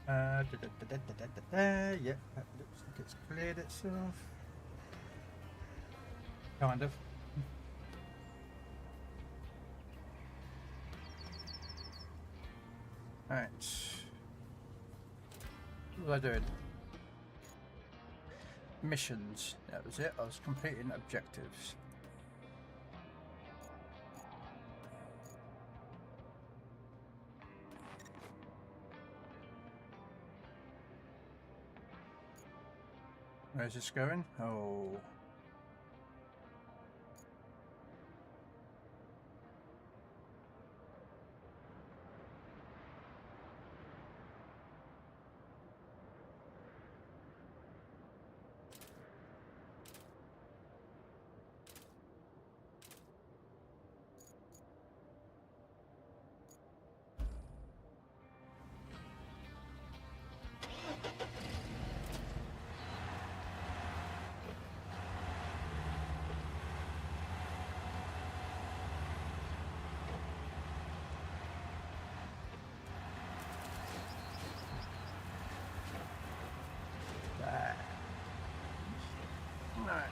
Yeah, that looks like it's cleared itself. Kind of. Alright. What was I doing? Missions. That was it. I was completing objectives. Where's this going? Oh. Right.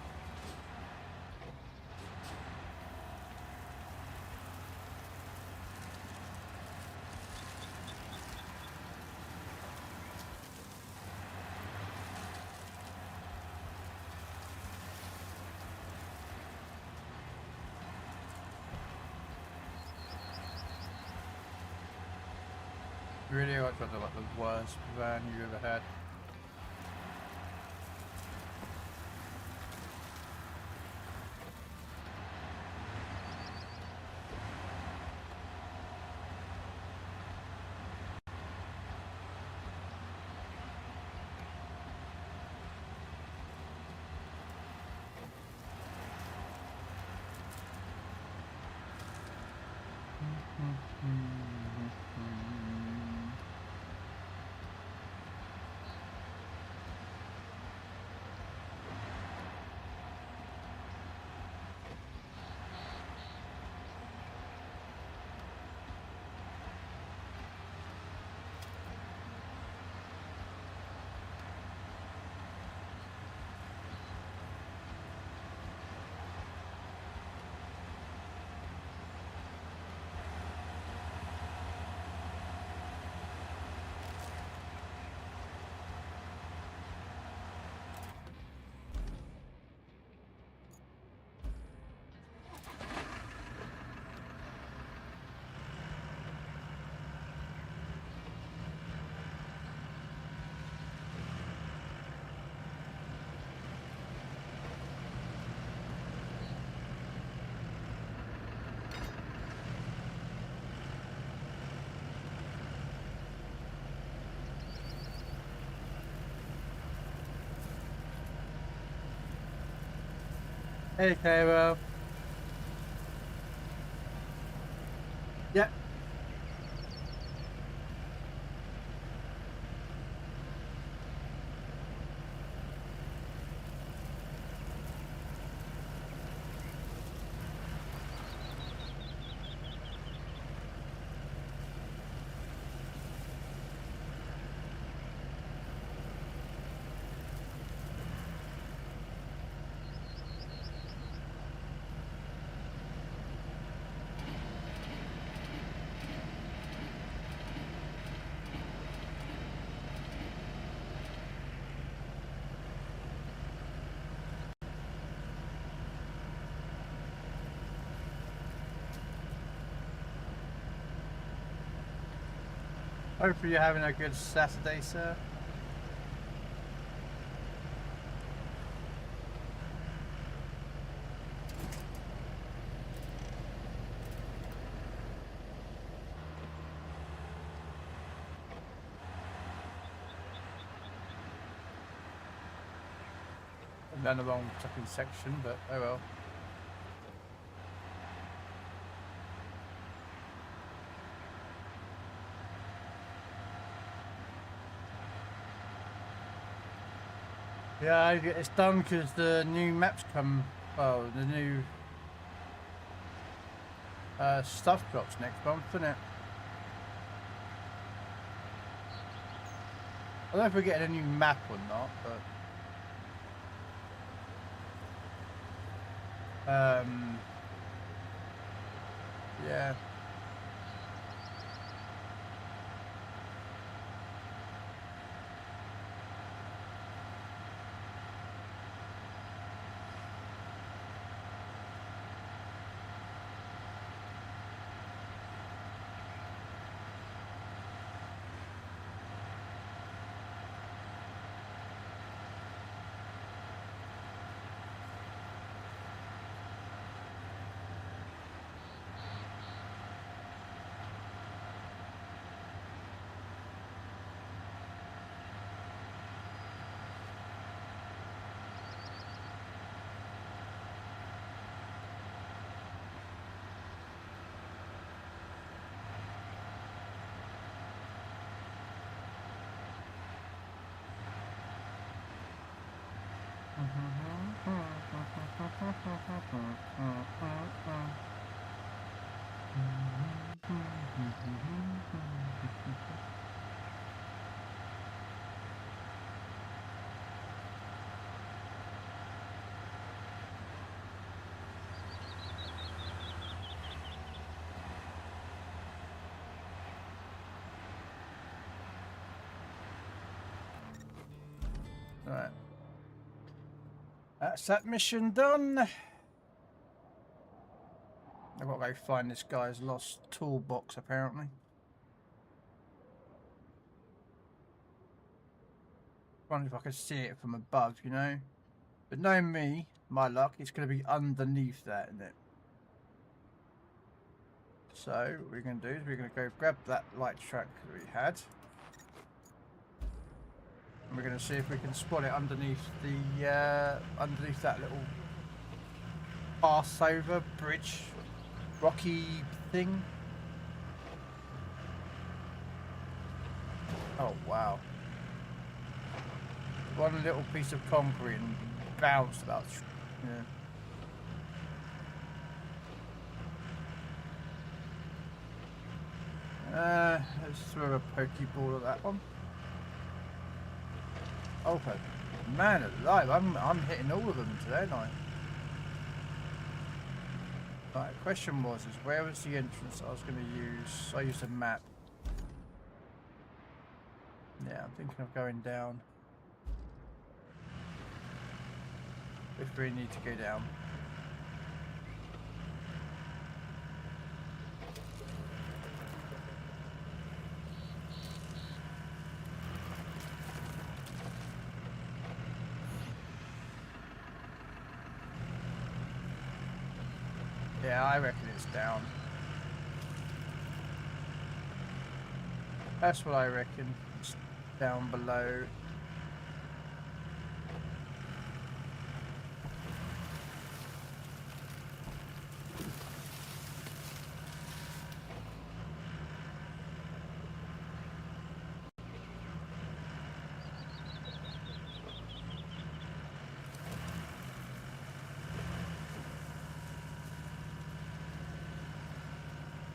Really, I got like the worst van you ever had. Hey, Cairo. Yeah. Hopefully you're having a good Saturday, sir. I'm down the wrong fucking section, but oh well. Yeah, it's done because the new maps come. Well, the new stuff drops next month, isn't it? I don't know if we're getting a new map or not, but yeah. Right. That's that mission done. I've got to go find this guy's lost toolbox, apparently. Wonder if I could see it from above, you know. But knowing me, my luck, it's going to be underneath that, isn't it? So what we're going to do is we're going to go grab that light track that we had. And we're going to see if we can spot it underneath the underneath that little passover bridge, rocky thing. Oh wow! One little piece of concrete and bounced about. Yeah. Let's throw a pokeball at that one. Oh, man alive! I'm hitting all of them today, aren't I? Right. The question was, where was the entrance I was going to use? I used a map. Yeah, I'm thinking of going down. If we need to go down. Yeah, I reckon it's down. That's what I reckon. It's down below.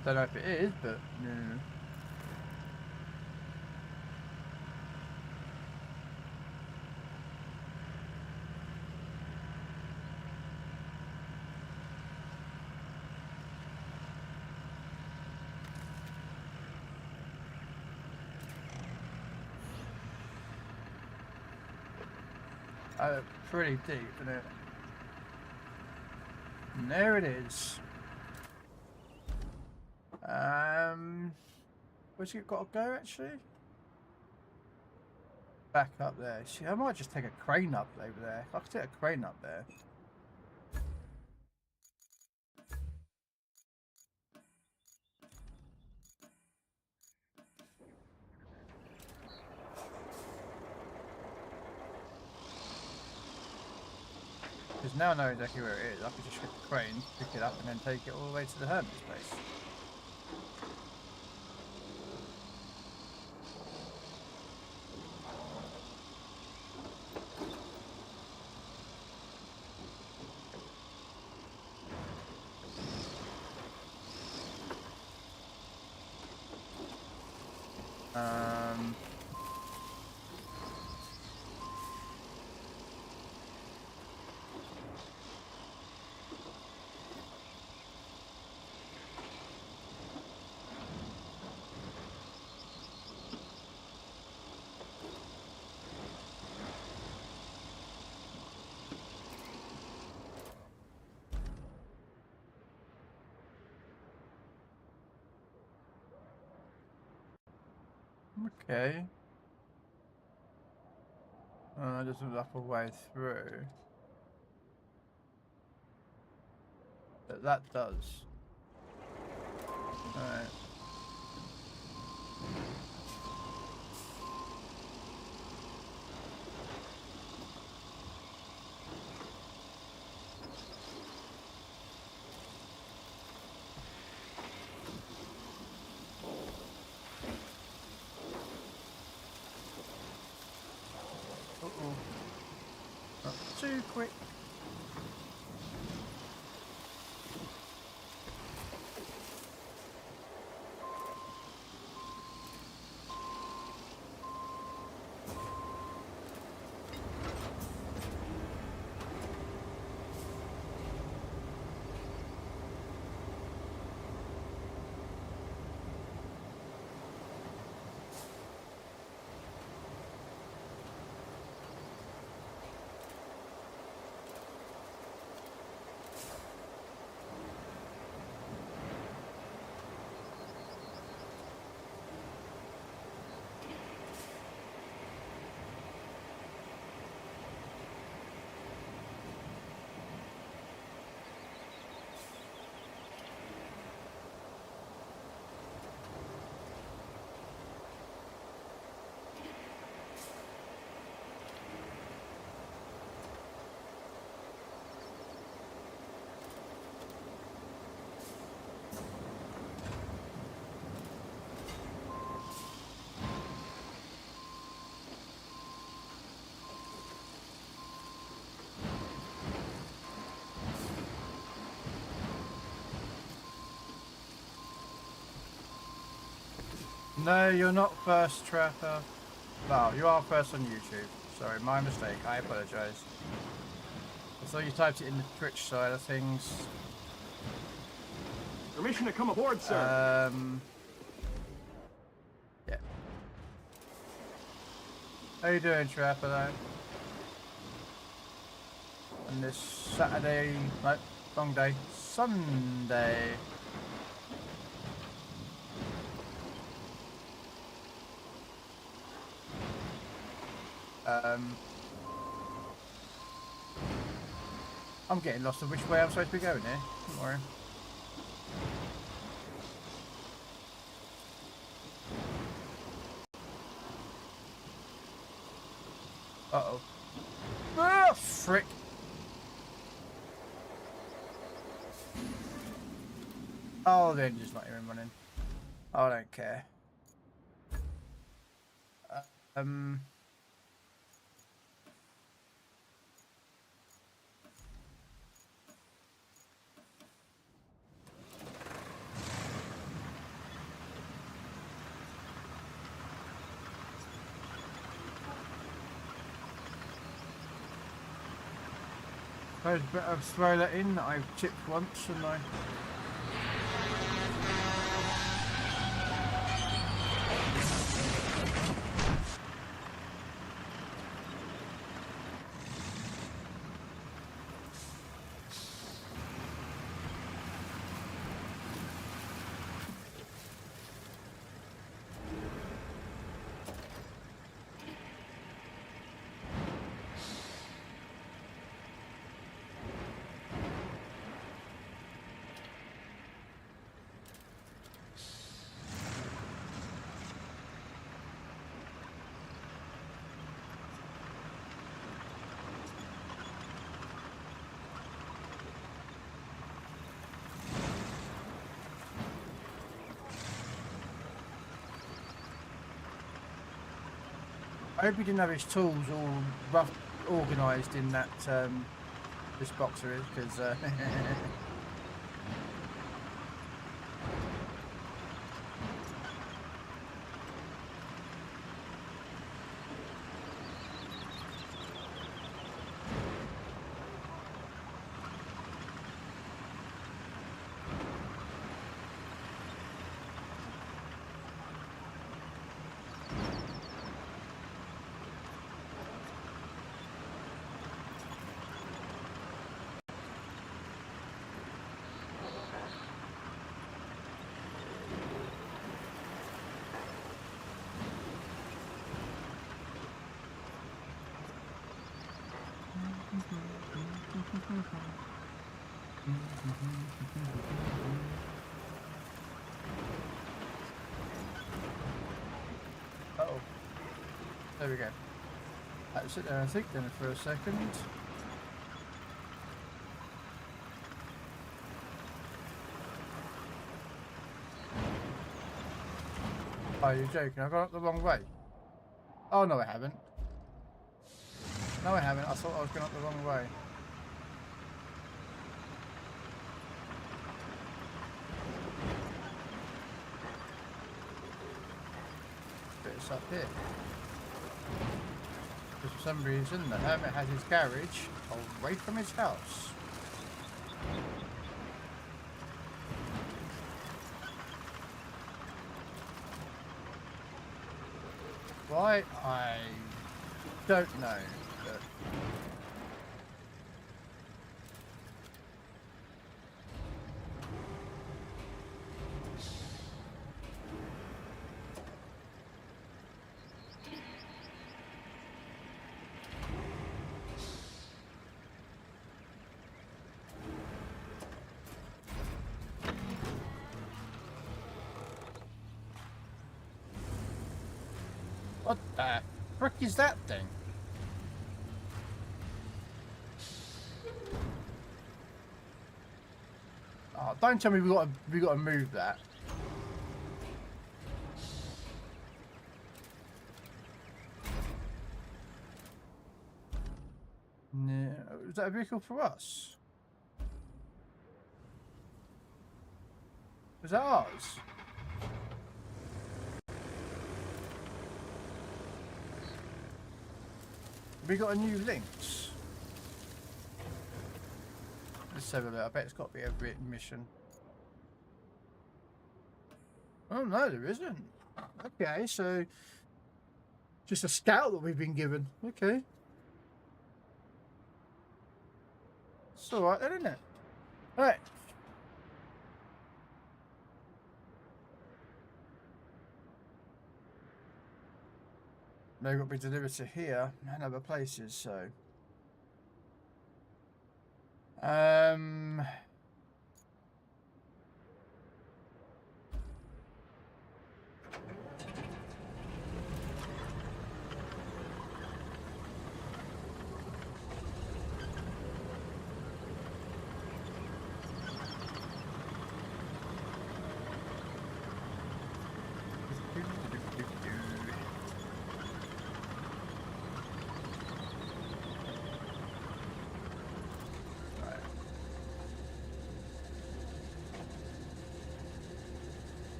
I don't know if it is, but no. Pretty deep, isn't it? And there it is. Where's it got to go actually? Back up there. See, I might just take a crane up over there. I could take a crane up there. Because now I know exactly where it is. I could just get the crane, pick it up, and then take it all the way to the hermit's place. Okay. Doesn't look a way through. But that does. Alright. Uh-oh. Not too quick. No, you're not first, Trapper. No, you are first on YouTube. Sorry, my mistake. I apologise. I thought you typed it in the Twitch side of things. Permission to come aboard, sir. Yeah. How you doing, Trapper, though? On this Saturday, no, wrong day, Sunday. I'm getting lost of which way I'm supposed to be going here. Don't worry. Uh-oh. Ah, frick. Oh, the engine's not even running. I don't care. I'd better throw that in that I've chipped once and I... I hope he didn't have his tools all rough organised in that this boxer is, because Uh-oh. There we go. I had to sit there and think then for a second. Oh, you're joking. I got up the wrong way. Oh, no, I haven't. No, I haven't. I thought I was going up the wrong way. But it's up here. Because for some reason, the hermit has his garage away from his house. Why? I don't know. But what the frick is that thing? Oh, don't tell me we got to move that. No, is that a vehicle for us? Is that ours? We got a new links. Let's have a look. I bet it's got to be a written mission. Oh no, there isn't. Okay, so just a scout that we've been given. Okay. It's alright then, isn't it? Alright. They've got to be delivered to here and other places, so.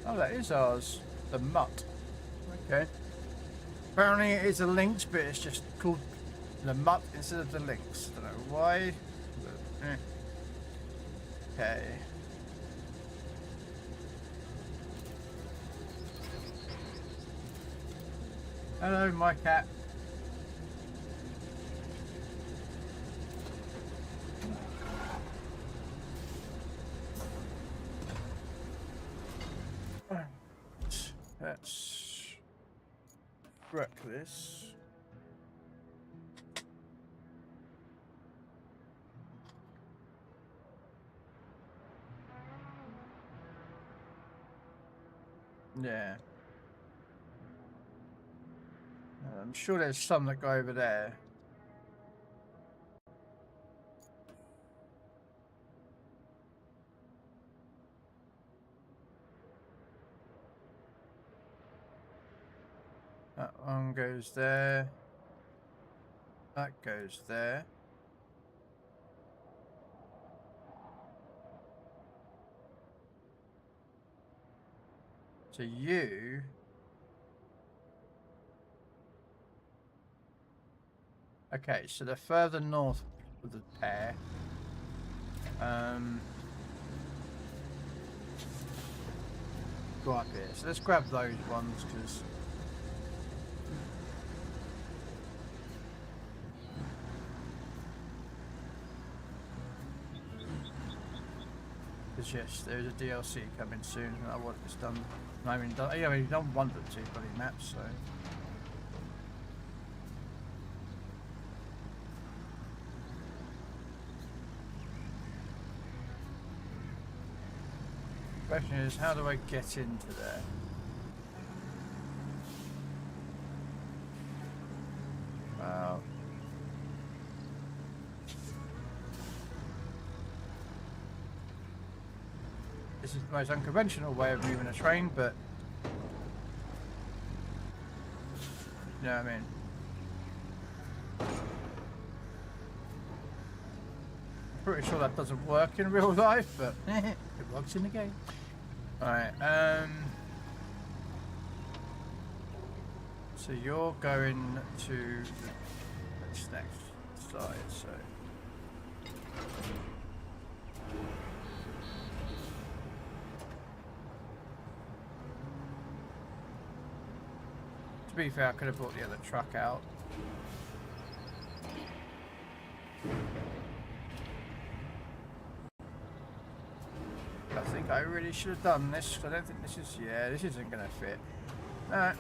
Oh, that is ours. The mutt. Okay. Apparently it is a lynx, but it's just called the mutt instead of the lynx. I don't know why. But, Okay. Hello, my cat. Let's wreck this. Yeah. I'm sure there's some that go over there. That one goes there. That goes there. So you... Okay, so they're further north of the pair. Go up here. So let's grab those ones because... yes, there's a DLC coming soon, and I want this done. I mean, yeah, I mean, done one of the two bloody maps, so. Question is, how do I get into there? Well, this is the most unconventional way of moving a train, but you know what I mean. I'm pretty sure that doesn't work in real life, but it works in the game. Alright, so you're going to the next side, so to be fair, I could have brought the other truck out. I think I really should have done this. I don't think this is, yeah, this isn't going to fit. Alright.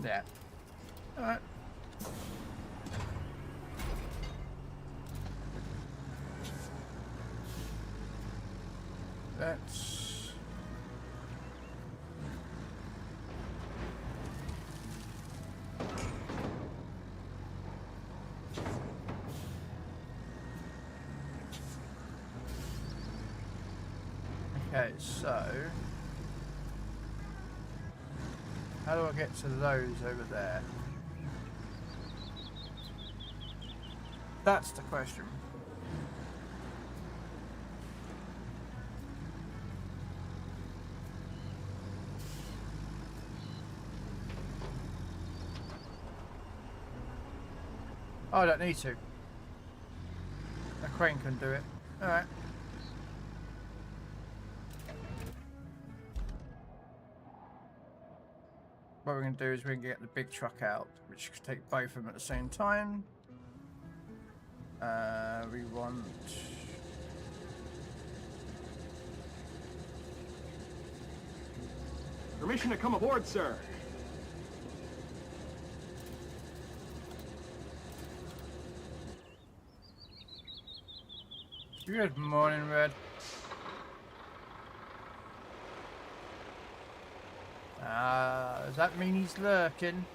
Yeah. Alright. That's... Okay, so... how do I get to those over there? That's the question. Oh, I don't need to. A crane can do it. Alright. What we're going to do is we're going to get the big truck out, which could take both of them at the same time. We want... Permission to come aboard, sir. Good morning, Red. Does that mean he's lurking?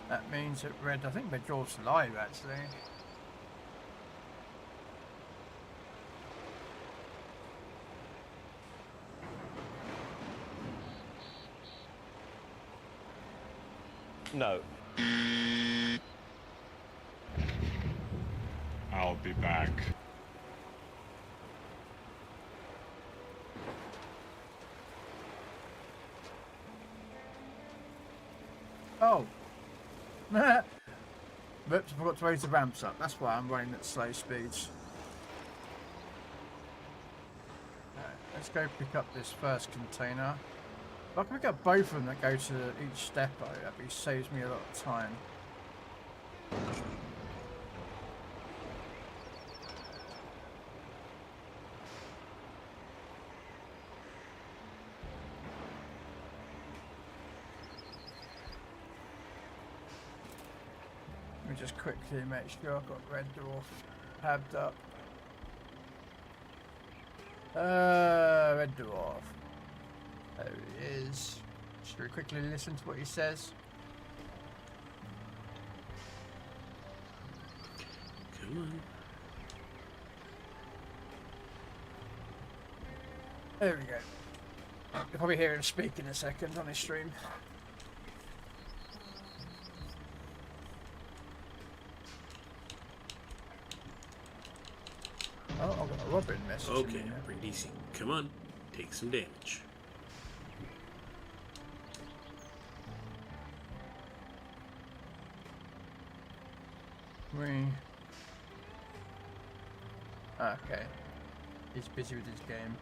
That means that Red, I think Red draws live actually. No. I'll be back. Oh. Whoops, I forgot to raise the ramps up. That's why I'm running at slow speeds. Right, let's go pick up this first container. If I can pick up both of them that go to each depot, that saves me a lot of time. Let me just quickly make sure I've got Red Dwarf tabbed up. Red Dwarf. There he is. Should we quickly listen to what he says? Come on. There we go. You'll probably hear him speak in a second on his stream. Oh, I've got a Robin message. Okay, pretty easy. Come on, take some damage. Okay. He's busy with his game.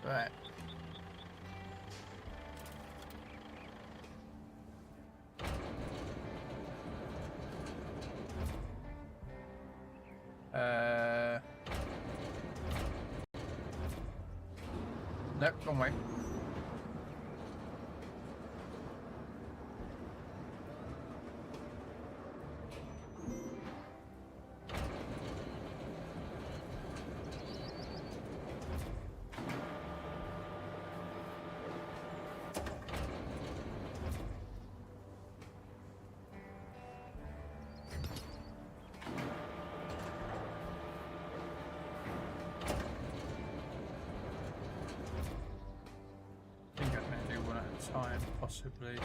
Right. Nope, wrong way. I think I can do one at a time, possibly.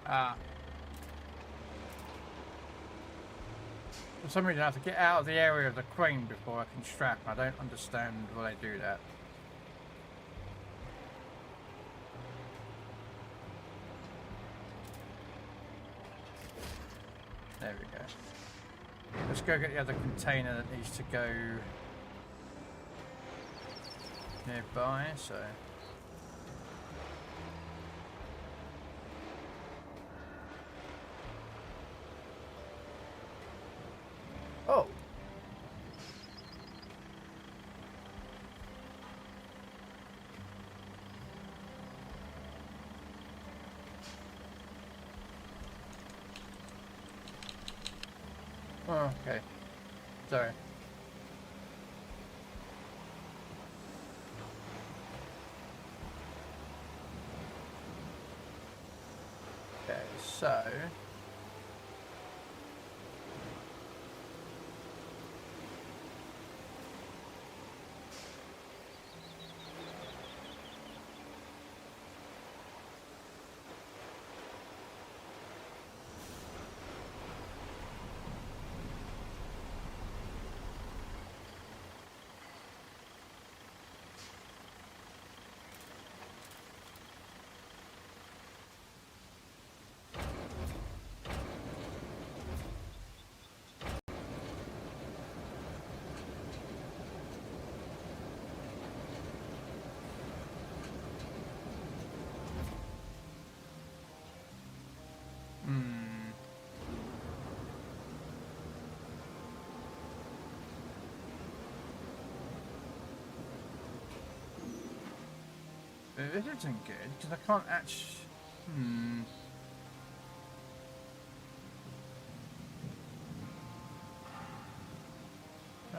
Ah. For some reason I have to get out of the area of the crane before I can strap. I don't understand why they do that. There we go. Let's go get the other container that needs to go nearby, so... Oh! Oh, okay. Sorry. Okay, so... It isn't good, because I can't actually...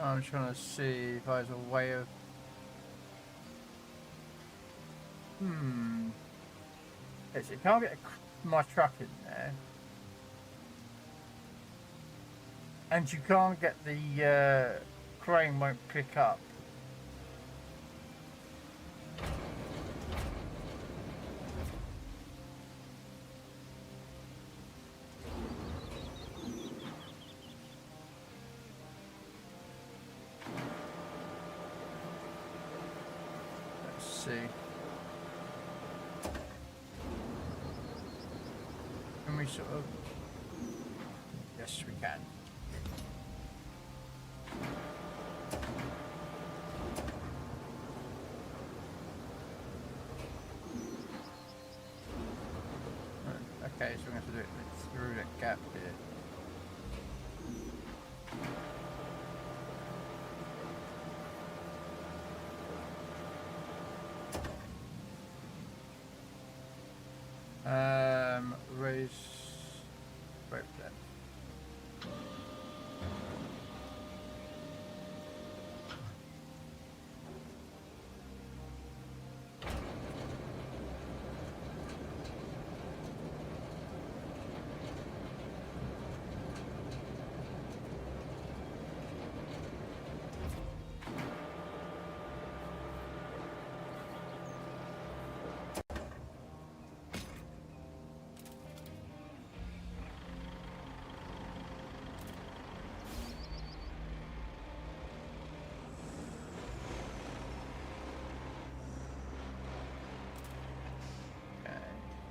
I'm trying to see if there's a way of... Yes, you can't get my truck in there. And you can't get the crane won't pick up. See. Can we sort of... Yes, we can. Okay, so we're going to have to do it through that gap here. Raise rope depth.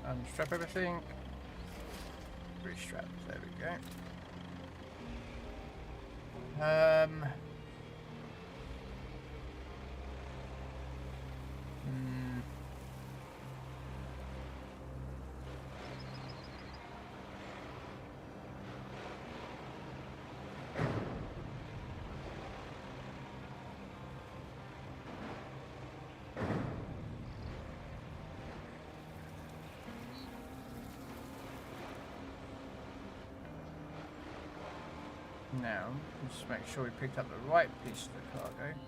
Unstrap everything. Restrap. There we go. Now, just make sure we picked up the right piece of the cargo.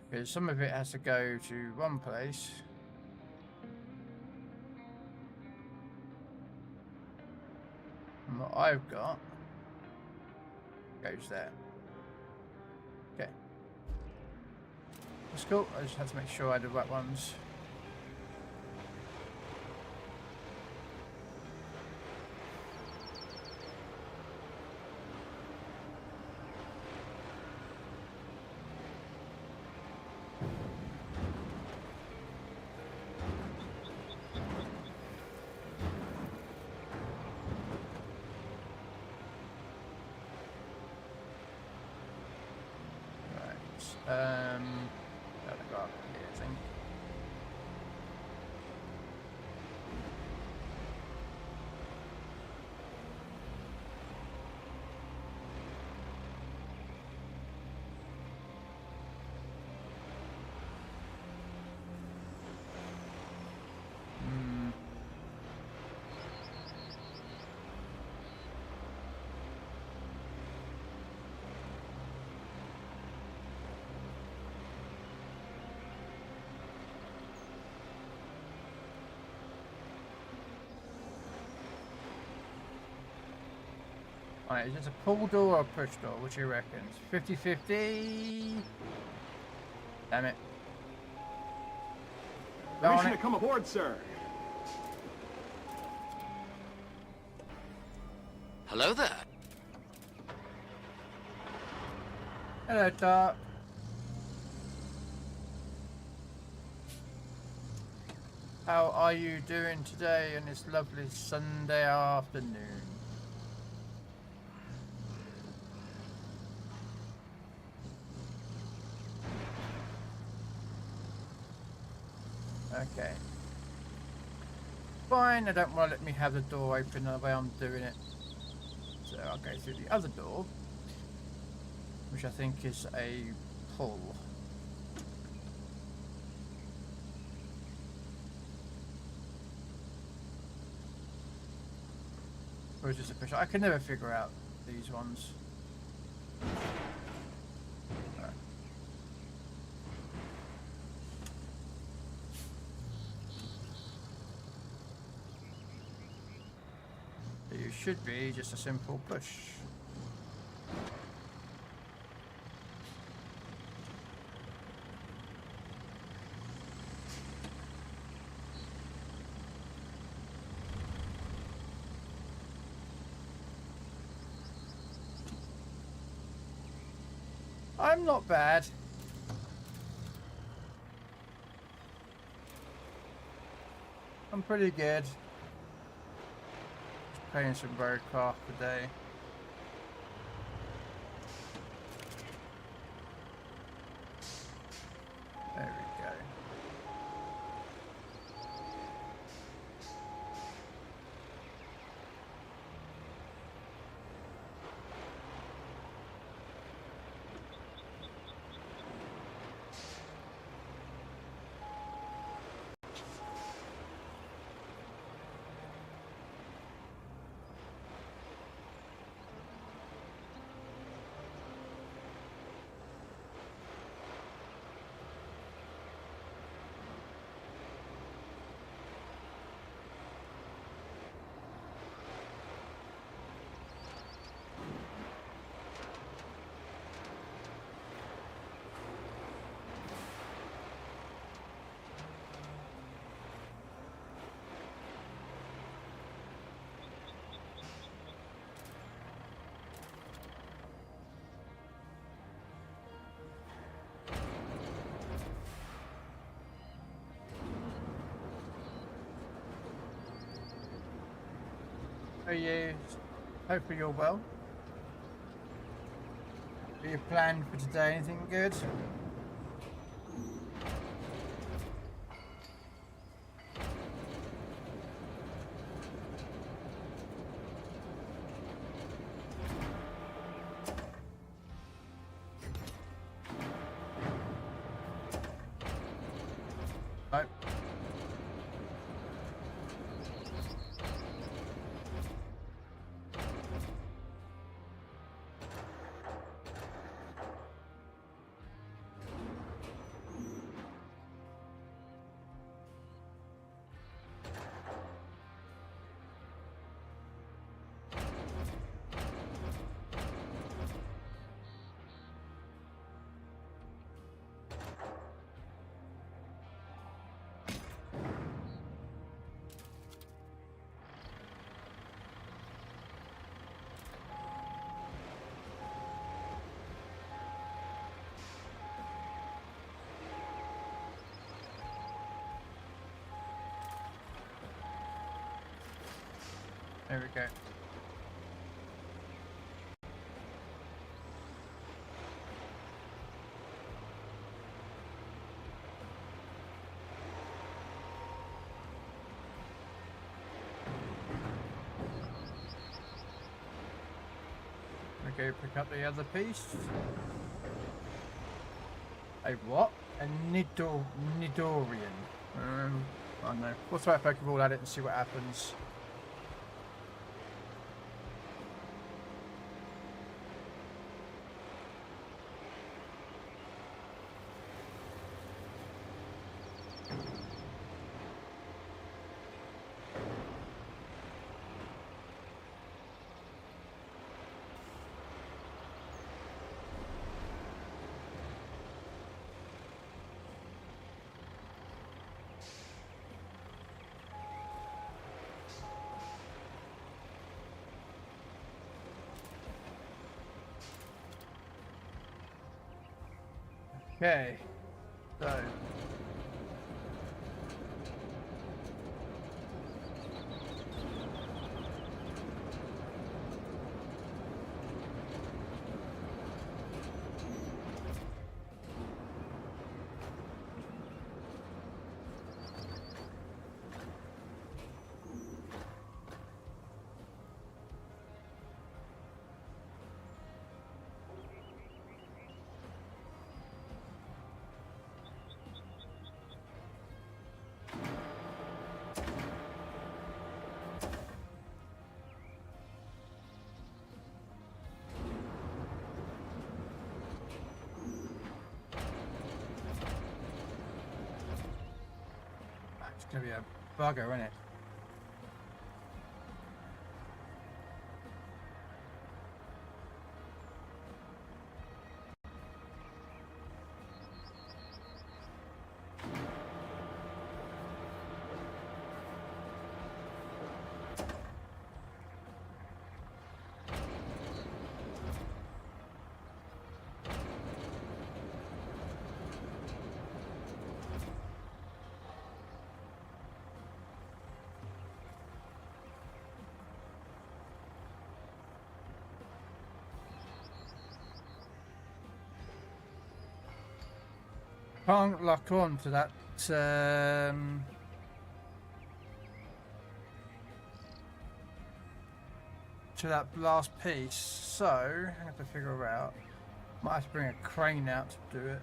Because some of it has to go to one place. And what I've got goes there. Okay. That's cool. I just had to make sure I had the right ones. Gotta go up here, I think. Alright, is this a pull door or a push door? What do you reckon? 50-50? Damn it. Permission to come aboard, sir. Hello there. Hello, Doc. How are you doing today on this lovely Sunday afternoon? Okay. Fine, they don't want to let me have the door open the way I'm doing it. So I'll go through the other door, which I think is a pull. Or is this a push? I can never figure out these ones. Alright. So you should be just a simple push. I'm not bad. I'm pretty good. Just playing some Birdcraft today. There we go. are you? Hopefully you're well. Are you planned for today? Anything good? Nope. There we go. Okay, pick up the other piece. A what? A Nidorian. I don't know. We'll throw a Pokeball at it and see what happens. Okay, so it's gonna be a bugger, isn't it? Can't lock on to that last piece, so I have to figure out. Might have to bring a crane out to do it.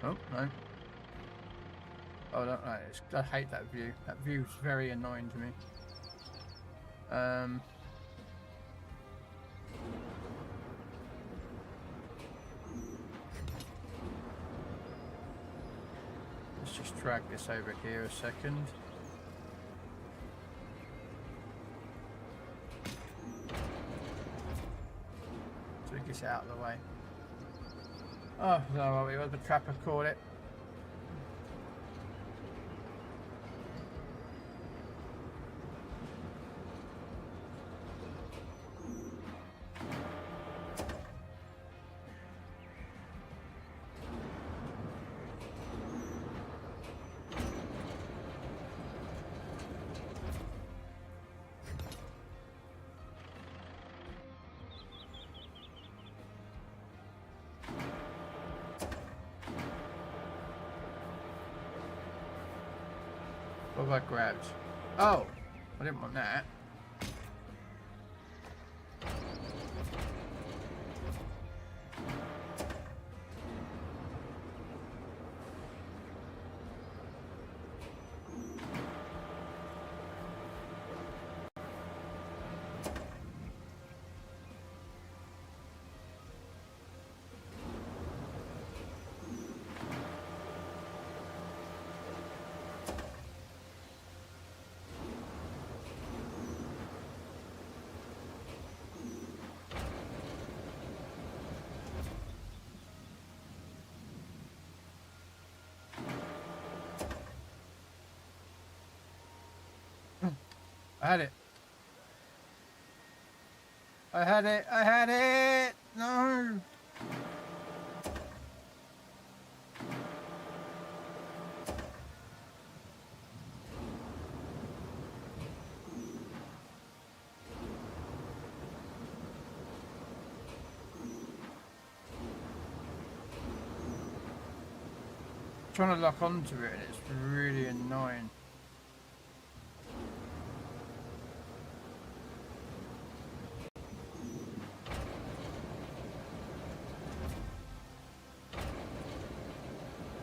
Oh, no. Oh, no, I hate that view. That view's very annoying to me. Let's just drag this over here a second. So it gets out of the way. Oh, no, what the trapper called it. What have I grabbed? Oh, I didn't want that. I had it. I had it. I had it. No. Trying to lock onto it, and it's really annoying.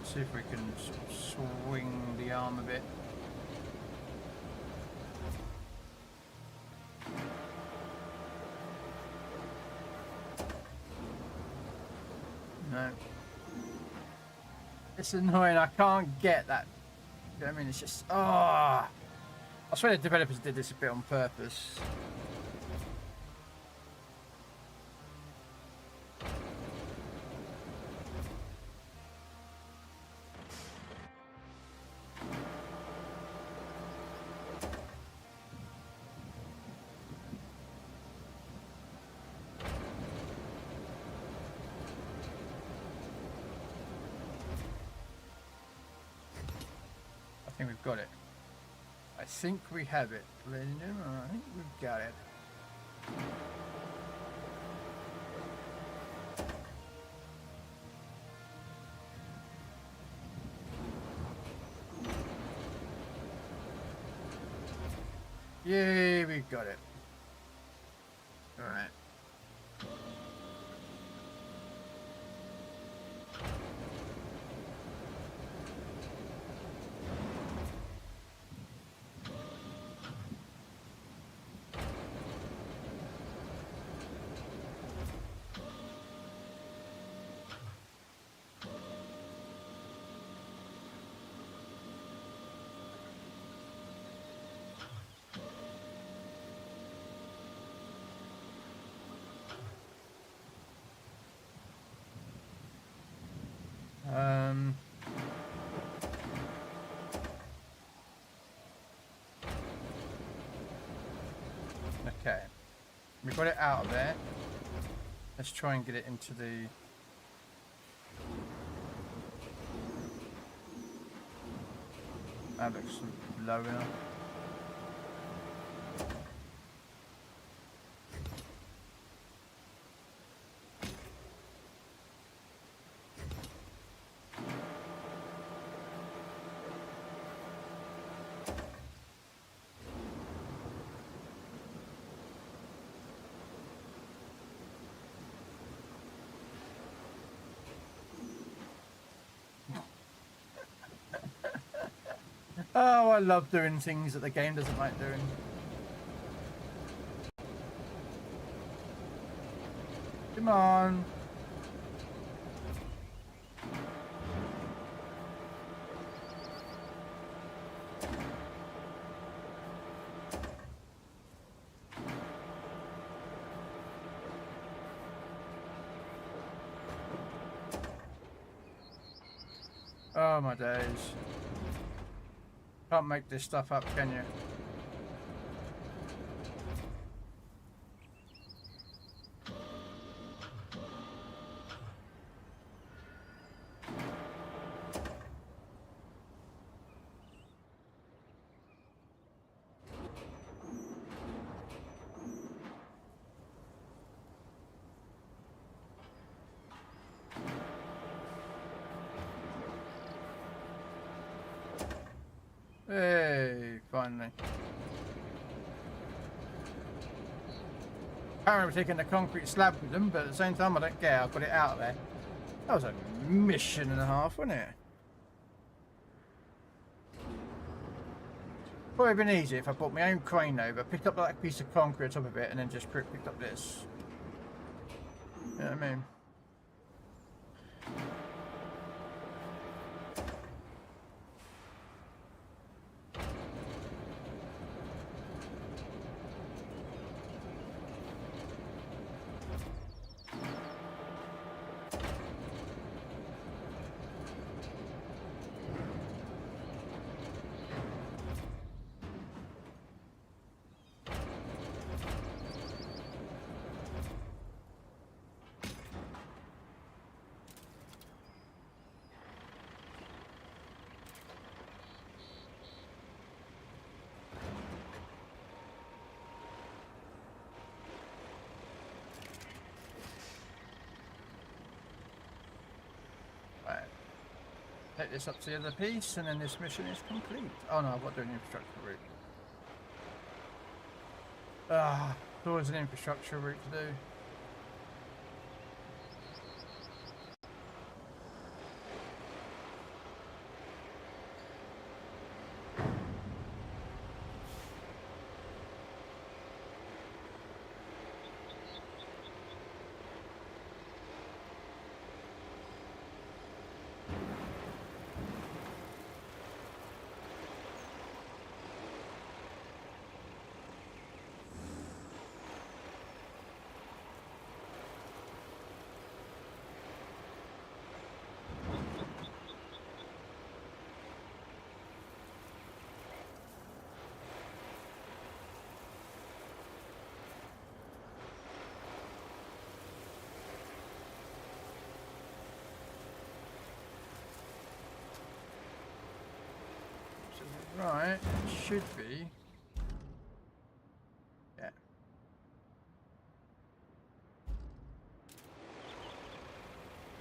See if we can sort of swing the arm a bit. No. It's annoying, I can't get that. You know what I mean? It's just, I swear the developers did this a bit on purpose. I think we've got it. I think we have it. I think we've got it. Yay, we got it. All right. Okay, we got it out of there. Let's try and get it into the... That looks low enough. Oh, I love doing things that the game doesn't like doing. Come on. Oh my days. Can't make this stuff up, can you? Hey, finally. Apparently we're taking the concrete slab with them, but at the same time I don't care, I've got it out of there. That was a mission and a half, wasn't it? Probably been easy if I brought my own crane over, picked up like a piece of concrete on top of it, and then just picked up this. You know what I mean? Take this up to the other piece, and then this mission is complete. Oh no, I've got to do an infrastructure route. Ah, there's always an infrastructure route to do. Right, it should be. Yeah.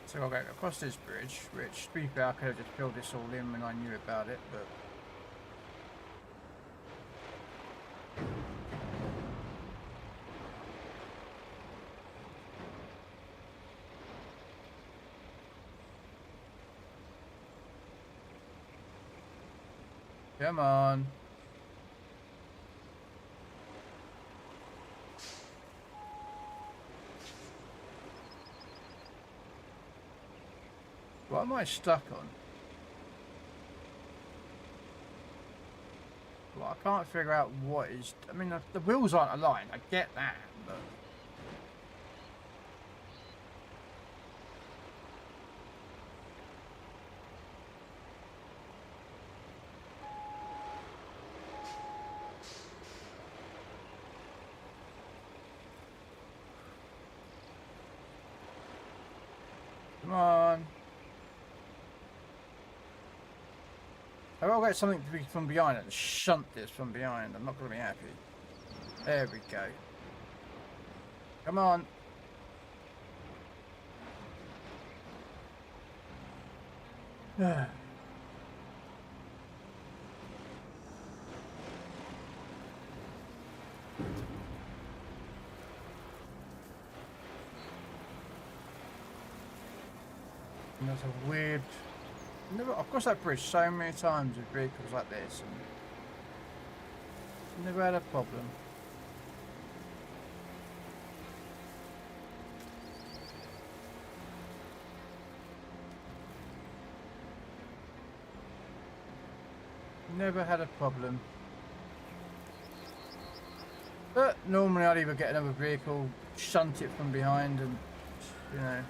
So I'll go across this bridge, which to be fair, I could have just filled this all in when I knew about it, but come on. What am I stuck on? Well, I can't figure out what is... I mean, the wheels aren't aligned, I get that, but... Come on. I've got to get something to be from behind and shunt this from behind. I'm not going to be happy. There we go. Come on. And there's a weird... I've crossed that bridge so many times with vehicles like this and never had a problem. Never had a problem. But normally I'd either get another vehicle, shunt it from behind and, you know...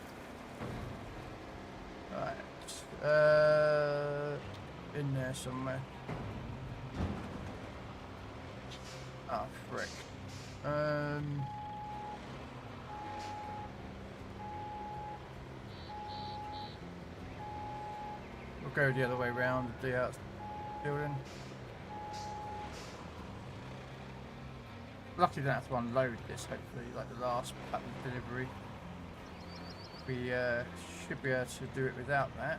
Right. In there somewhere. Oh, frick. We'll go the other way round the building. Luckily, don't have to unload this. Hopefully, like the last delivery, we should be able to do it without that.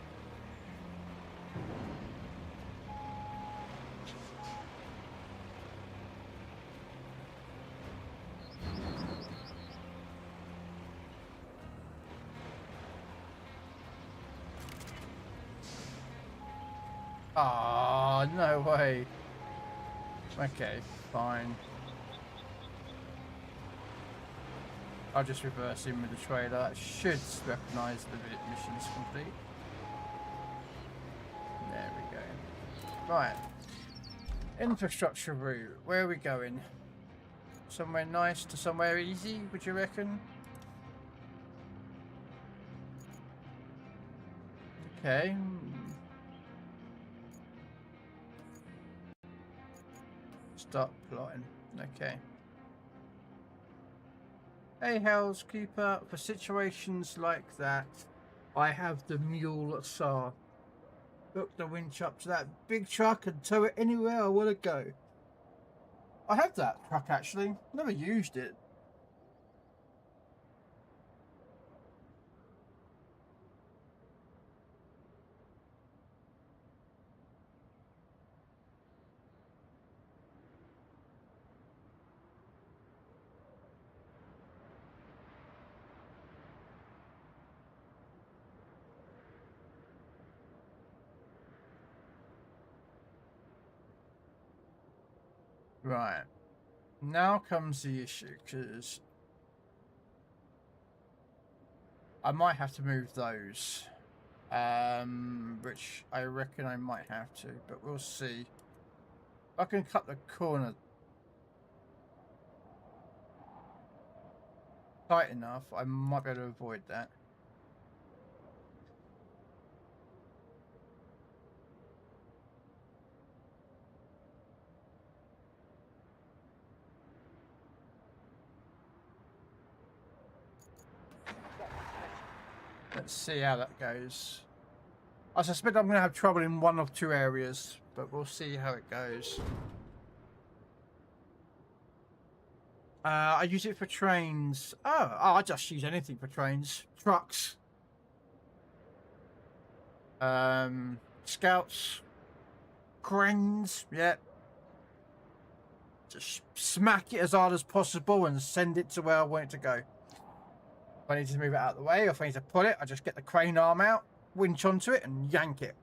Ah, no way. Okay, fine. I'll just reverse in with the trailer. That should recognise the mission's complete. There we go. Right. Infrastructure route. Where are we going? Somewhere nice to somewhere easy, would you reckon? Okay. Start plotting. Okay. Hey, housekeeper. For situations like that, I have the mule saw. Hook the winch up to that big truck and tow it anywhere I want to go. I have that truck actually. Never used it. Right. Now comes the issue, because I might have to move those. Which I reckon I might have to, but we'll see. If I can cut the corner tight enough, I might be able to avoid that. Let's see how that goes. I suspect I'm going to have trouble in one of two areas, but we'll see how it goes. I use it for trains. Oh, I just use anything for trains. Trucks. Scouts. Cranes. Yeah. Just smack it as hard as possible and send it to where I want it to go. If I need to move it out of the way, or if I need to pull it, I just get the crane arm out, winch onto it, and yank it.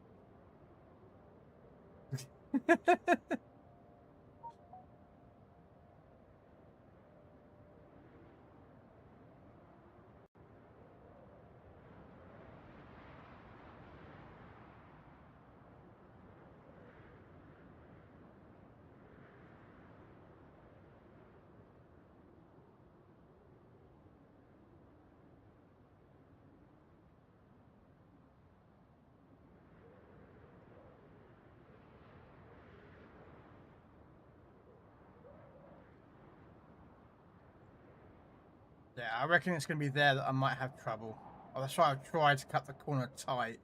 Yeah, I reckon it's going to be there that I might have trouble. Oh, that's why I've tried to cut the corner tight.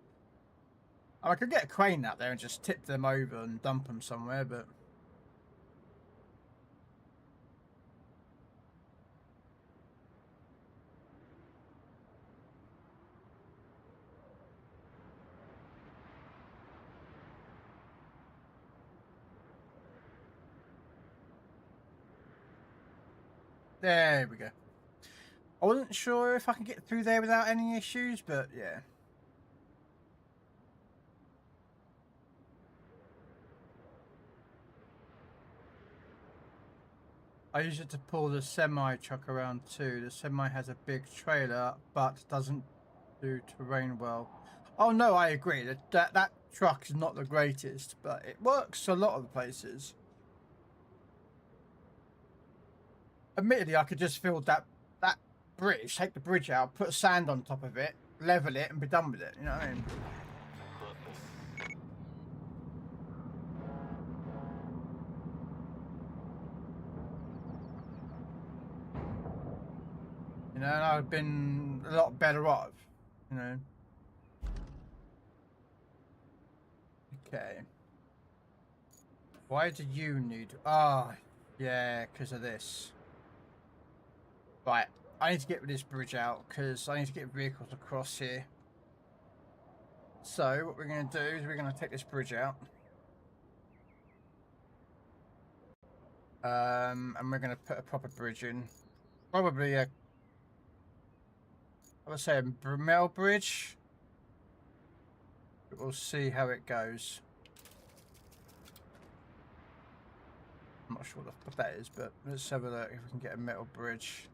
I could get a crane out there and just tip them over and dump them somewhere, but... There we go. I wasn't sure if I could get through there without any issues, but yeah. I use it to pull the semi truck around too. The semi has a big trailer, but doesn't do terrain well. Oh no, I agree. That truck is not the greatest, but it works a lot of the places. Admittedly, I could just fill that bridge, take the bridge out, put sand on top of it, level it, and be done with it. You know what I mean? You know, and I've been a lot better off. You know. Okay. Why do you need? Ah, yeah, because of this. Right. I need to get this bridge out because I need to get vehicles across here. So what we're going to do is we're going to take this bridge out. And we're going to put a proper bridge in. Probably a, I would say a Brumel bridge. But we'll see how it goes. I'm not sure what that is, but let's have a look if we can get a metal bridge.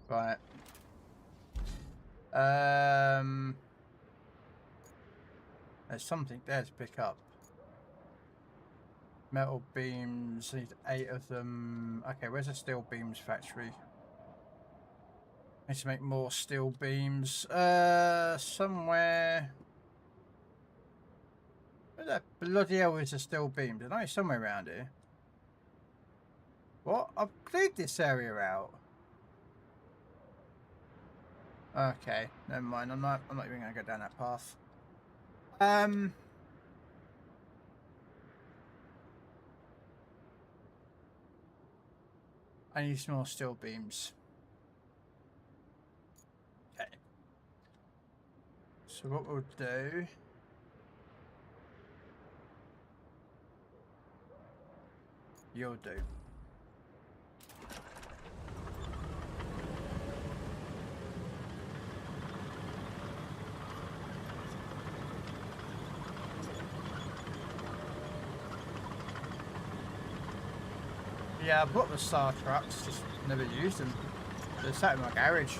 Right. There's something there to pick up. Metal beams, need 8 of them. Okay, where's the steel beams factory? Need to make more steel beams. Somewhere. Where the bloody hell is the steel beams? I know it's somewhere around here. What? I've cleared this area out. Okay, never mind. I'm not even gonna go down that path. I need some more steel beams. Okay. So what we'll do. You'll do. Yeah, I bought the Star trucks, just never used them. They're sat in my garage.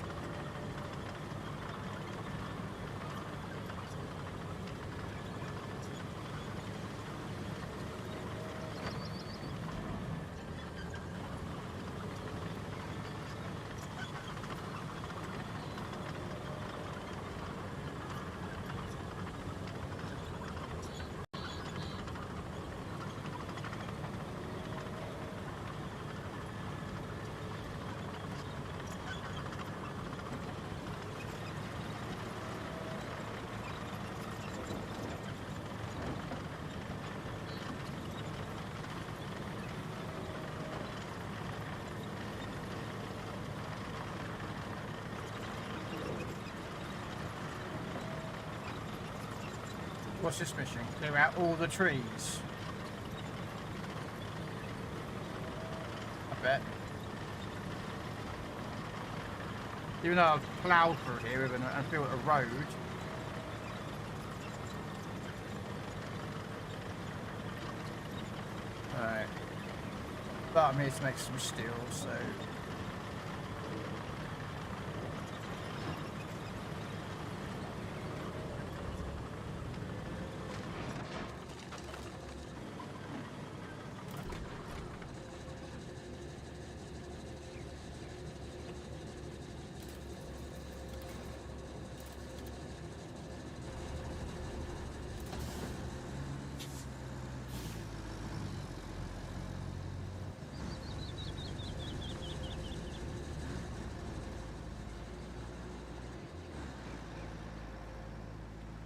What's this mission? Clear out all the trees. I bet. Even though I've ploughed through here and built a road. Alright. But I'm here to make some steel, so...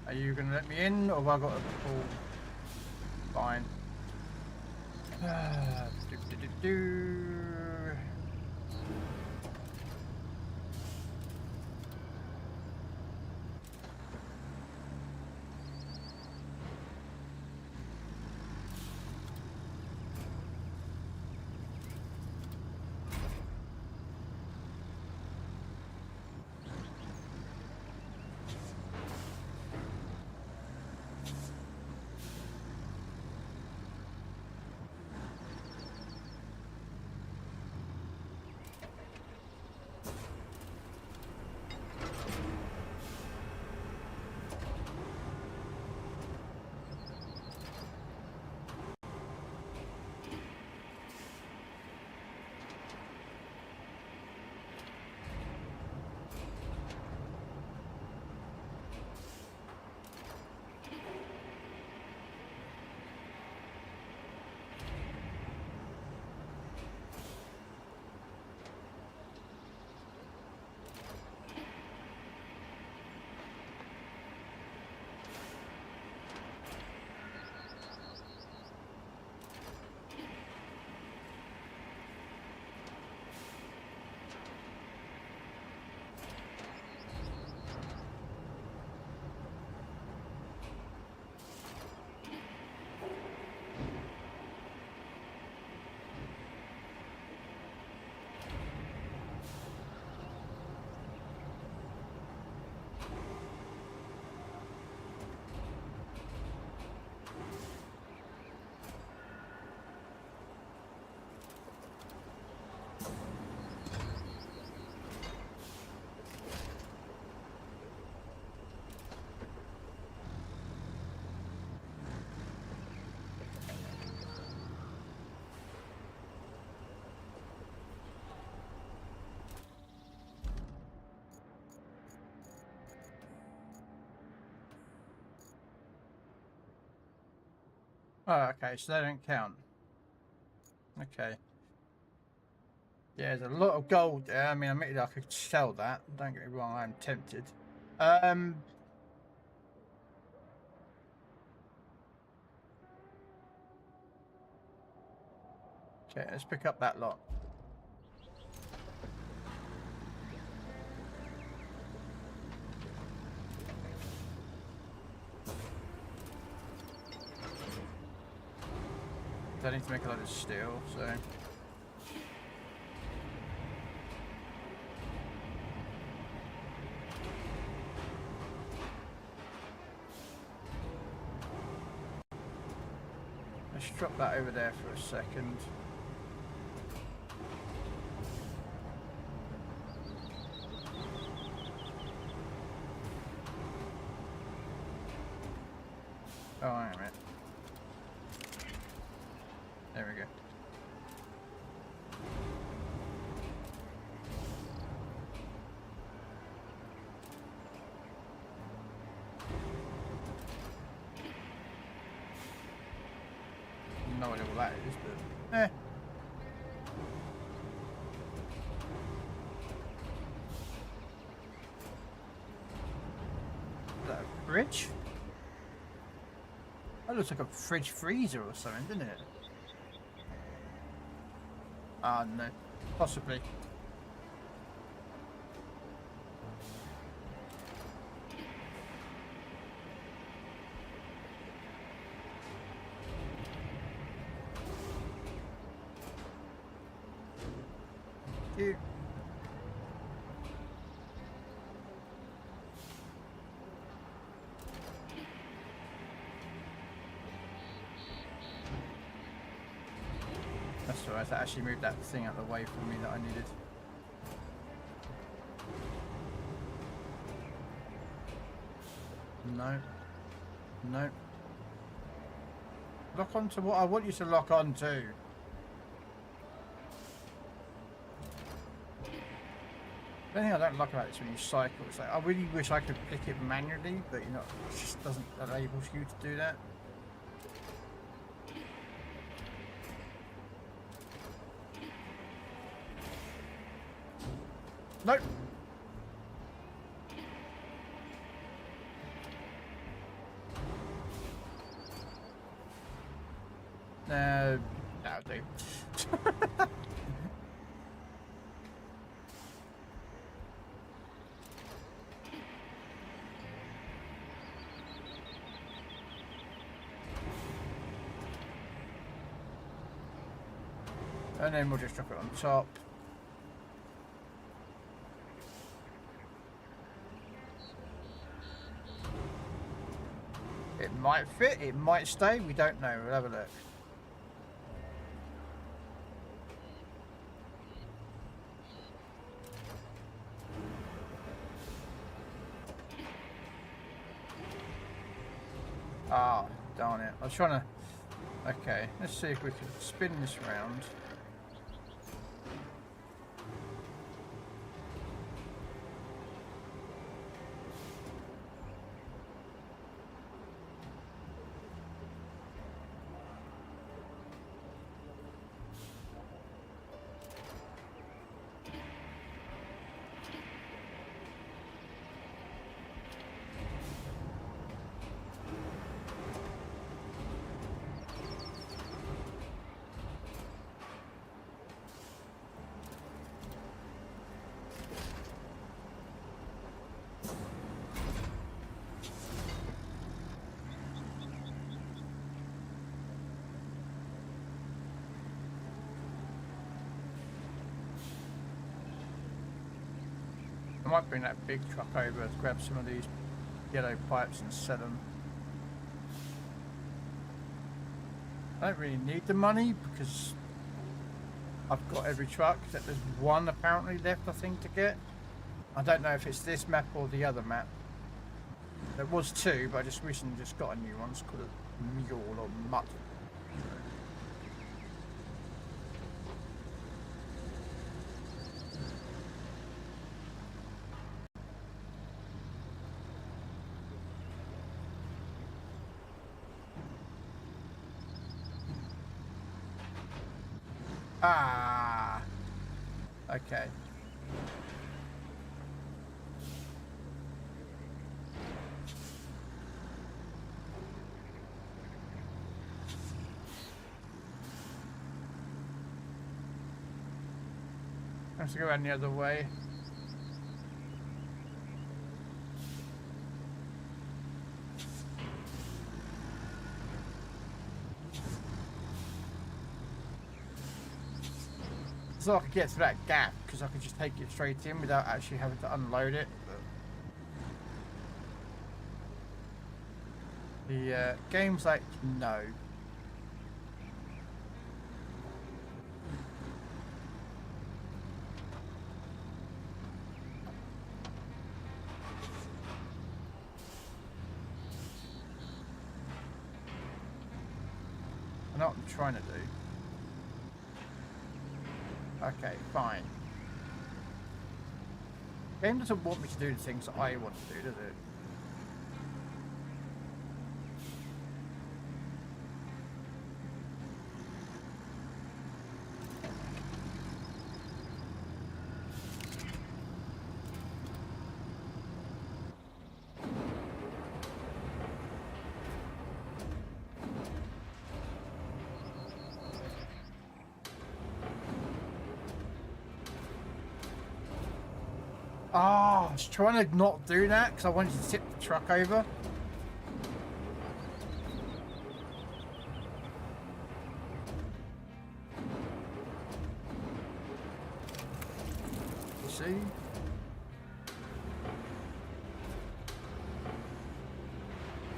Are you going to let me in, or have I got to pull? Fine. Do. Oh, okay, so they don't count. Okay. Yeah, there's a lot of gold there. I mean, admittedly, I could sell that. Don't get me wrong, I'm tempted. Okay, let's pick up that lot. I need to make a lot of steel, so... Let's drop that over there for a second. Oh, hang on a minute. There we go. No idea what that is, but eh. Is that a fridge? That looks like a fridge freezer or something, doesn't it? Ah, no. Possibly. Cute. That's alright, that actually moved that thing out of the way from me that I needed. No. No. Lock onto what I want you to lock onto. The thing I don't like about this when you cycle is like I really wish I could pick it manually, but you know, it just doesn't enable you to do that. Nope. No, that'll do. And then we'll just drop it on top. It might fit, it might stay, we don't know, we'll have a look. Ah, darn it. I was trying to... Okay, let's see if we can spin this round. I might bring that big truck over to grab some of these yellow pipes and sell them. I don't really need the money because I've got every truck. There's one apparently left, I think, to get. I don't know if it's this map or the other map. There was two, but I just recently just got a new one. It's called a mule or mutt. Ah. Okay. I have to go around the other way. So I could get to that gap because I could just take it straight in without actually having to unload it. But the game's like, no. I know what I'm trying to do. Okay, fine. Game doesn't want me to do the things that I want to do, does it? Oh, I was trying to not do that because I wanted to tip the truck over. See?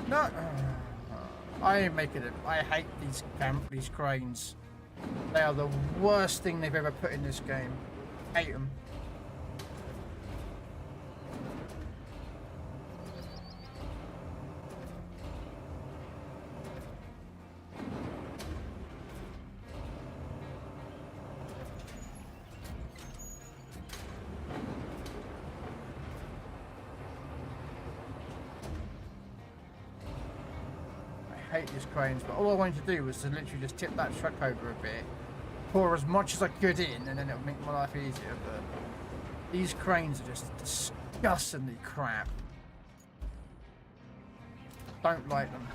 No, I ain't making it. I hate these cranes. They are the worst thing they've ever put in this game. Hate them. I hate these cranes, but all I wanted to do was to literally just tip that truck over a bit, pour as much as I could in, and then it would make my life easier. But these cranes are just disgustingly crap. Don't like them.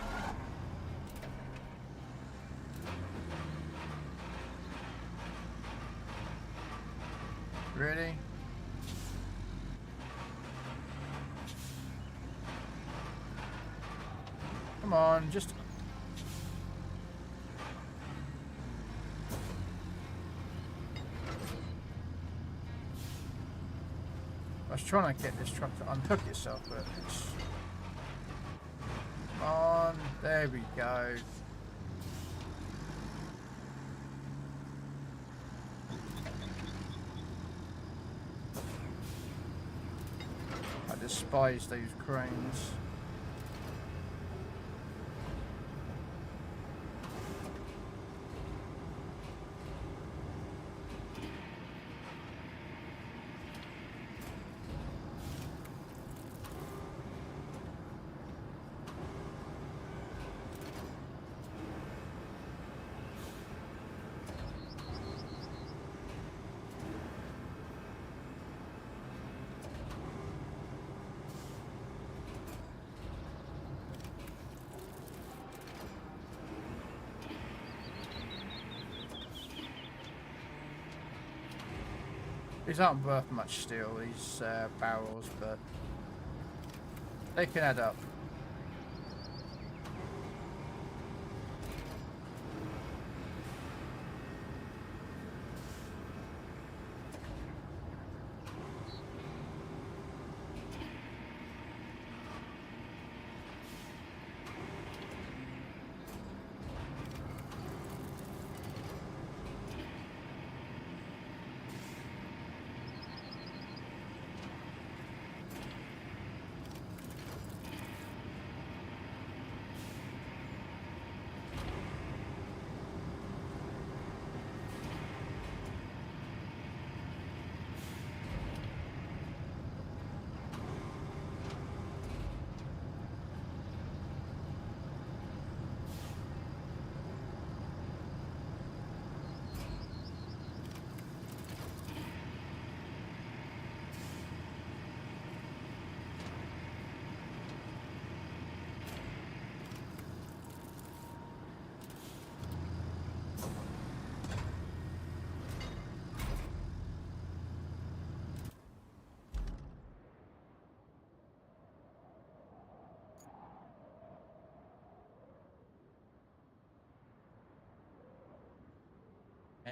Really? Come on, just... I was trying to get this truck to unhook itself, but it's... Come on, there we go. I despise those cranes. These aren't worth much steel, these barrels, but they can add up.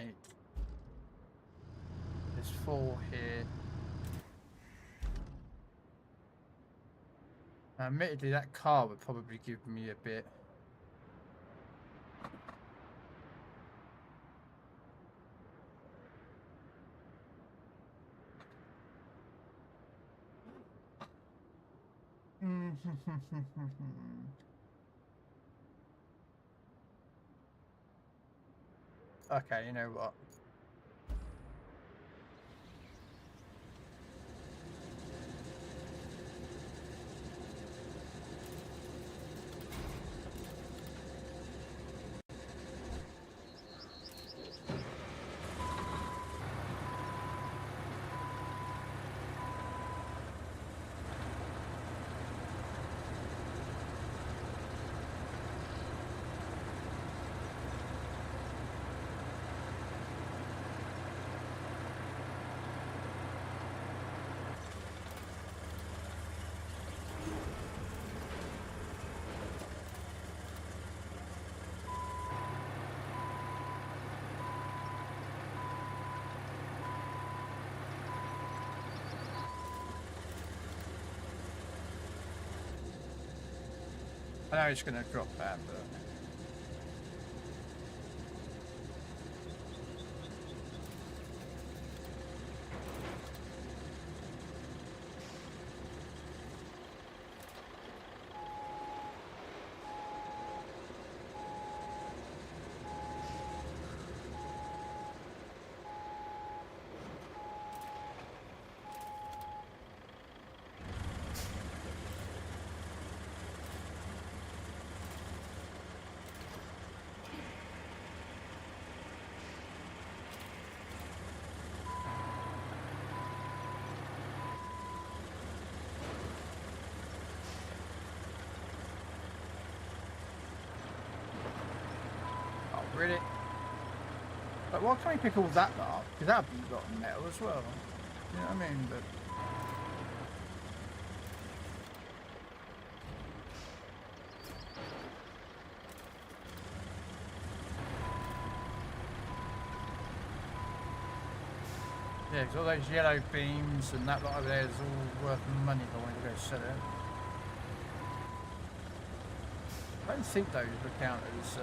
8. There's 4 here. Now, admittedly, that car would probably give me a bit. Okay, you know what? I know it's going to drop that, but... Really? But why can't we pick all that up? Because that would be rotten metal as well. You know what I mean? But yeah, because all those yellow beams and that lot over there is all worth money if I wanted to go sell it. I don't think those would count as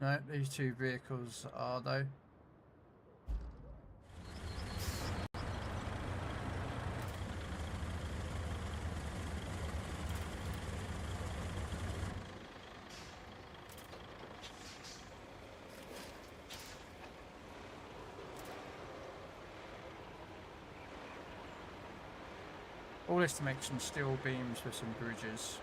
no, these two vehicles are though. All this to make some steel beams for some bridges.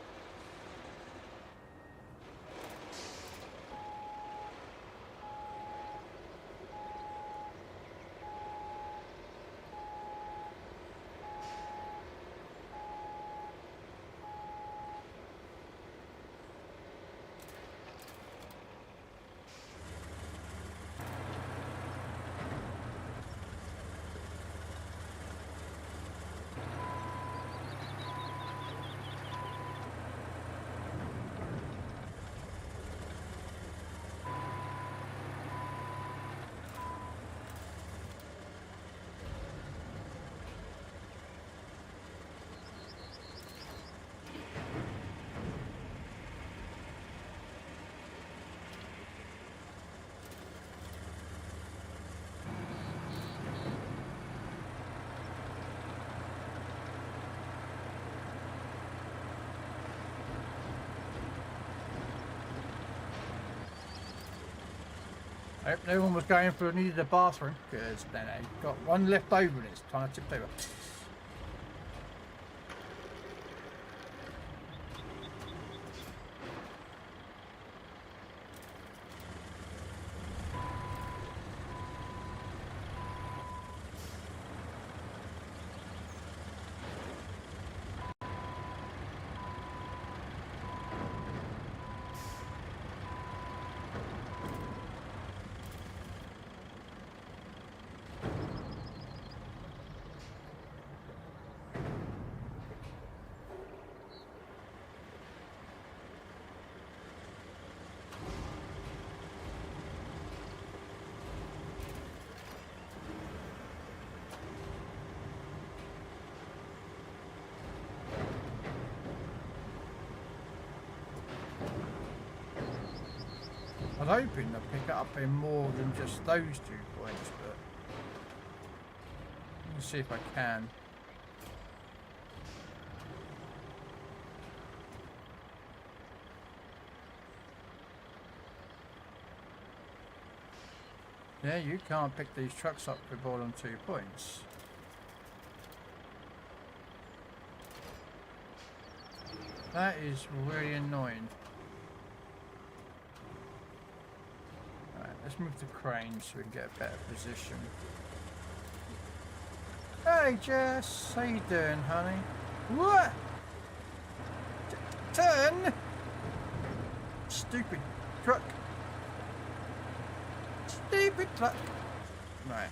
I hope no one was going for needed a bathroom because then I got one left over and it's trying to tip over. hoping to pick it up in more than just those 2 points, but let me see if I can. Yeah, you can't pick these trucks up with more than 2 points. That is really annoying. Alright, let's move the crane so we can get a better position. Hey Jess, how you doing, honey? What? Turn! Stupid truck. Stupid truck. Right.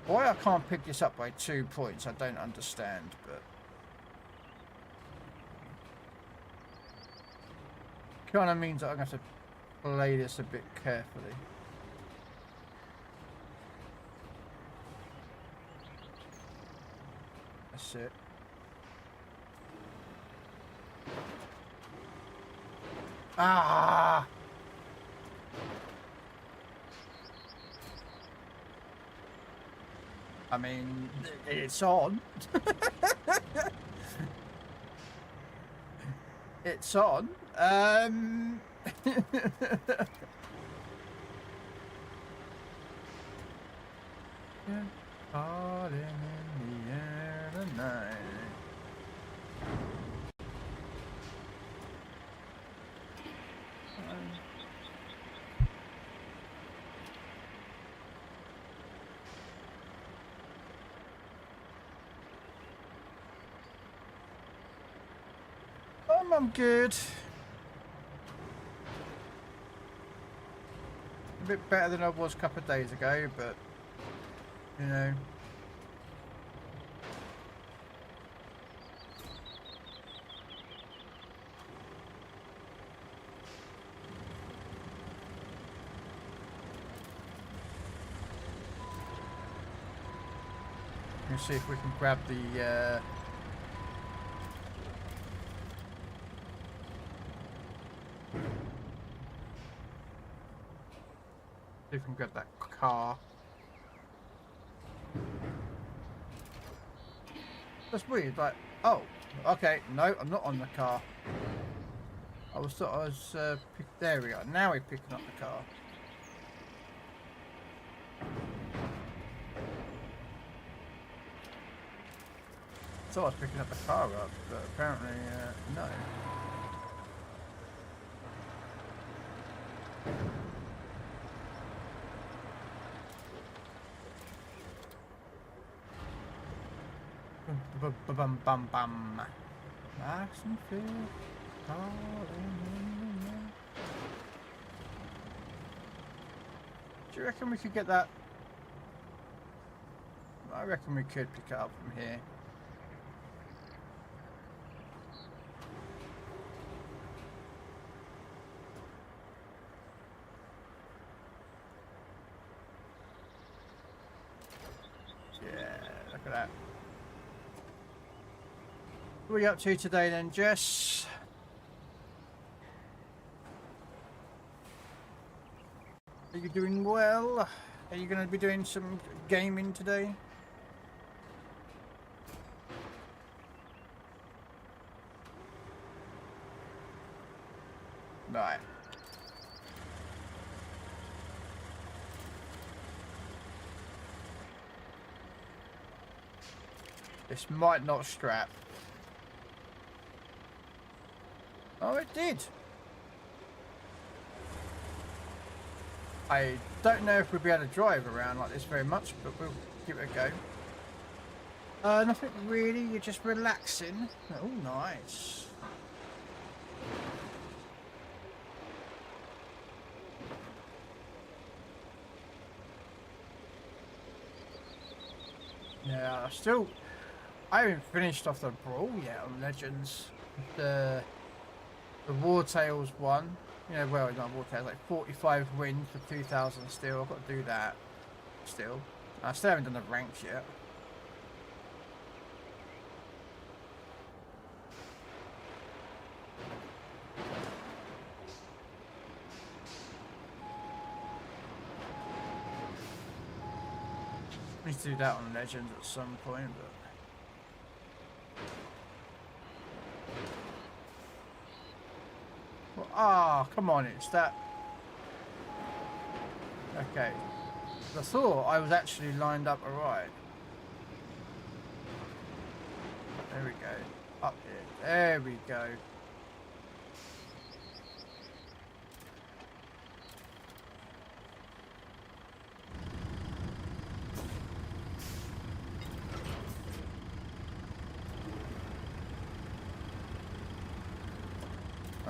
Why I can't pick this up by 2 points, I don't understand, but... kind of means that I'm going to have to play this a bit carefully. That's it. Ah! I mean, it's on. It's on. Yeah. Falling in the air tonight. I'm good. A bit better than I was a couple of days ago, but you know. Let's see if we can grab the see if we can grab that car. That's weird, like, oh, okay, no, I'm not on the car. I thought I was, there we are, now we're picking up the car. I thought I was picking up the car up, but apparently, no. Bum bum bum. Nice and feel. Do you reckon we could get that? I reckon we could pick it up from here. Yeah, look at that. What are you up to today then, Jess? Are you doing well? Are you going to be doing some gaming today? Right. This might not strap. Oh, it did. I don't know if we'll be able to drive around like this very much, but we'll give it a go. Nothing really, you're just relaxing. Oh, nice. Yeah, I haven't finished off the brawl yet on Legends. The War Tales one. You know, well, not War Tales, like 45 wins for 2,000 still. I've got to do that still. I still haven't done the ranks yet. Need to do that on Legends at some point, but... Well, come on, it's that... Okay. I thought I was actually lined up alright. There we go. Up here. There we go.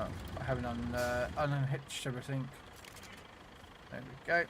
Oh, I haven't unhitched everything. There we go.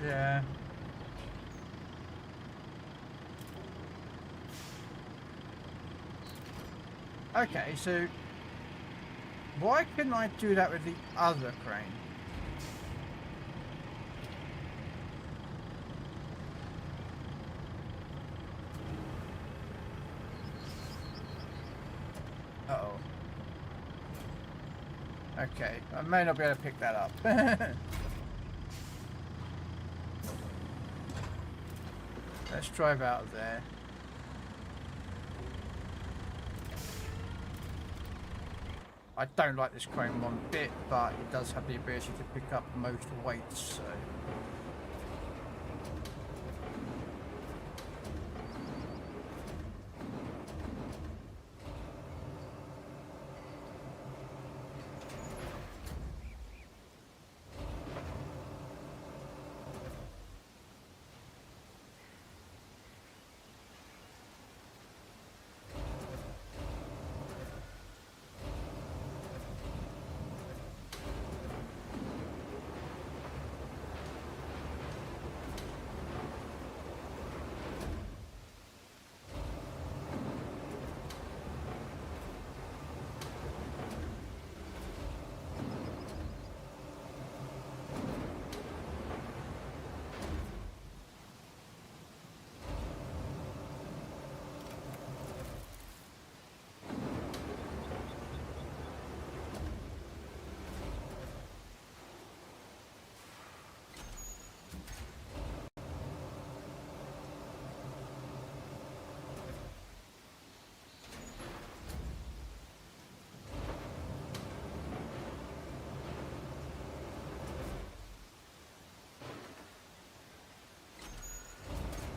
Yeah. Okay, so why couldn't I do that with the other crane? Uh-oh. Okay, I may not be able to pick that up. Let's drive out of there. I don't like this crane one bit, but it does have the ability to pick up most weights, so...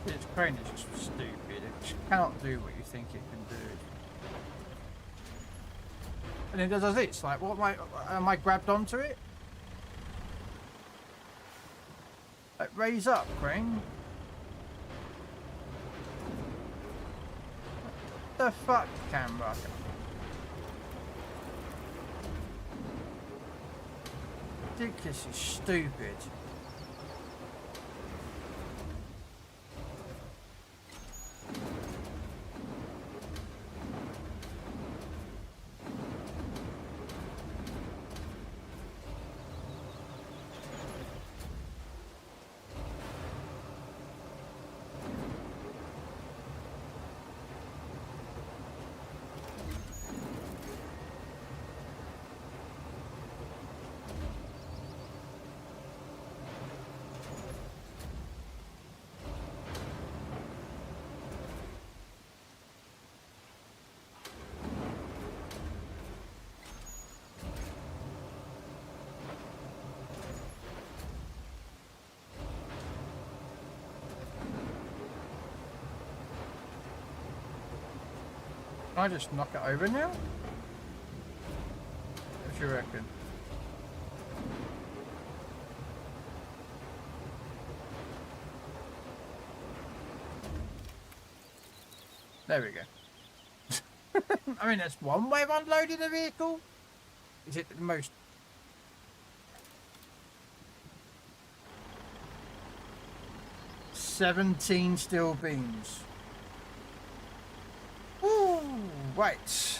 This crane is just stupid. It just cannot do what you think it can do. And it does this. Like, what am I grabbed onto it? Like, raise up, crane. What the fuck, camera? Ridiculously stupid. Can I just knock it over now? What do you reckon? There we go. I mean, that's one way of unloading a vehicle. Is it the most? "17 steel beams." Ooh, right.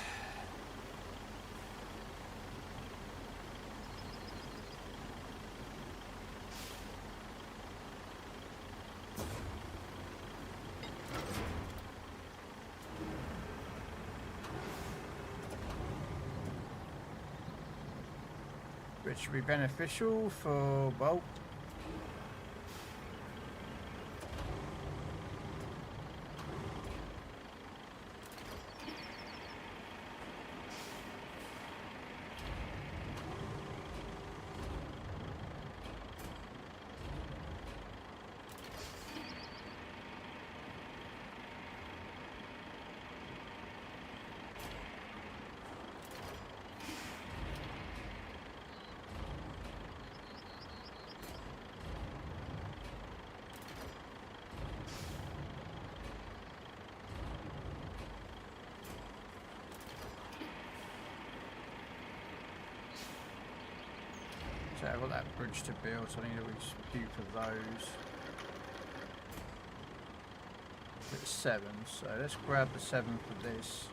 Which would be beneficial for, well, so I've got that bridge to build, so I need a few for those. It's 7, so let's grab the 7 for this.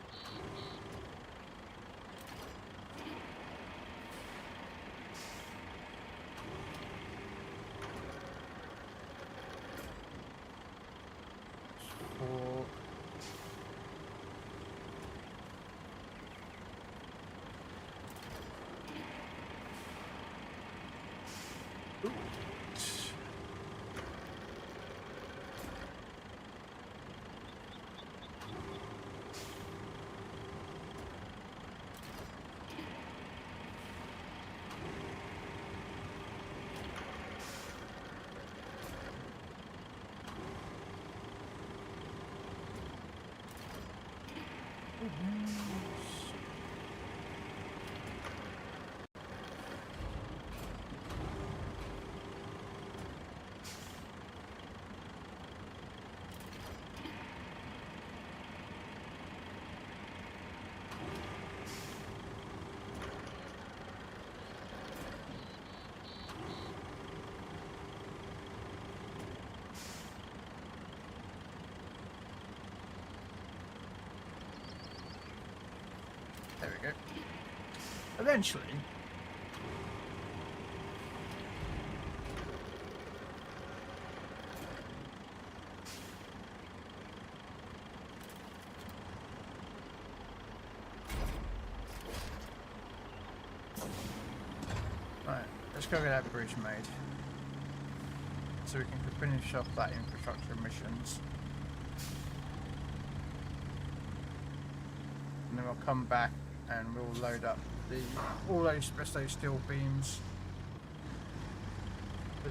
Four. There we go. Eventually. Right, let's go get that bridge made. So we can finish off that infrastructure missions. And then we'll come back and we'll load up all those steel beams for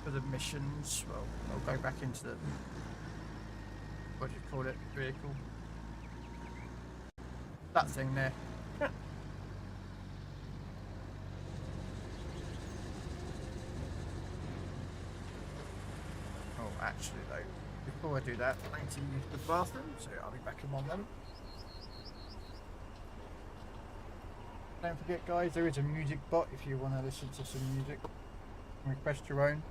the missions. Well, I'll go back into the, what do you call it, vehicle. That thing there. Oh, actually though, before I do that, I need to use the bathroom, so I'll be back in 1 moment. Don't forget guys, there is a music bot if you want to listen to some music. Request your own.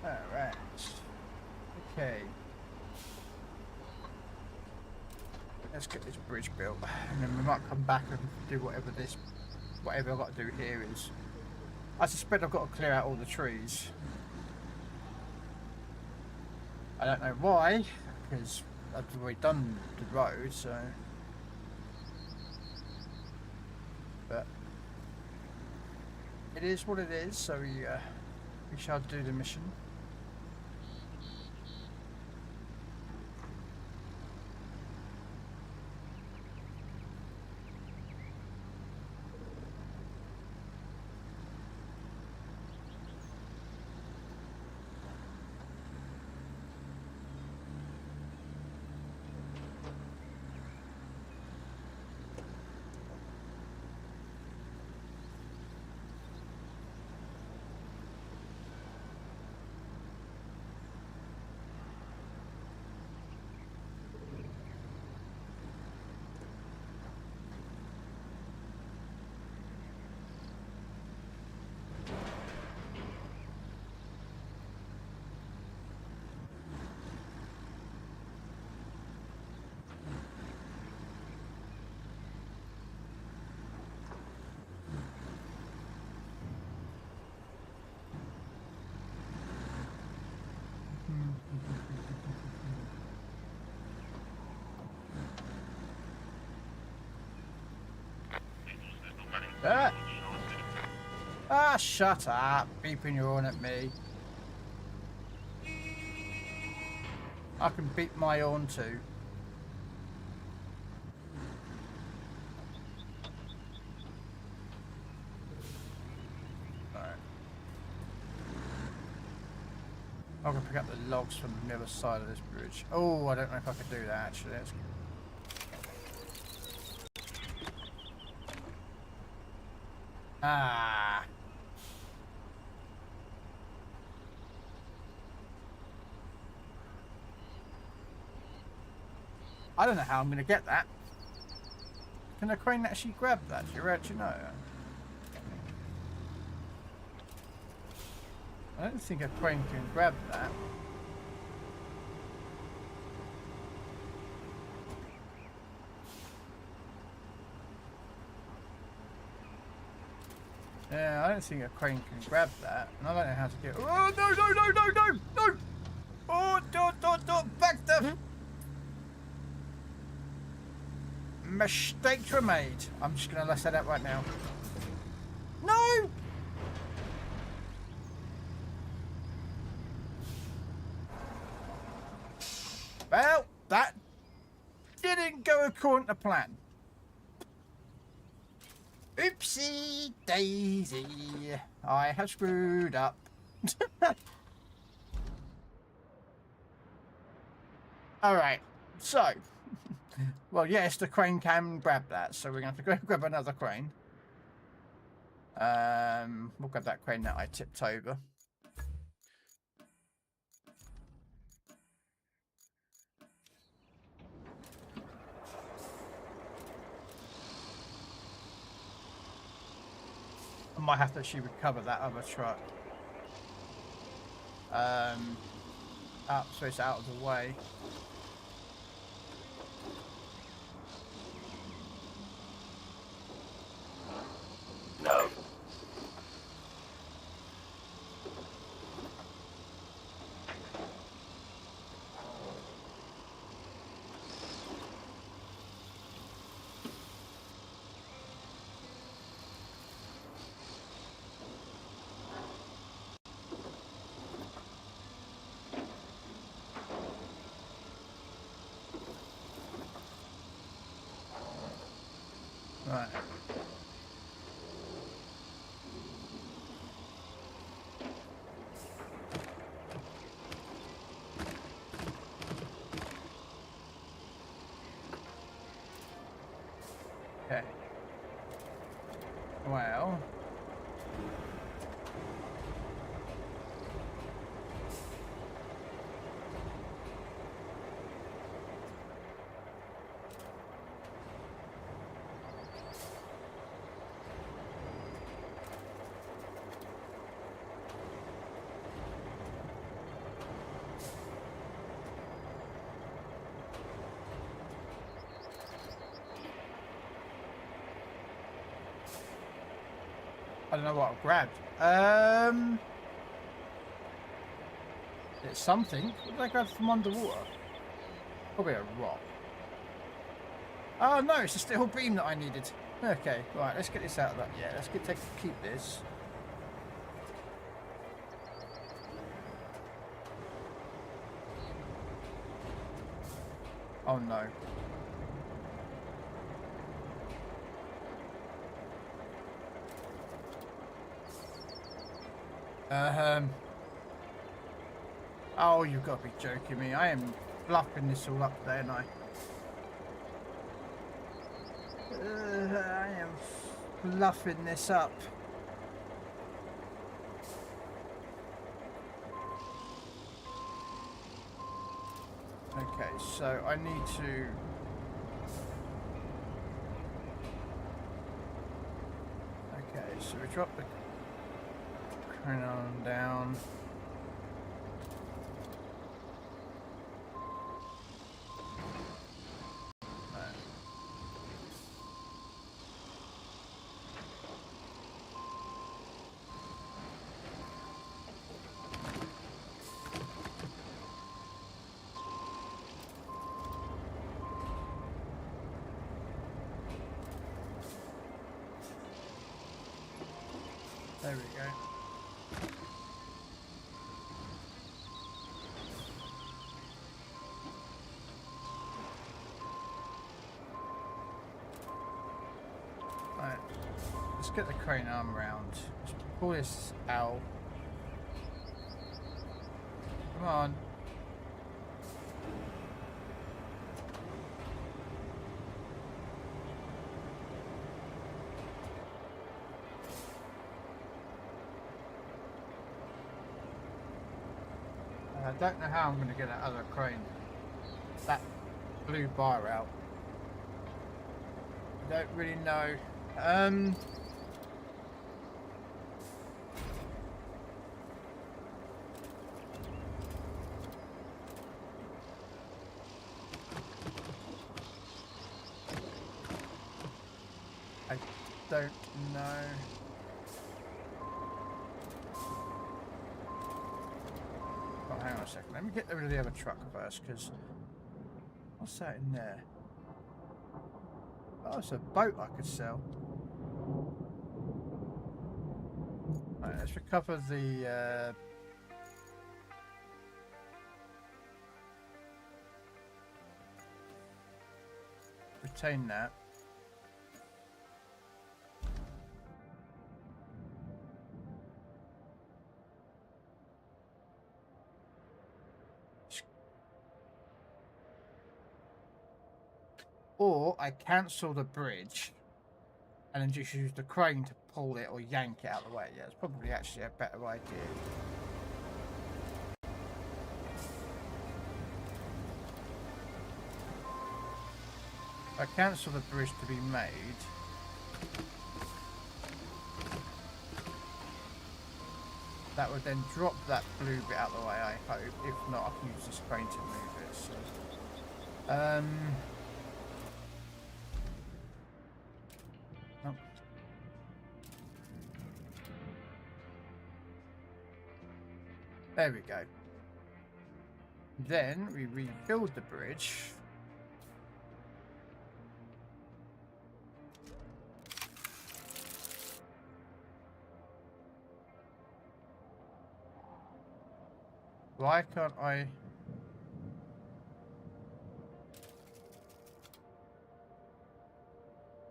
Alright. Okay. Let's get this bridge built. And then we might come back and do whatever I've got to do here is. I suspect I've got to clear out all the trees. I don't know why, because I've already done the road, so. But it is what it is, so we shall do the mission. Ah, shut up, beeping your horn at me. I can beep my horn too. Alright. I'm gonna pick up the logs from the other side of this bridge. Oh, I don't know if I could do that actually. That's... Ah. I don't know how I'm going to get that. Can a crane actually grab that? Do you actually know? I don't think a crane can grab that. Yeah, I don't think a crane can grab that. And I don't know how to get... Oh, no, no, no, no, no, no! Oh, don't, back them! Mistakes were made. I'm just going to let that out right now. No! Well, that didn't go according to plan. Oopsie daisy. I have screwed up. Alright, so... Well, yes, the crane can grab that, so we're going to have to go grab another crane. We'll grab that crane that I tipped over. I might have to actually recover that other truck. Up, so it's out of the way. No. I don't know what I've grabbed. It's something. What did I grab from underwater? Probably a rock. Oh no, it's a steel beam that I needed. Okay, right, let's get this out of that. Yeah, let's keep this. Oh no. Oh, you've got to be joking me. I am fluffing this all up there, and I am fluffing this up. Okay, so I need to... Okay, so we drop the crane on down. There we go. Right, let's get the crane arm round. Let's pull this out. Come on. I don't know how I'm going to get that other crane, that blue bar out. I don't really know. I don't know. Oh, hang on a second. Let me get rid of the other truck first, because what's that in there? Oh, it's a boat I could sell. Right, let's recover the retain that. Or I cancel the bridge and then just use the crane to pull it or yank it out of the way. Yeah, it's probably actually a better idea. If I cancel the bridge to be made, that would then drop that blue bit out of the way, I hope. If not, I can use this crane to move it. So, oh. There we go. Then we rebuild the bridge. Why can't I?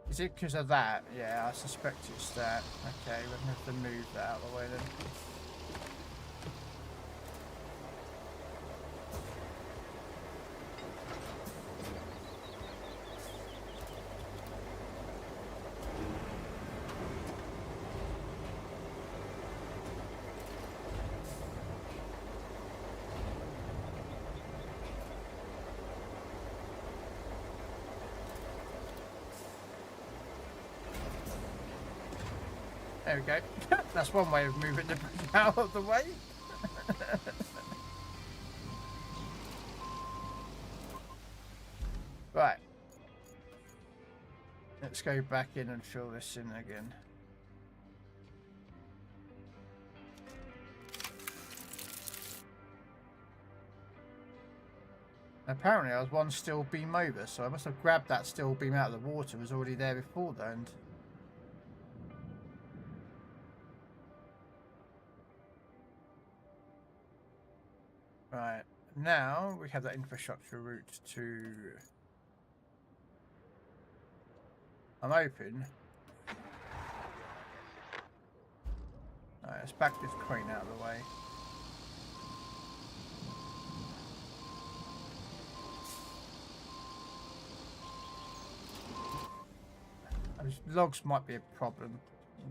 Is it because of that? Yeah, I suspect it's that. Okay, we're going to have to move that out of the way then. There we go. That's one way of moving the bridge out of the way. Right. Let's go back in and fill this in again. Apparently I was one steel beam over, so I must have grabbed that steel beam out of the water. It was already there before then. Right, now we have that infrastructure route to... I'm hoping. Alright, let's back this crane out of the way. Those logs might be a problem.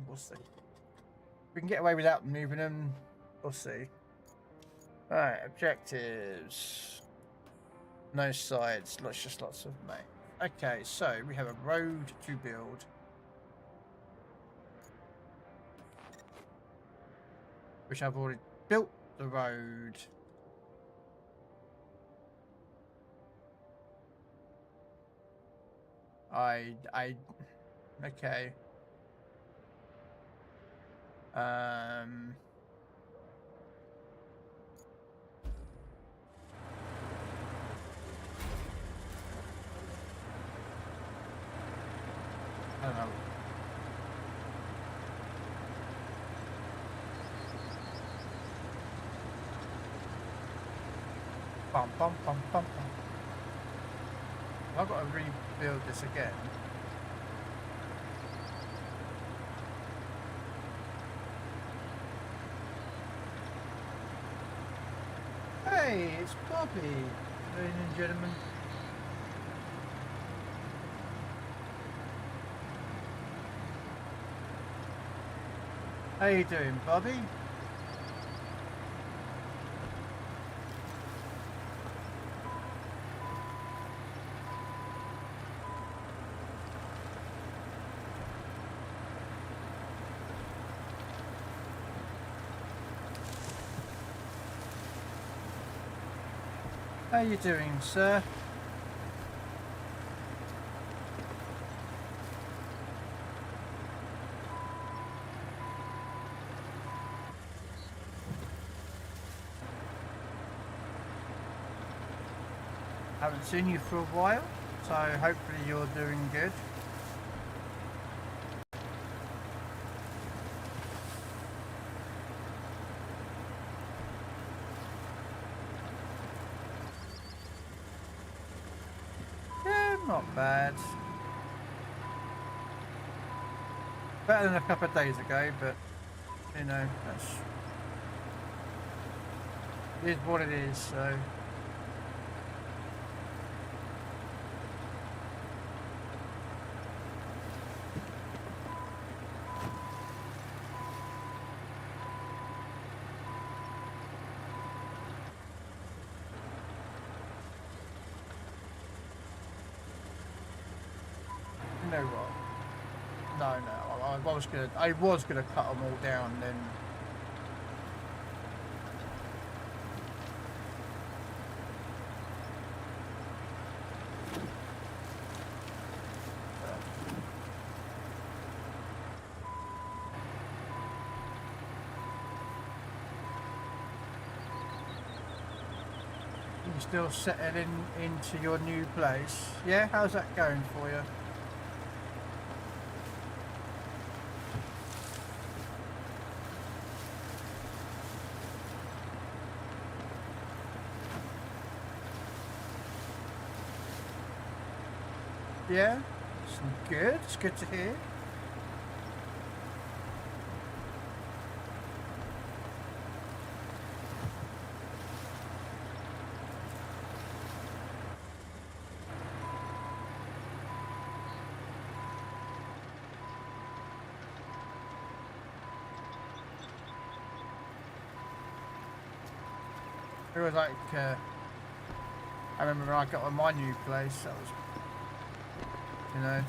We'll see. If we can get away without moving them, we'll see. Alright, objectives. No sides, just lots of main. Okay, so we have a road to build. Which I've already built the road. Okay. I don't know. Bum bum bum bum bum. I've got to rebuild this again. Hey, it's Bobby, ladies and gentlemen. How you doing, Bobby? How you doing, sir? Haven't seen you for a while, so hopefully you're doing good. Yeah, not bad. Better than a couple of days ago, but you know, it is what it is, so. You know what? No, I was gonna cut them all down then. You still settling into your new place? Yeah, how's that going for you? Yeah, it's good. It's good to hear. It was like, I remember when I got on my new place, that was, you know,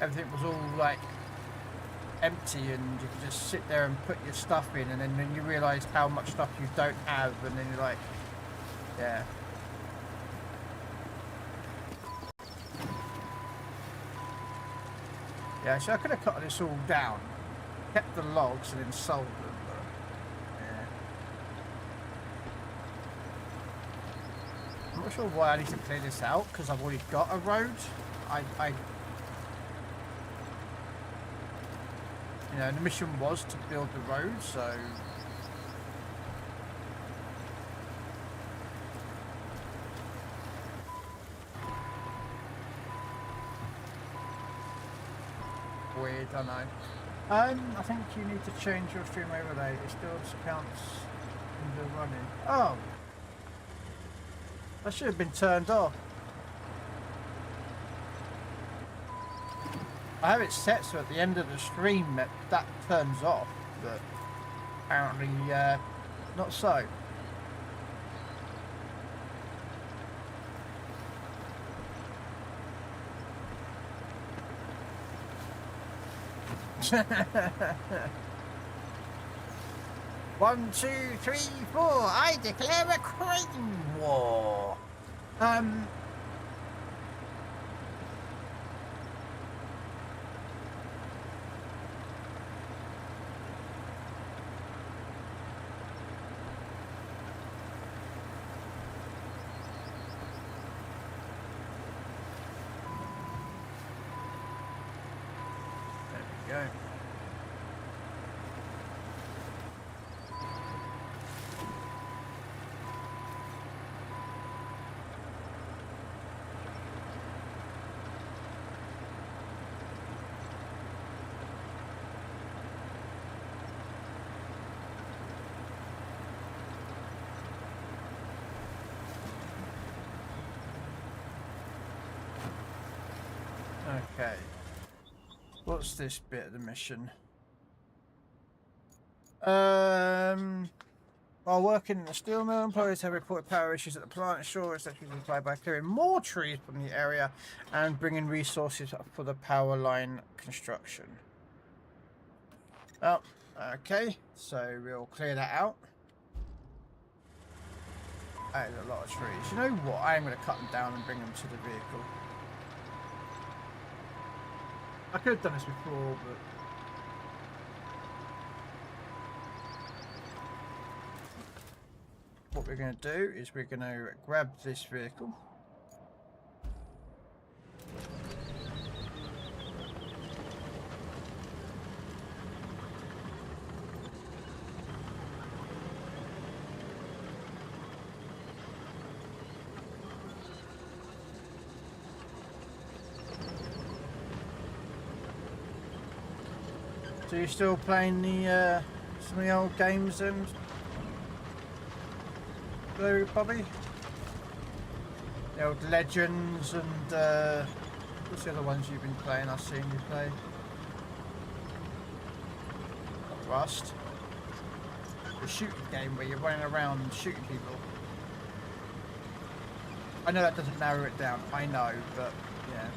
everything was all like empty and you could just sit there and put your stuff in, and then you realise how much stuff you don't have, and then you're like, yeah. Yeah, so I could have cut this all down, kept the logs and then sold them. Not sure why I need to clear this out, because I've already got a road. You know, the mission was to build the road, so... Weird, I know. I think you need to change your stream overlay. It still counts in the running. Oh! That should have been turned off. I have it set so at the end of the stream that turns off, but apparently not so. One, two, three, four. I declare a crane war. Go. Okay. What's this bit of the mission? While working in the steel mill, employees have reported power issues at the plant. Ensure it's actually supplied by clearing more trees from the area and bringing resources for the power line construction. Oh, okay. So we'll clear that out. That is a lot of trees. You know what? I'm going to cut them down and bring them to the vehicle. I could have done this before, but... What we're going to do is we're going to grab this vehicle. So you're still playing the some of the old games and there, Bobby? The old Legends and what's the other ones you've been playing? I've seen you play. Rust. The shooting game where you're running around and shooting people. I know that doesn't narrow it down. I know, but yeah.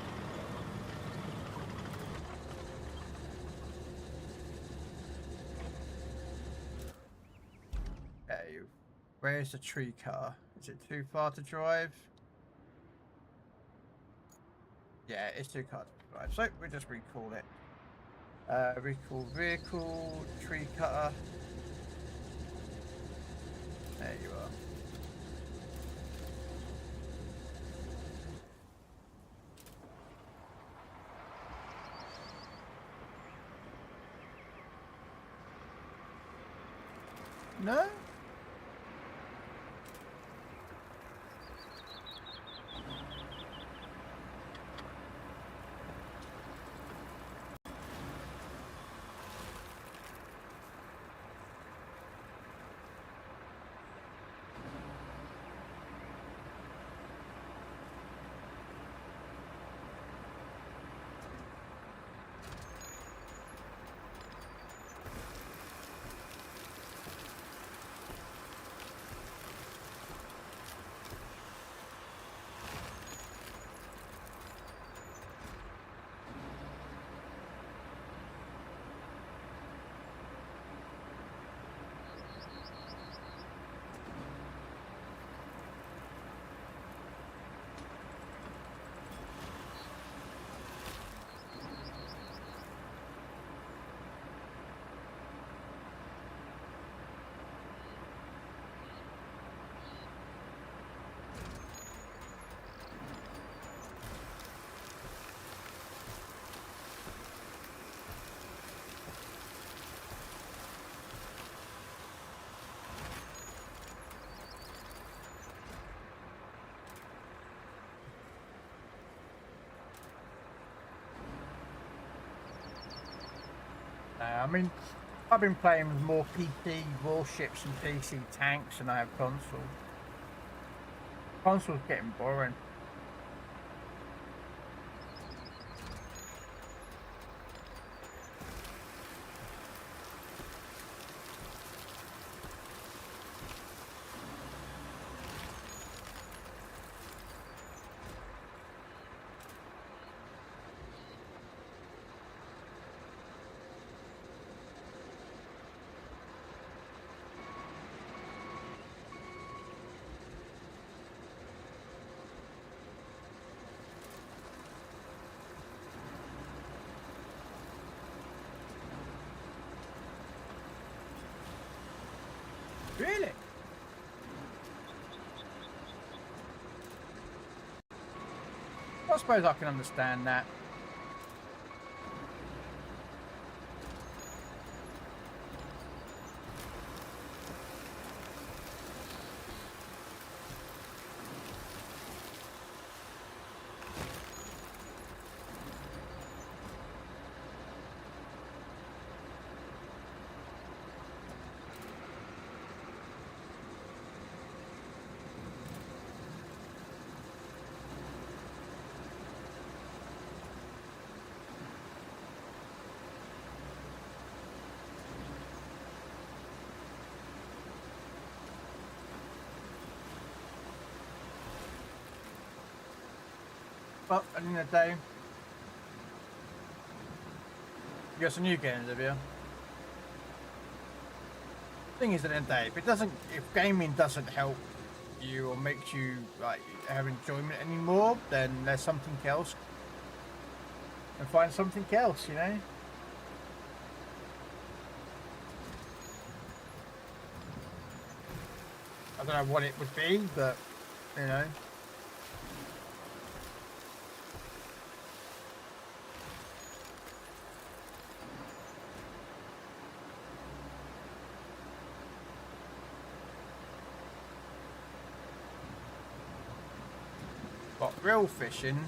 Where's the tree car? Is it too far to drive? Yeah, it's too far to drive. So we'll just recall it. Recall vehicle, tree cutter. There you are. No? I mean, I've been playing with more PC warships and PC tanks than I have console. Console's getting boring. Really? I suppose I can understand that. Well, at the end of the day, you got some new games, have you? Thing is, at the end of the day, if gaming doesn't help you or makes you like have enjoyment anymore, then there's something else. And find something else, you know. I don't know what it would be, but you know. But real fishing,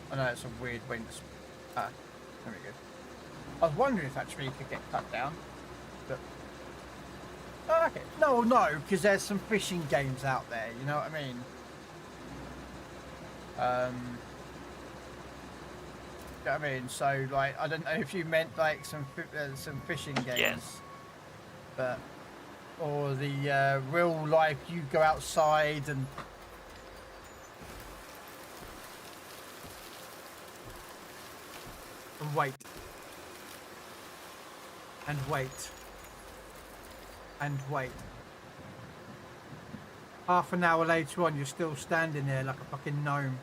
I know it's a weird way to. There we go. I was wondering if actually you could get cut down, but okay. No, because there's some fishing games out there. You know what I mean? You know what I mean? So like, I don't know if you meant like some fishing games, Yes. but or the real life you go outside and. And wait. And wait. And wait. Half an hour later on, you're still standing there like a fucking gnome.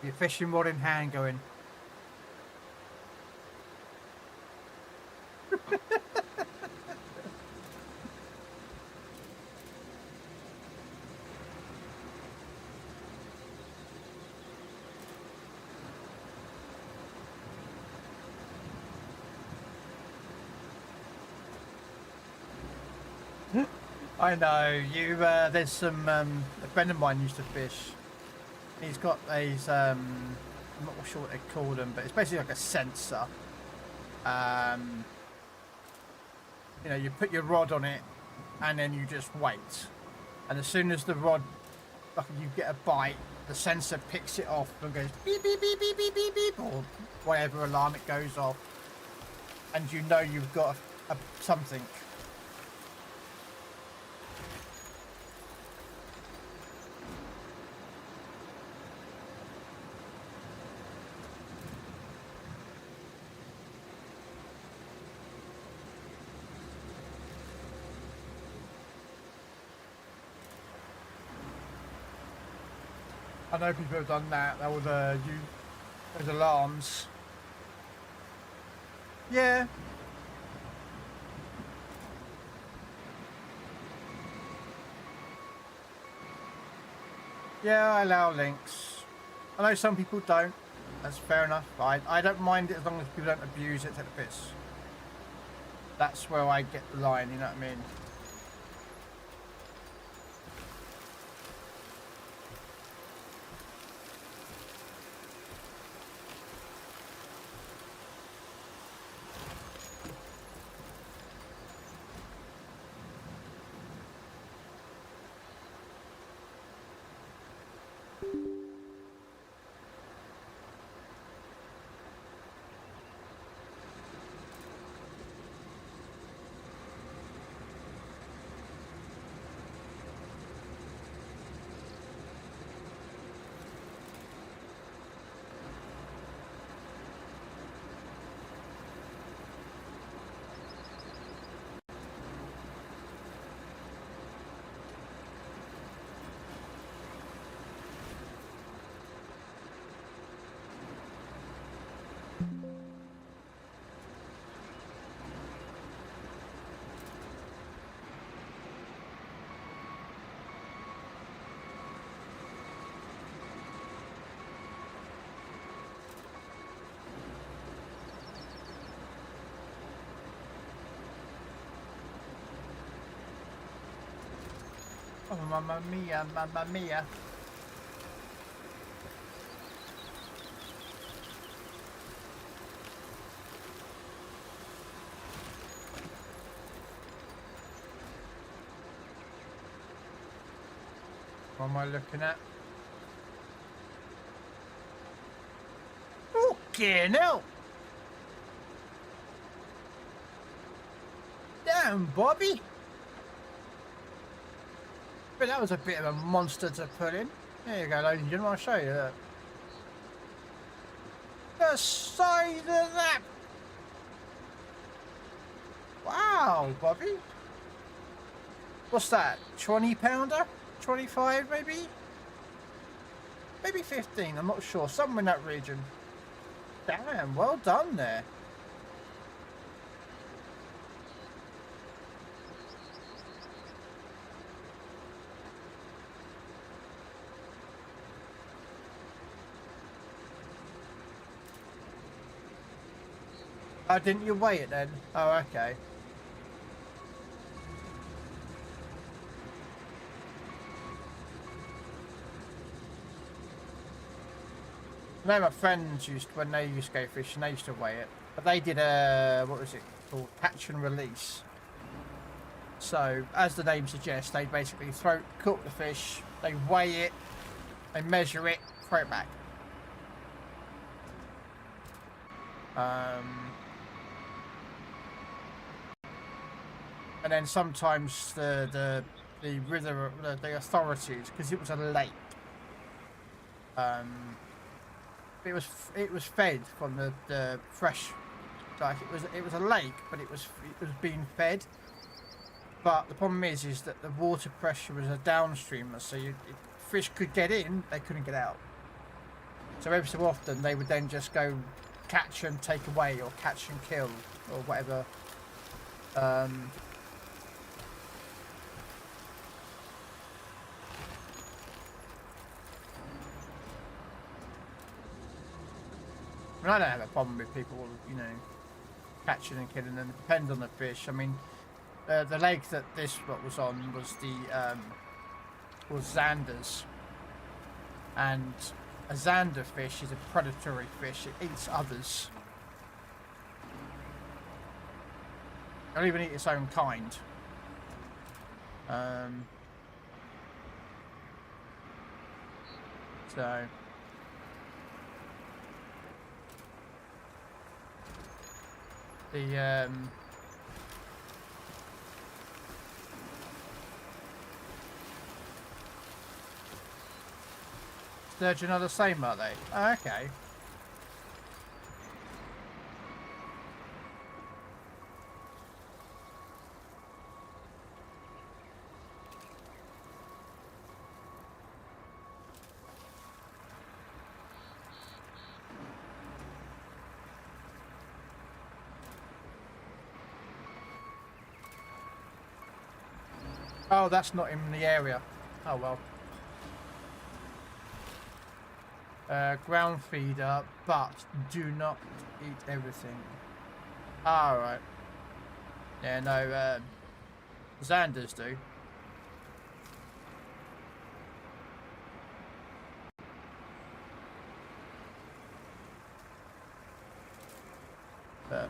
Your fishing rod in hand going. I know you. There's some. A friend of mine used to fish. He's got these. I'm not sure what they call them, but it's basically like a sensor. You know, you put your rod on it, and then you just wait. And as soon as the rod, like you get a bite, the sensor picks it off and goes beep beep beep beep beep beep beep, or whatever alarm it goes off, and you know you've got something. I know people have done that. That was those alarms. Yeah. Yeah, I allow links. I know some people don't. That's fair enough. I don't mind it as long as people don't abuse it to the piss. That's where I get the line, you know what I mean? Oh, mamma mia, mamma mia. What am I looking at? Fucking hell! Damn, Bobby! But that was a bit of a monster to put in. There you go, ladies and gentlemen, I'll show you that. The size of that! Wow, Bobby! What's that? 20 pounder? 25 maybe? Maybe 15, I'm not sure. Somewhere in that region. Damn, well done there. Oh, didn't you weigh it then? Oh, okay. I know my friends when they used to go fishing, they used to weigh it. But they did a, what was it called? Catch and release. So, as the name suggests, they basically cook the fish, they weigh it, they measure it, throw it back. And then sometimes the authorities, because it was a lake, it was fed from the fresh, like it was a lake, but it was being fed. But the problem is that the water pressure was a downstreamer, so fish could get in, they couldn't get out. So every so often they would then just go catch and take away, or catch and kill, or whatever. I mean, I don't have a problem with people, you know, catching and killing them. It depends on the fish. I mean, the lake that this what was on was was Xander's, and a Xander fish is a predatory fish. It eats others. It'll even eat its own kind. So. The sturgeon are the same, are they? Oh, okay. Oh, that's not in the area. Oh well. Ground feeder, but do not eat everything. Alright. Yeah, no, Xanders do. But...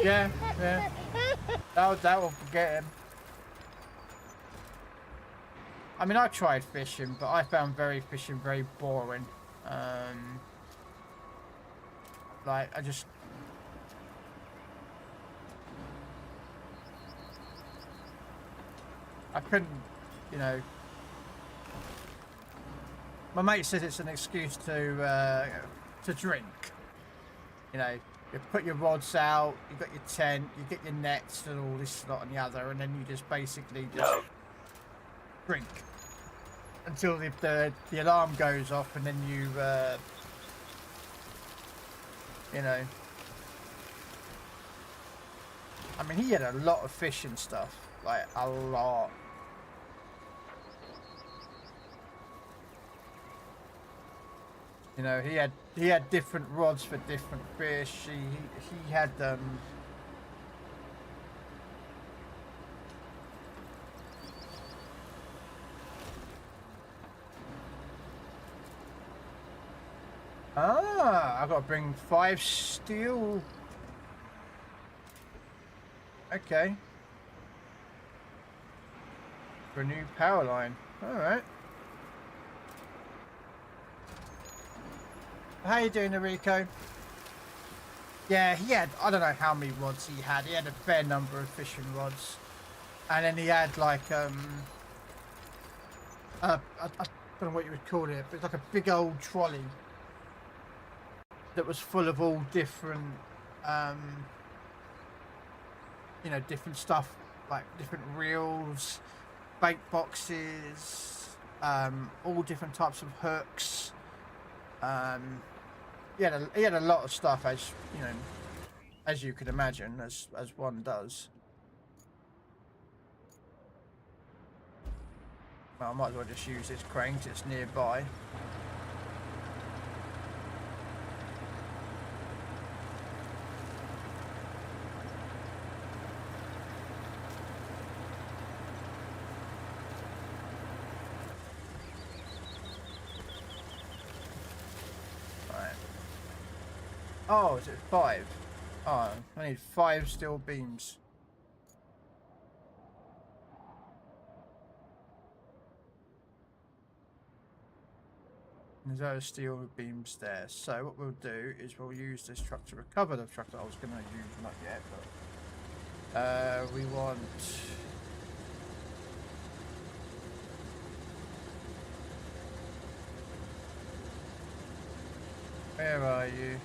yeah, yeah. That will get him. I mean, I tried fishing, but I found fishing very boring. Like, I couldn't, you know. My mate says it's an excuse to drink. You know, you put your rods out, you got your tent, you get your nets and all this, lot and the other, and then you just basically just drink until the alarm goes off, and then you know. I mean, he had a lot of fish and stuff, like a lot. You know, he had different rods for different fish. He had I gotta bring 5 steel. Okay. For a new power line. Alright. How you doing, Enrico? Yeah, he had, I don't know how many rods he had. He had a fair number of fishing rods. And then he had like, I don't know what you would call it, but it's like a big old trolley that was full of all different, you know, different stuff, like different reels, bait boxes, all different types of hooks. He had a lot of stuff, as you know, as you could imagine, as one does. Well, I might as well just use this crane 'cause it's nearby. Oh, is it 5? Oh, I need 5 steel beams. There's those steel beams there. So what we'll do is we'll use this truck to recover the truck that I was going to use, not yet, but we want... Where are you?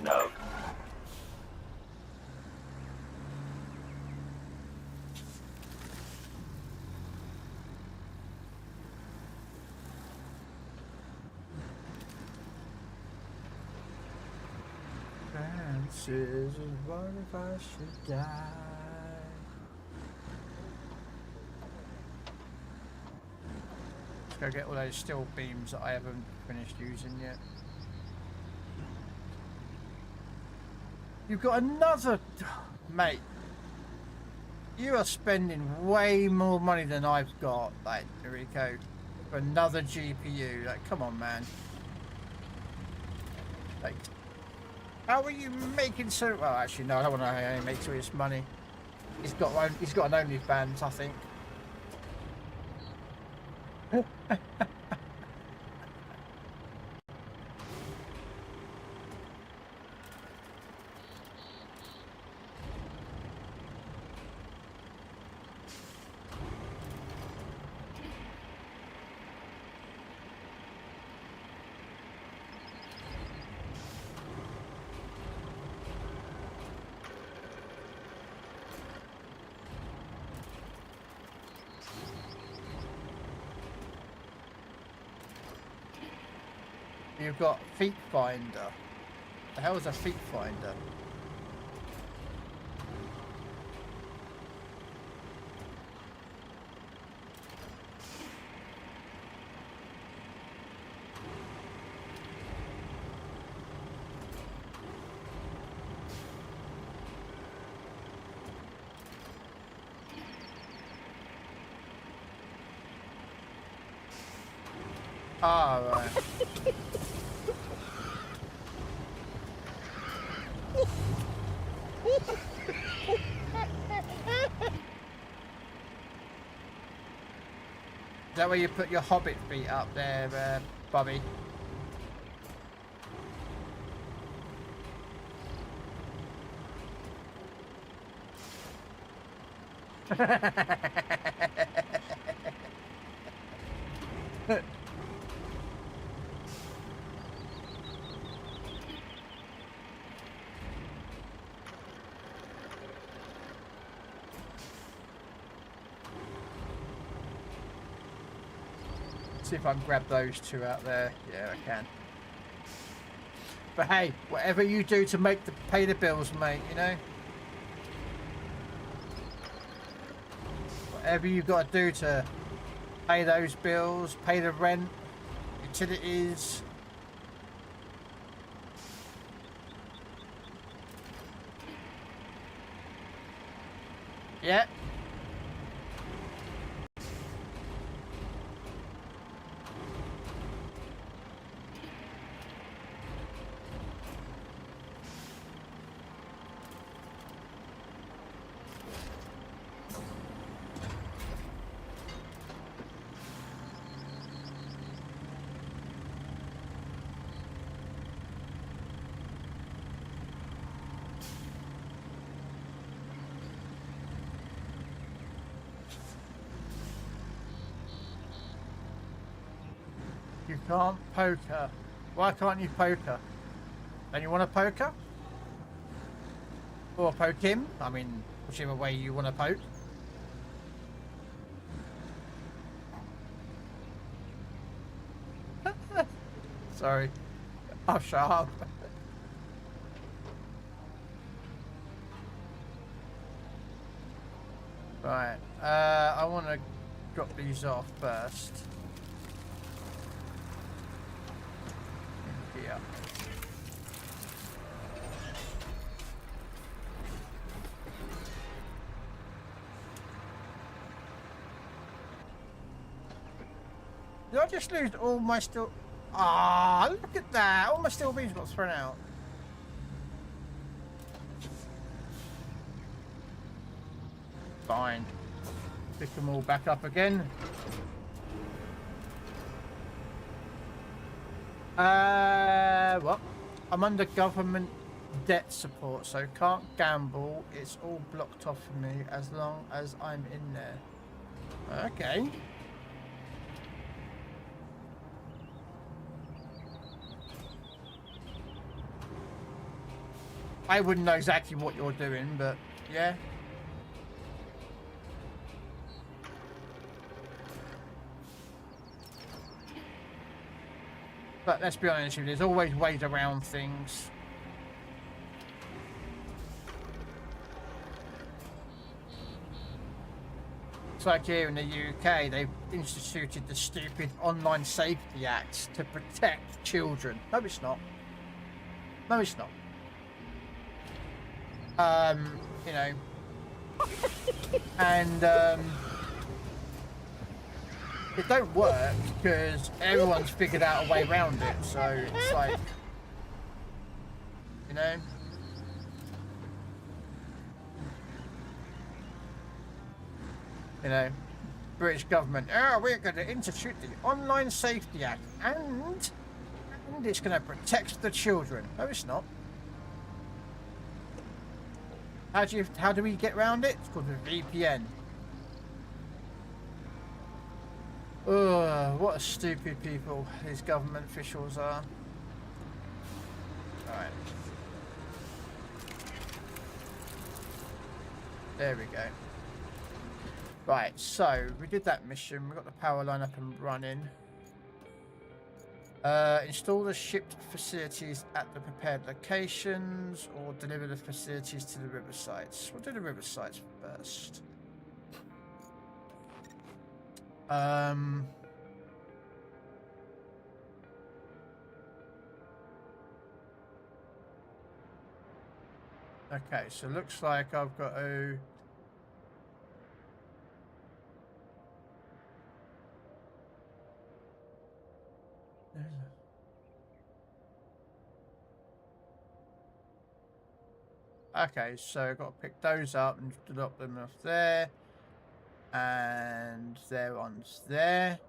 No. Chances of what if I should die? Let's go get all those steel beams that I haven't finished using yet. You've got another... Mate, you are spending way more money than I've got, like, Enrico, for another GPU. Like, come on, man. Like, how are you making so... Well, actually, no, I don't want to know how he makes all this money. He's got an OnlyFans, I think. You've got feet finder. The hell is a feet finder? Ah, right. Is that where you put your hobbit feet up there, Bobby? See if I can grab those 2 out there. Yeah, I can. But hey, whatever you do to pay the bills, mate, you know? whatever you've got to do to pay those bills, pay the rent, utilities. Yeah. You can't poke her. Why can't you poke her? Don't you want to poke her? Or poke him? I mean, whichever way you want to poke. Sorry. Oh, shut up. Right. I want to drop these off first. Yeah. Did I just lose all my steel? Ah, look at that! All my steel beams got thrown out. Fine. Pick them all back up again. What? I'm under government debt support, so can't gamble. It's all blocked off for me as long as I'm in there. Okay. I wouldn't know exactly what you're doing, but yeah. But let's be honest with you, there's always ways around things. It's like here in the UK, they've instituted the stupid Online Safety Act to protect children. No, it's not. No, it's not. You know. And, it don't work because everyone's figured out a way around it, so it's like, you know. You know, British government, oh, we're going to institute the Online Safety Act, and it's going to protect the children. No, it's not. How do we get around it? It's called a VPN. Ugh, what a stupid people these government officials are. Alright. There we go. Right, so we did that mission. We got the power line up and running. Install the shipped facilities at the prepared locations or deliver the facilities to the river sites. We'll do the river sites first. Okay, so looks like I've got to okay, so I've got to pick those up and drop them off there. And their one's there.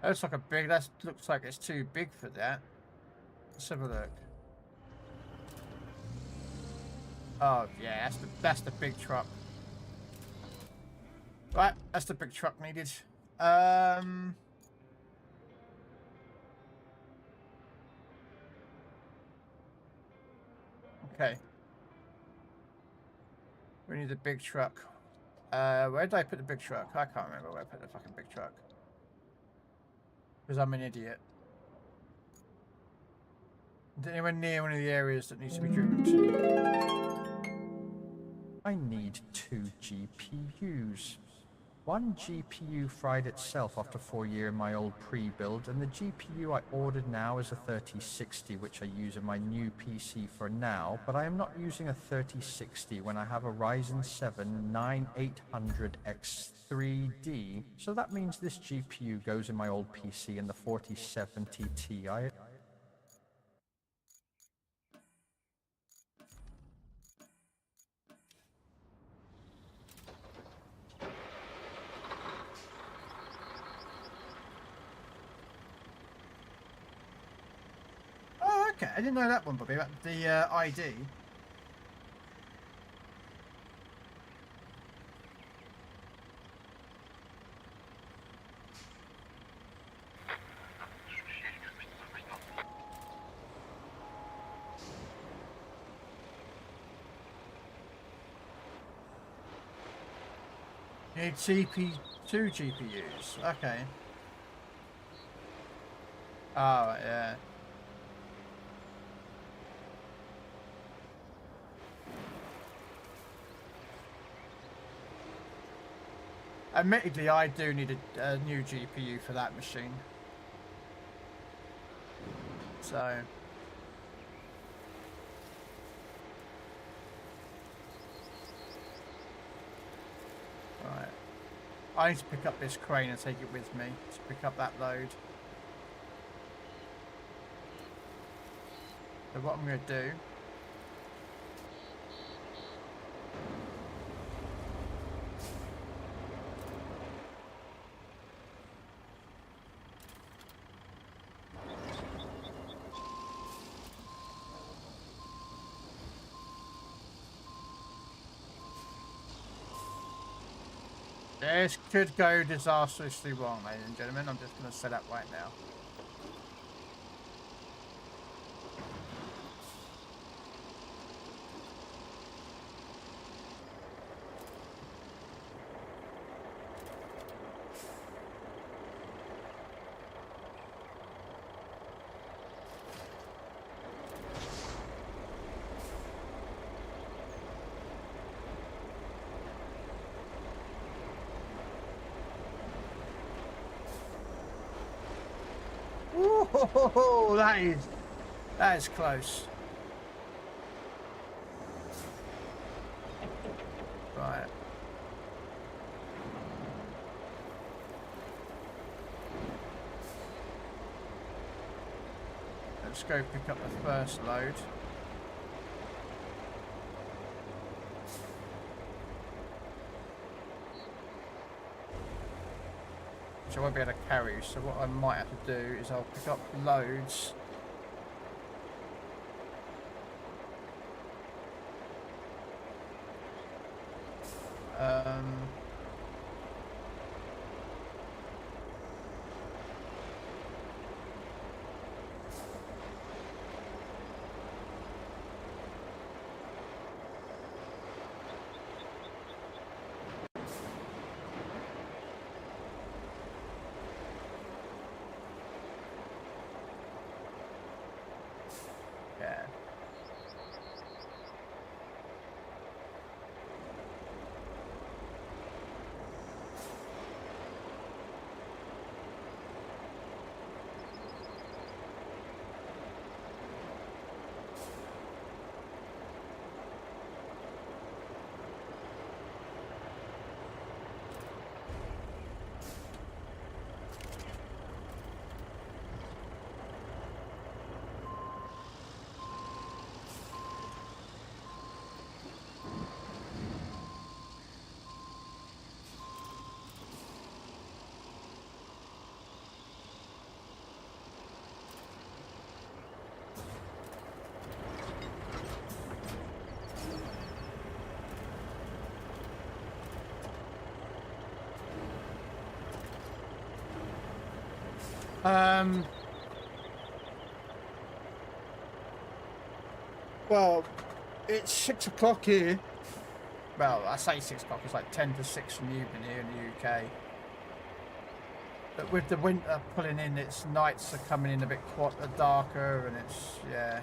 That looks like a big, that looks like it's too big for that. Let's have a look. Oh yeah, that's the big truck. Right, that's the big truck needed. Okay. We need a big truck. Where did I put the big truck? I can't remember where I put the fucking big truck. Because I'm an idiot. Is anywhere near one of the areas that needs to be driven to? I need 2 GPUs. One GPU fried itself after 4 years in my old pre-build, and the GPU I ordered now is a 3060, which I use in my new PC for now, but I am not using a 3060 when I have a Ryzen 7 9800X3D, so that means this GPU goes in my old PC in the 4070 Ti. Oh, okay. I didn't know that one, Bobby, about the ID. You need two GPUs. Okay. Oh, right, yeah. Admittedly, I do need a new GPU for that machine. So... Right. I need to pick up this crane and take it with me to pick up that load. So what I'm going to do... This could go disastrously wrong, ladies and gentlemen. I'm just going to set up right now. Ooh, that is close. Right. Let's go pick up the first load. Which I won't be able to carry, so what I might have to do is I'll pick up loads. Yeah. Well, It's 6 o'clock here. Well, I say 6 o'clock, it's like 10 to 6 in the evening here in the UK. But with the winter pulling in, its nights are coming in a bit darker, and it's, yeah.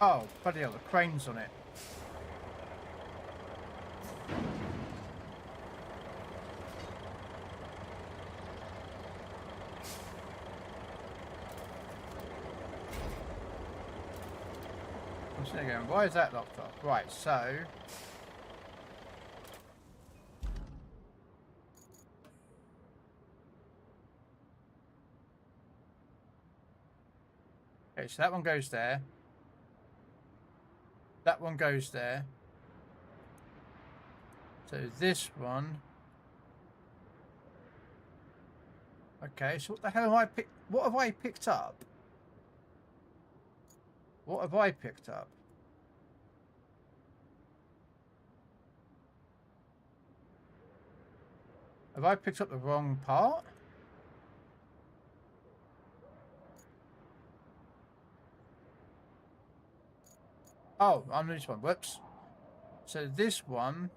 Oh, bloody hell, the crane's on it. I'm sitting there going, why is that locked off? Right, so... Okay, so that one goes there. That one goes there. So this one. Okay, so what the hell have I picked? What have I picked up? What have I picked up? Have I picked up the wrong part? Oh, on this one. Whoops. So this one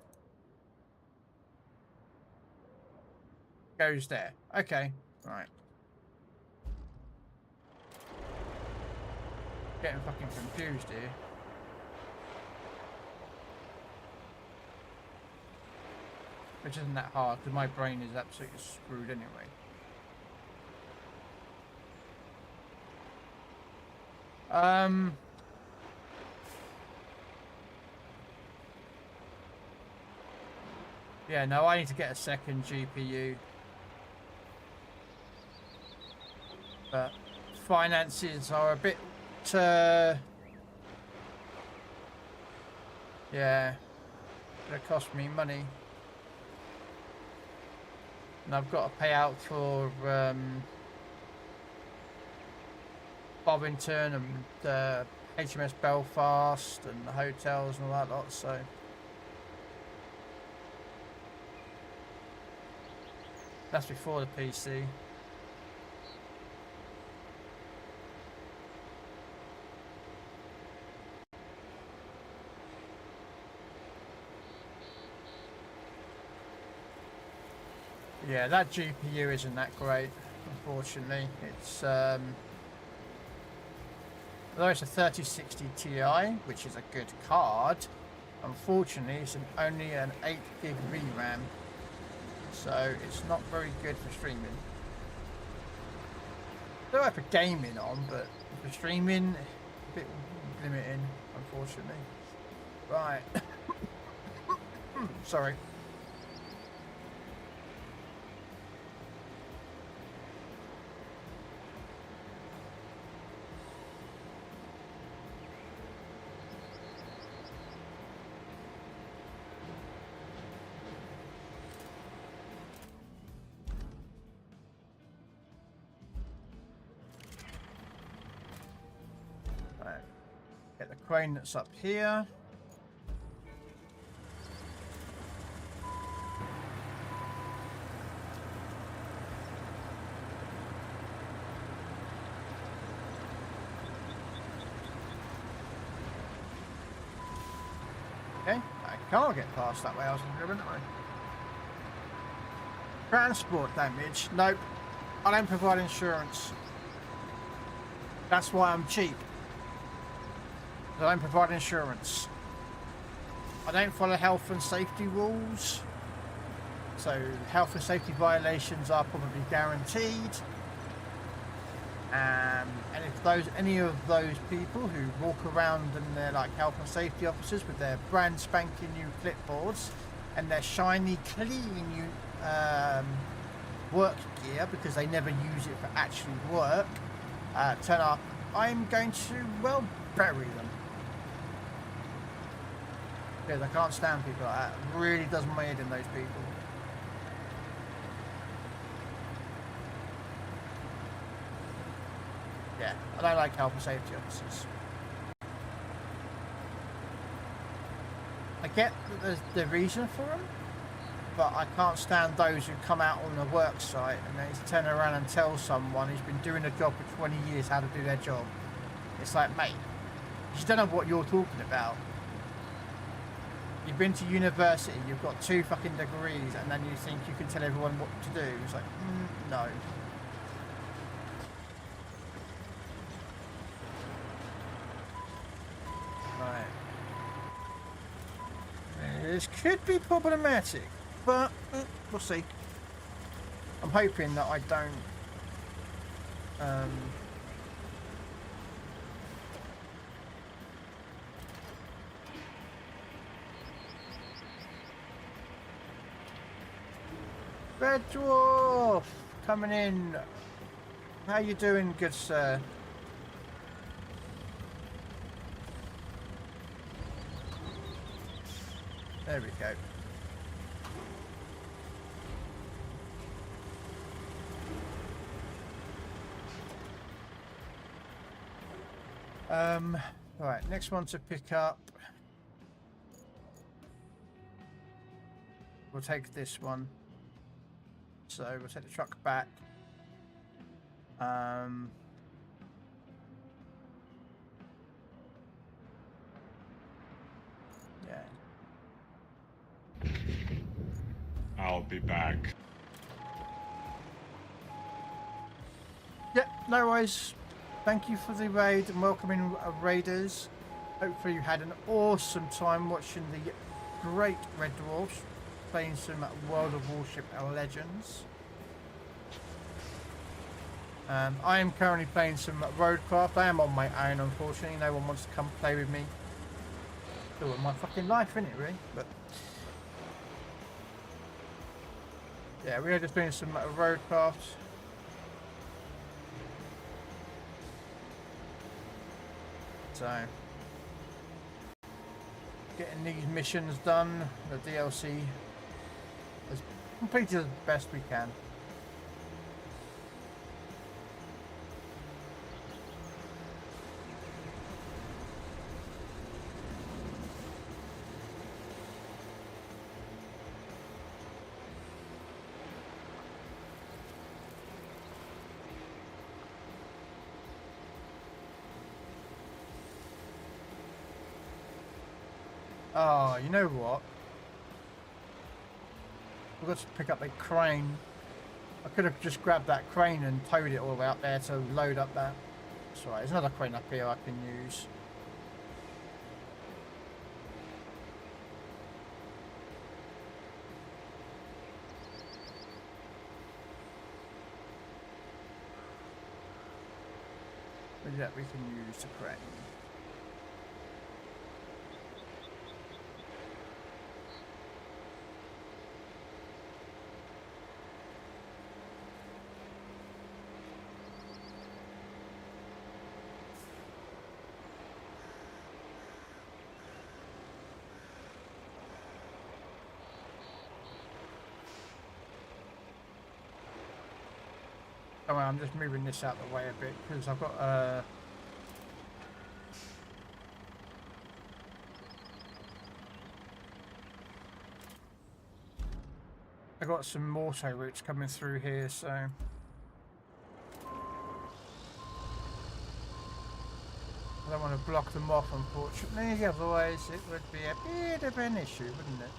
goes there. Okay. Right. Getting fucking confused here. Which isn't that hard because my brain is absolutely screwed anyway. Yeah, no, I need to get a second GPU. But finances are a bit, yeah, gonna cost me money. And I've got to pay out for Bovington and HMS Belfast and the hotels and all that lot, so. That's before the PC. Yeah, that GPU isn't that great, unfortunately. It's although it's a 3060 Ti, which is a good card, unfortunately it's only an 8 gig VRAM. So it's not very good for streaming. They're right for gaming on, but for streaming, a bit limiting, unfortunately. Right. Sorry. Get the crane that's up here. Okay, I can't get past that way. I was going to go, transport damage. Nope, I don't provide insurance. That's why I'm cheap. I don't provide insurance. I don't follow health and safety rules. So health and safety violations are probably guaranteed. And if any of those people who walk around and they're like health and safety officers with their brand spanking new clipboards and their shiny, clean new work gear because they never use it for actually work, turn up, I'm going to, well, bury them. Because I can't stand people like that. It really does my head in those people. Yeah, I don't like health and safety officers. I get that there's the reason for them, but I can't stand those who come out on the work site and then turn around and tell someone who's been doing a job for 20 years how to do their job. It's like, mate, you don't know what you're talking about. You've been to university, you've got 2 fucking degrees, and then you think you can tell everyone what to do. It's like, no. Right. This could be problematic, but we'll see. I'm hoping that I don't Red Dwarf coming in. How you doing, good sir? There we go. Right, next one to pick up. We'll take this one. So we'll take the truck back. Yeah. I'll be back. Yep, no worries. Thank you for the raid and welcoming raiders. Hopefully you had an awesome time watching the great Red Dwarfs playing some World of Warship Legends. I am currently playing some Roadcraft. I am on my own, unfortunately. No one wants to come play with me. Still my fucking life, isn't it, really? But yeah, we are just doing some Roadcraft. So, getting these missions done, the DLC, as completed as best we can. Oh, you know what? We've got to pick up a crane. I could have just grabbed that crane and towed it all out there to load up that. That's right, there's another crane up here I can use. Maybe that we can use the crane. Oh, well, I'm just moving this out the way a bit because I've got some mortar routes coming through here, so I don't want to block them off, unfortunately. Otherwise, it would be a bit of an issue, wouldn't it?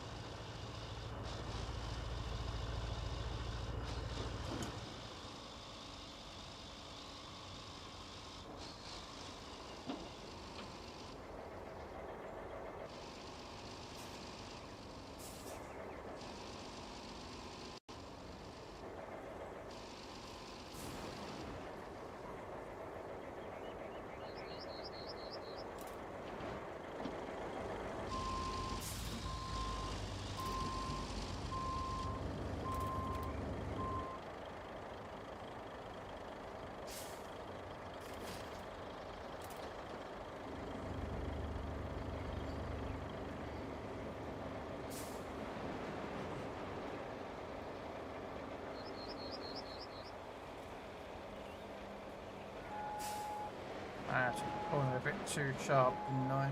Ah, it's pulling a bit too sharp, didn't I?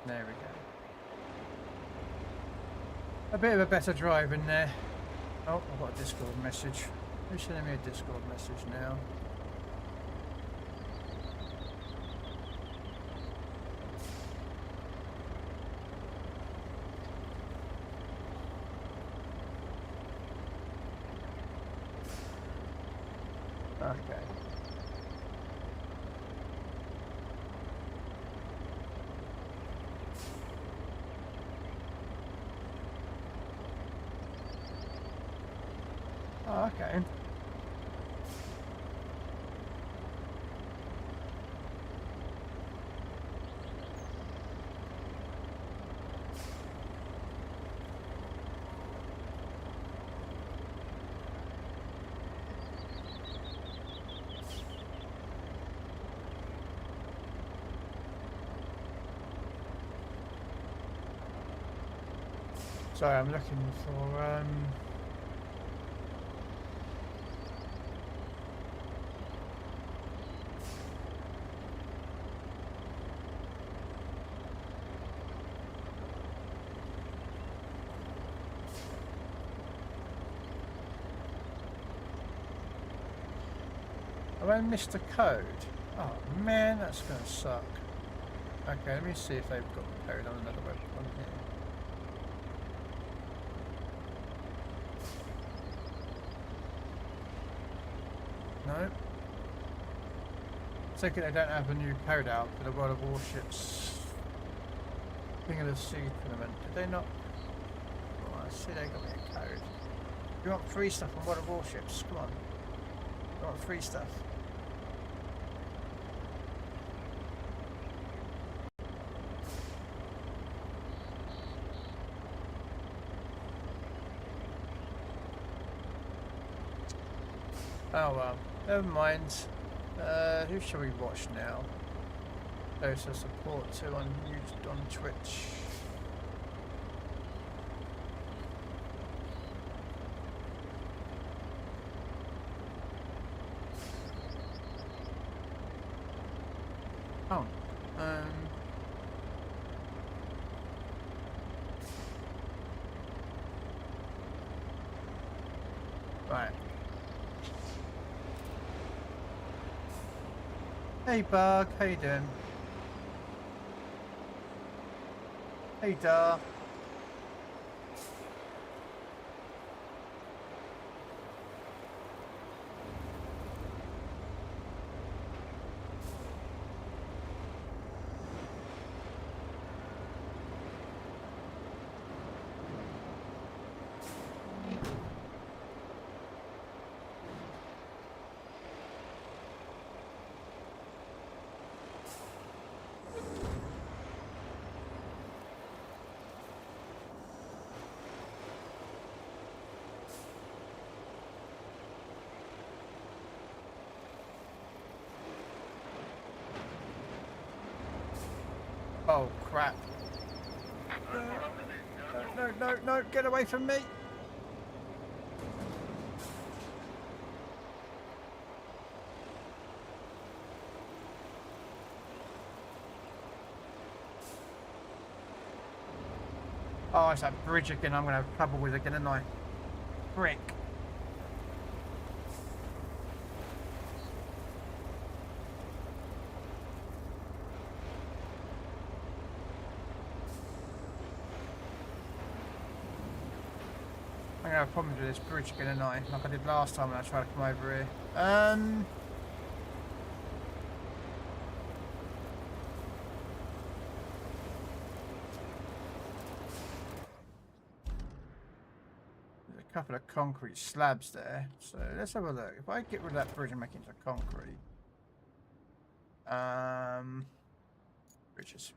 There we go. A bit of a better drive in there. Oh, I've got a Discord message. Who's sending me a Discord message now? Okay. Oh, okay. Sorry, I'm looking for have I missed a code? Oh man, that's gonna suck. Okay, let me see if they've got the code on another web on here. No. Take it they don't have a new code out for the World of Warships King of the Sea tournament. Did they not? Oh, I see they got me a code. You want free stuff on World of Warships? Come on. You want free stuff? Oh well, never mind. Who shall we watch now? Those are support to on Twitch. Oh, right. Hey Bug, how you doing? Hey Dar. Oh crap. No, get away from me. Oh, it's that bridge again I'm going to have trouble with again, isn't I? Frick. I'm gonna have problems with this bridge again tonight, like I did last time when I tried to come over here. There's a couple of concrete slabs there, so let's have a look. If I get rid of that bridge and make it into concrete, bridges.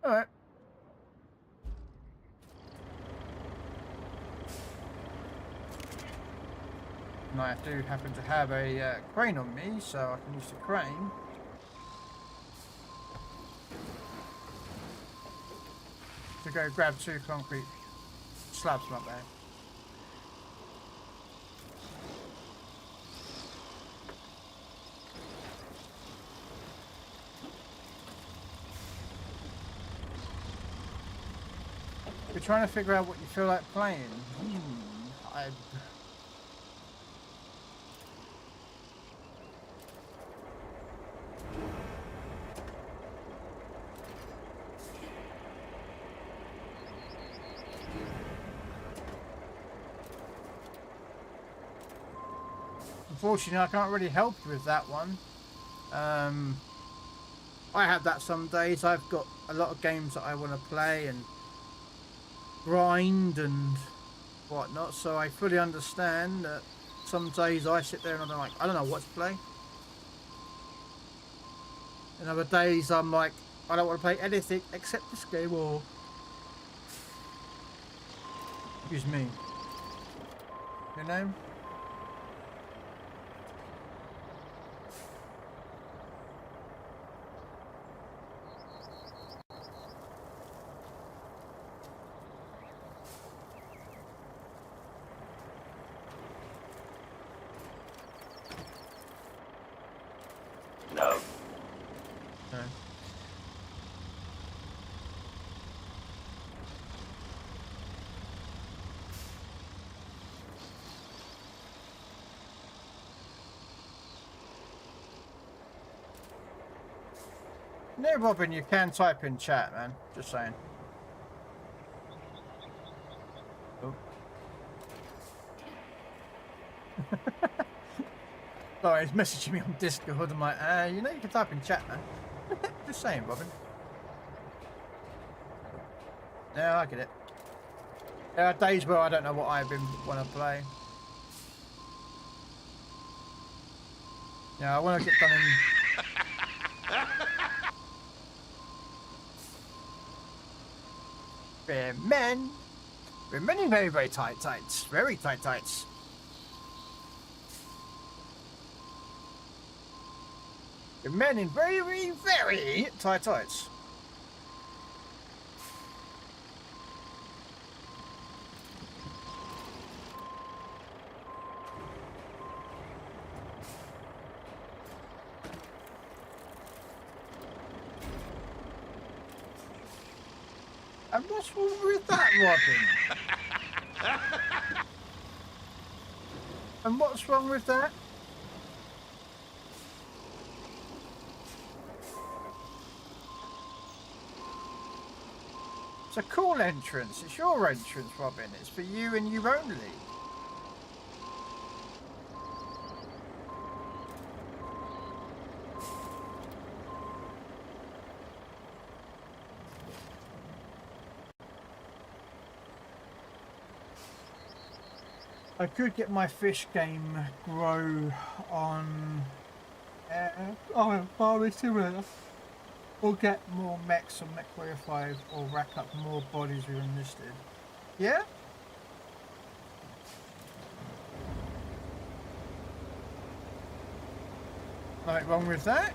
Alright. I do happen to have a crane on me, so I can use the crane. To go grab 2 concrete slabs from up there. We're trying to figure out what you feel like playing. Unfortunately, I can't really help you with that one. I have that some days. I've got a lot of games that I want to play and grind and whatnot, so I fully understand that some days I sit there and I'm like, I don't know what to play. And other days I'm like, I don't want to play anything except this game or... Excuse me. You know? No. Okay. No, Robin, you can type in chat, man. Just saying. Oh. Sorry, he's messaging me on Discord. I'm like, you know you can type in chat, man. Just saying, Robin. Yeah, I get it. There are days where I don't know what I want to play. Yeah, I want to get done in... We're men. We're men in very, very tight tights. Very tight tights. We're men in very, very, very tight tights. And what's wrong with that, Robin? And what's wrong with that? It's a cool entrance. It's your entrance, Robin. It's for you and you only. I could get my fish game grow on Farming Simulator, or get more mechs on Mech Warrior 5, or rack up more bodies we enlisted. Yeah? Nothing wrong with that.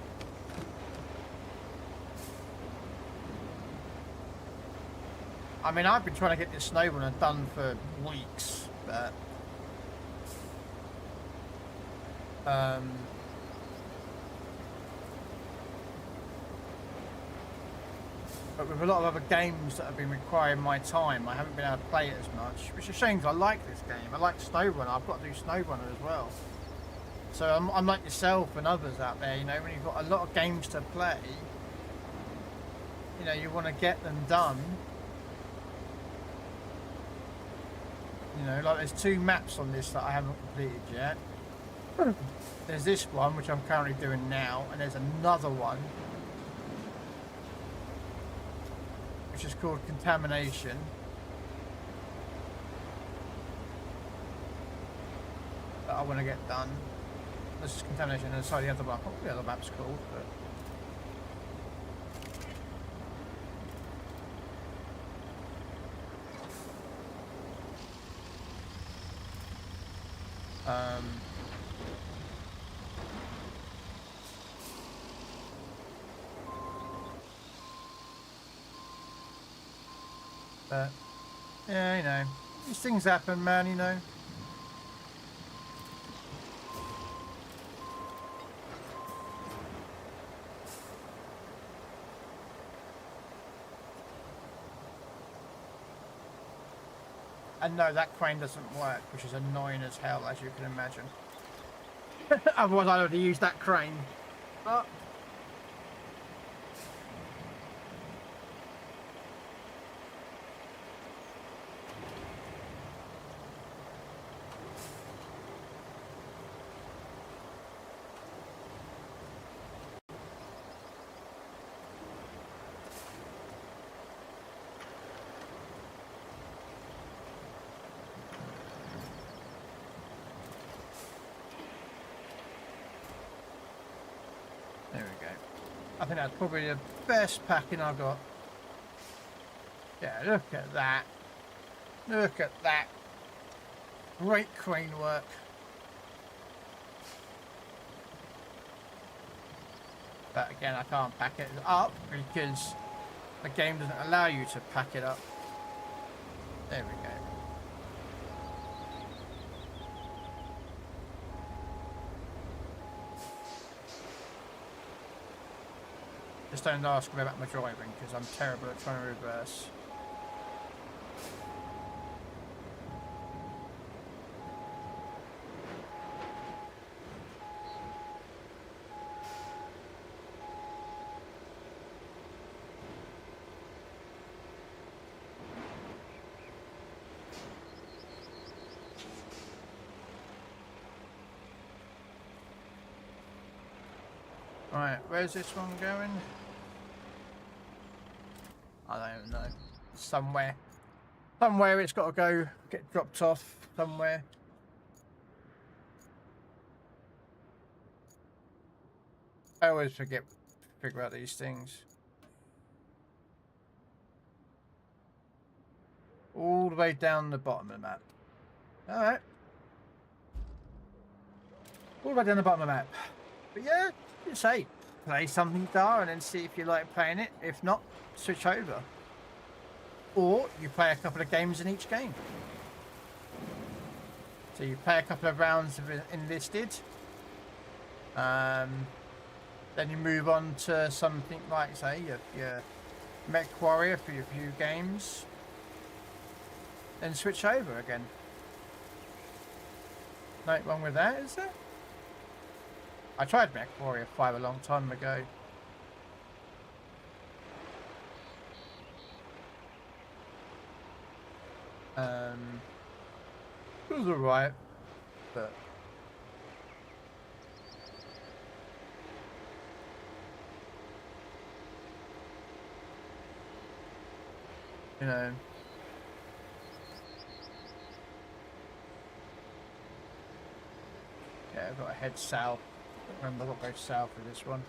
I mean, I've been trying to get this snow one done for weeks, but with a lot of other games that have been requiring my time, I haven't been able to play it as much, which is a shame because I like this game. I like Snowrunner. I've got to do Snowrunner as well. So I'm like yourself and others out there, you know, when you've got a lot of games to play, you know, you want to get them done. You know, like there's 2 maps on this that I haven't completed yet. There's this one, which I'm currently doing now, and there's another one, which is called Contamination. That I want to get done. This is Contamination, and sorry, the other one. What the other map's called, but But, yeah, you know, these things happen, man, you know. And no, that crane doesn't work, which is annoying as hell, as you can imagine. Otherwise, I'd have to use that crane. But there we go. I think that's probably the best packing I got. Yeah, look at that. Look at that. Great crane work. But again, I can't pack it up because the game doesn't allow you to pack it up. There we go. Just don't ask me about my driving because I'm terrible at trying to reverse. Right, where's this one going? I don't even know. Somewhere. Somewhere it's got to go, get dropped off somewhere. I always forget to figure out these things. All the way down the bottom of the map. Alright. All the way down the bottom of the map. But yeah, you say, play something Dar and then see if you like playing it. If not, switch over. Or you play a couple of games in each game. So you play a couple of rounds of enlisted. Then you move on to something like, say, your Mech Warrior for your few games. Then switch over again. Nothing wrong with that, is there? I tried Mech Warrior 5 a long time ago. It was alright, but you know, yeah, I've got to head south. Remember, I've got to go south with this one.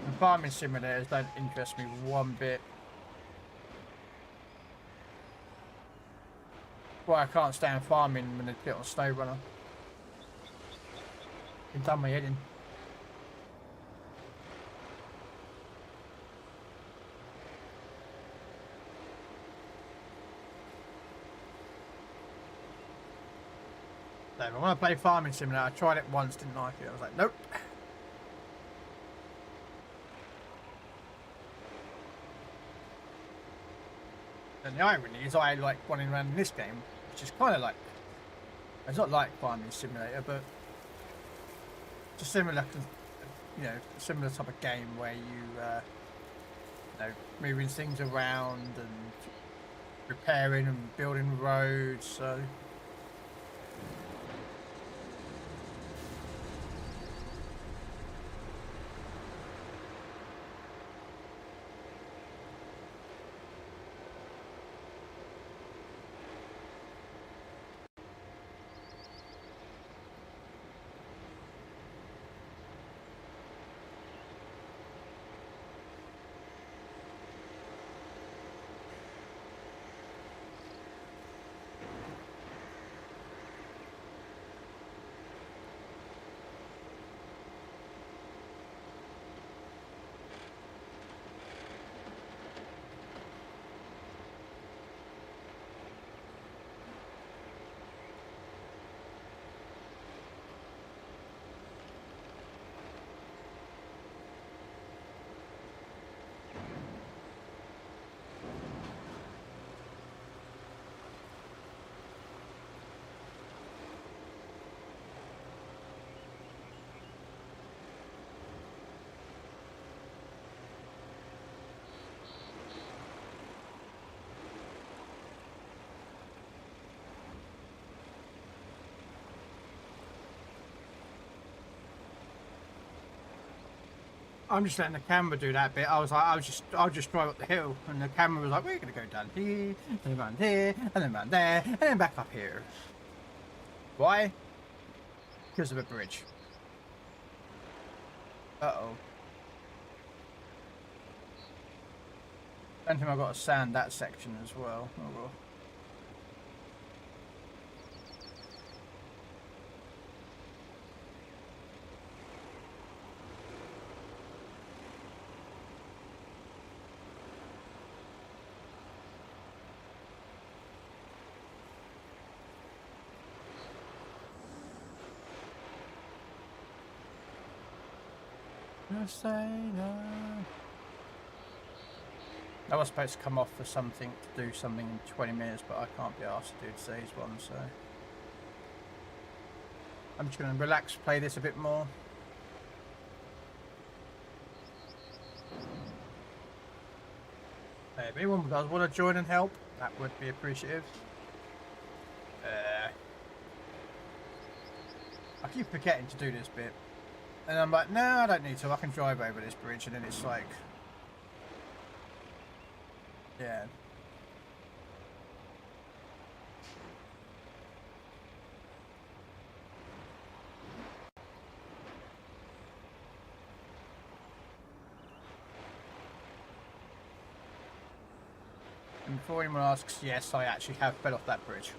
The farming simulators don't interest me one bit. Well, I can't stand farming when they put on snow runner. Been done my head in. No, when I play farming simulator, I tried it once, didn't like it. I was like, nope. And the irony is I like running around in this game, which is kind of like, it's not like farming simulator, but just similar, you know, similar type of game where you know, moving things around and repairing and building roads. So I'm just letting the camera do that bit. I was like, I'll just drive up the hill, and the camera was like, we're gonna go down here, and then around here, and then around there, and then back up here. Why? Because of a bridge. Uh-oh. Don't think I've got to sand that section as well. Oh well. Just say no. I was supposed to come off for something to do something in 20 minutes, but I can't be asked to do today's one, so I'm just going to relax, play this a bit more. Hey, if anyone does want to join and help, that would be appreciative. I keep forgetting to do this bit. And I'm like, no, I don't need to. I can drive over this bridge. And then it's like, yeah. And before anyone asks, yes, I actually have fell off that bridge.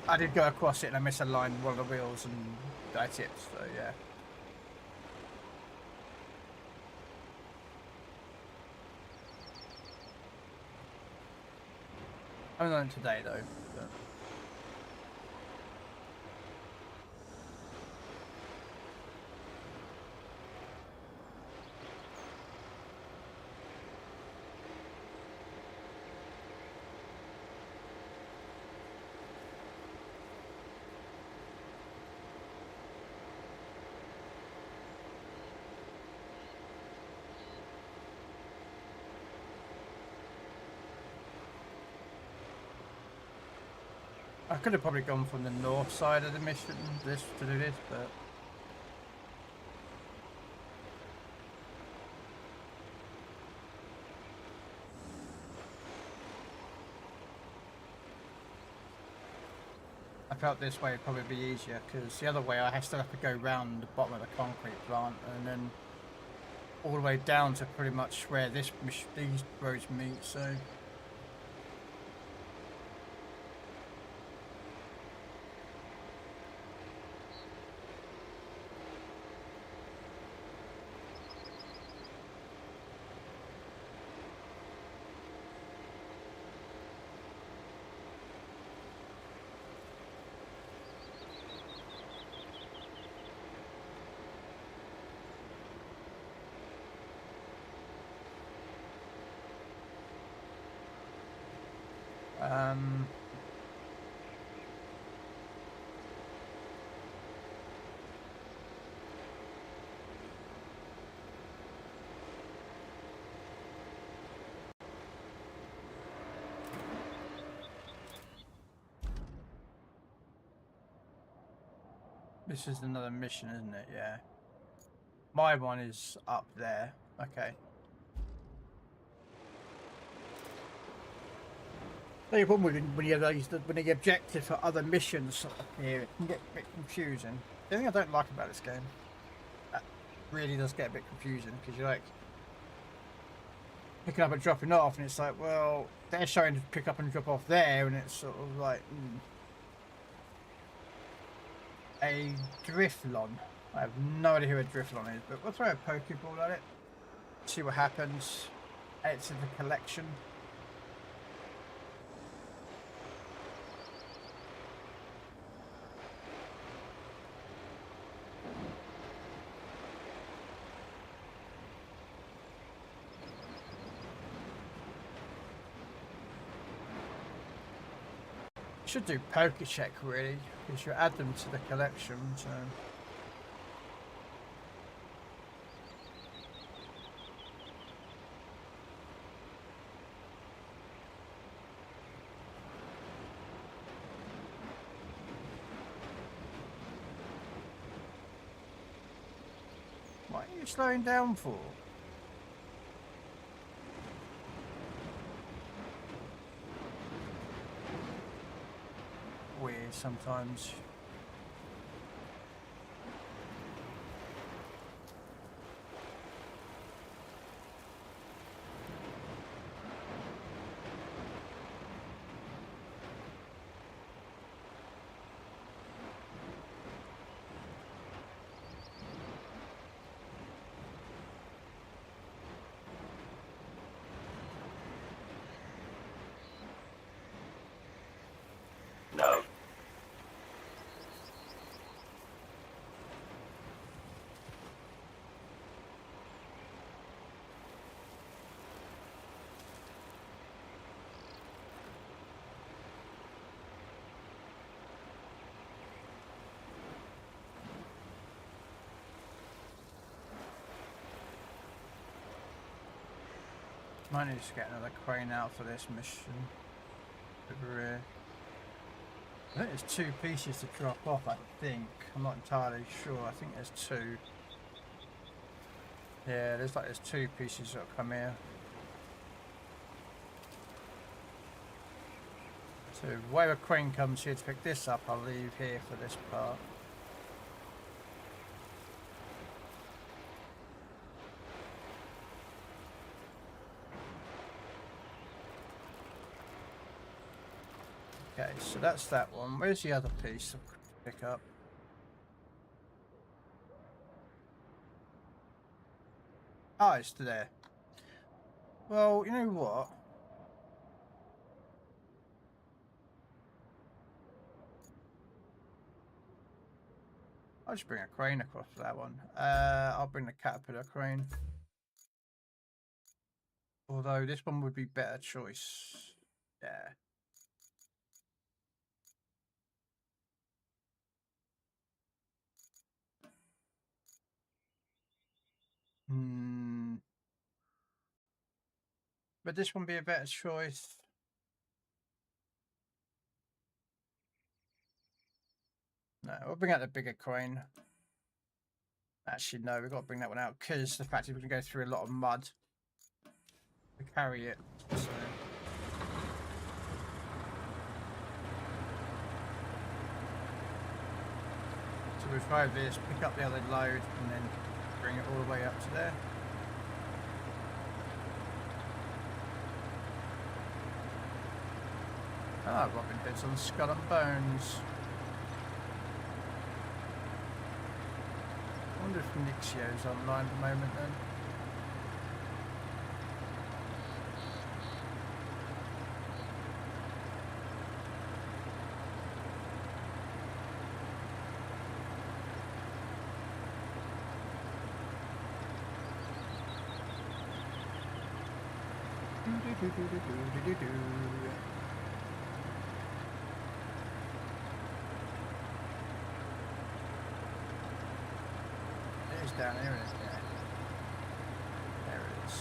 I did go across it and I misaligned one of the wheels and I tipped, so yeah. I haven't done it today though. But... I could have probably gone from the north side of the mission to do this, but I felt this way would probably be easier because the other way I still have to go round the bottom of the concrete plant and then all the way down to pretty much where these roads meet. So. This is another mission, isn't it? Yeah. My one is up there. Okay. The problem when you have when the objective for other missions here, it can get a bit confusing. The thing I don't like about this game, that really does get a bit confusing because you're like picking up and dropping off, and it's like, well, they're showing to pick up and drop off there, and it's sort of like a Driflon. I have no idea who a Driflon is, but we'll throw a Pokeball at it, see what happens. Add it to the collection. Should do poker check really, because you add them to the collection. So. Why are you slowing down for? Weird sometimes. No. Might need to get another crane out for this mission. Over here. I think there's 2 pieces to drop off, I think. I'm not entirely sure. I think there's 2. Yeah, there's 2 pieces that come here. So where a crane comes here to pick this up, I'll leave here for this part. Okay, so that's that one. Where's the other piece to pick up? Oh, it's there. Well, you know what? I'll just bring a crane across for that one. I'll bring the caterpillar crane. Although this one would be better choice. Yeah. Would this one be a better choice? No, we'll bring out the bigger crane. Actually, no, we've got to bring that one out because the fact is we can go through a lot of mud to carry it. So. We'll try this, pick up the other load, and then bring it all the way up to there. Ah, Robin Hood's on Skull and Bones. I wonder if Nixio's online at the moment then. It is down here, isn't it? There it is.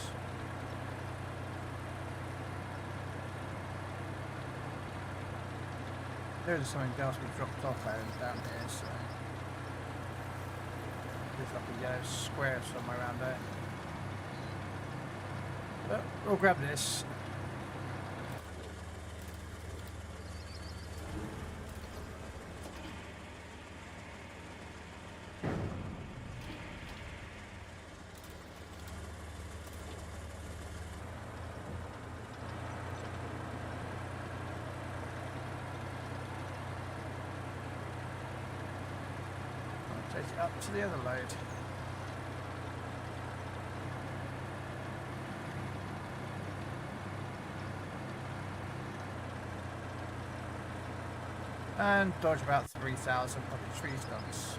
There's something else we dropped off down here, so there's like a yellow square somewhere around there. But we'll grab this. Take it up to the other load. And dodge about 3,000 public tree stumps.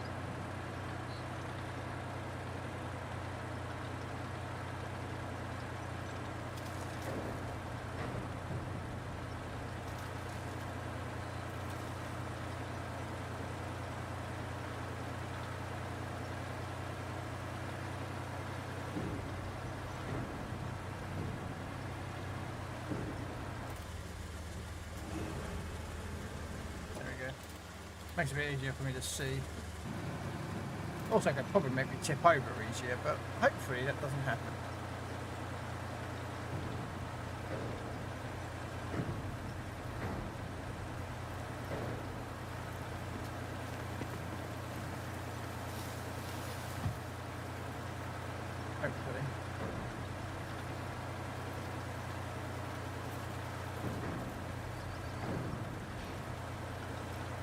Makes it a bit easier for me to see. Also, could probably make me tip over easier, but hopefully that doesn't happen. Hopefully.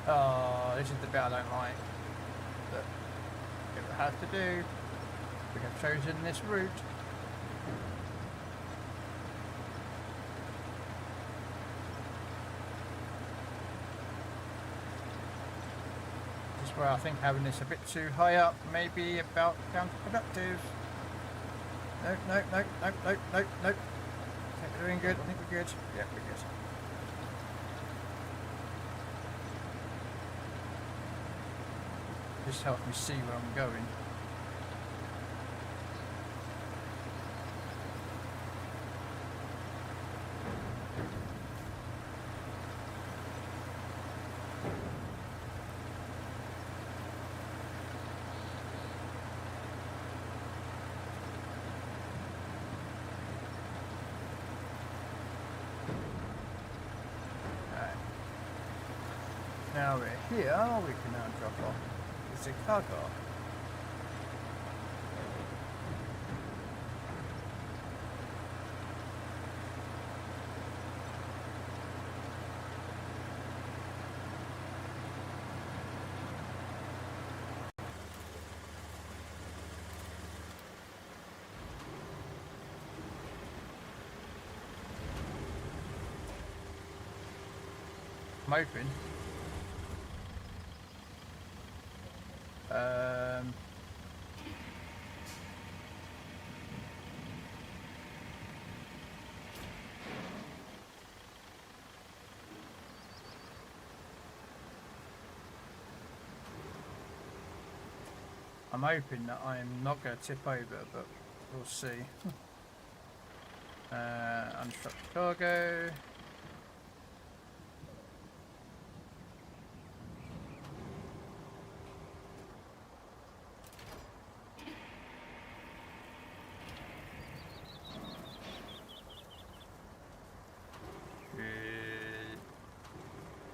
Oh, this is the bit I don't like. But it will have to do. We have chosen this route. This is where I think having this a bit too high up may be about counterproductive. Nope, nope, nope, nope, nope, nope, nope. I think we're doing good. I think we're good. Yeah, we're good. Just helps me see where I'm going. Alright. Now we're here, we can now drop off the cargo. I'm open. I'm hoping that I'm not going to tip over, but we'll see. Unstrap cargo.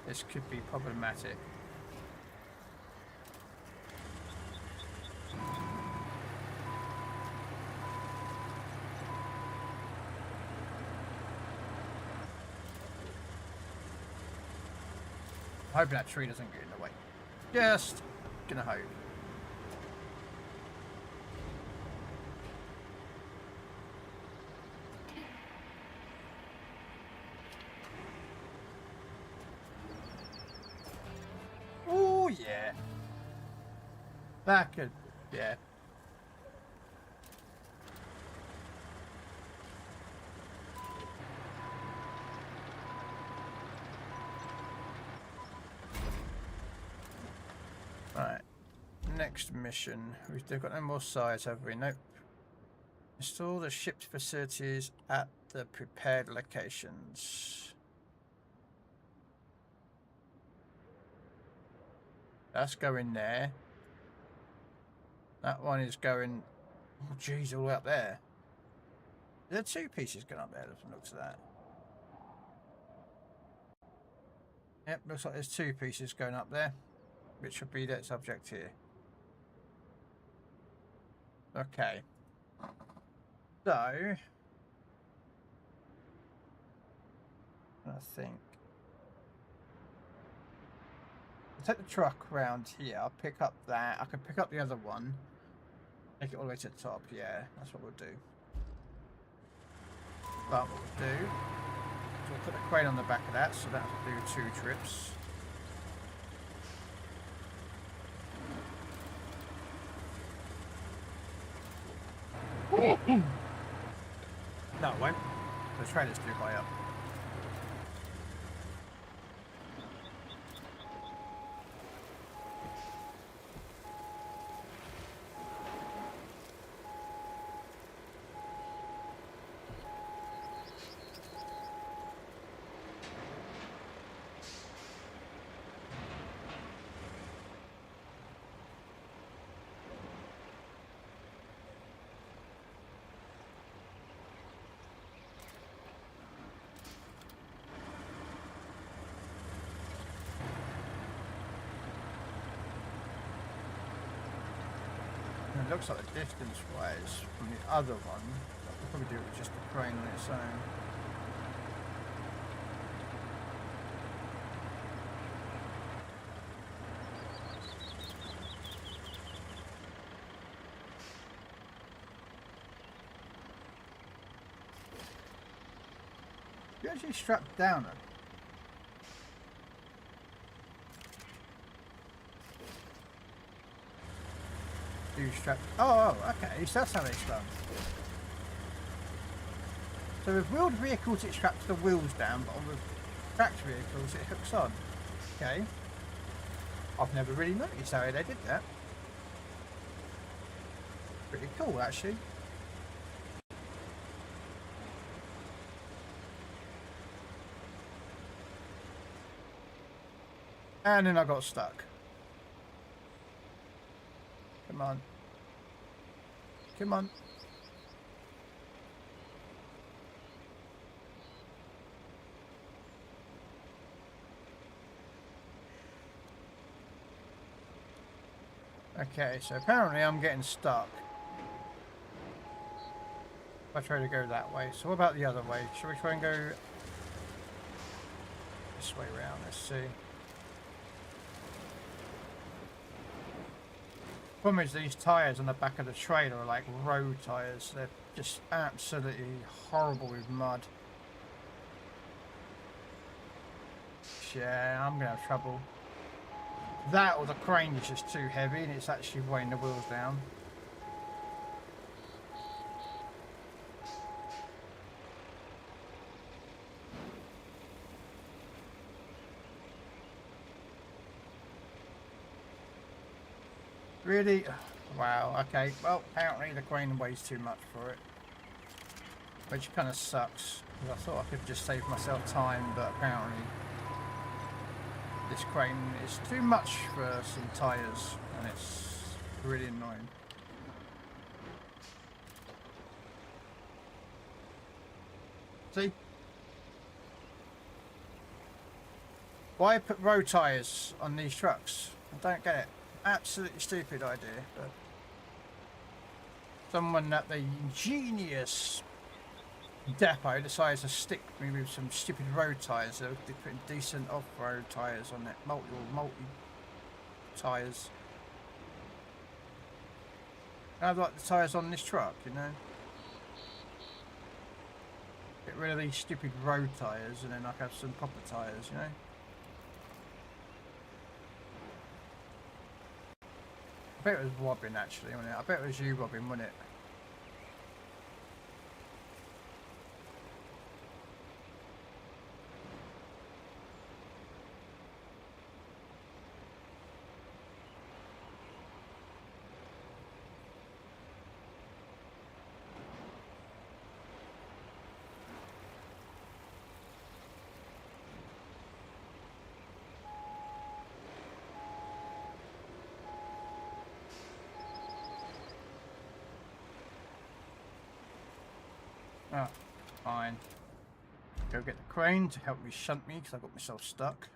This could be problematic. I'm hoping that tree doesn't get in the way. Just gonna hope. Oh yeah. That could, yeah. Right, next mission. We've got no more sides, have we? Nope. Install the shipped facilities at the prepared locations. That's going there. That one is going, oh geez, all the way up there. There are two pieces going up there, looks at that. Yep, looks like there's two pieces going up there, which would be that subject here. Okay. So, I think I'll take the truck round here. I'll pick up that. I can pick up the other one. Take it all the way to the top. Yeah, that's what we'll do. But what we'll do is we'll put a crane on the back of that, so that'll do 2 trips. No, it won't. The trailer's too high up. looks like the distance-wise from the other one, I could probably do it with just the crane on its own. You actually strapped down it. You strap. Oh, okay. So that's how it's done. So with wheeled vehicles, it straps the wheels down, but on the tracked vehicles, it hooks on. Okay. I've never really noticed how they did that. Pretty cool, actually. And then I got stuck. Come on. Come on. Okay, so apparently I'm getting stuck. I try to go that way. So what about the other way? Shall we try and go this way around? Let's see. Problem is these tyres on the back of the trailer are like road tyres. They're just absolutely horrible with mud. Yeah, I'm gonna have trouble. That or the crane is just too heavy and it's actually weighing the wheels down. Really? Wow, okay. Well, apparently the crane weighs too much for it. Which kind of sucks. Because I thought I could just save myself time, but apparently this crane is too much for some tyres. And it's really annoying. See? Why put road tyres on these trucks? I don't get it. Absolutely stupid idea, but someone at the ingenious depot decides to stick me with some stupid road tyres. They're putting decent off-road tyres on it, multi tyres. I have like the tyres on this truck, you know. Get rid of these stupid road tyres, and then I can have some proper tyres, you know. I bet it was Robin actually, wasn't it? I bet it was you, Robin, wasn't it? Oh, fine. Go get the crane to help me shunt me because I got myself stuck.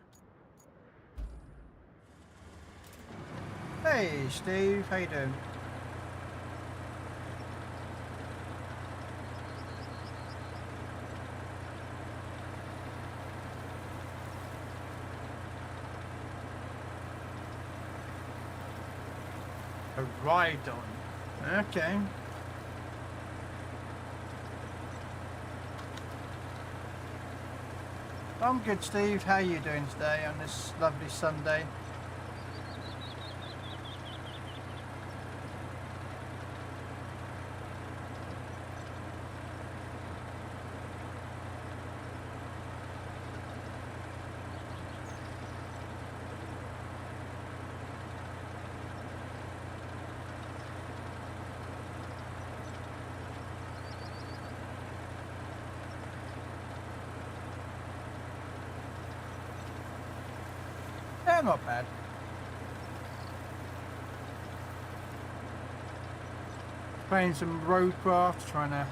Hey Steve, how you doing? A ride on. Okay. I'm good, Steve. How are you doing today on this lovely Sunday? Yeah, not bad. Playing some roadcraft, trying to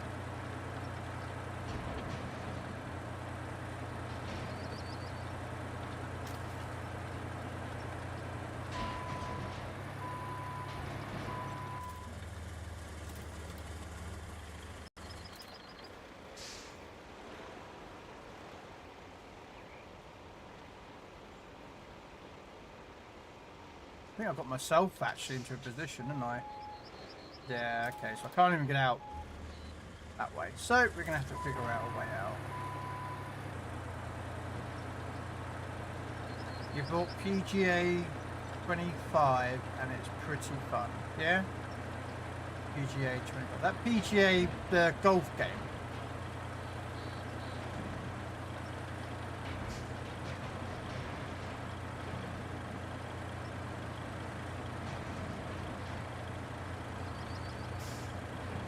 I think I got myself actually into a position, didn't I? Yeah, okay, so I can't even get out that way. So we're going to have to figure out a way out. You bought PGA 25 and it's pretty fun, yeah? PGA 25. That PGA, the golf game.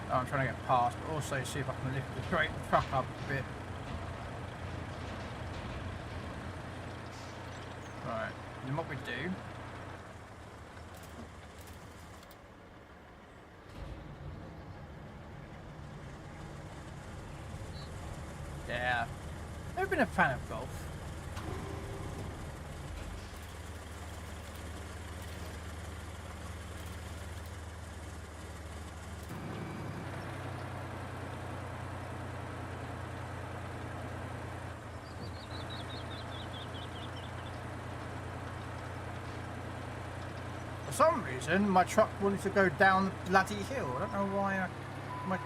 Oh, I'm trying to get past, but also see if I can lift the truck up a bit. Right, then what we do... Yeah, never been a fan of golf. For some reason, my truck wanted to go down the bloody hill. I don't know why my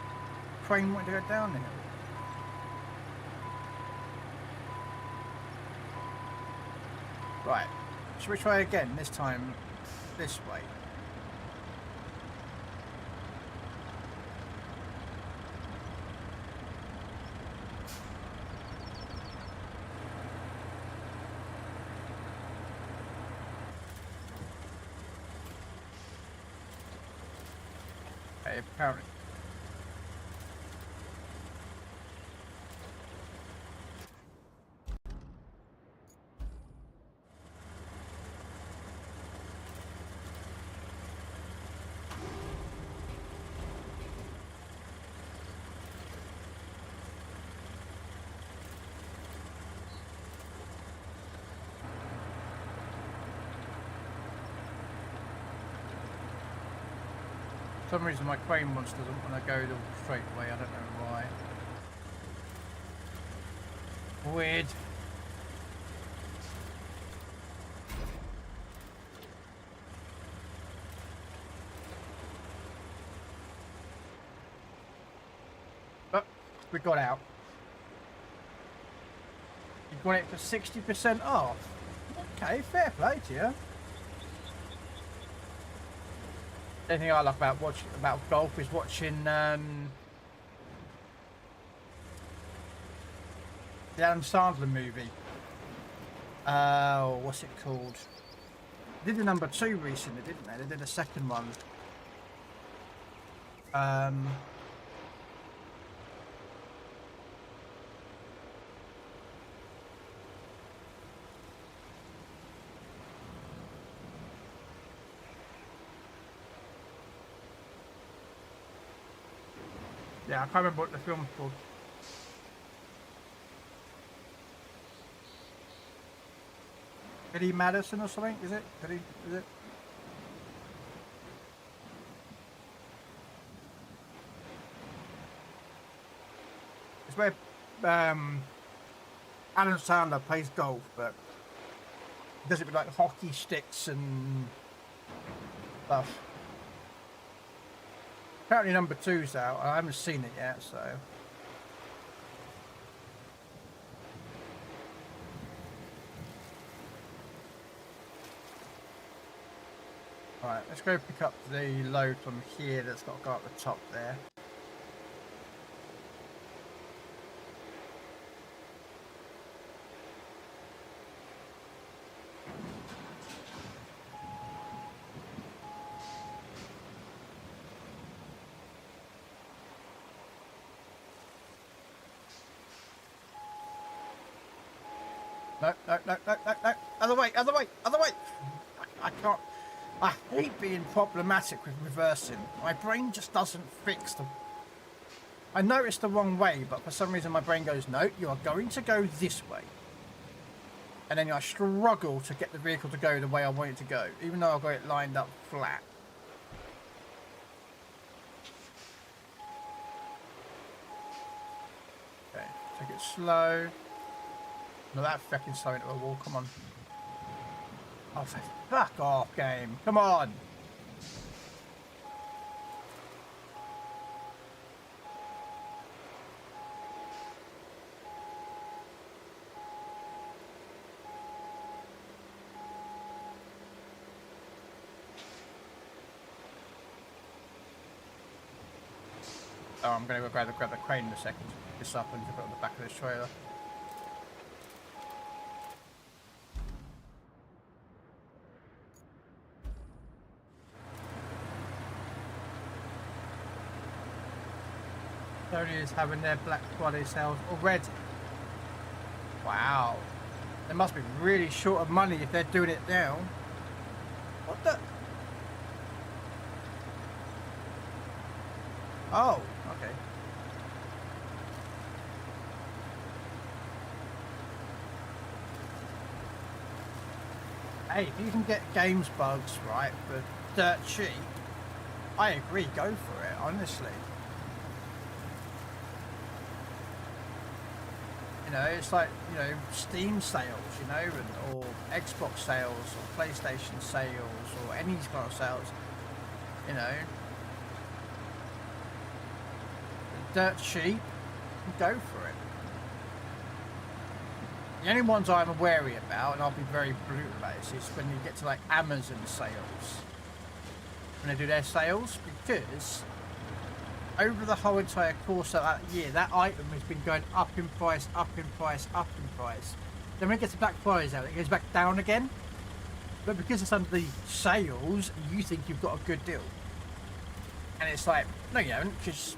train wanted to go down the hill. Right, should we try again, this time this way? Okay, apparently. For some reason my crane once doesn't want to go the straight way, I don't know why. Weird. But we got out. You got it for 60% off. Okay, fair play to you. The only thing I like about golf is watching the Adam Sandler movie. What's it called? They did the number 2 recently, didn't they? They did a second one. Yeah, I can't remember what the film's called. Eddie Madison or something, is it? Is it? It's where Alan Sandler plays golf, but he does it with like hockey sticks and stuff. Apparently number 2's out. I haven't seen it yet, so. Right, let's go pick up the load from here that's got to go up the top there. No, no, no, no, no, no. Other way, other way, other way. I can't. I hate being problematic with reversing. My brain just doesn't fix them. I know it's the wrong way, but for some reason my brain goes, no, you are going to go this way. And then I struggle to get the vehicle to go the way I want it to go, even though I've got it lined up flat. Okay, take it slow. No, that fucking slow into a wall, come on. Oh, for fuck off, game. Come on. Oh, I'm going to go grab the crane in a second. Pick this up and put it on the back of this trailer. Sony is having their Black Friday sales already. Wow. They must be really short of money if they're doing it now. What the? Oh, okay. Hey, if you can get games bugs right for dirt cheap, I agree, go for it, honestly. You know, it's like, you know, Steam sales, you know, and, or Xbox sales, or PlayStation sales, or any kind of sales, you know. Dirt cheap, go for it. The only ones I'm wary about, and I'll be very brutal about this, is when you get to like Amazon sales. When they do their sales, because over the whole entire course of that year, that item has been going up in price, up in price, up in price. Then when it gets to Black Friday out, it goes back down again. But because it's under the sales, you think you've got a good deal. And it's like, no you don't, because...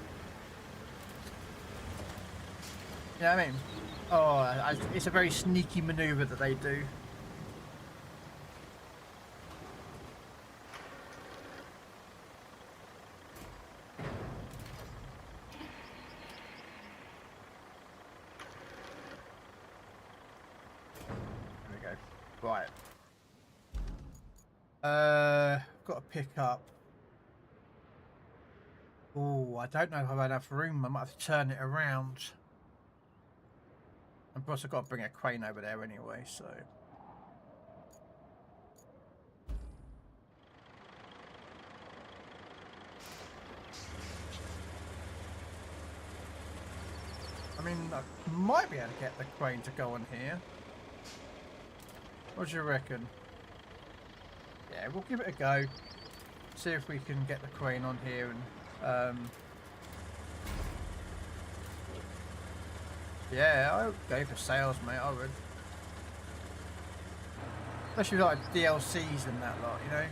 You know what I mean? Oh, it's a very sneaky manoeuvre that they do. There we go. Right. Got to pick up. Oh, I don't know if I've had enough room. I might have to turn it around. And plus I've got to bring a crane over there anyway, so... I mean, I might be able to get the crane to go on here. What do you reckon? Yeah, we'll give it a go. See if we can get the crane on here and... Yeah, I would go for sales, mate, I would. Especially like DLCs and that lot, you know?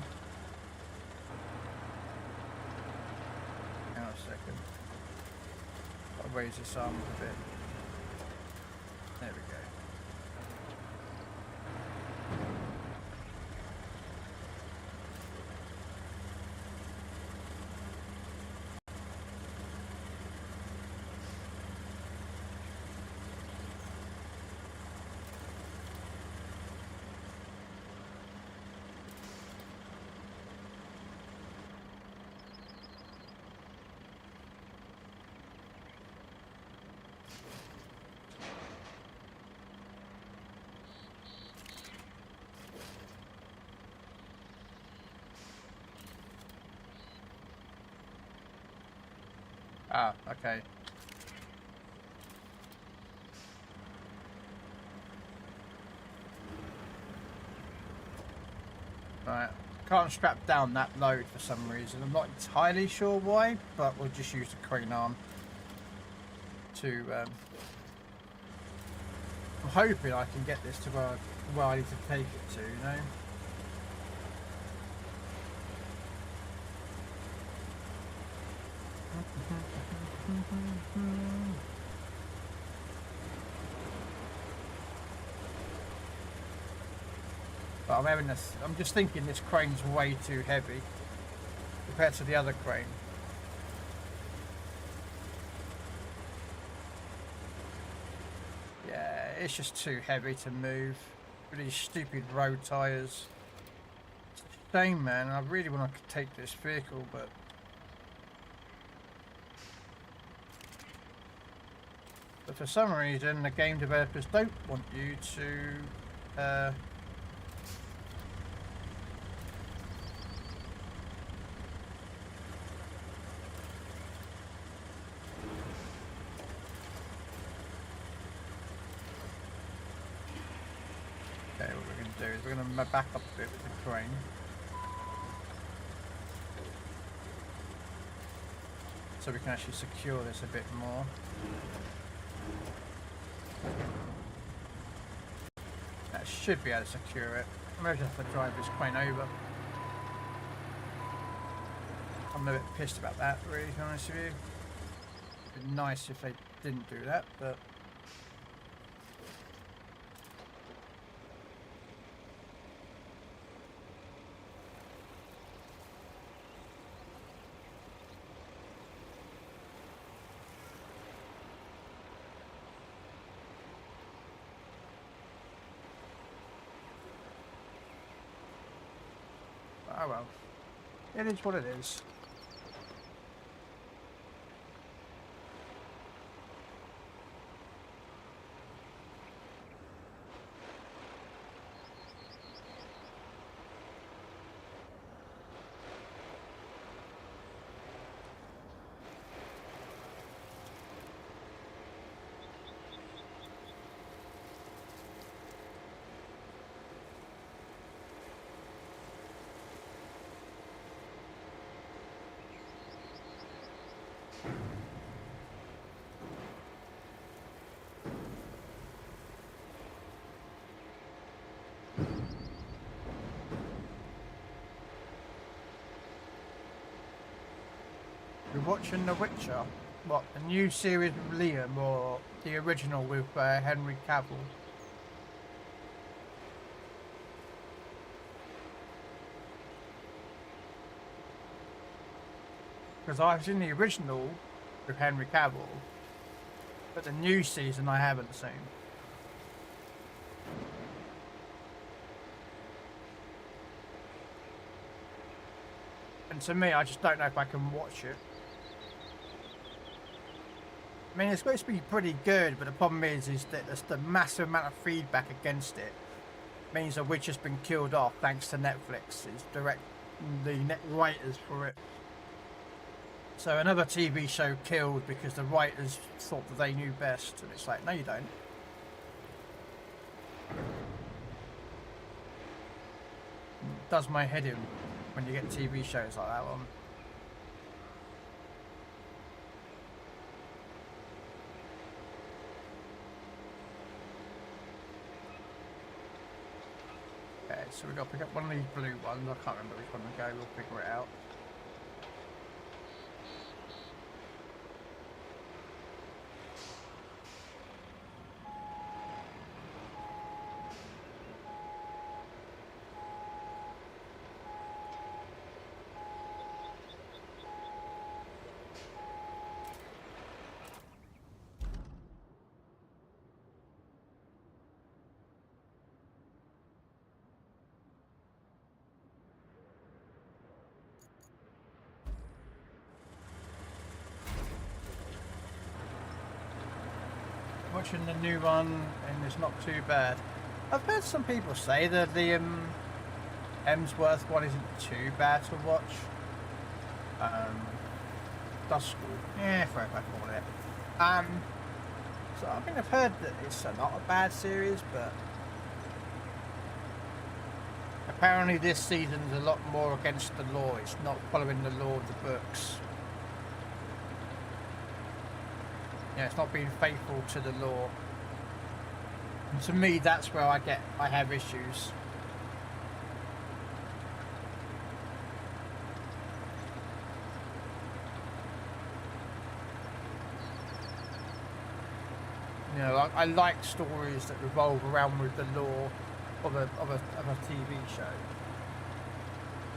Hang on a second. I'll raise this arm a bit. There we go. Ah, okay. Right, can't strap down that load for some reason. I'm not entirely sure why, but we'll just use the crane arm to... I'm hoping I can get this to where I need to take it to, you know? But I'm just thinking this crane's way too heavy compared to the other crane. Yeah, it's just too heavy to move with these stupid road tyres. It's a shame, man. I really want to take this vehicle, but for some reason the game developers don't want you to is we're going to back up a bit with the crane. So we can actually secure this a bit more. That should be able to secure it. I might have to drive this crane over. I'm a bit pissed about that, really, to be honest with you. It'd be nice if they didn't do that, but... oh well. It is what it is. You're watching The Witcher? What, the new series with Liam or the original with Henry Cavill? Because I've seen the original with Henry Cavill, but the new season I haven't seen. And to me, I just don't know if I can watch it. I mean, it's supposed to be pretty good, but the problem is that there's the massive amount of feedback against it. Means The Witcher's been killed off thanks to Netflix. It's the net writers for it. So another TV show killed because the writers thought that they knew best, and it's like, no, you don't. It does my head in when you get TV shows like that one. Okay, so we've got to pick up one of these blue ones. I can't remember which one to go. We'll figure it out. Watching the new one, and it's not too bad. I've heard some people say that the Hemsworth one isn't too bad to watch. Dust School, yeah, if I call it. So I think I've heard that it's not a bad series, but apparently this season's a lot more against the law. It's not following the law of the books. Yeah, it's not being faithful to the law. And to me, that's where I have issues. You know, I like stories that revolve around with the law of a TV show.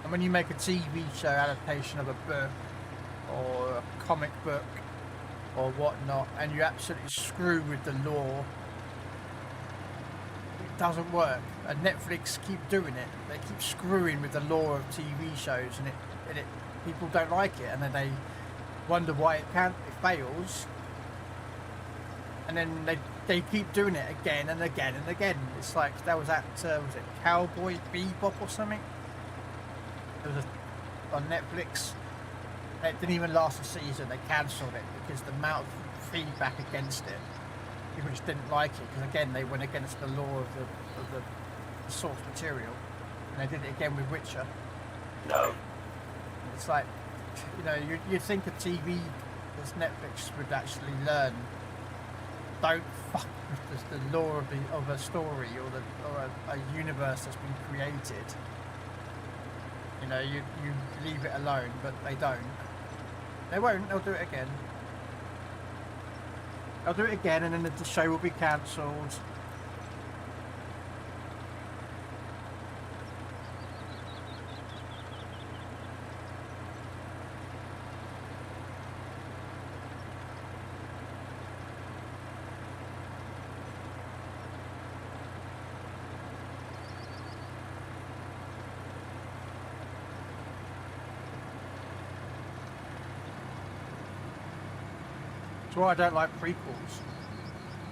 And when you make a TV show adaptation of a book or a comic book or whatnot, and you absolutely screw with the law, it doesn't work. And Netflix keep doing it. They keep screwing with the law of TV shows, and people don't like it, and then they wonder why it fails, and then they keep doing it again and again and again. It's like there was that was it Cowboy Bebop or something? There was on Netflix. It didn't even last a season. They cancelled it because the amount of feedback against it, people just didn't like it. Because again, they went against the law of the source material, and they did it again with Witcher. No. It's like, you know, you'd think a TV as Netflix would actually learn. Don't fuck with the lore of a story or a universe that's been created. You know, you leave it alone, but they don't. They won't. They'll do it again. They'll do it again, and then the show will be cancelled. That's why I don't like prequels.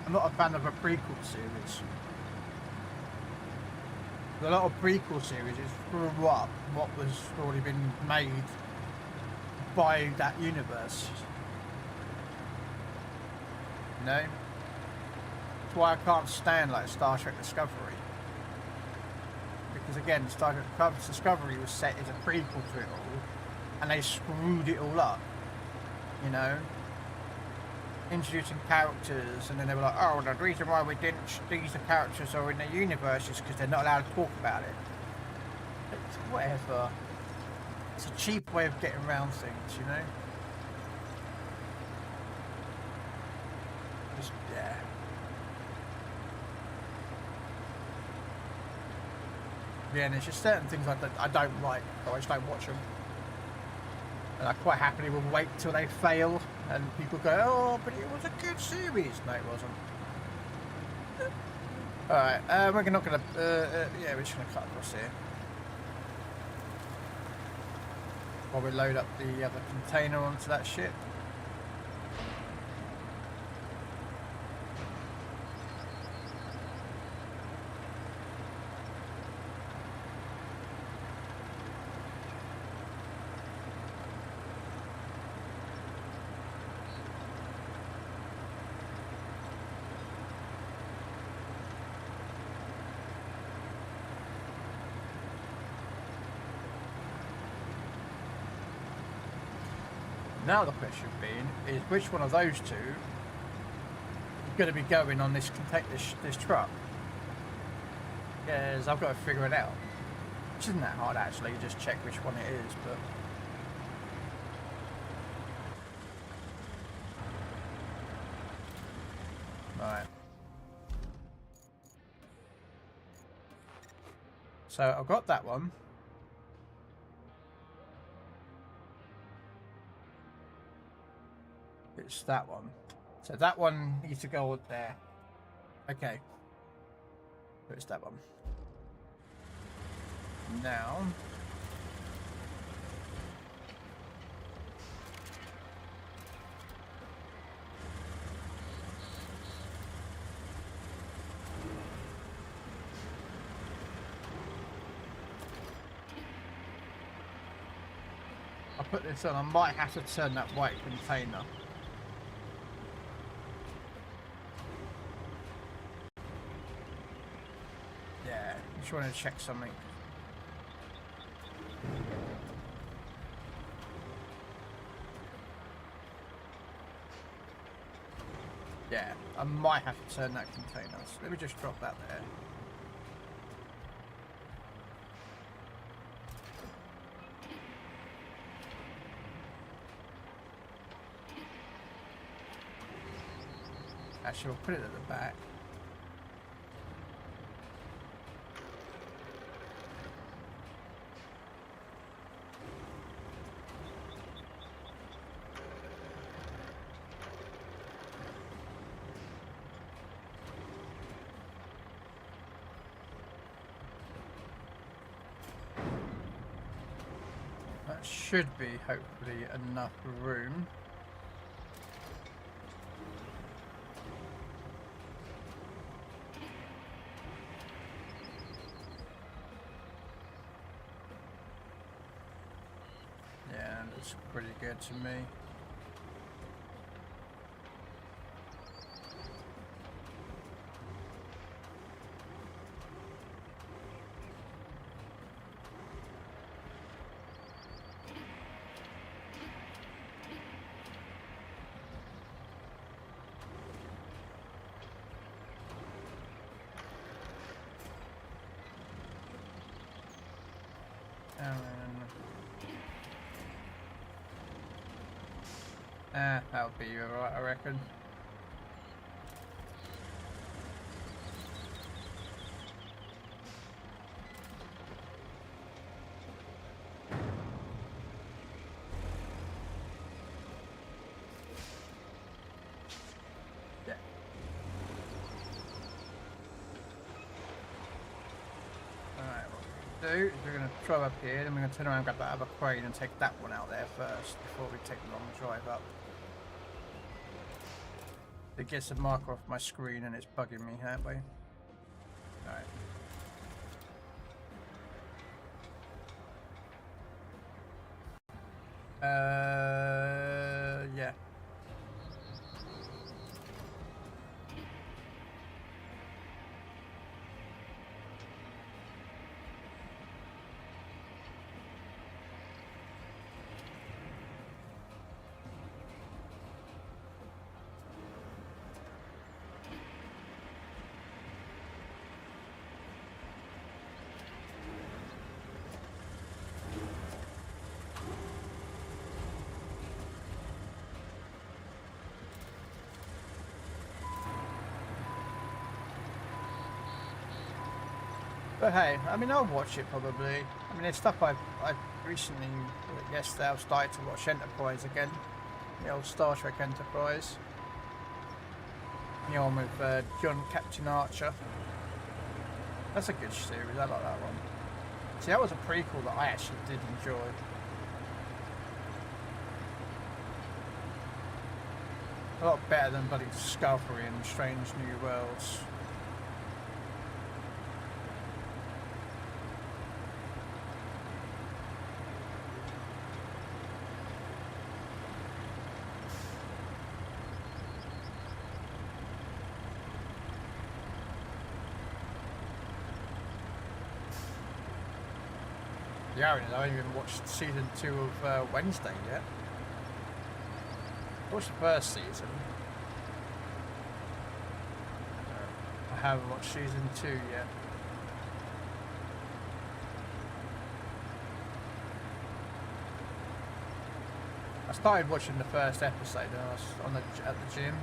I'm not a fan of a prequel series. A lot of prequel series screw up what was already been made by that universe. You know? That's why I can't stand like Star Trek Discovery. Because again, Star Trek Discovery was set as a prequel to it all, and they screwed it all up. You know? Introducing characters, and then they were like, oh, the reason why we didn't, these characters are in the universe is because they're not allowed to talk about it. It's whatever. It's a cheap way of getting around things, you know? Just, yeah. Yeah, and there's just certain things I don't like, so I just don't watch them. And I quite happily will wait till they fail, and people go, oh, but it was a good series. No, it wasn't. Alright, we're not going to, yeah, we're just going to cut across here. While we load up the other container onto that ship. Now the question being is which one of those two is going to be going on this truck? Because I've got to figure it out. Which isn't that hard actually, you just check which one it is, but... Right. So I've got that one. It's that one. So that one needs to go there. Okay. So it's that one. Now. I'll put this on. I might have to turn that white container. Just want to check something. Yeah, I might have to turn that container. So let me just drop that there. Actually, we'll put it at the back. Should be hopefully enough room. Yeah, looks pretty good to me. That'll be alright, I reckon. Yeah. Alright, what we're going to do is we're going to drive up here, then we're going to turn around and grab that other crane and take that one out there first before we take the long drive up. It gets a marker off my screen and it's bugging me that way. Alright. Yeah. But hey, I mean, I'll watch it probably. I mean, it's stuff I've recently, yesterday, I've started to watch Enterprise again. The old Star Trek Enterprise. The one with John Captain Archer. That's a good series, I like that one. See, that was a prequel that I actually did enjoy. A lot better than bloody Discovery and Strange New Worlds. Yeah, I haven't even watched season 2 of Wednesday yet. I watched the first season. I haven't watched season 2 yet. I started watching the first episode when I was at the gym.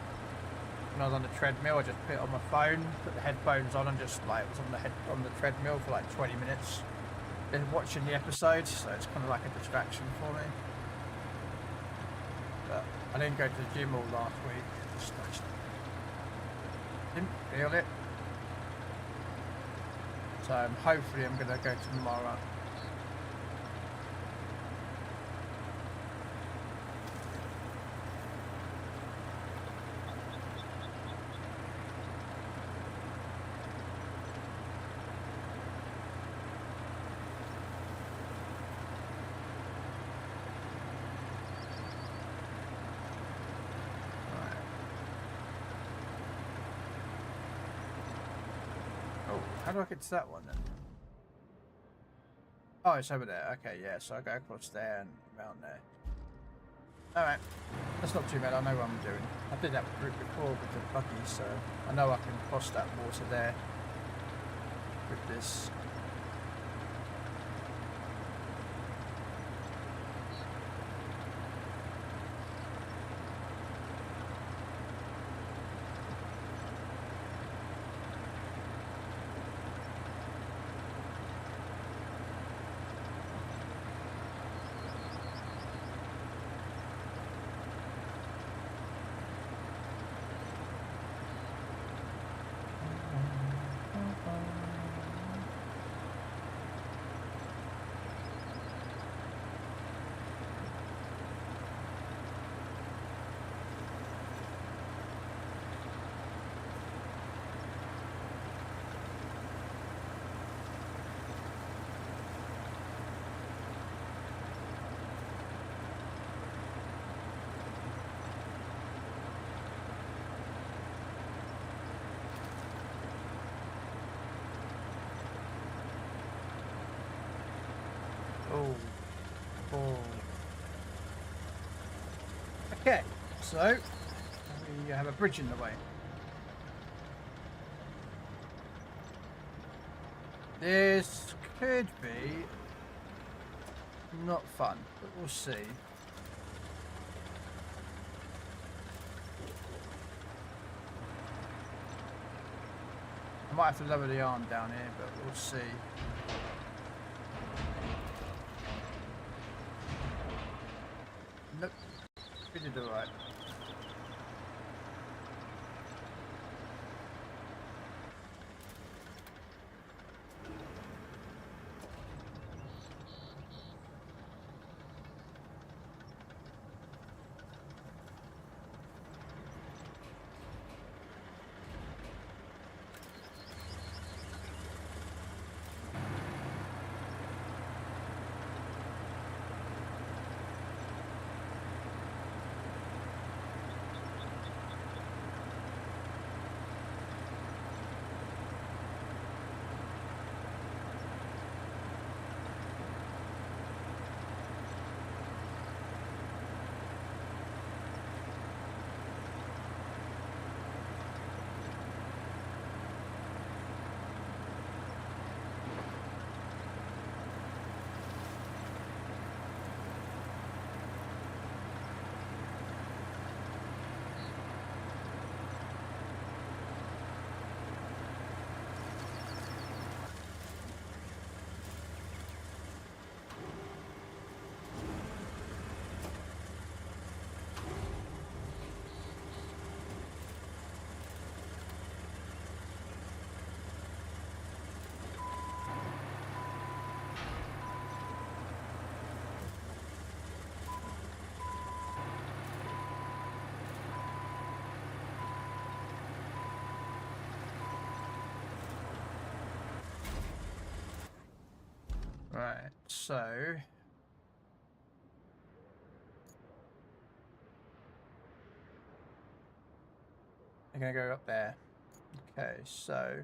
When I was on the treadmill, I just put it on my phone, put the headphones on, and just like was on the treadmill for like 20 minutes. Been watching the episode, so it's kind of like a distraction for me. But I didn't go to the gym all last week. Just didn't feel it. So hopefully I'm going to go tomorrow. How do I get to that one then? Oh, it's over there. Okay, yeah, so I go across there and around there. Alright. That's not too bad. I know what I'm doing. I did that route before with the buggy, so I know I can cross that water there with this. Oh. Okay, so we have a bridge in the way. This could be Not fun, but we'll see. I might have to lower the arm down here, but we'll see. Nope, we did alright. Right, so I'm gonna go up there. Okay, so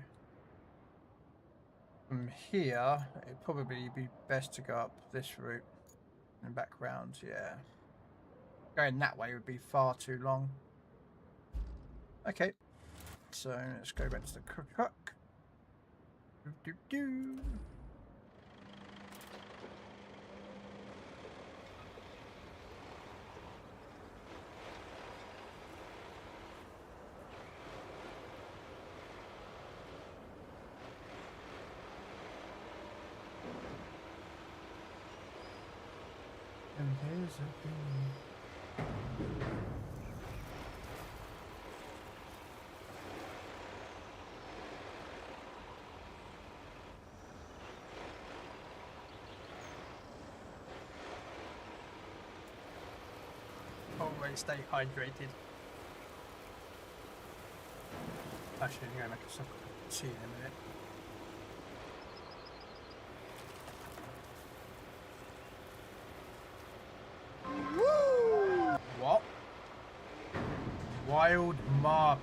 from here, it'd probably be best to go up this route and back round. Yeah, going that way would be far too long. Okay, so let's go back to the truck. Do do do. And here's a thing. Always stay hydrated. Actually, I'm going to make a cup of tea in a minute. What? Wild Marpy.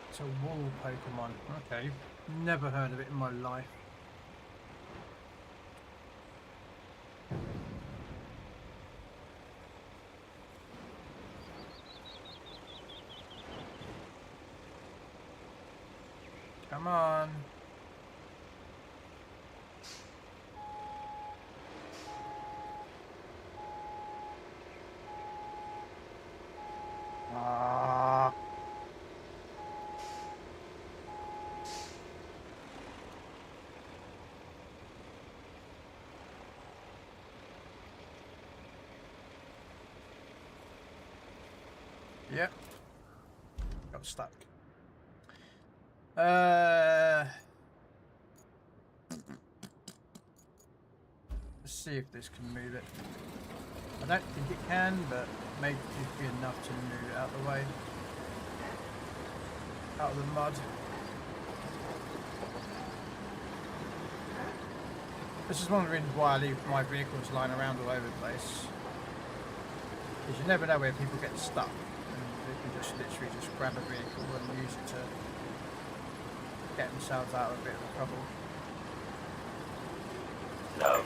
It's a wool Pokemon. Okay. Never heard of it in my life. Come on. Ah. Yep. Got stuck. Let's see if this can move it. I don't think it can, but maybe it'd be enough to move it out of the way. Out of the mud. This is one of the reasons why I leave my vehicles lying around all over the place. Because you never know where people get stuck. And they can just literally just grab a vehicle and use it to get themselves out of a bit of trouble. No.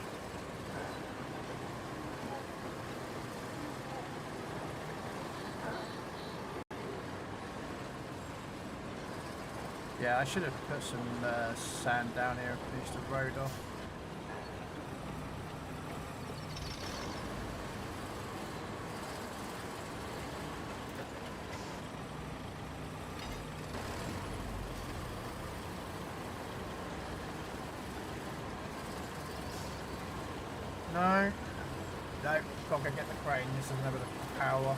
Yeah, I should have put some sand down here and finished the road off. No. No, gotta go get the crane. This doesn't have enough power.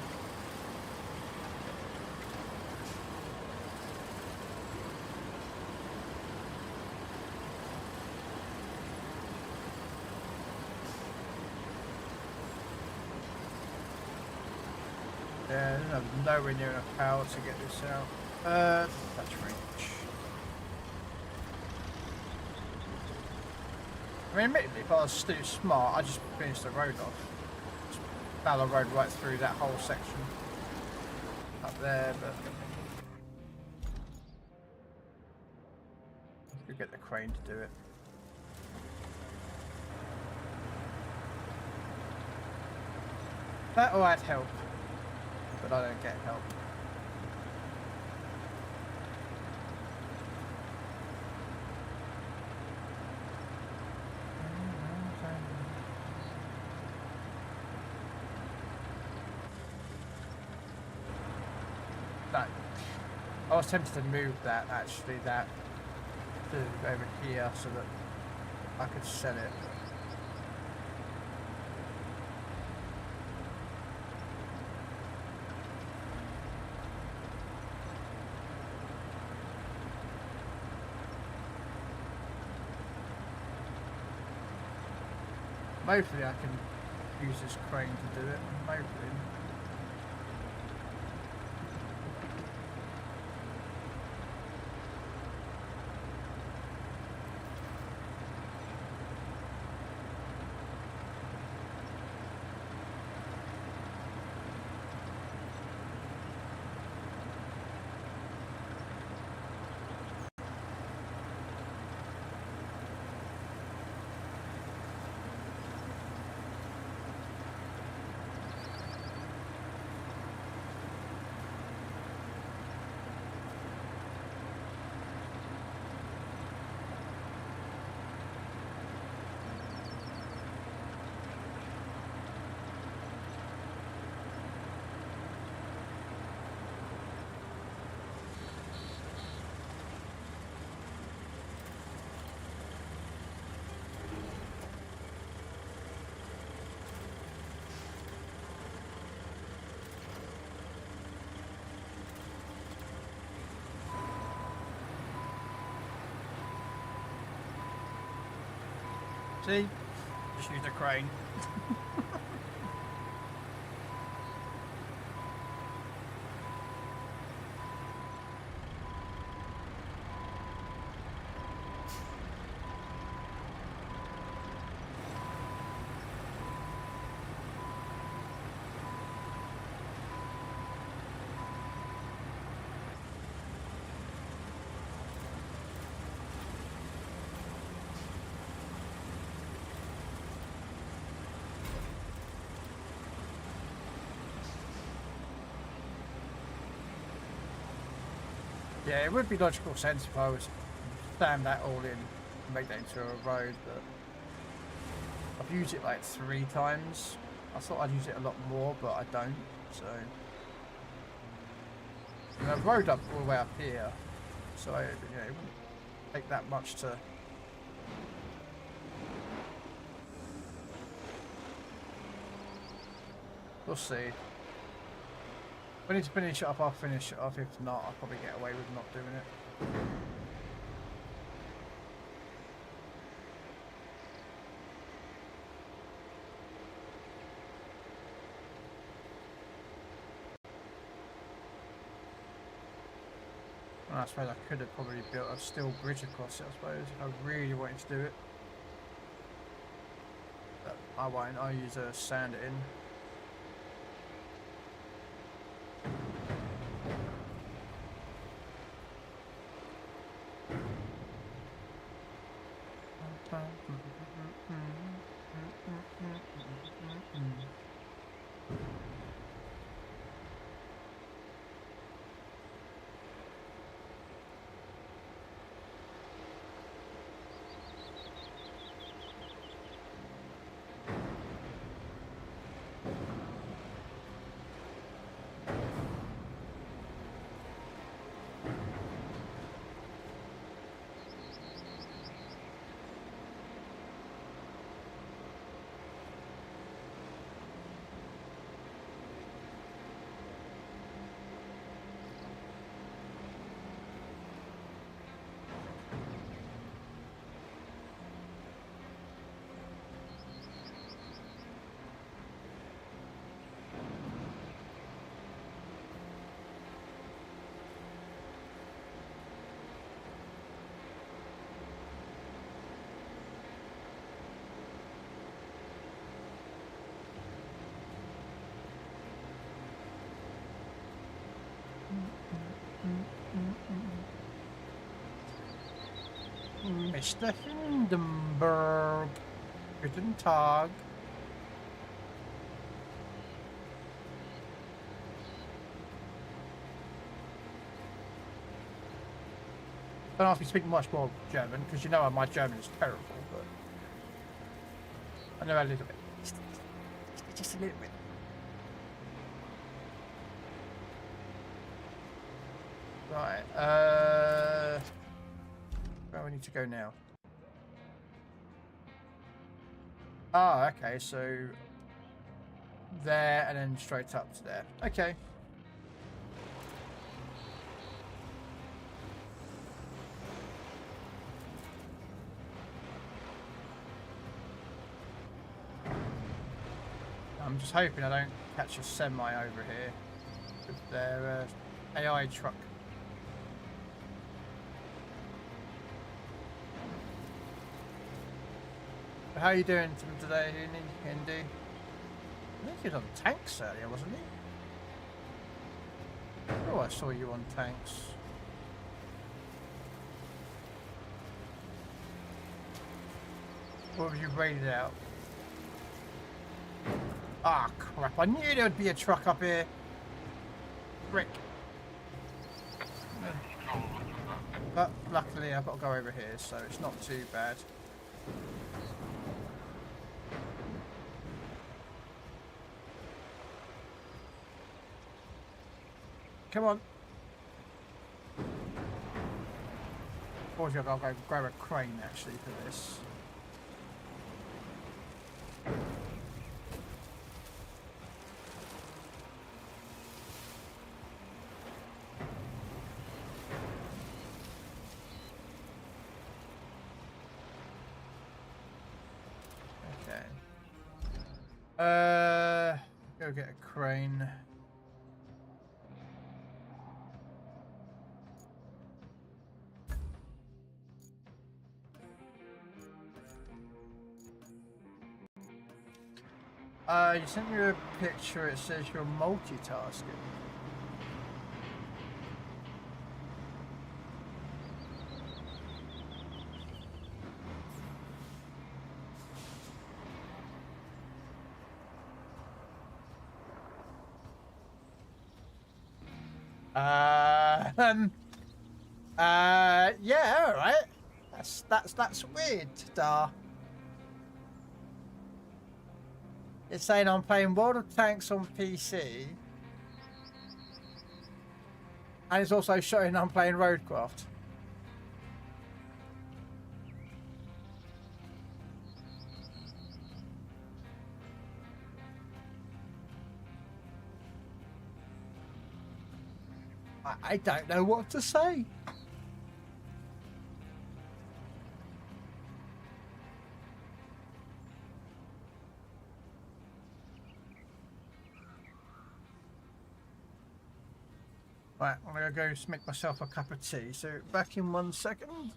Yeah, there's nowhere near enough power to get this out. That's reach. I mean, admittedly, if I was too smart, I'd just finish the road off. Just plough the road right through that whole section up there, but you could get the crane to do it. That or I'd help, but I don't get help. I was tempted to move that, actually, that to over here so that I could sell it. Hopefully I can use this crane to do it, hopefully. See? Just use the crane. Yeah, it would be logical sense if I was to stand that all in and make that into a road, but I've used it like 3 times. I thought I'd use it a lot more, but I don't, so. And I've rode up all the way up here, so it wouldn't take that much to. We'll see. If I need to finish it off, I'll finish it off. If not, I'll probably get away with not doing it. Well, I suppose I could have probably built a steel bridge across it, I suppose, if I really wanted to do it. But I won't, I'll use a sand it in. Mr. Hindenburg. Guten Tag. Don't ask me to speak much more German, because you know my German is terrible, but I know a little bit. Just a little bit. Right, where do we need to go now? Ah, okay, so there and then straight up to there. Okay. I'm just hoping I don't catch a semi over here with their AI truck. How are you doing today, Hindi? I think he was on tanks earlier, wasn't he? Oh, I saw you on tanks. What have you raided out? Ah, crap. I knew there would be a truck up here. Frick. But luckily I've got to go over here, so it's not too bad. Come on. Unfortunately, I've got to go grab a crane actually for this. Go get a crane. You sent me a picture, it says you're multitasking. Yeah, alright. That's weird, Dar. It's saying I'm playing World of Tanks on PC. And it's also showing I'm playing Roadcraft. I don't know what to say. Right, I'm gonna go make myself a cup of tea. So back in 1 second.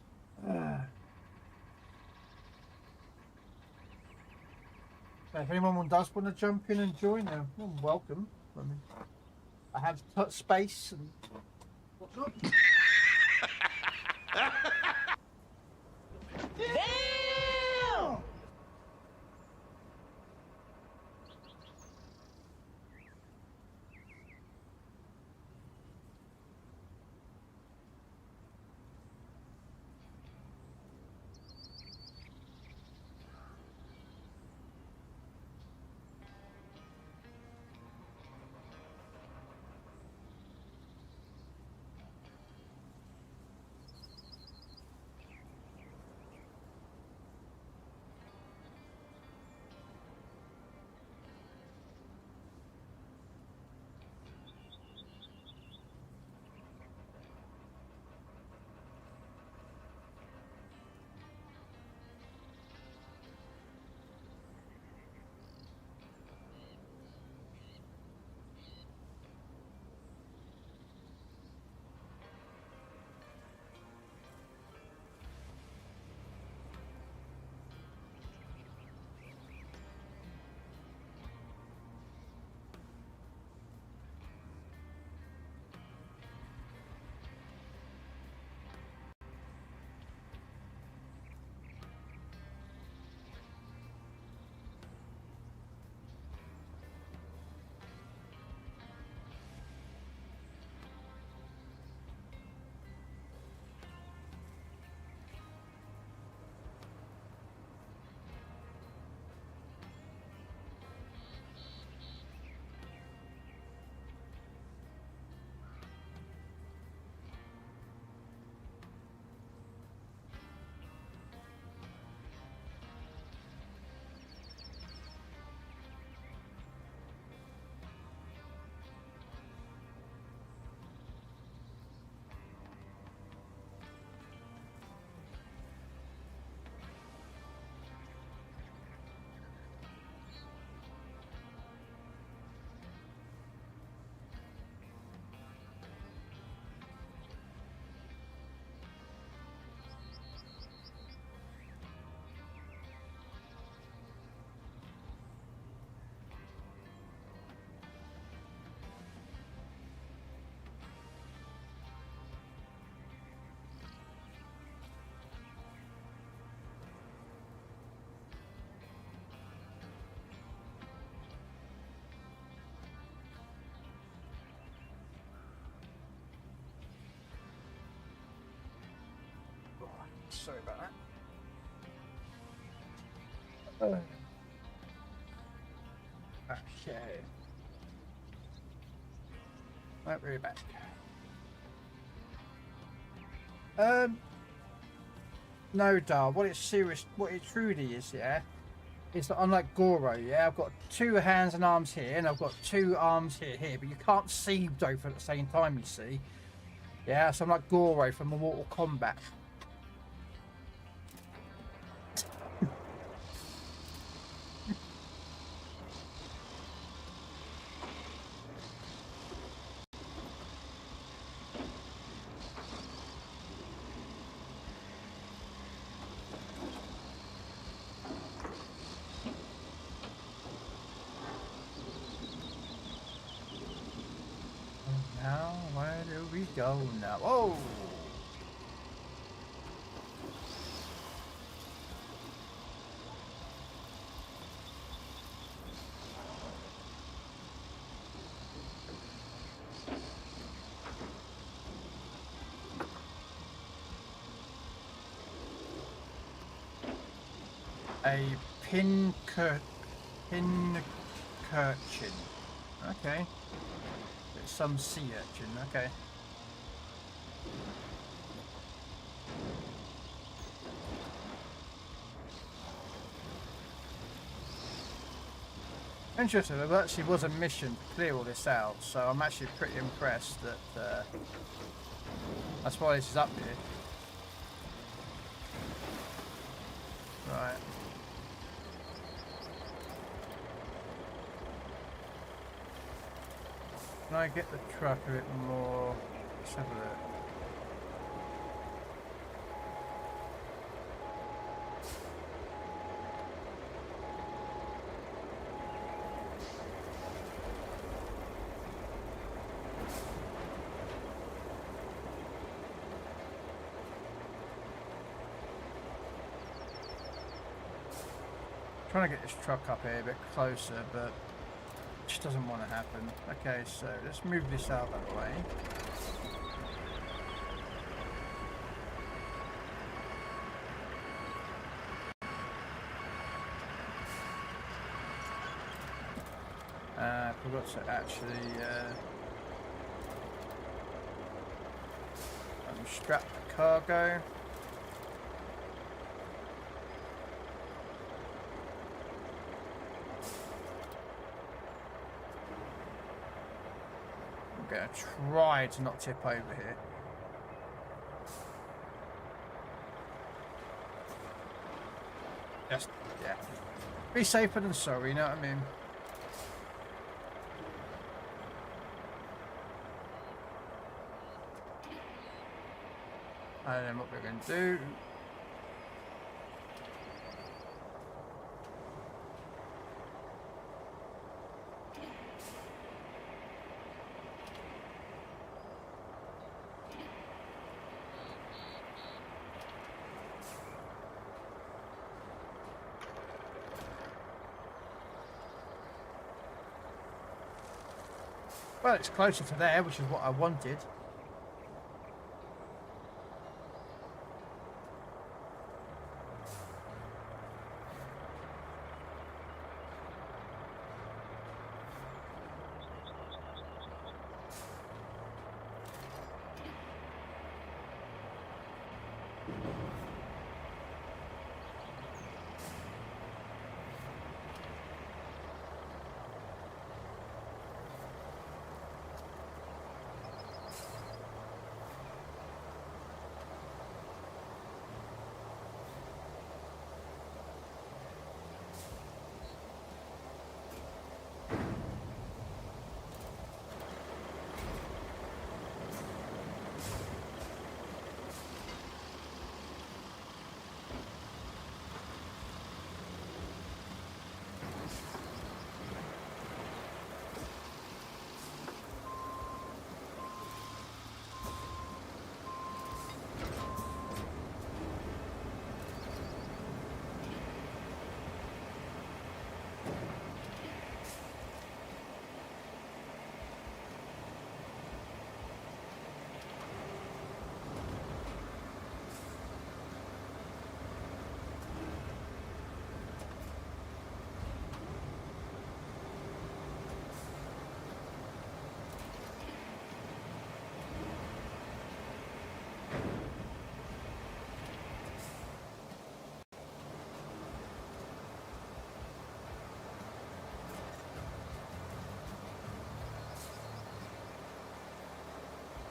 If anyone does want to jump in and join, they're welcome. I mean, I have space and whatnot. Damn! Sorry about that. Okay. Right, we're back. No, Dar. What it truly is, yeah, is that unlike Goro, yeah, I've got 2 hands and arms here, and I've got 2 arms here, but you can't see both at the same time. You see, yeah. So I'm like Goro from Mortal Kombat. Now, where do we go now? Oh! A pincurchin. Okay. It's some sea urchin, okay. Interesting, there actually was a mission to clear all this out, so I'm actually pretty impressed that that's why this is up here. Right. Can I get the truck a bit more? Let's have a look. Trying to get this truck up here a bit closer, but it just doesn't want to happen. Okay, so let's move this out of the way. I forgot to actually unstrap the cargo. I'm going to try to not tip over here. Just, yeah. Be safer than sorry, you know what I mean? And then what we're going to do. Well, it's closer to there, which is what I wanted.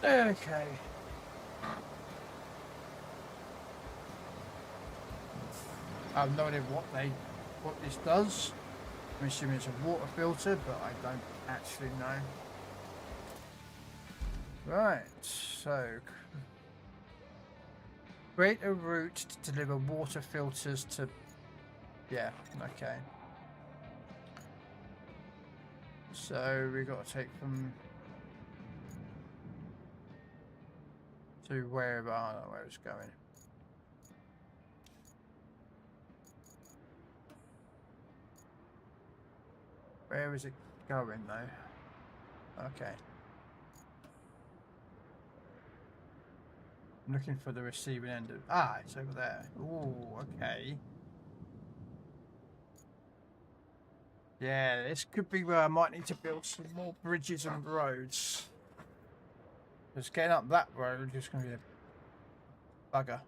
Okay. I have no idea what this does. I'm assuming it's a water filter, but I don't actually know. Right, so create a route to deliver water filters to. Yeah, okay. So we got to take them to wherever. I don't know where it's going. Where is it going though? Okay. I'm looking for the receiving end of. Ah, it's over there. Oh, okay. Yeah, this could be where I might need to build some more bridges and roads. Just getting up that road is going to be a bugger.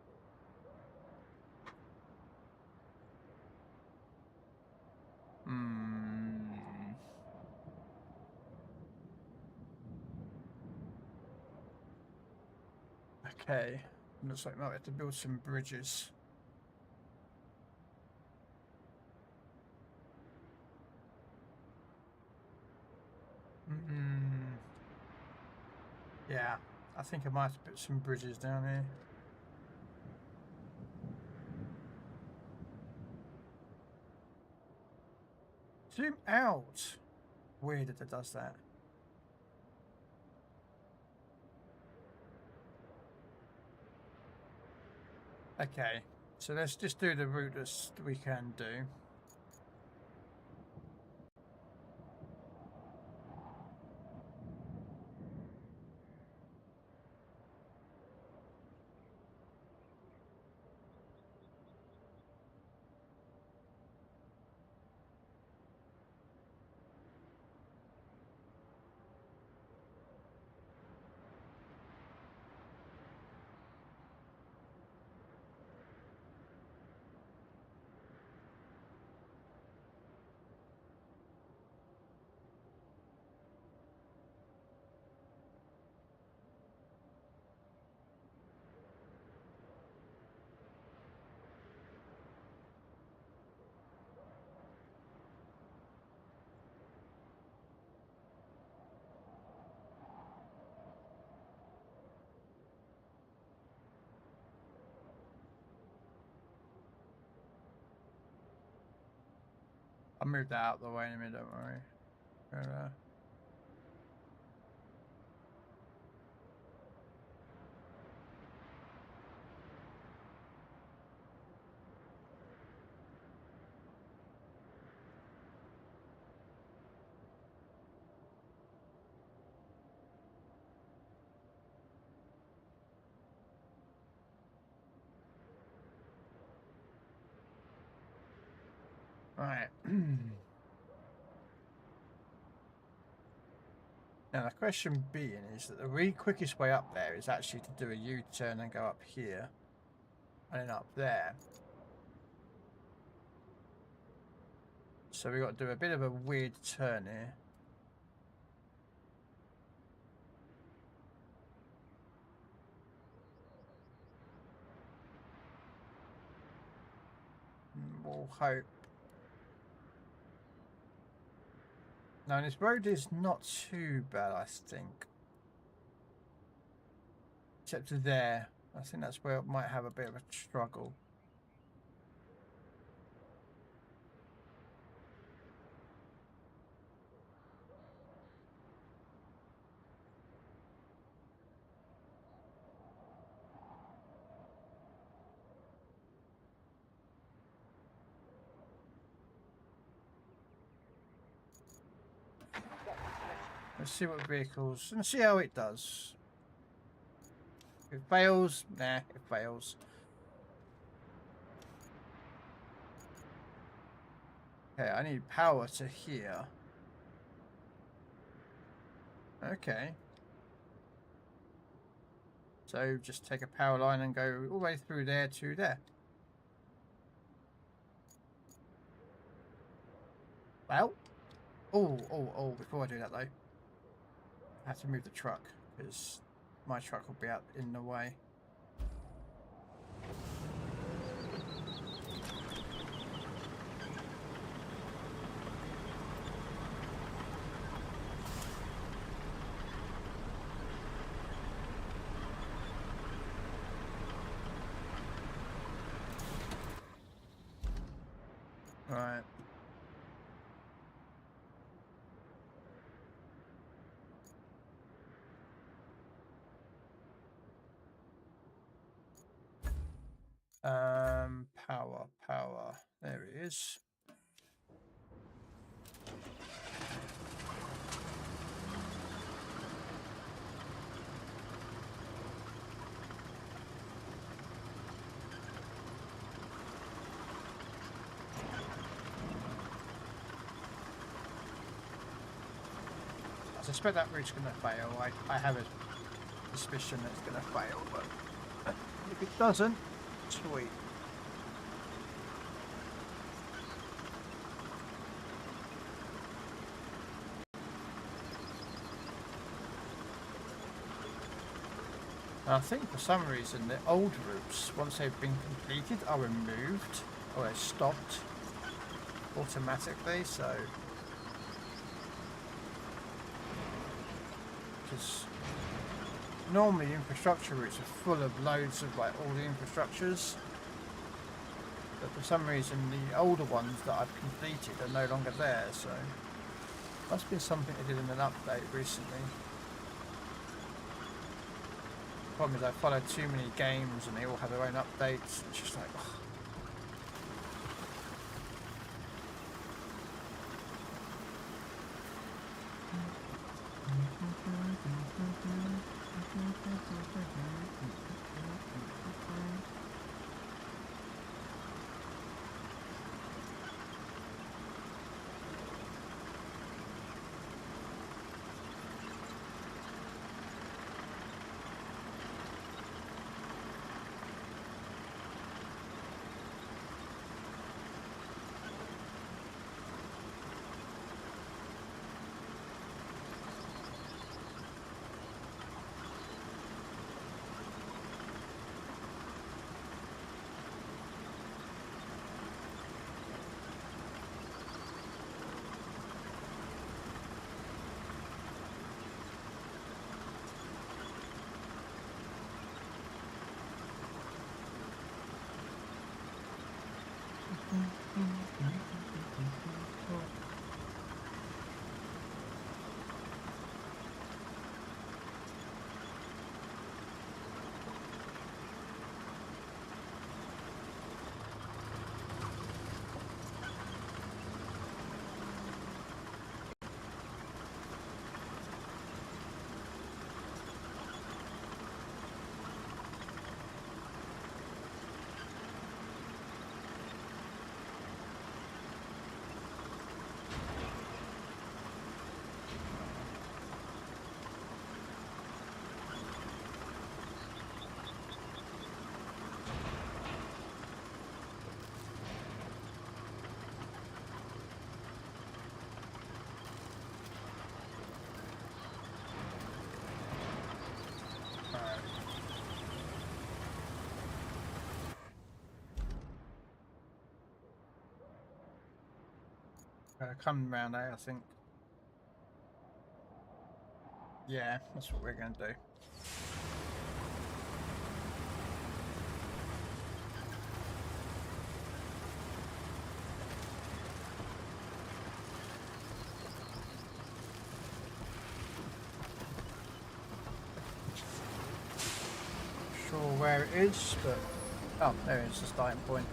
Okay. Looks like I might have to build some bridges. Yeah, I think I might have to put some bridges down here. Zoom out. Weird that it does that. Okay, so let's just do the route as we can do. I'll move that out of the way in a minute, don't worry. Right. Now the question being is that the really quickest way up there is actually to do a U-turn and go up here and then up there. So we've got to do a bit of a weird turn here. We'll hope. Now this road is not too bad, I think. Except to there. I think that's where it might have a bit of a struggle. Let's see what vehicles, and see how it does. If it fails, nah, it fails. Okay, I need power to here. Okay. So just take a power line and go all the way through there to there. Well, oh, before I do that though, I have to move the truck because my truck will be out in the way. Right. Power. There it is. I suspect that route's going to fail. I have a suspicion that it's going to fail, but if it doesn't, sweet. And I think for some reason the old routes, once they've been completed, are removed or they're stopped automatically, so because normally infrastructure routes are full of loads of like all the infrastructures, but for some reason the older ones that I've completed are no longer there, so must have been something they did in an update recently. The problem is I followed too many games and they all have their own updates. It's just like, ugh. Come round there, I think. Yeah, that's what we're going to do. Not sure where it is, but oh, there it is, the starting point.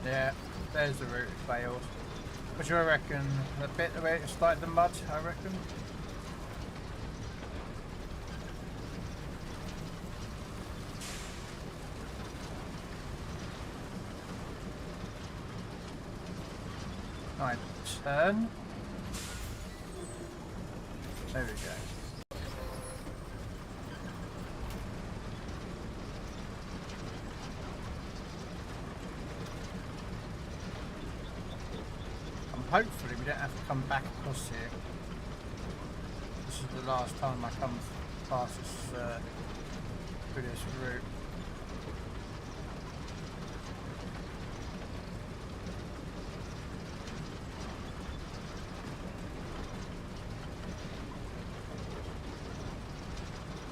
Yeah, There's the route it failed. What do you reckon? The bit where it started the mud, I reckon? Right, turn. There we go. Hopefully we don't have to come back across here. This is the last time I come past this through this route.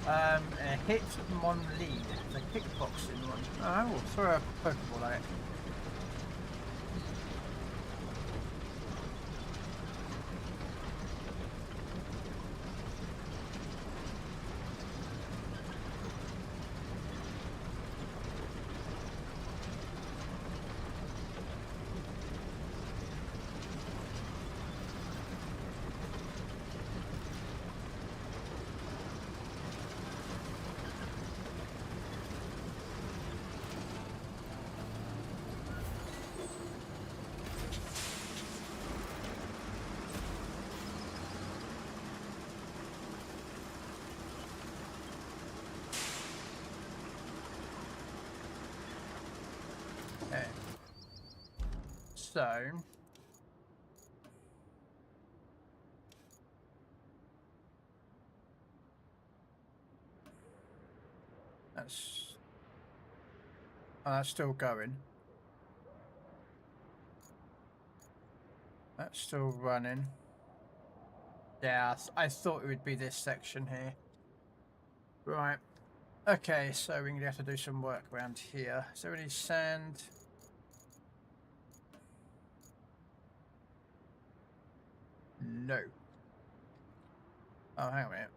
A hit mon lead, the kickboxing one. Oh, we'll throw a Pokeball at it. Okay. So that's still going. That's still running. Yeah, I thought it would be this section here. Right. Okay, so we're going to have to do some work around here. Is there any sand? No. Oh, hang on a minute.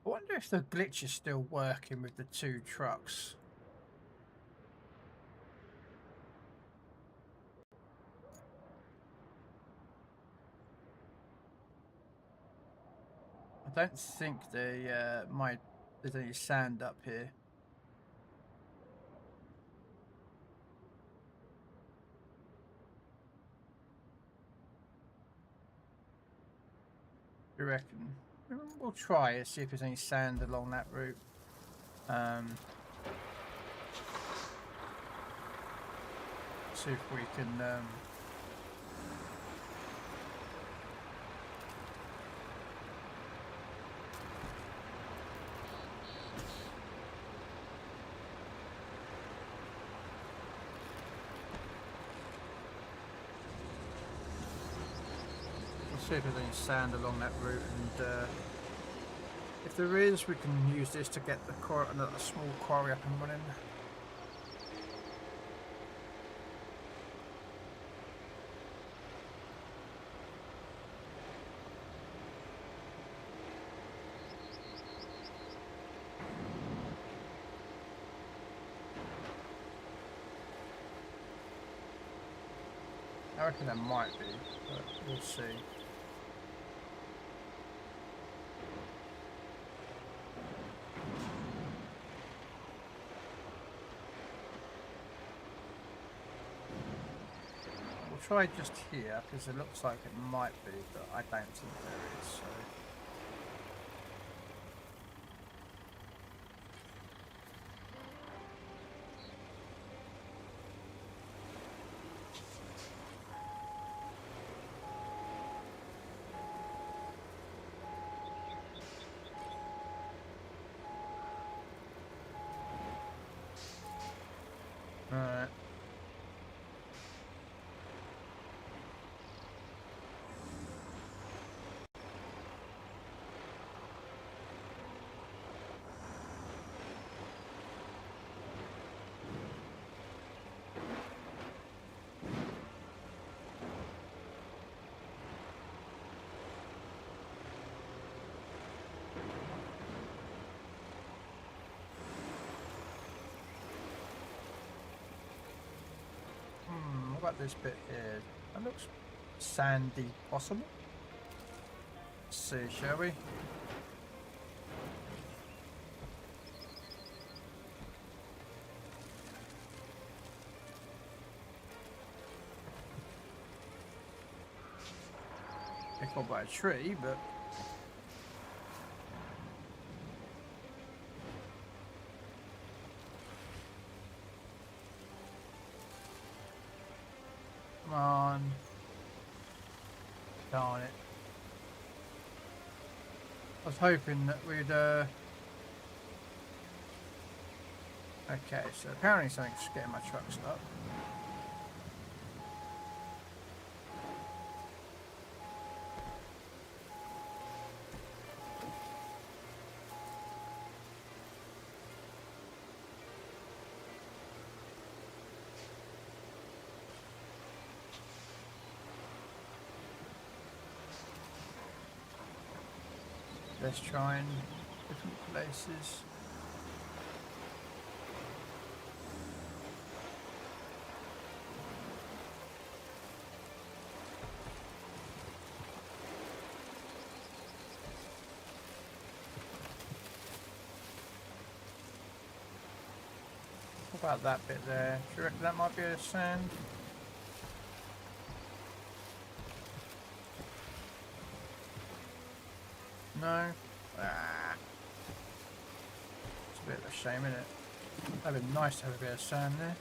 I wonder if the glitch is still working with the two trucks. I don't think there's any sand up here. You reckon? We'll try it, see if there's any sand along that route. See if we can see if there's any sand along that route, and if there is, we can use this to get the another small quarry up and running. I reckon there might be, but we'll see. We'll try just here, because it looks like it might be, but I don't think there is, so... Alright. about this bit here? That looks sandy possible. Let's see, shall we? They're caught by a tree, but come on. Darn it. I was hoping that we'd okay, so apparently something's getting my truck stuck. Let's try in different places. What about that bit there? Do you reckon that might be a sand? No? Ah. It's a bit of a shame, isn't it? That'd be nice to have a bit of sand there.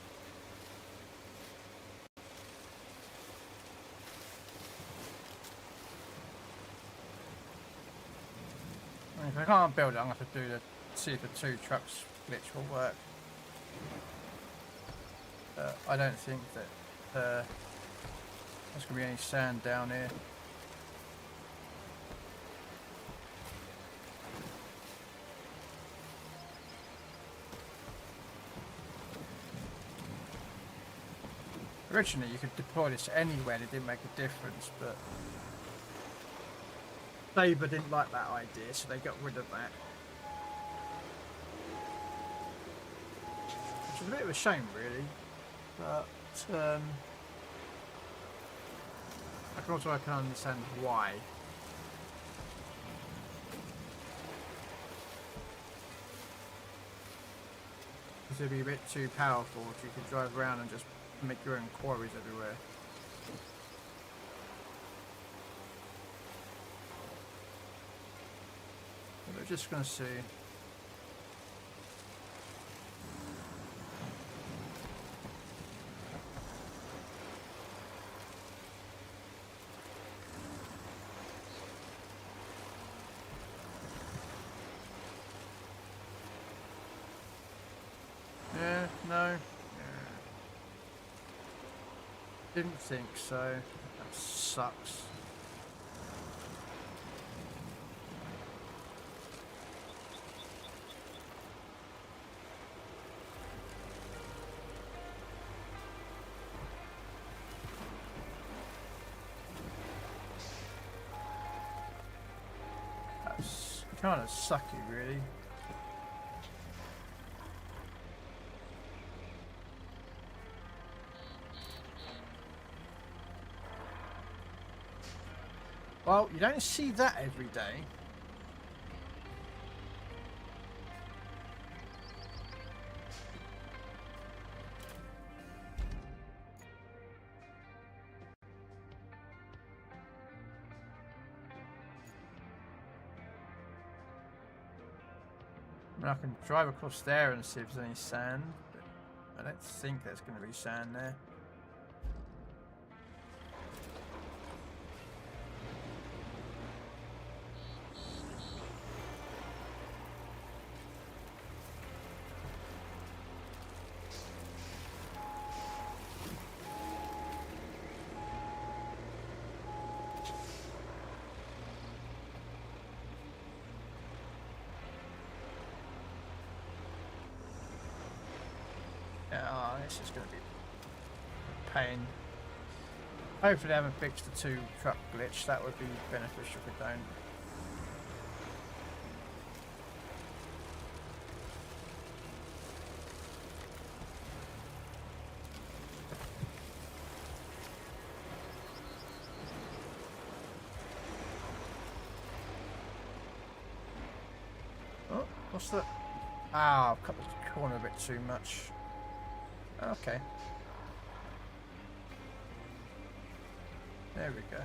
If I can't build it, I'm going to have to do see if the 2 trucks glitch will work. I don't think that there's going to be any sand down here. Originally you could deploy this anywhere and it didn't make a difference, but Labour didn't like that idea, so they got rid of that. Which is a bit of a shame really, but I can understand why. Because it'd be a bit too powerful if you could drive around and just make your own quarries everywhere. But we're just gonna see. Yeah, no. Didn't think so. That sucks. That's kind of sucky, really. Well, you don't see that every day. I mean, I can drive across there and see if there's any sand, but I don't think there's going to be sand there. Oh, this is going to be a pain. Hopefully they haven't fixed the 2 truck glitch. That would be beneficial if we don't. Oh, what's that? Ah, I've cut the corner a bit too much. Okay. There we go.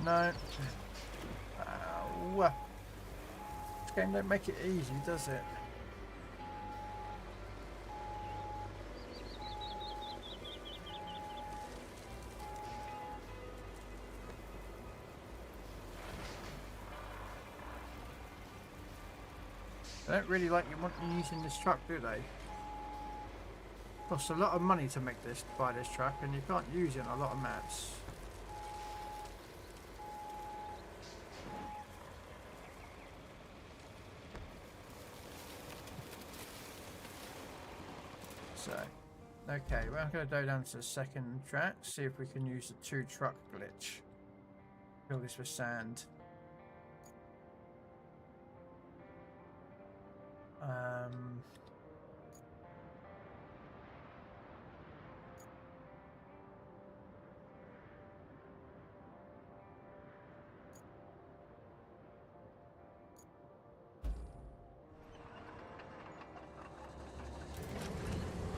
No. Ow. This game don't make it easy, does it? They don't really like you want you using this truck, do they? Costs a lot of money to make this, buy this truck, and you can't use it on a lot of maps. So, okay, we're going to go down to the second track, see if we can use the 2 truck glitch. Fill this with sand.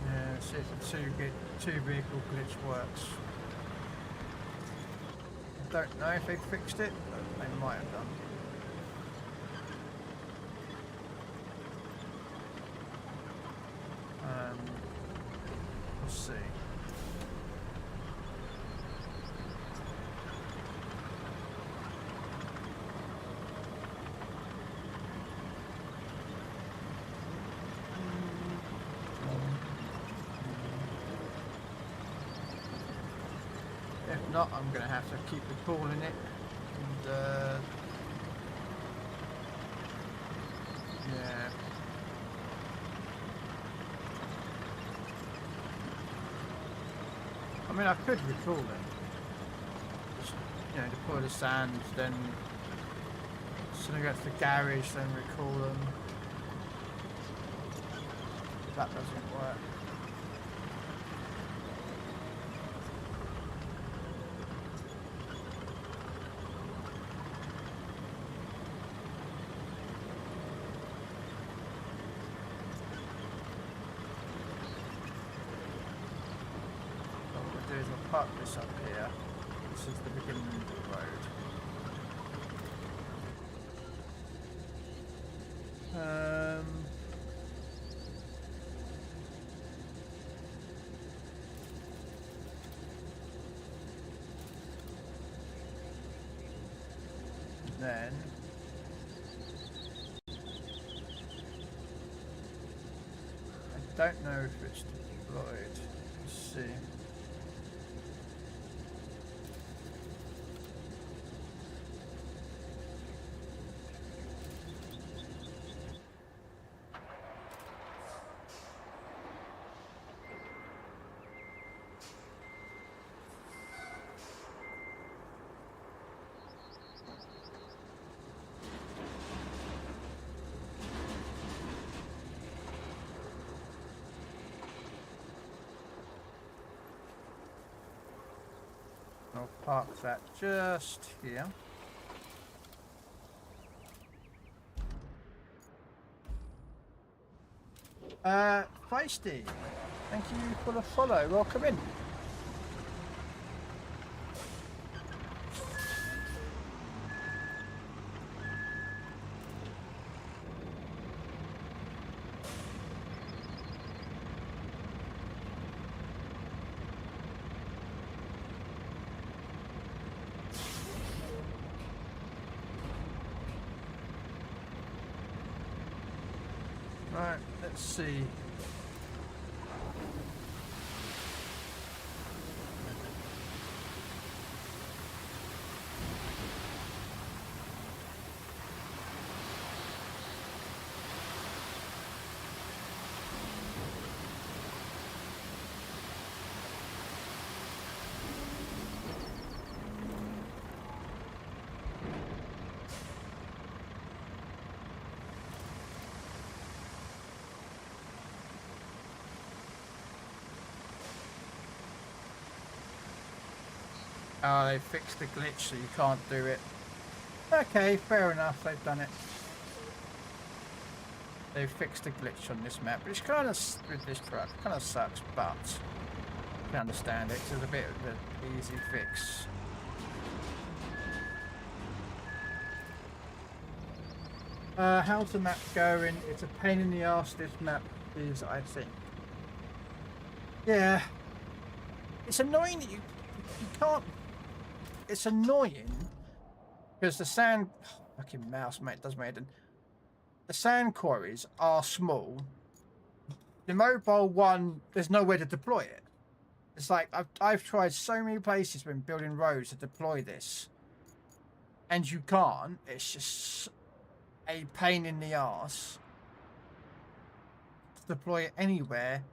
Yeah, see if the two vehicle glitch works. I don't know if they fixed it, but they might have done. We'll see. If not, I'm going to have to keep recalling it. And, yeah. I mean, I could recall them. Just, you know, deploy the sand, then send them go to the garage, then recall them. That doesn't work. Park this up here. This is the beginning of the road. Then I don't know if it's deployed. Let's see. I'll park that just here. Feisty, thank you for the follow. Welcome in. Right, let's see. Oh, they fixed the glitch so you can't do it. Okay, fair enough, they've done it. They've fixed the glitch on this map, which kind of, with this truck, kind of sucks, but I can understand it, 'cause it's a bit of an easy fix. How's the map going? It's a pain in the arse, this map is, I think. Yeah. It's annoying that you can't... It's annoying because the sand... Fucking mouse, mate, does me head in. The sand quarries are small. The mobile one, there's nowhere to deploy it. It's like, I've tried so many places when building roads to deploy this. And you can't. It's just a pain in the arse to deploy it anywhere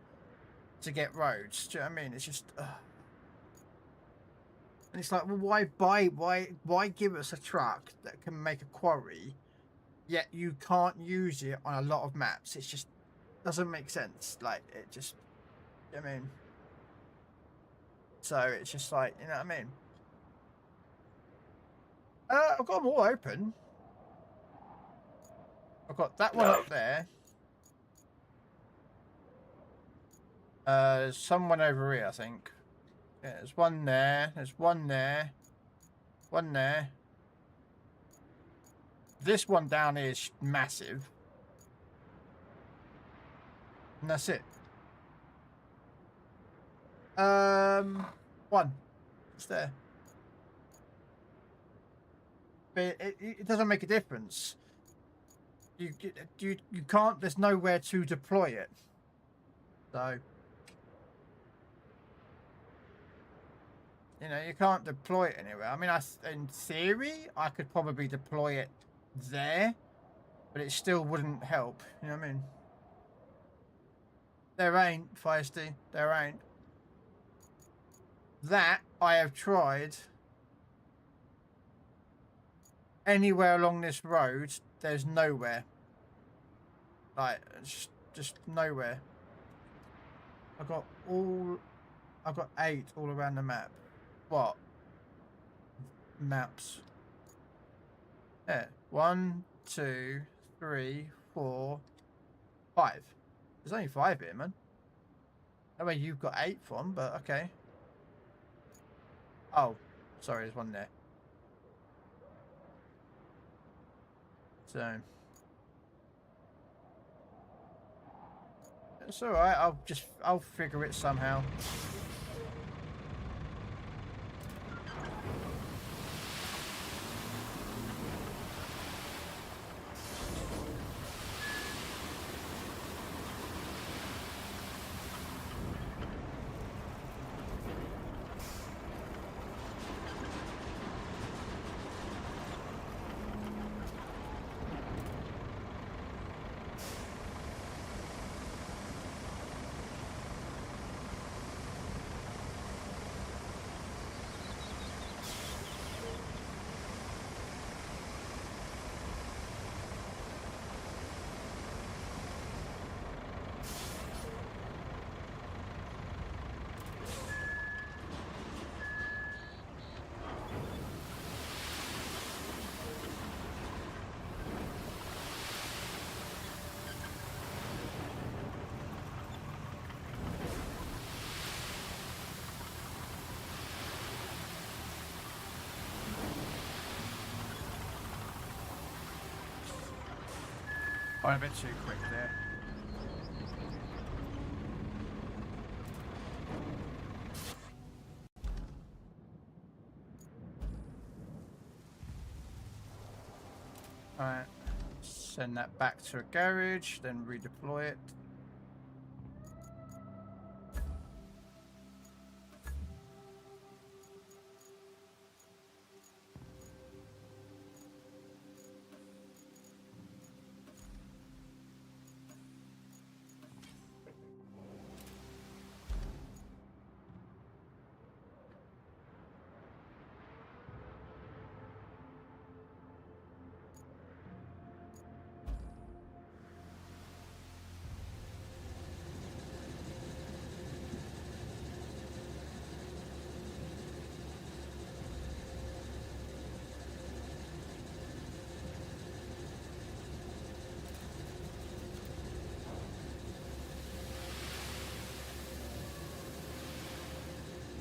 to get roads. Do you know what I mean? It's just... And it's like, well, why give us a truck that can make a quarry, yet you can't use it on a lot of maps? It just doesn't make sense. Like, it just, I mean, so it's just like, you know what I mean? I've got them all open. I've got that one up there. There's someone over here, I think. Yeah, there's one there. There's one there. One there. This one down here is massive. And that's it. One. It's there. But it doesn't make a difference. You can't. There's nowhere to deploy it. So. You know, you can't deploy it anywhere. I mean, in theory, I could probably deploy it there, but it still wouldn't help. You know what I mean? There ain't, Feisty. There ain't. That I have tried. Anywhere along this road, there's nowhere. Like, just nowhere. I've got 8 all around the map. What? Maps. Yeah. 1, 2, 3, 4, 5. There's only 5 here, man. I mean, you've got 8 from, but okay. Oh, sorry, there's one there. So. It's alright, I'll figure it somehow. I'm a bit too quick there. Alright, send that back to a garage, then redeploy it.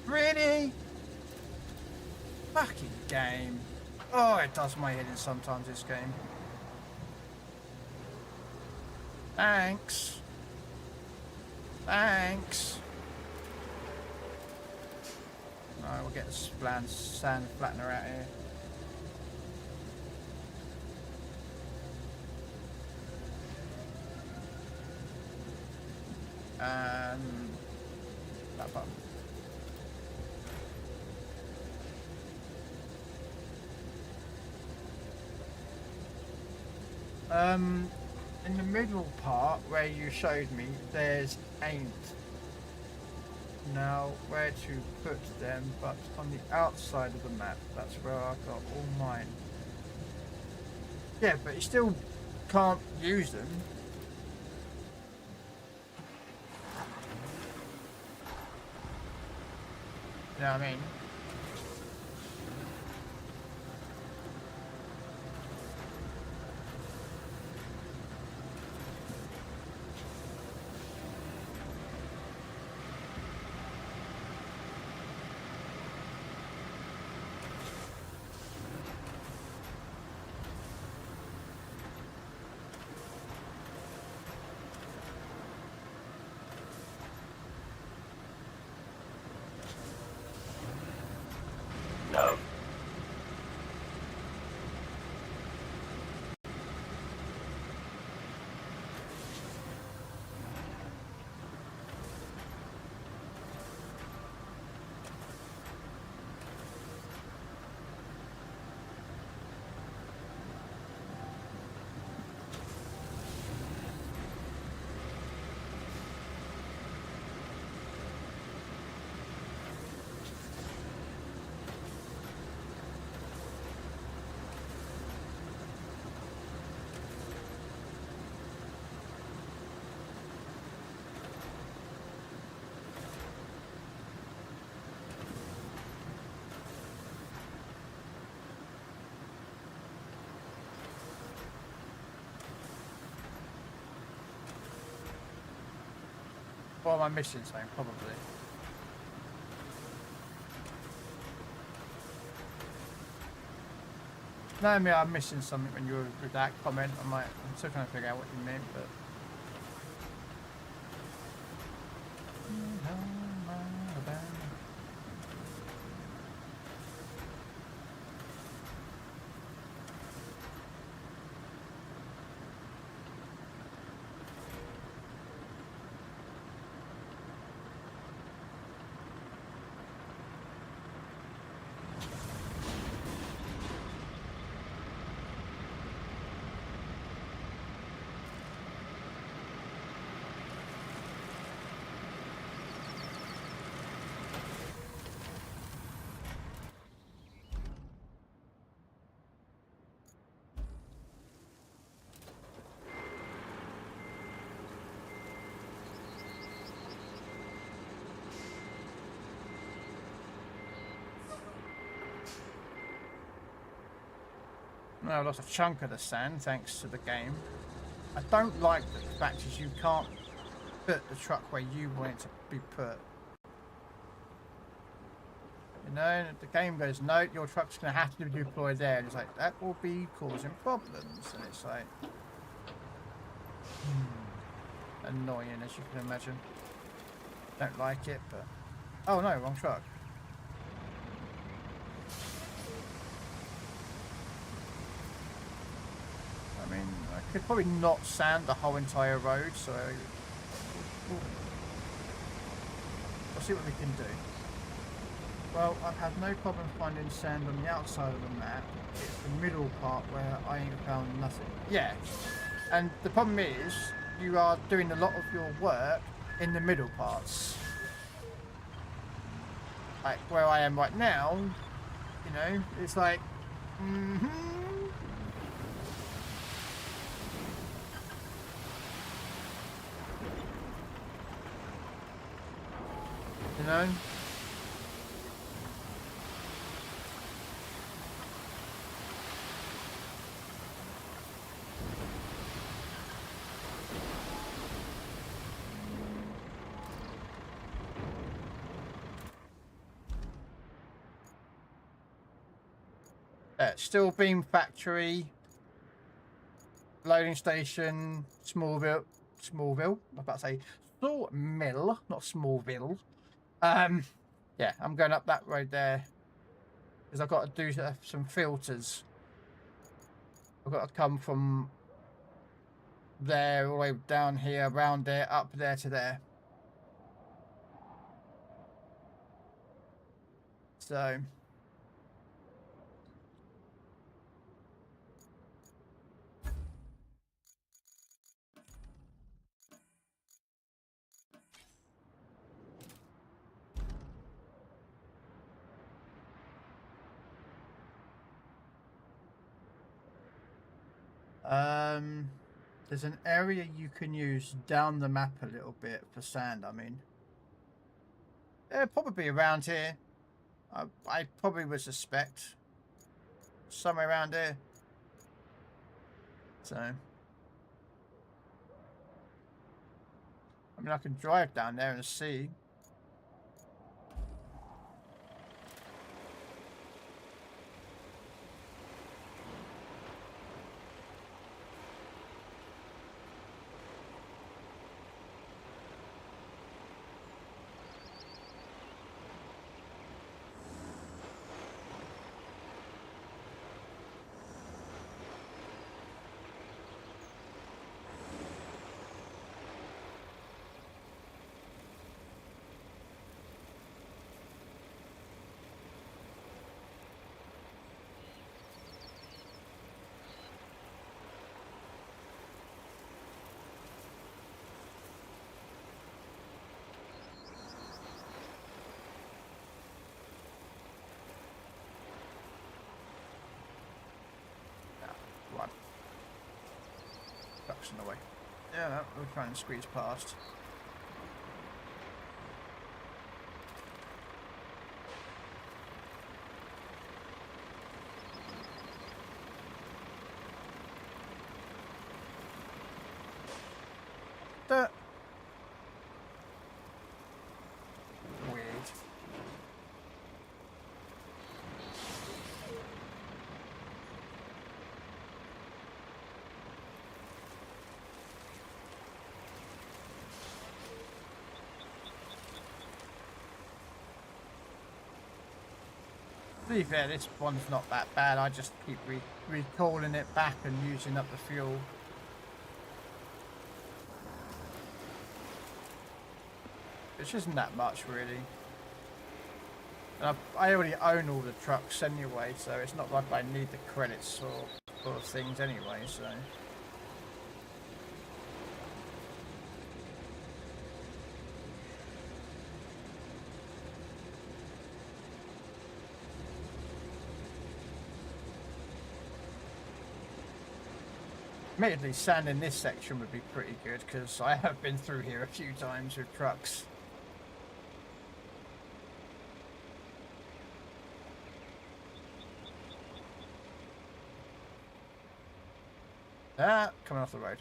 Really? Fucking game. Oh, it does my head in sometimes, this game. Thanks. Thanks. Alright, we'll get the sand flattener out here. That button. In the middle part where you showed me, there's ain't. Now, where to put them, but on the outside of the map, that's where I got all mine. Yeah, but you still can't use them. You know what I mean? No. What am I missing something? Probably. No, I mean, I'm missing something when you were with that comment. I'm still trying to figure out what you meant, but. I lost a chunk of the sand thanks to the game. I don't like the fact is you can't put the truck where you want it to be put. You know, the game goes, no, your truck's going to have to be deployed there. And it's like, that will be causing problems. And it's like, annoying as you can imagine. Don't like it, but, oh no, wrong truck. I mean, I could probably not sand the whole entire road, so we'll see what we can do. Well, I've had no problem finding sand on the outside of the map. It's the middle part where I ain't found nothing. Yeah, and the problem is you are doing a lot of your work in the middle parts. Like where I am right now, you know, it's like, you know? Yeah, steel beam factory, loading station, Smallville. I was about to say Sawmill, not Smallville. Yeah, I'm going up that road there because I've got to do some filters. I've got to come from there all the way down here, around there, up there to there. So there's an area you can use down the map a little bit for sand. I mean, probably around here. I probably would suspect somewhere around here. So, I mean, I can drive down there and see. Right. Trucks in the way. Yeah, no, we're trying to squeeze past. Weird. To be fair, this one's not that bad. I just keep recalling it back and using up the fuel. Which isn't that much, really. And I already own all the trucks anyway, so it's not like I need the credits or things anyway, so... Admittedly, sand in this section would be pretty good, because I have been through here a few times with trucks. Ah, coming off the road.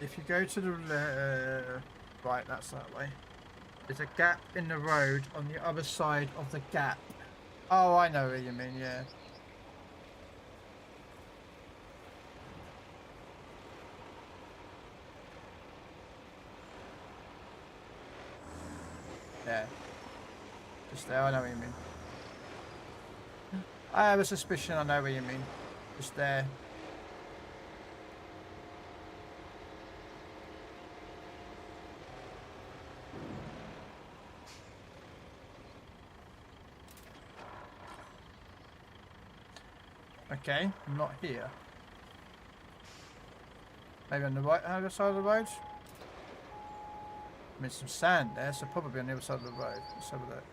If you go to the right, that's that way. There's a gap in the road on the other side of the gap. Oh, I know what you mean, yeah. Yeah. Just there, I know what you mean. I have a suspicion I know what you mean. Just there. Okay, I'm not here. Maybe on the right other side of the road? I mean, some sand there, so probably on the other side of the road. Let's have a look.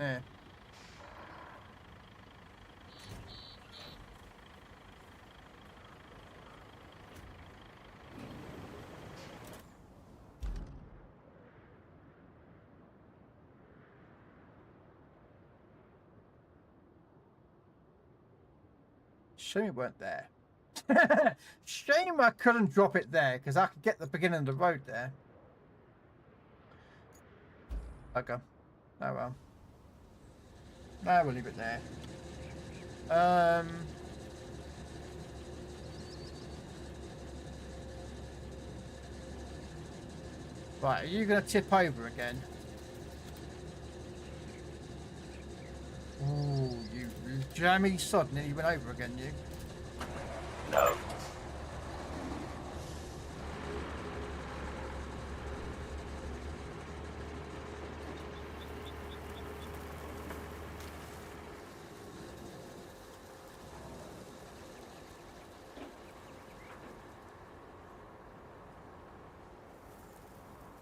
Yeah. Shame it weren't there. Shame I couldn't drop it there, because I could get the beginning of the road there. Okay. Oh well. No, we'll leave it there. Right, are you going to tip over again? Ooh, you jammy sod, nearly went over again, you. No.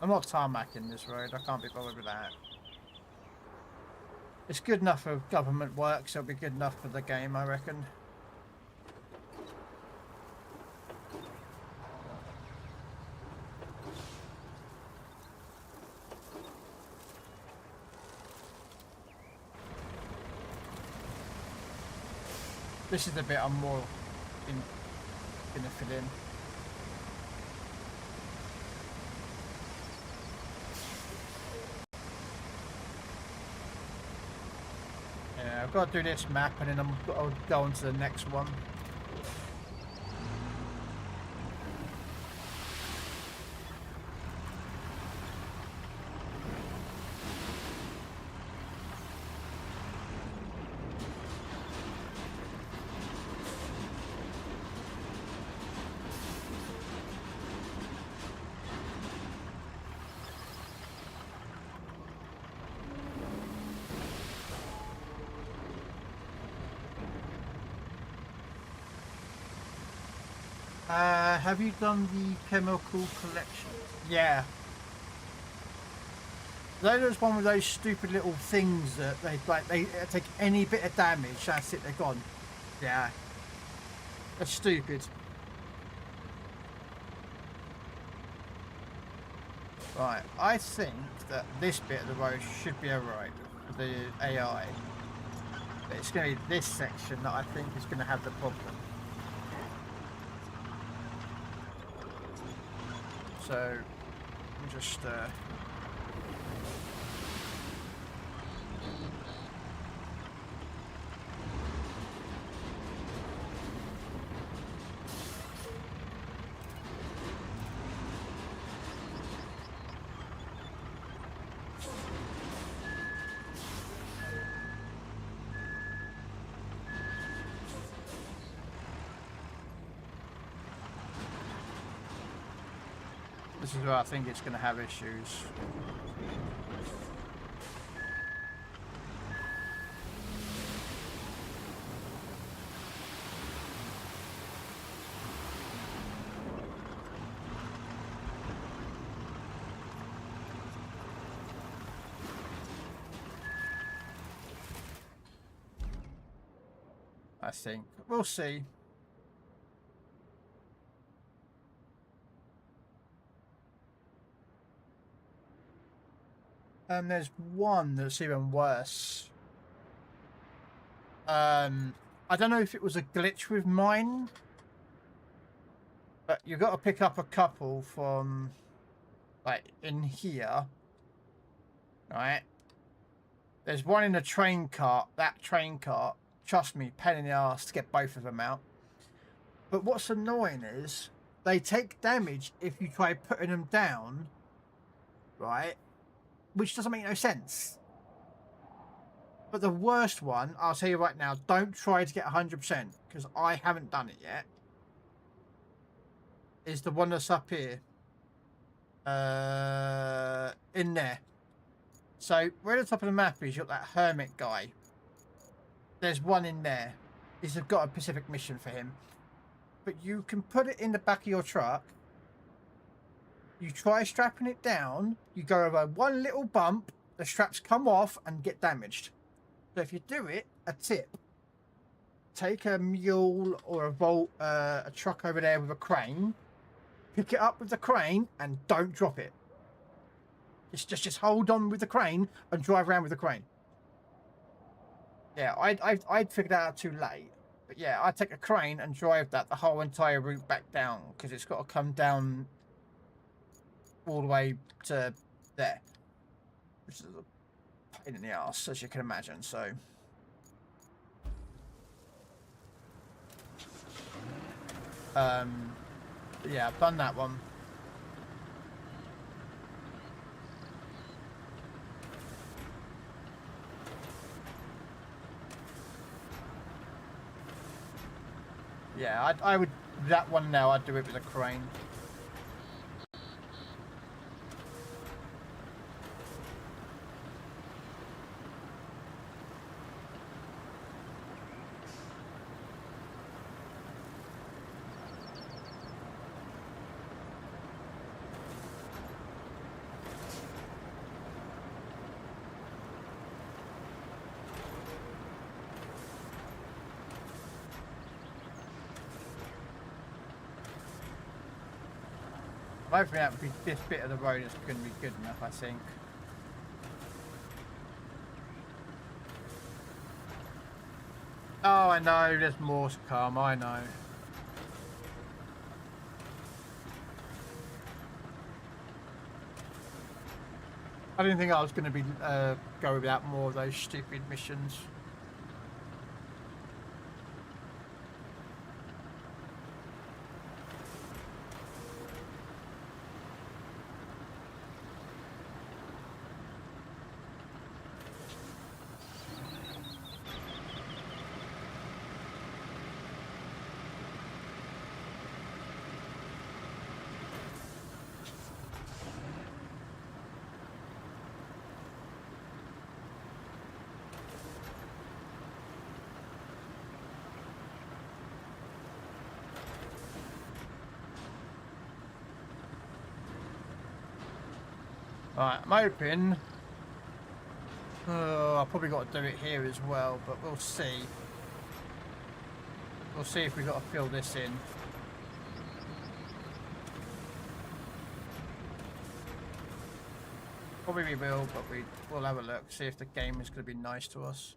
I'm not tarmacking this road, I can't be bothered with that. It's good enough for government work, so it'll be good enough for the game, I reckon. This is the bit I'm more gonna fit in. Yeah, I've got to do this map and then I'll go on to the next one. Have you done the chemical collection? Yeah. There's one of those stupid little things that they take any bit of damage, that's it, they're gone. Yeah. That's stupid. Right, I think that this bit of the road should be alright for the AI. But it's going to be this section that I think is going to have the problem. So, just this is where I think it's going to have issues. I think. We'll see. There's one that's even worse. I don't know if it was a glitch with mine, but you've got to pick up a couple from, like, in here, right? There's one in the train cart. That train cart, trust me, pain in the arse to get both of them out. But what's annoying is they take damage if you try putting them down, right? Which doesn't make no sense. But the worst one, I'll tell you right now, don't try to get 100%, because I haven't done it yet, is the one that's up here. In there. So, where at the top of the map is, you've got that hermit guy. There's one in there. He's got a Pacific mission for him. But you can put it in the back of your truck. You try strapping it down, you go over one little bump, the straps come off and get damaged. So if you do it, a tip: take a mule or a truck over there with a crane, pick it up with the crane, and don't drop it. Just hold on with the crane and drive around with the crane. Yeah, I'd figured that out too late. But yeah, I'd take a crane and drive that the whole entire route back down, because it's got to come down all the way to there, which is a pain in the ass, as you can imagine. So yeah, I've done that one. Yeah, I would, that one now, I'd do it with a crane. Hopefully that would be, this bit of the road is going to be good enough, I think. Oh, I know, there's more to come, I know. I didn't think I was going to be go without more of those stupid missions. Right, I'm hoping. I've probably got to do it here as well, but we'll see. We'll see if we've got to fill this in. Probably we will, but we'll have a look, see if the game is going to be nice to us.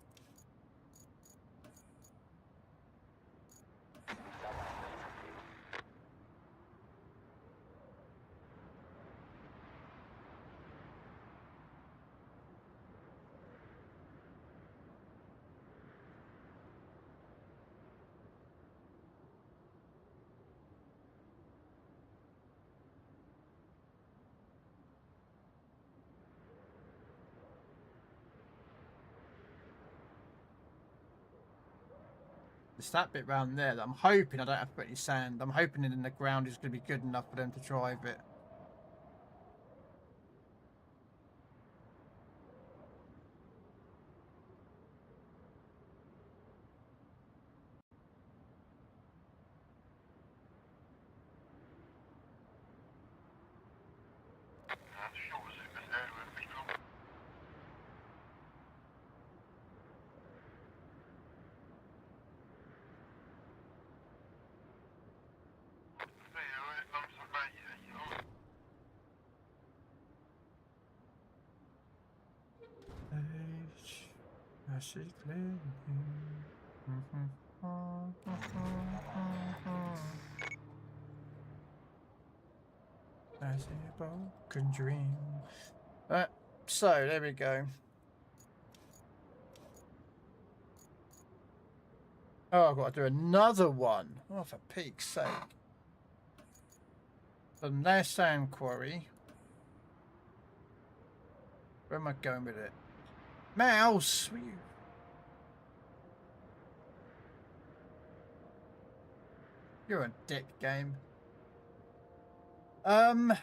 It's that bit round there that I'm hoping I don't have to put any sand. I'm hoping in the ground is going to be good enough for them to drive it. As a broken dream. So there we go. Oh, I've got to do another one. Oh, for Pete's sake. From their sand quarry. Where am I going with it? Mouse! You're a dick, game. Okay.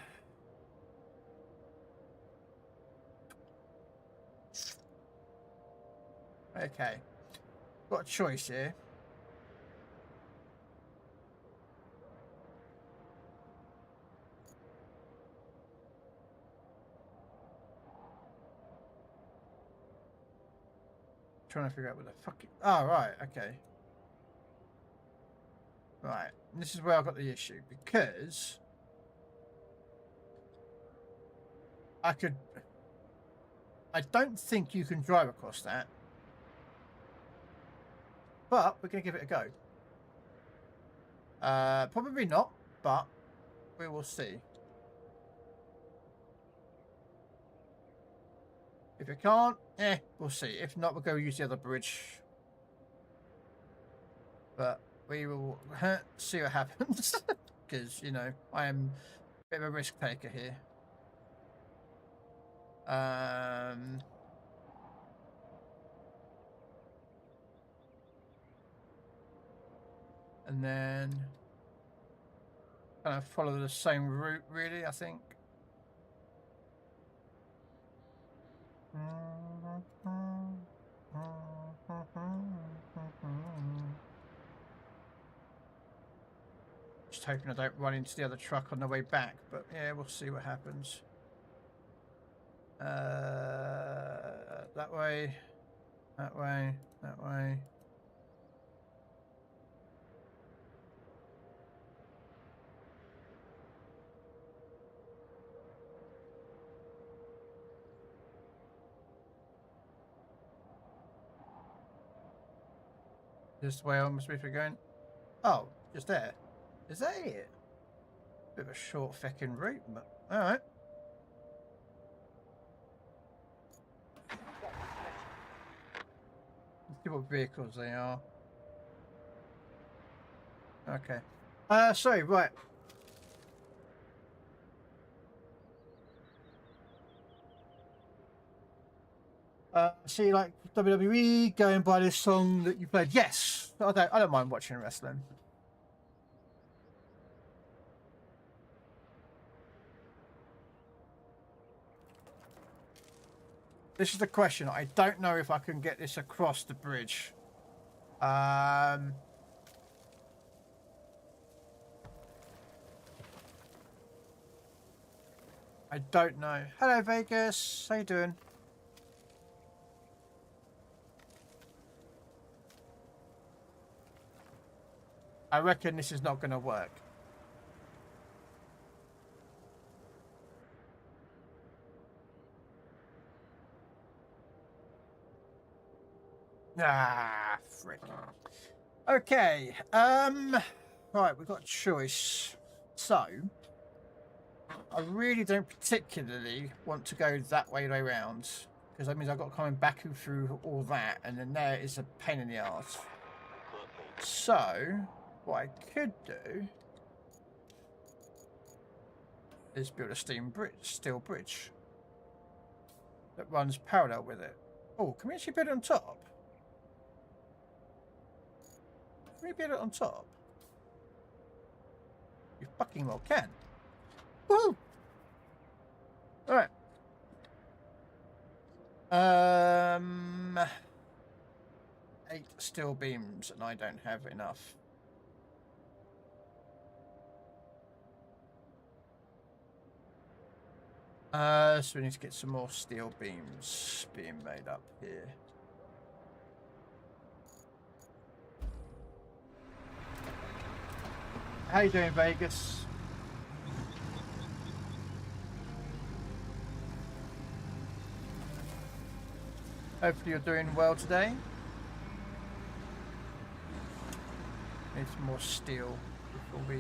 Got a choice here. trying to figure out what the fuck. Oh, right. Okay. Right. This is where I got the issue because I don't think you can drive across that, but we're gonna give it a go. Probably not, but we will see. If it can't, we'll see. If not, we'll go use the other bridge. But we will see what happens. Because, you know, I am a bit of a risk taker here. And then kind of follow the same route, really, I think. Just hoping I don't run into the other truck on the way back, but yeah, we'll see what happens. That way, that way, that way. This way I'm supposed to be going. Oh, just there. Is that it? Bit of a short feckin' route, but alright. Let's see what vehicles they are. Okay. Sorry, right. See, like WWE going by this song that you played. Yes, I don't mind watching wrestling. This is the question. I don't know if I can get this across the bridge. I don't know. Hello, Vegas. How you doing? I reckon this is not going to work. Ah, frick. Okay. Right, we've got a choice. So, I really don't particularly want to go that way around, because that means I've got to come back through all that, and then there is a pain in the arse. So, what I could do is build a steel bridge that runs parallel with it. Oh, can we actually build it on top? Can we build it on top? You fucking well can. Woo! Alright. 8 steel beams, and I don't have enough. So we need to get some more steel beams being made up here. How you doing, Vegas? Hopefully you're doing well today. Need some more steel before we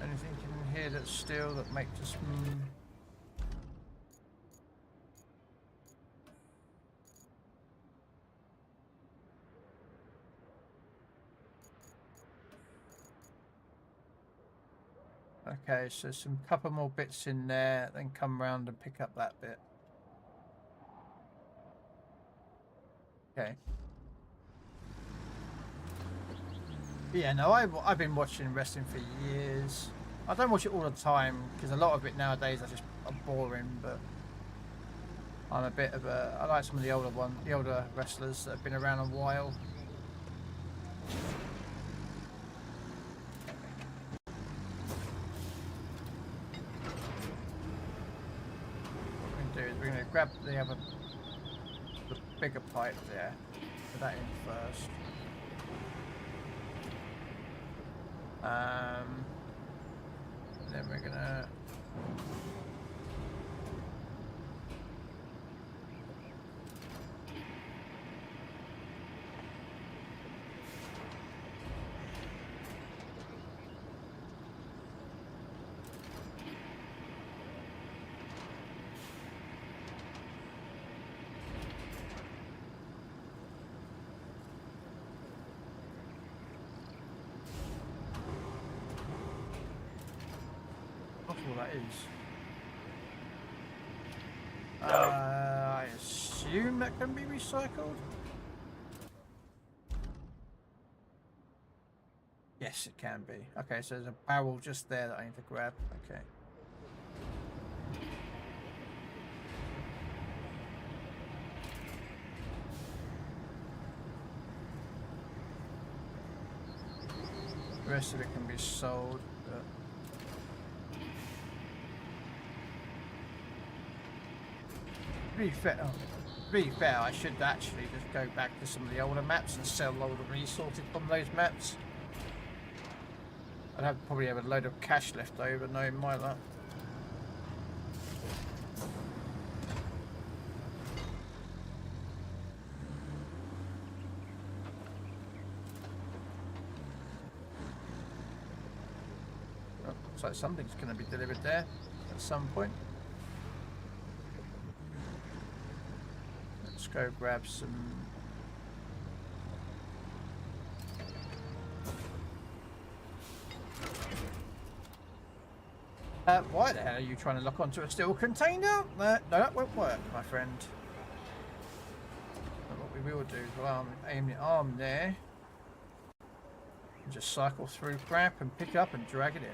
anything in here that's steel that makes us Okay, so some couple more bits in there, then come round and pick up that bit. Okay. Yeah, no, I've been watching wrestling for years. I don't watch it all the time because a lot of it nowadays are boring. But I'm a bit of a. I like some of the older wrestlers that have been around a while. grab the other, the bigger pipe there. Put that in first. Then we're gonna. That's all that is. No. I assume that can be recycled. Yes, it can be. Okay, so there's a barrel just there that I need to grab. Okay. The rest of it can be sold. But to be fair, I should actually just go back to some of the older maps and sell all the resources from those maps. I'd probably have a load of cash left over, knowing my luck. Oh, looks like something's going to be delivered there at some point. Let's go grab some. Why the hell are you trying to lock onto a steel container? No, that won't work, my friend. But what we will do is we'll aim the arm there. And just cycle through crap and pick up and drag it in.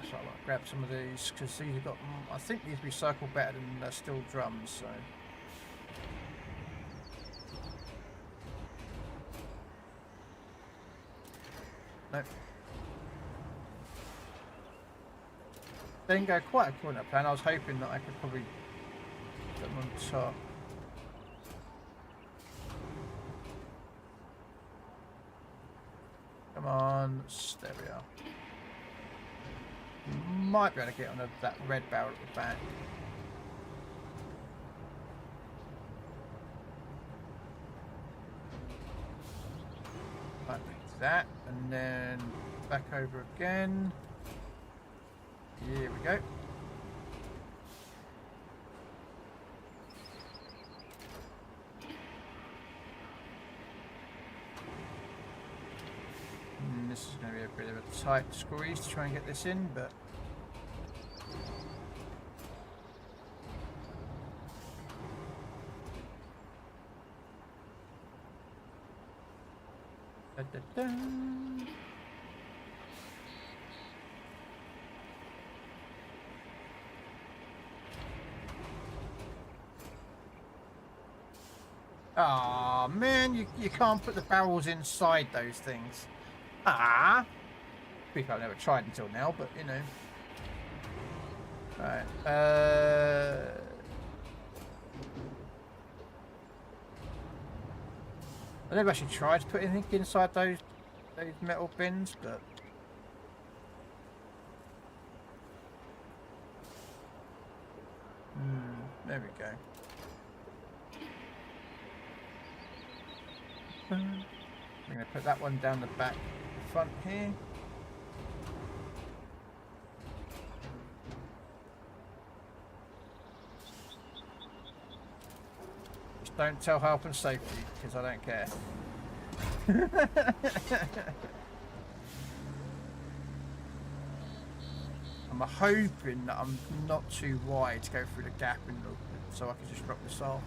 So I'll grab some of these because these have got. I think these recycle better than steel drums. So. Nope. Didn't go quite according to plan. I was hoping that I could probably put them on top. Come on, there we are. Might be able to get on that red barrel at the back. Like that, and then back over again. Here we go. And this is going to be a bit of a tight squeeze to try and get this in, but da, da, da. Ah, man, you can't put the barrels inside those things. Ah, think I've never tried until now, but you know. Right. I never actually tried to put anything inside those metal bins, but there we go. I'm going to put that one down the back front here. Just don't tell health and safety, because I don't care. I'm hoping that I'm not too wide to go through the gap in the, so I can just drop this off.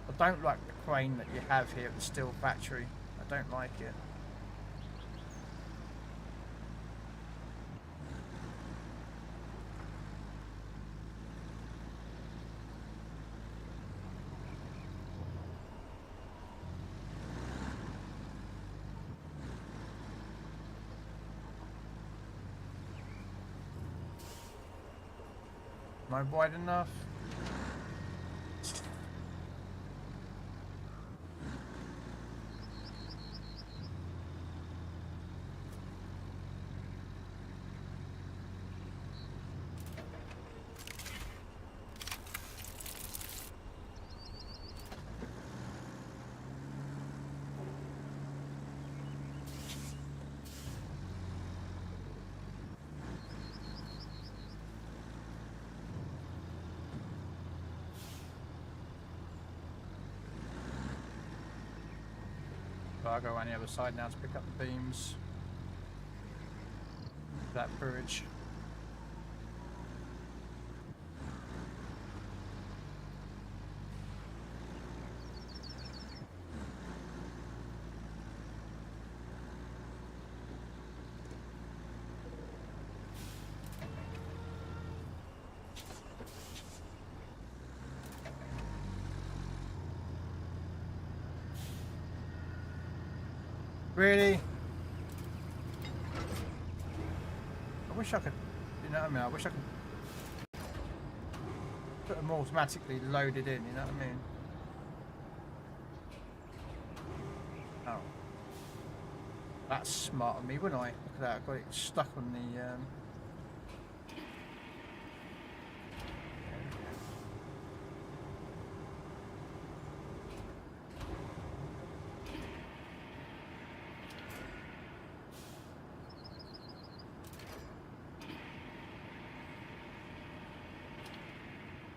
I don't like the crane that you have here at the steel factory. I don't like it. Am I wide enough? I'll go around the other side now to pick up the beams. That bridge. Really? I wish I could, you know what I mean? I wish I could put them automatically loaded in, you know what I mean? Oh. That's smart of me, wouldn't I? Look at that, I got it stuck on the...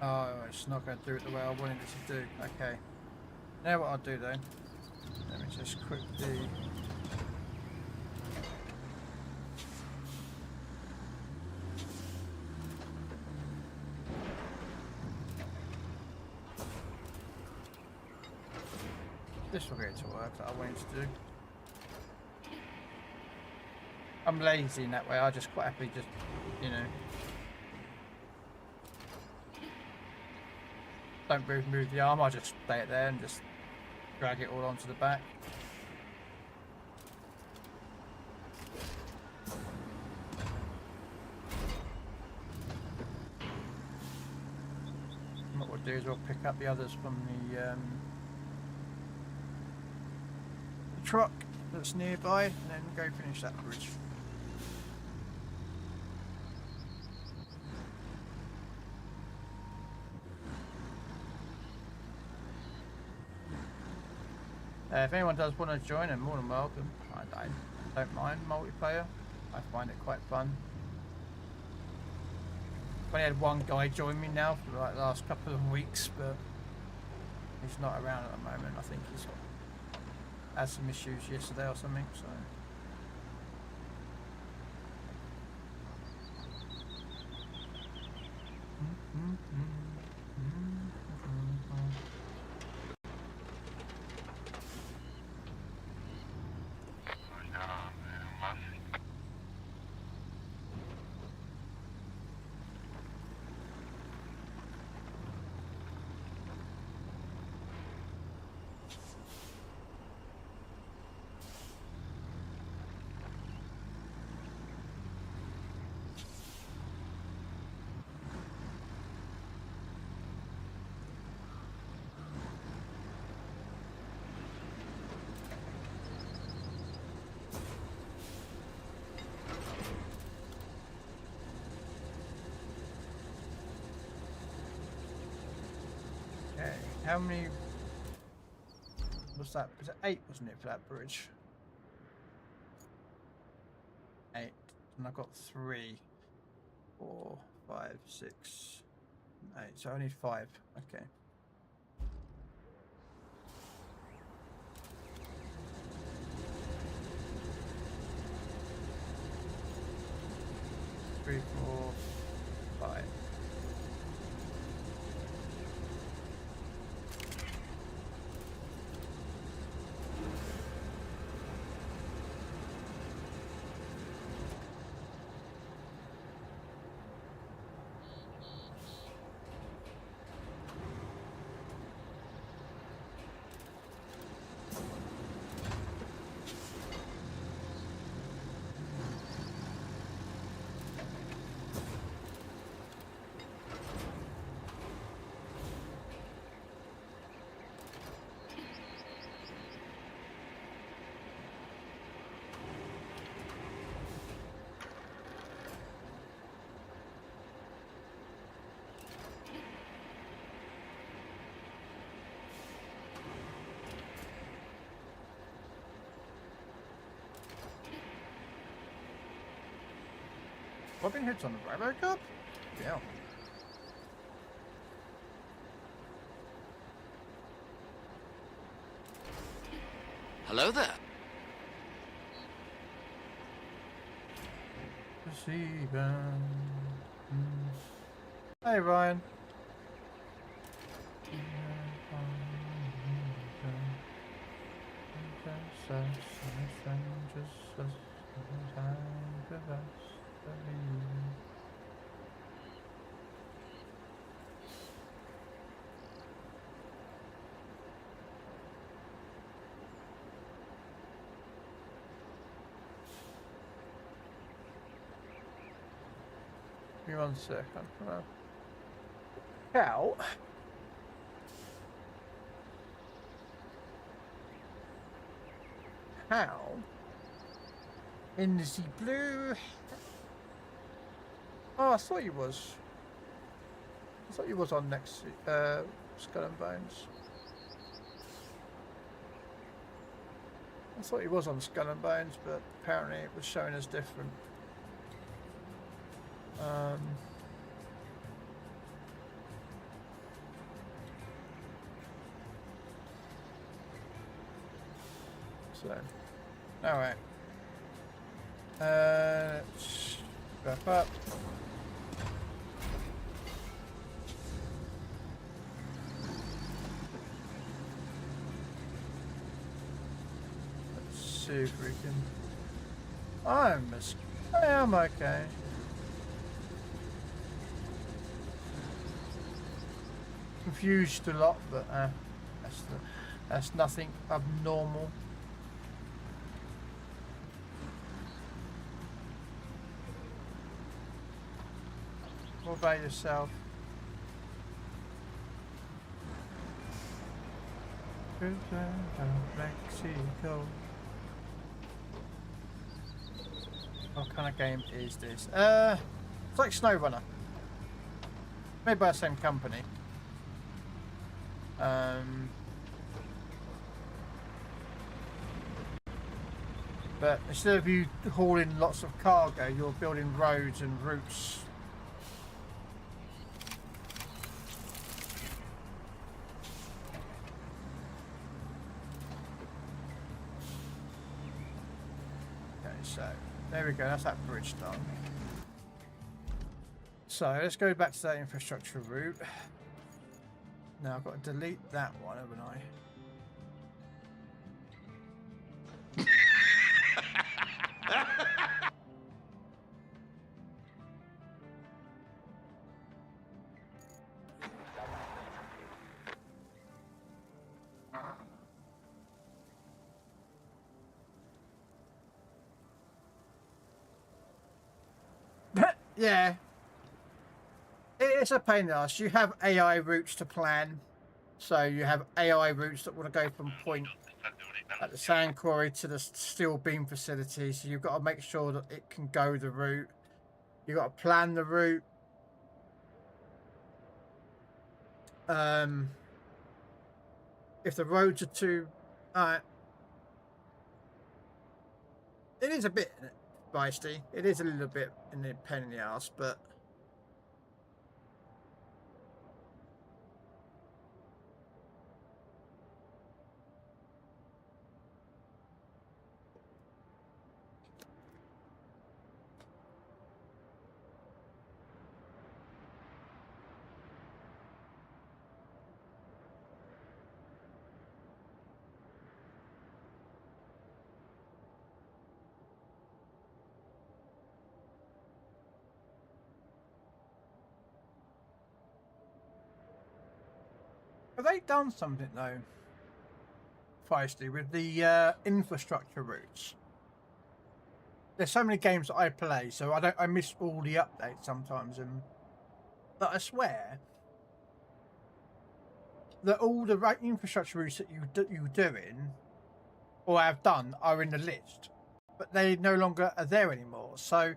Oh, it's not going to do it the way I wanted it to do. Okay. Now what I'll do then, let me just quickly... This will get it to work that I wanted to do. I'm lazy in that way, I just quite happily just, you know... Don't move the arm, I'll just stay it there and just drag it all onto the back. And what we'll do is we'll pick up the others from the truck that's nearby and then go finish that bridge. If anyone does want to join, I'm more than welcome. I don't mind multiplayer. I find it quite fun. I've only had one guy join me now for like the last couple of weeks, but he's not around at the moment. I think he's had some issues yesterday or something, so... How many was that? Was it 8, wasn't it, for that bridge? 8. And I've got 3, 4, 5, 6, 8. So I need 5. Okay. Three, 4, 5. Robin Hood's on the Robocop? Yeah. Hello there. Hey, Ryan. Give me 1 second. Cow. How? In the blue. Oh, I thought he was. I thought he was on next Skull and Bones. I thought he was on Skull and Bones, but apparently it was showing as different. So, all right. Let's wrap up. Let's see if we can. I am okay. Confused a lot, but that's nothing abnormal. What about yourself? Mexico. What kind of game is this? It's like SnowRunner. Made by the same company. But instead of you hauling lots of cargo, you're building roads and routes. Okay, so there we go, that's that bridge done. So let's go back to that infrastructure route. Now I've got to delete that one, haven't I? Yeah. It's a pain in the ass. You have AI routes to plan. So you have AI routes that want to go from point at the sand quarry to the steel beam facility. So you've got to make sure that it can go the route. You've got to plan the route. If the roads are too... it is a bit feisty. It is a little bit in the pain in the ass, but... Have they done something though, feisty, with the infrastructure routes? There's so many games that I play, so I miss all the updates sometimes, but I swear that all the right infrastructure routes that you're doing or have done are in the list, but they no longer are there anymore. So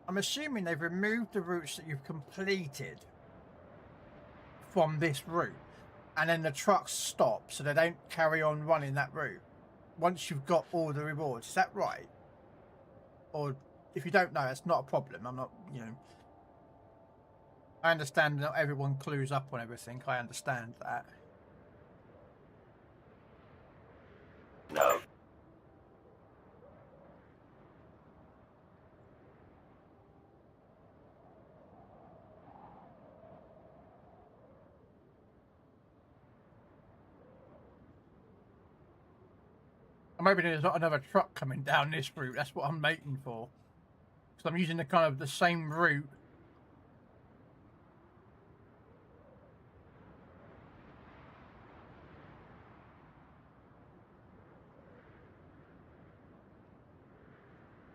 I'm assuming they've removed the routes that you've completed from this route. And then the trucks stop, so they don't carry on running that route once you've got all the rewards. Is that right? Or if you don't know, that's not a problem. I'm not, you know. I understand not everyone clues up on everything. I understand that. No. I'm hoping there's not another truck coming down this route. That's what I'm waiting for. Because I'm using the kind of the same route.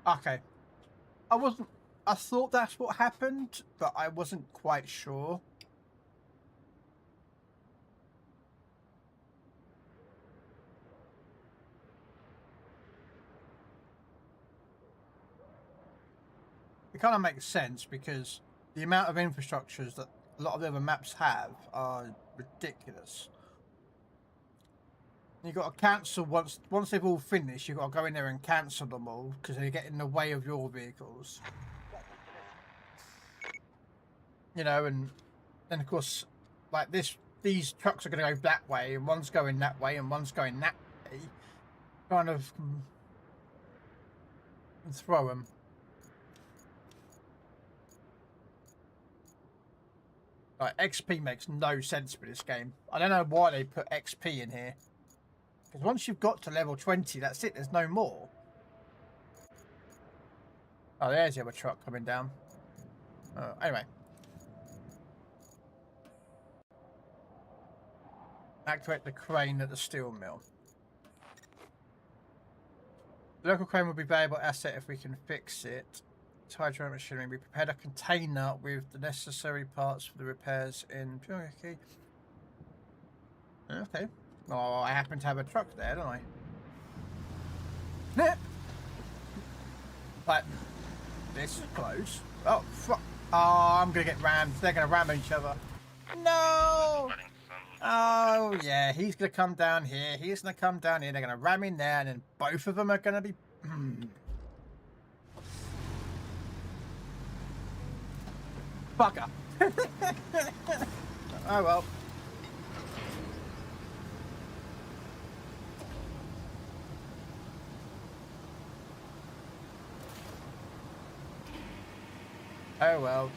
Okay. I thought that's what happened, but I wasn't quite sure. It kind of makes sense because the amount of infrastructures that a lot of the other maps have are ridiculous. You've got to cancel once they've all finished. You've got to go in there and cancel them all because they get in the way of your vehicles. You know, and then of course, like these trucks are going to go that way, and one's going that way, and one's going that way. Kind of throw them. Like, XP makes no sense for this game. I don't know why they put XP in here. Because once you've got to level 20, that's it. There's no more. Oh, there's the other truck coming down. Anyway. Activate the crane at the steel mill. The local crane will be a valuable asset if we can fix it. Hydraulic machinery. We prepared a container with the necessary parts for the repairs in... Okay. Okay. Oh, I happen to have a truck there, don't I? But this is close. Oh, fuck. Oh, I'm going to get rammed. They're going to ram each other. No! Oh, yeah. He's going to come down here. He's going to come down here. They're going to ram in there, and then both of them are going to be... Fucker. Oh, well. Oh, well.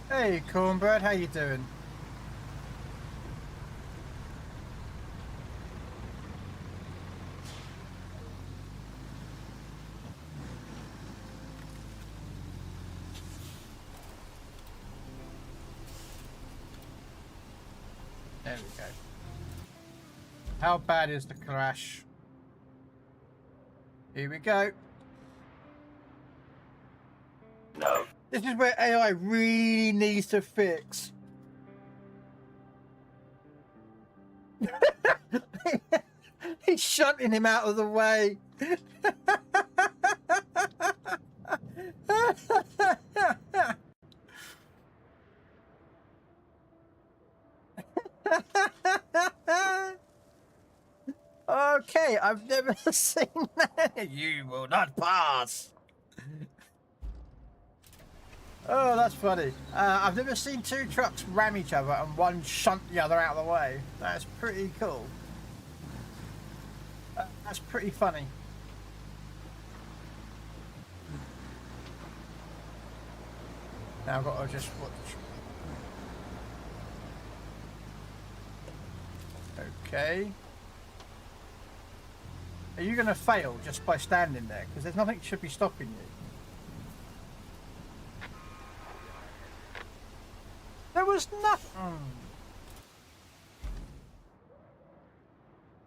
Hey, Cornbread, how you doing? There we go. How bad is the crash? Here we go. No. This is where AI really needs to fix. He's shunting him out of the way. Okay, I've never seen that. You will not pass. Oh, that's funny. I've never seen two trucks ram each other and one shunt the other out of the way. That's pretty cool. That's pretty funny. Now I've got to just watch. Okay. Are you going to fail just by standing there? Because there's nothing should be stopping you. There was nothing.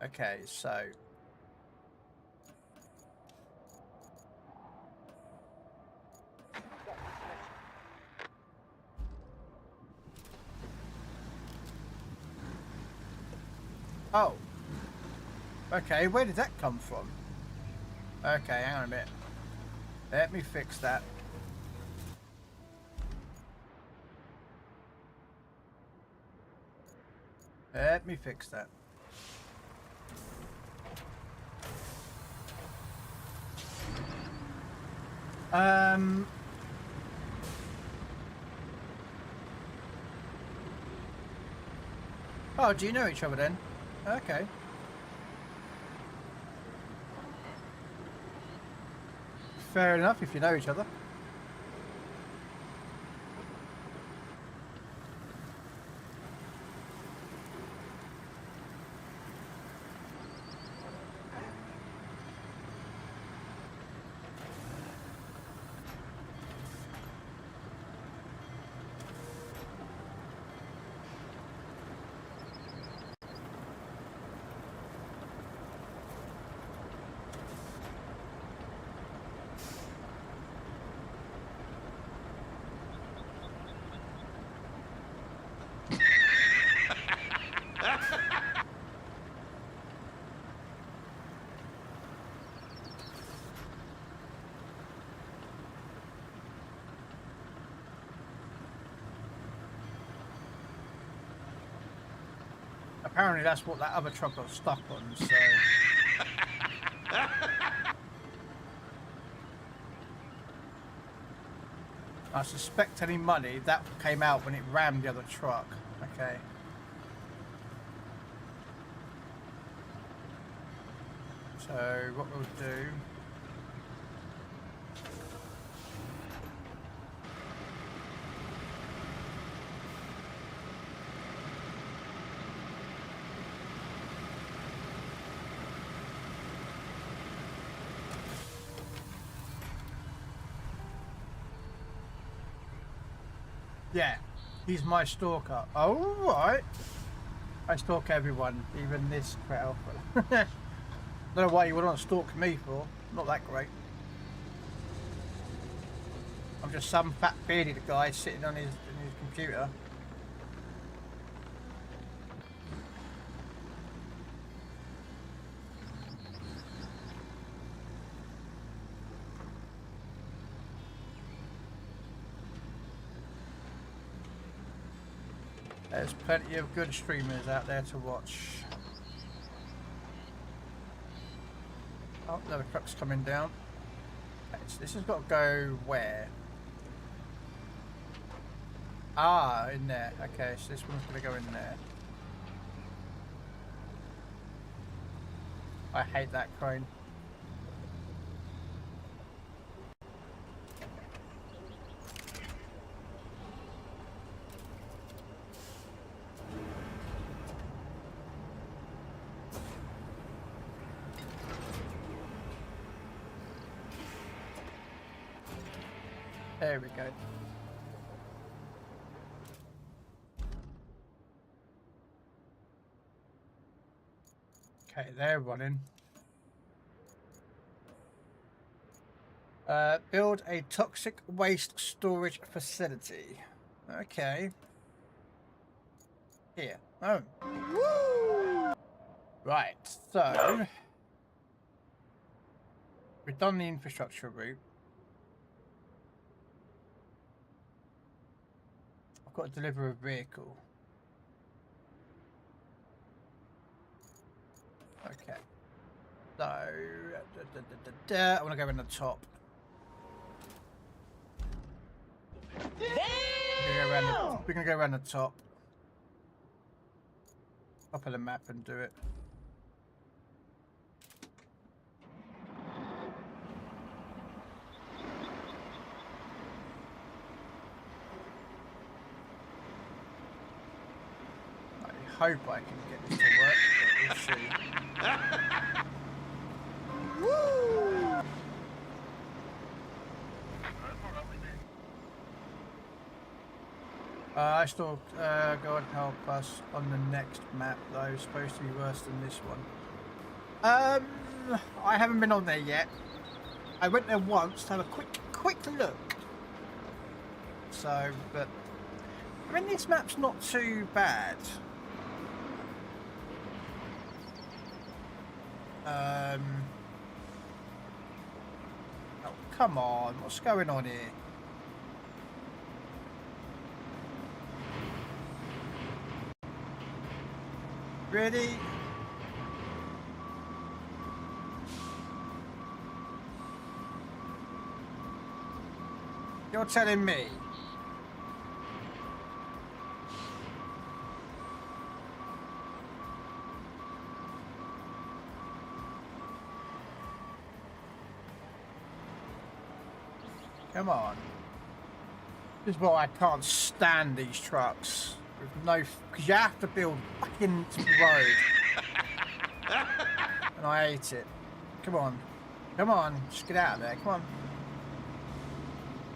Okay, so Oh. Okay, where did that come from? Okay, hang on a minute. Let me fix that. Let me fix that. Oh, do you know each other then? Okay. Fair enough if you know each other. Apparently that's what that other truck got stuck on, so... I suspect any money, that came out when it rammed the other truck. Okay. So, what we'll do... Yeah, he's my stalker. Oh, right. I stalk everyone, even this Krell. Don't know why you would want to stalk me for. Not that great. I'm just some fat bearded guy sitting on his computer. There's plenty of good streamers out there to watch. Oh, another truck's coming down. Okay, so this has got to go where? Ah, in there. Okay, so this one's going to go in there. I hate that crane. There we go. Okay, they're running. Build a toxic waste storage facility. Okay. Here. Oh. Woo! Right, so... we've done the infrastructure route. I've got to deliver a vehicle. Okay. So, I want to go in the top. We're going to go around the top. Top of the map and do it. I hope I can get this to work, but we'll see. Woo! I still go and help us on the next map, though. It's supposed to be worse than this one. I haven't been on there yet. I went there once to have a quick look. So, but I mean, this map's not too bad. come on. What's going on here? Really? You're telling me? Come on. This is why I can't stand these trucks. With no, because you have to build fucking road. And I hate it. Come on. Come on. Just get out of there. Come on.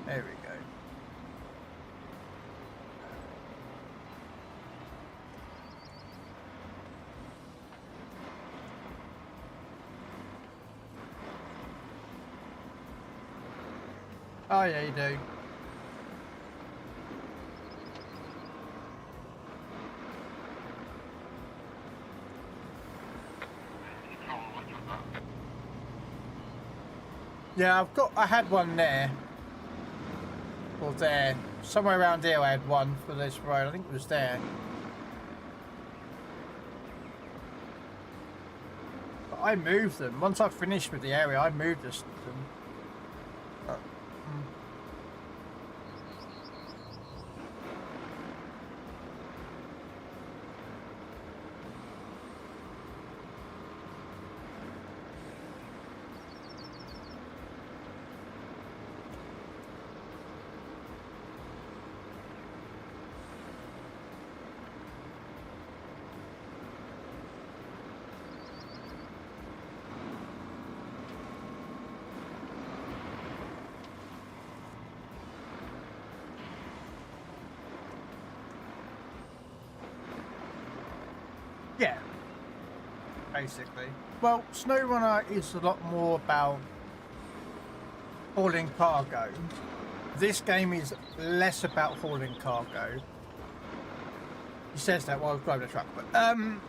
There we go. Oh yeah, you do. Yeah, I had one there. Or there. Somewhere around here I had one for this road. I think it was there. But I moved them. Once I finished with the area, I moved them. Yeah, basically. Well, SnowRunner is a lot more about hauling cargo. This game is less about hauling cargo. He says that while driving a truck, but and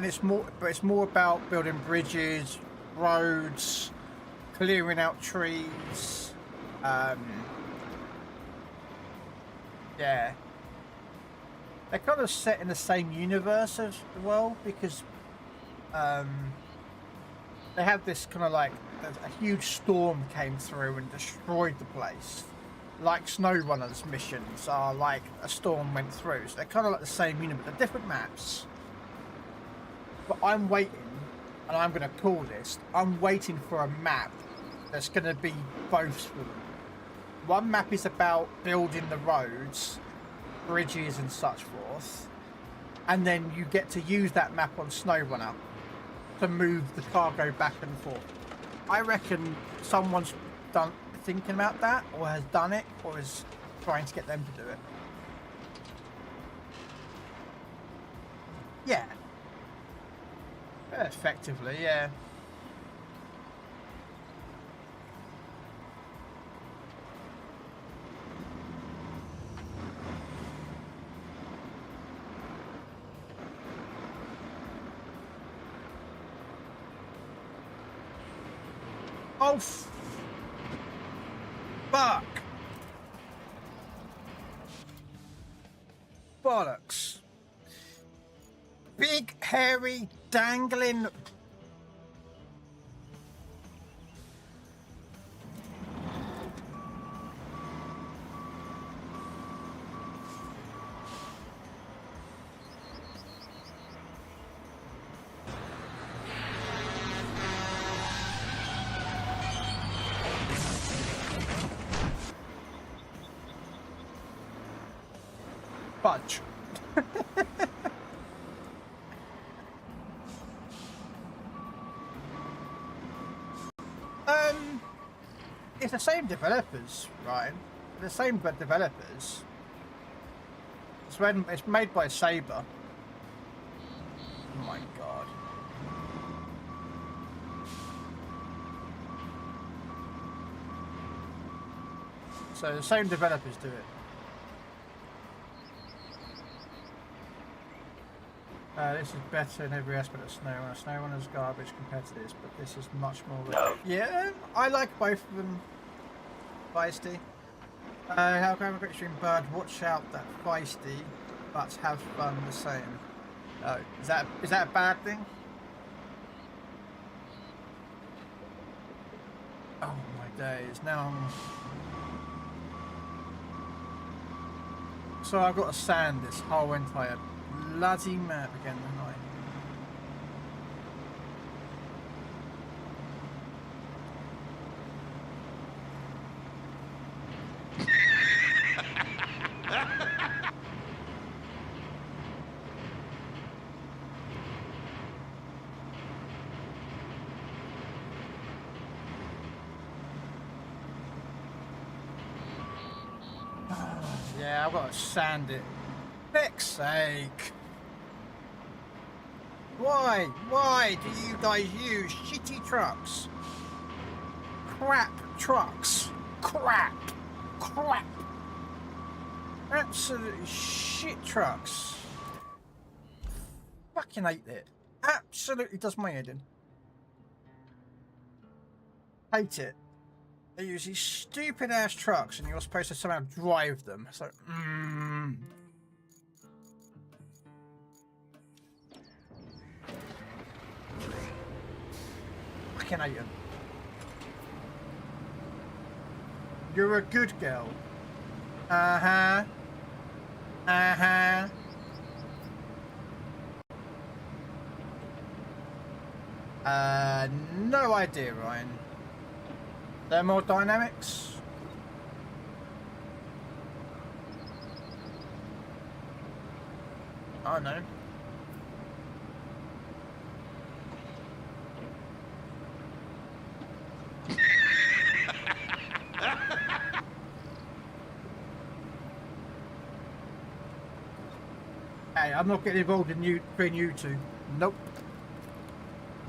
it's more about building bridges, roads, clearing out trees. Yeah. They're kind of set in the same universe as well, because they have this kind of like a huge storm came through and destroyed the place. Like SnowRunner's missions are like a storm went through, so they're kind of like the same universe. They're different maps. But I'm waiting, and I'm going to call this. I'm waiting for a map that's going to be both for them. One map is about building the roads, bridges and such forth, and then you get to use that map on SnowRunner to move the cargo back and forth. I reckon someone's thinking about that, or has done it, or is trying to get them to do it. Yeah. Effectively, yeah. Oh, fuck. Bollocks. Big, hairy, dangling... Fudge. It's the same developers, Ryan. The same developers. It's made by Saber. Oh my god. So the same developers do it. This is better in every aspect of SnowRunner. SnowRunner's garbage compared to this, but this is much more... No. Yeah, I like both of them. feisty. How can I extreme bird? Watch out, that feisty, but have fun the same. Oh, is that a bad thing? Oh my days! Now, so I've got to sand this whole entire bloody map again tonight. Yeah, I've got to sand it. Heck's sake! Why? Why do you guys use shitty trucks? Crap trucks. Crap. Crap. Absolutely shit trucks. Fucking hate it. Absolutely does my head in. Hate it. They use these stupid ass trucks and you're supposed to somehow drive them. So, Fucking hate them. You're a good girl. Uh-huh. Uh-huh. No idea, Ryan. Thermodynamics? I don't know. Hey, I'm not getting involved in you between you two. Nope.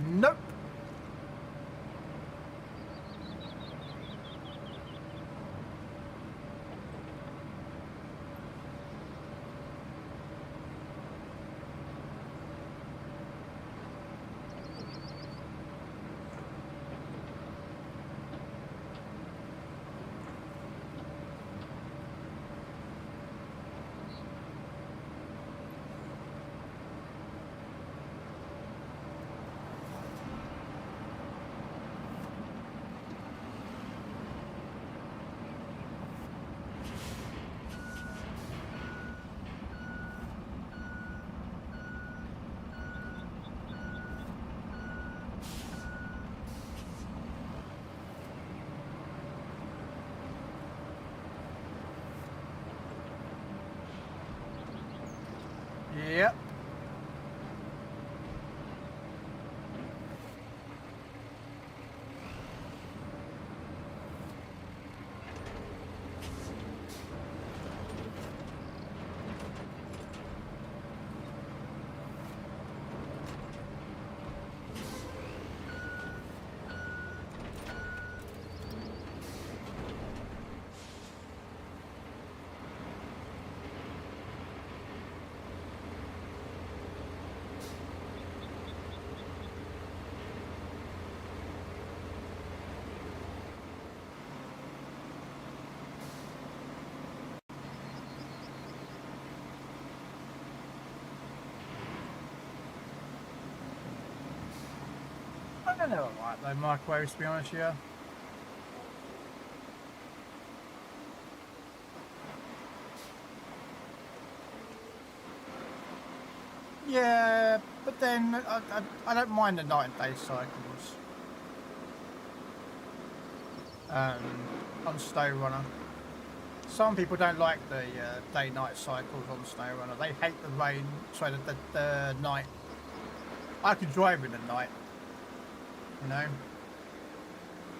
Nope. Yep. I don't know what though, microwaves, to be honest, yeah. Yeah, but then I don't mind the night and day cycles. On Snow Runner. Some people don't like the day-night cycles on Snow Runner. They hate the rain, sorry, the night. I can drive in the night, you know.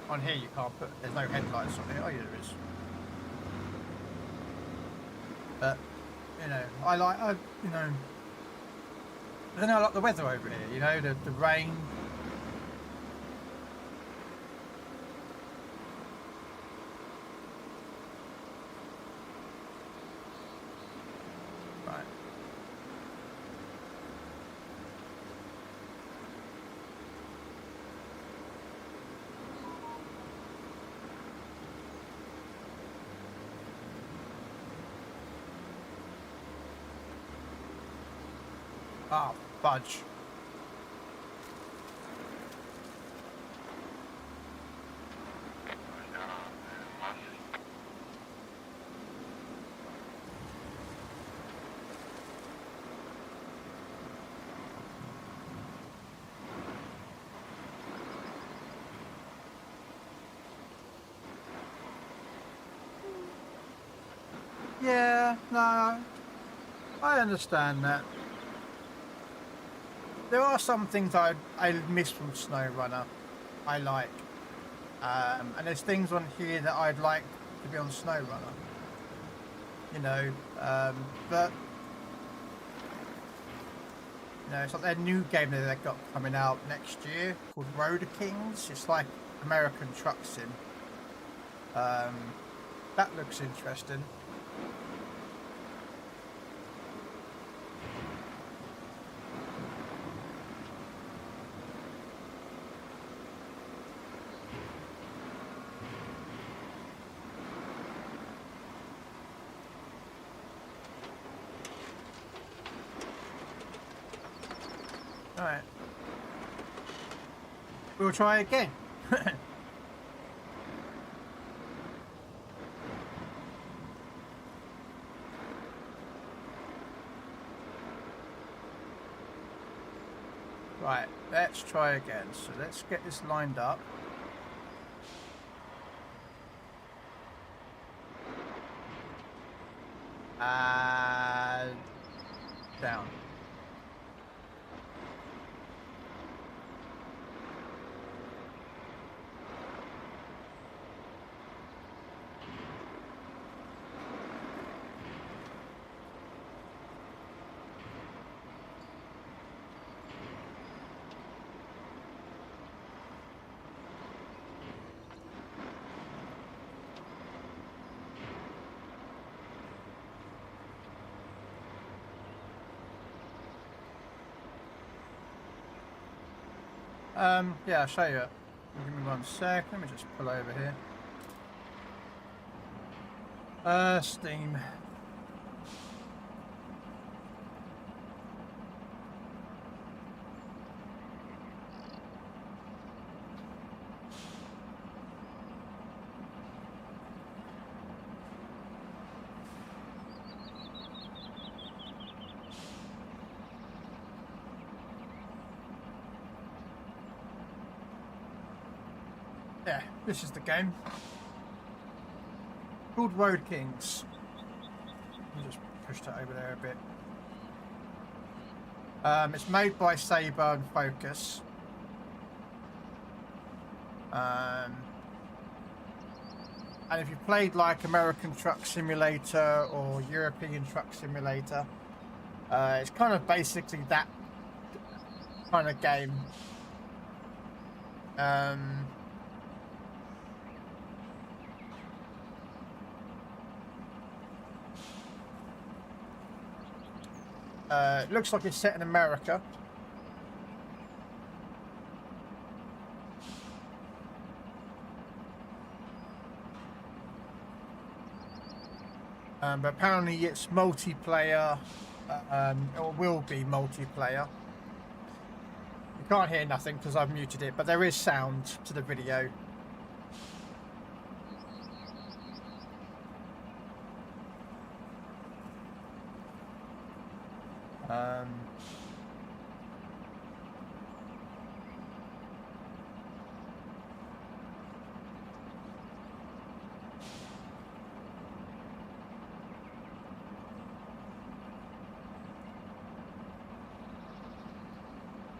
On here you can't put, there's no headlights on here. Oh yeah, there is. But, you know, I like the weather over here, you know, the rain. Right. Ah, fudge. Yeah, no, I understand that. There are some things I miss from SnowRunner. I like, and there's things on here that I'd like to be on SnowRunner. You know, but you know, it's like their new game that they've got coming out next year called Road Kings. It's like American Truck Sim. That looks interesting. Alright. We'll try again. Right, let's try again. So let's get this lined up. And down. Yeah, I'll show you it. Give me 1 sec. Let me just pull over here. Steam. Yeah, this is the game. Called Road Kings. Let me just push that over there a bit. It's made by Sabre and Focus. And if you played like American Truck Simulator or European Truck Simulator, it's kind of basically that kind of game. It looks like it's set in America. But apparently it's multiplayer, or will be multiplayer. You can't hear nothing because I've muted it, but there is sound to the video.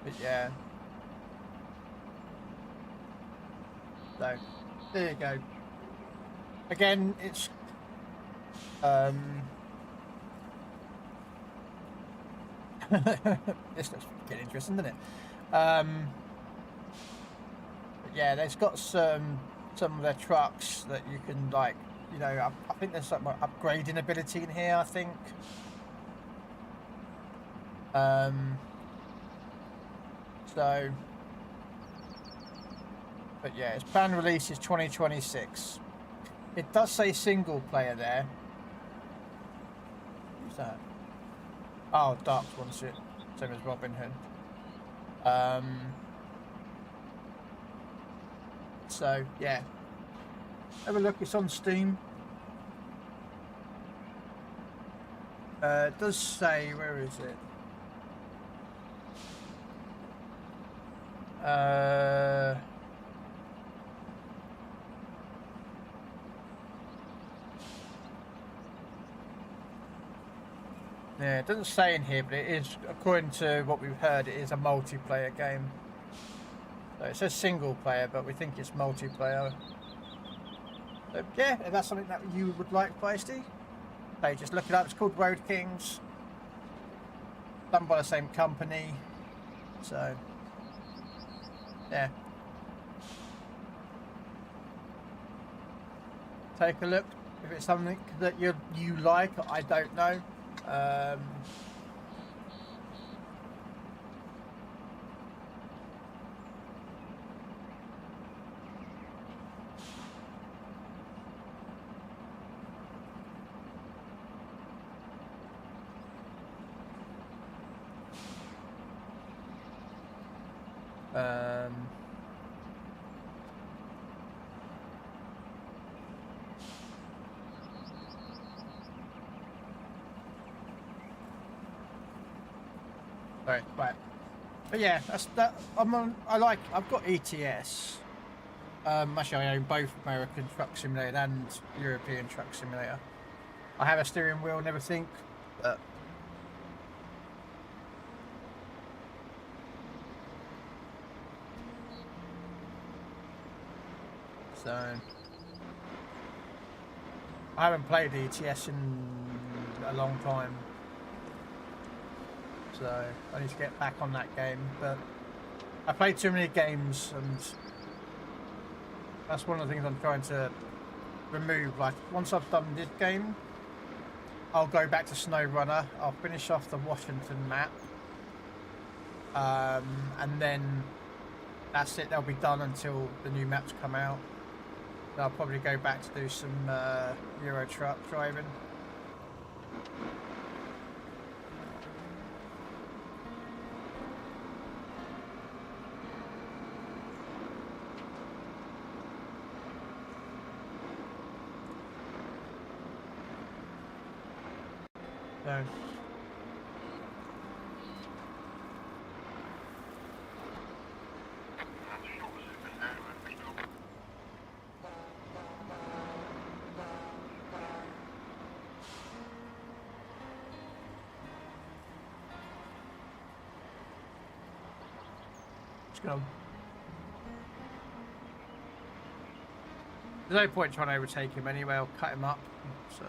But yeah. So, there you go. Again, it's this looks getting interesting, doesn't it? But yeah, there's got some of their trucks that you can, like, you know, I think there's some upgrading ability in here, I think. So, but yeah, its planned release is 2026. It does say single player there. Who's that? Oh, Dark wants it. same as Robin Hood. So yeah, have a look. It's on Steam. It does say, where is it? Yeah, it doesn't say in here, but it is, according to what we've heard, it is a multiplayer game. So it says single player, but we think it's multiplayer. So yeah, if that's something that you would like, Feisty, hey, just look it up. It's called Road Kings, done by the same company. So yeah, take a look. If it's something that you like, I don't know. Right. But yeah, that's that. I've got ETS. Actually, I own both American Truck Simulator and European Truck Simulator. I have a steering wheel and everything, but so I haven't played ETS in a long time. So I need to get back on that game, but I played too many games, and that's one of the things I'm trying to remove. Like, once I've done this game, I'll go back to SnowRunner, I'll finish off the Washington map, and then that's it, they'll be done until the new maps come out. So I'll probably go back to do some Euro truck driving. So just gonna. There's no point trying to overtake him anyway. I'll cut him up. So.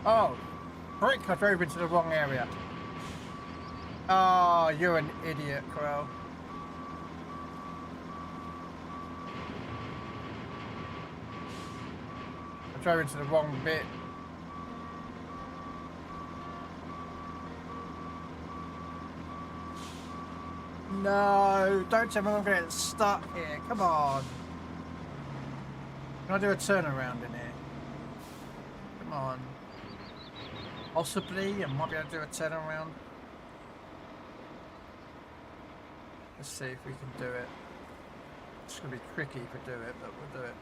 Oh, frick, I drove into the wrong area. Oh, you're an idiot, Krell. I drove into the wrong bit. No, don't tell me I'm going to get stuck here. Come on. Can I do a turnaround in here? Come on. Possibly, I might be able to do a turnaround. Let's see if we can do it. It's going to be tricky if we do it, but we'll do it.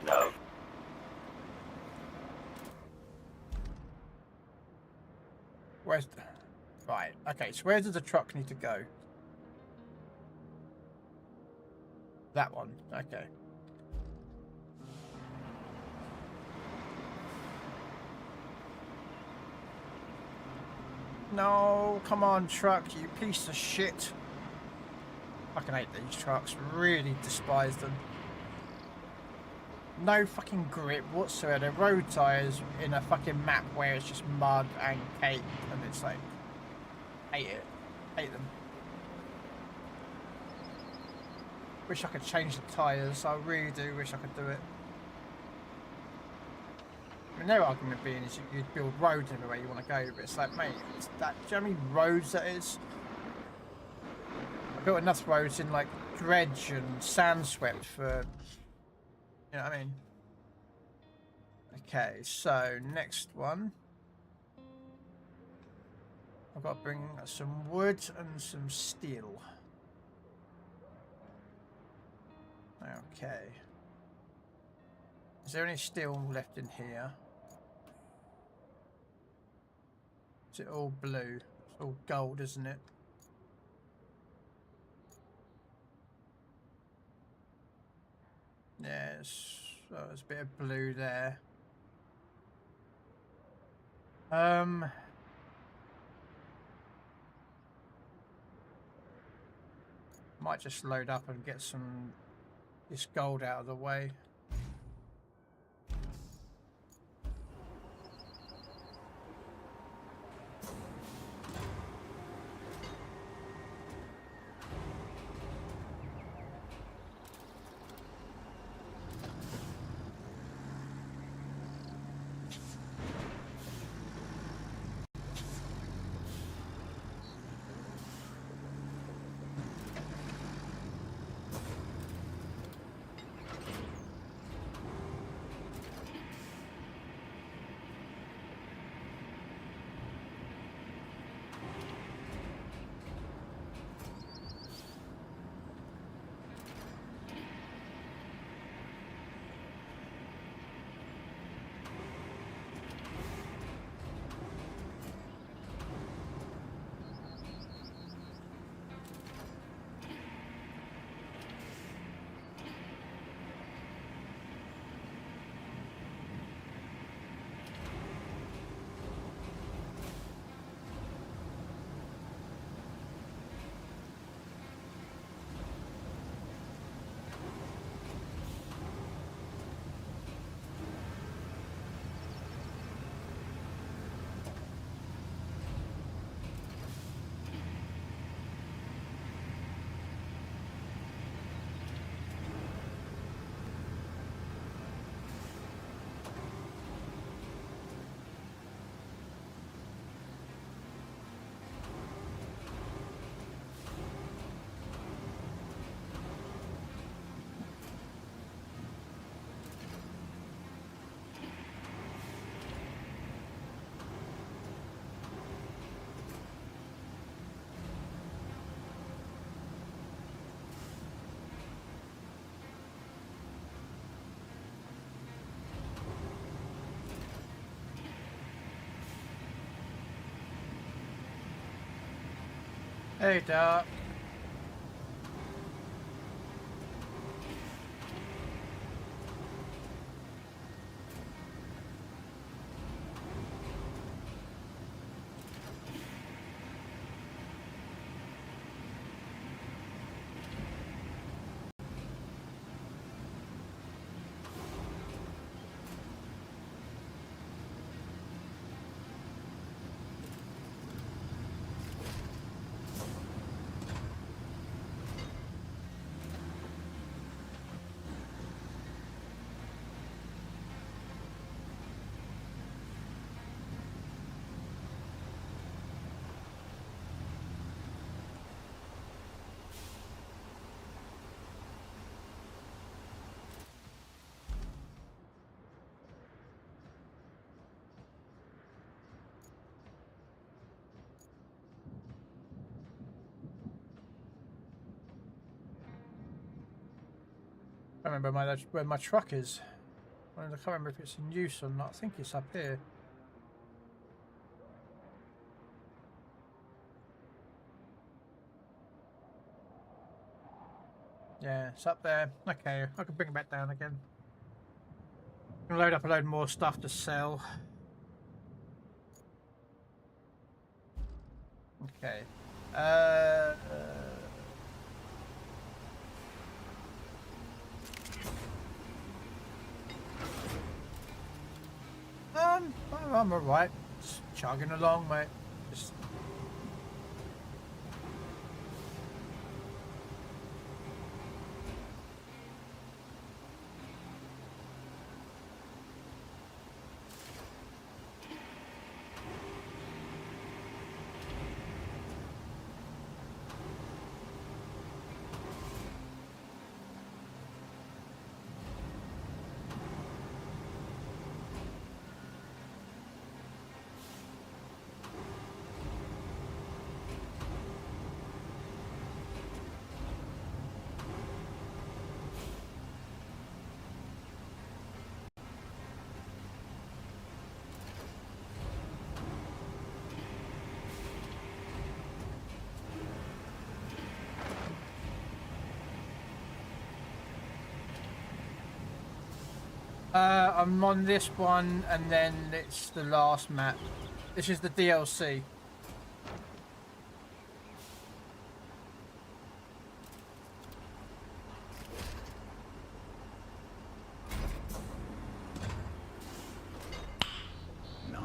No. Where's the... Right, okay, so where does the truck need to go? That one, okay. No, come on, truck, you piece of shit. Fucking hate these trucks, really despise them. No fucking grip whatsoever. Road tyres in a fucking map where it's just mud and cake, and it's like, hate it. Hate them. Wish I could change the tyres. I really do wish I could do it. I mean, their argument being is you'd build roads everywhere you want to go, but it's like, mate, it's that. Do you know how many roads that is? I built enough roads in like dredge and sand swept for. You know what I mean? Okay, so next one. I've got to bring some wood and some steel. Okay. Is there any steel left in here? Is it all blue? It's all gold, isn't it? Yes, so there's a bit of blue there. Might just load up and get some this gold out of the way. Hey, Doc. I can't remember where my truck is. I can't remember if it's in use or not. I think it's up here. Yeah, it's up there. Okay, I can bring it back down again. I'm gonna load up a load more stuff to sell. Okay. I'm alright. Just chugging along, mate. Just I'm on this one, and then it's the last map. This is the DLC. Nice.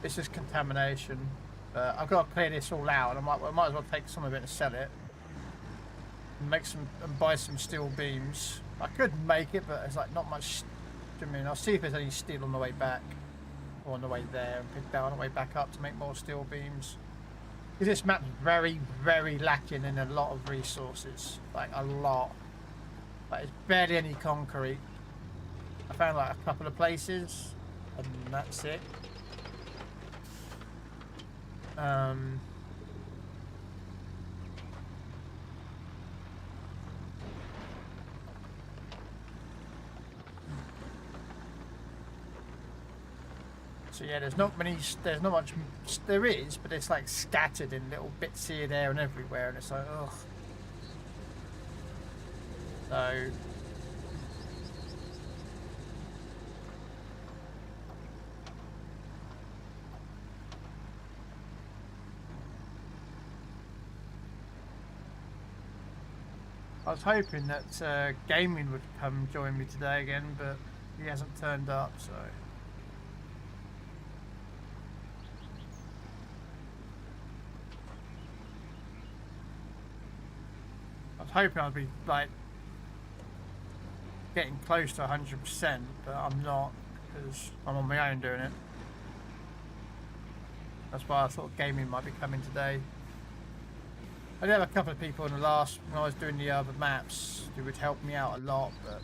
This is contamination. I've got to clear this all out, and I might as well take some of it and sell it. And make some and buy some steel beams. I could make it, but it's like not much. I mean, I'll see if there's any steel on the way back, or on the way there, and pick that on the way back up to make more steel beams. Because this map's very, very lacking in a lot of resources, like a lot. Like it's barely any concrete. I found like a couple of places, and that's it. So yeah, there's not much, there is, but it's like scattered in little bits here, there and everywhere, and it's like, ugh. So... I was hoping that Gaming would come join me today again, but he hasn't turned up, so... I was hoping I'd be, like, getting close to 100%, but I'm not, because I'm on my own doing it. That's why I thought Gaming might be coming today. I did have a couple of people in the last, when I was doing the other maps, who would help me out a lot, but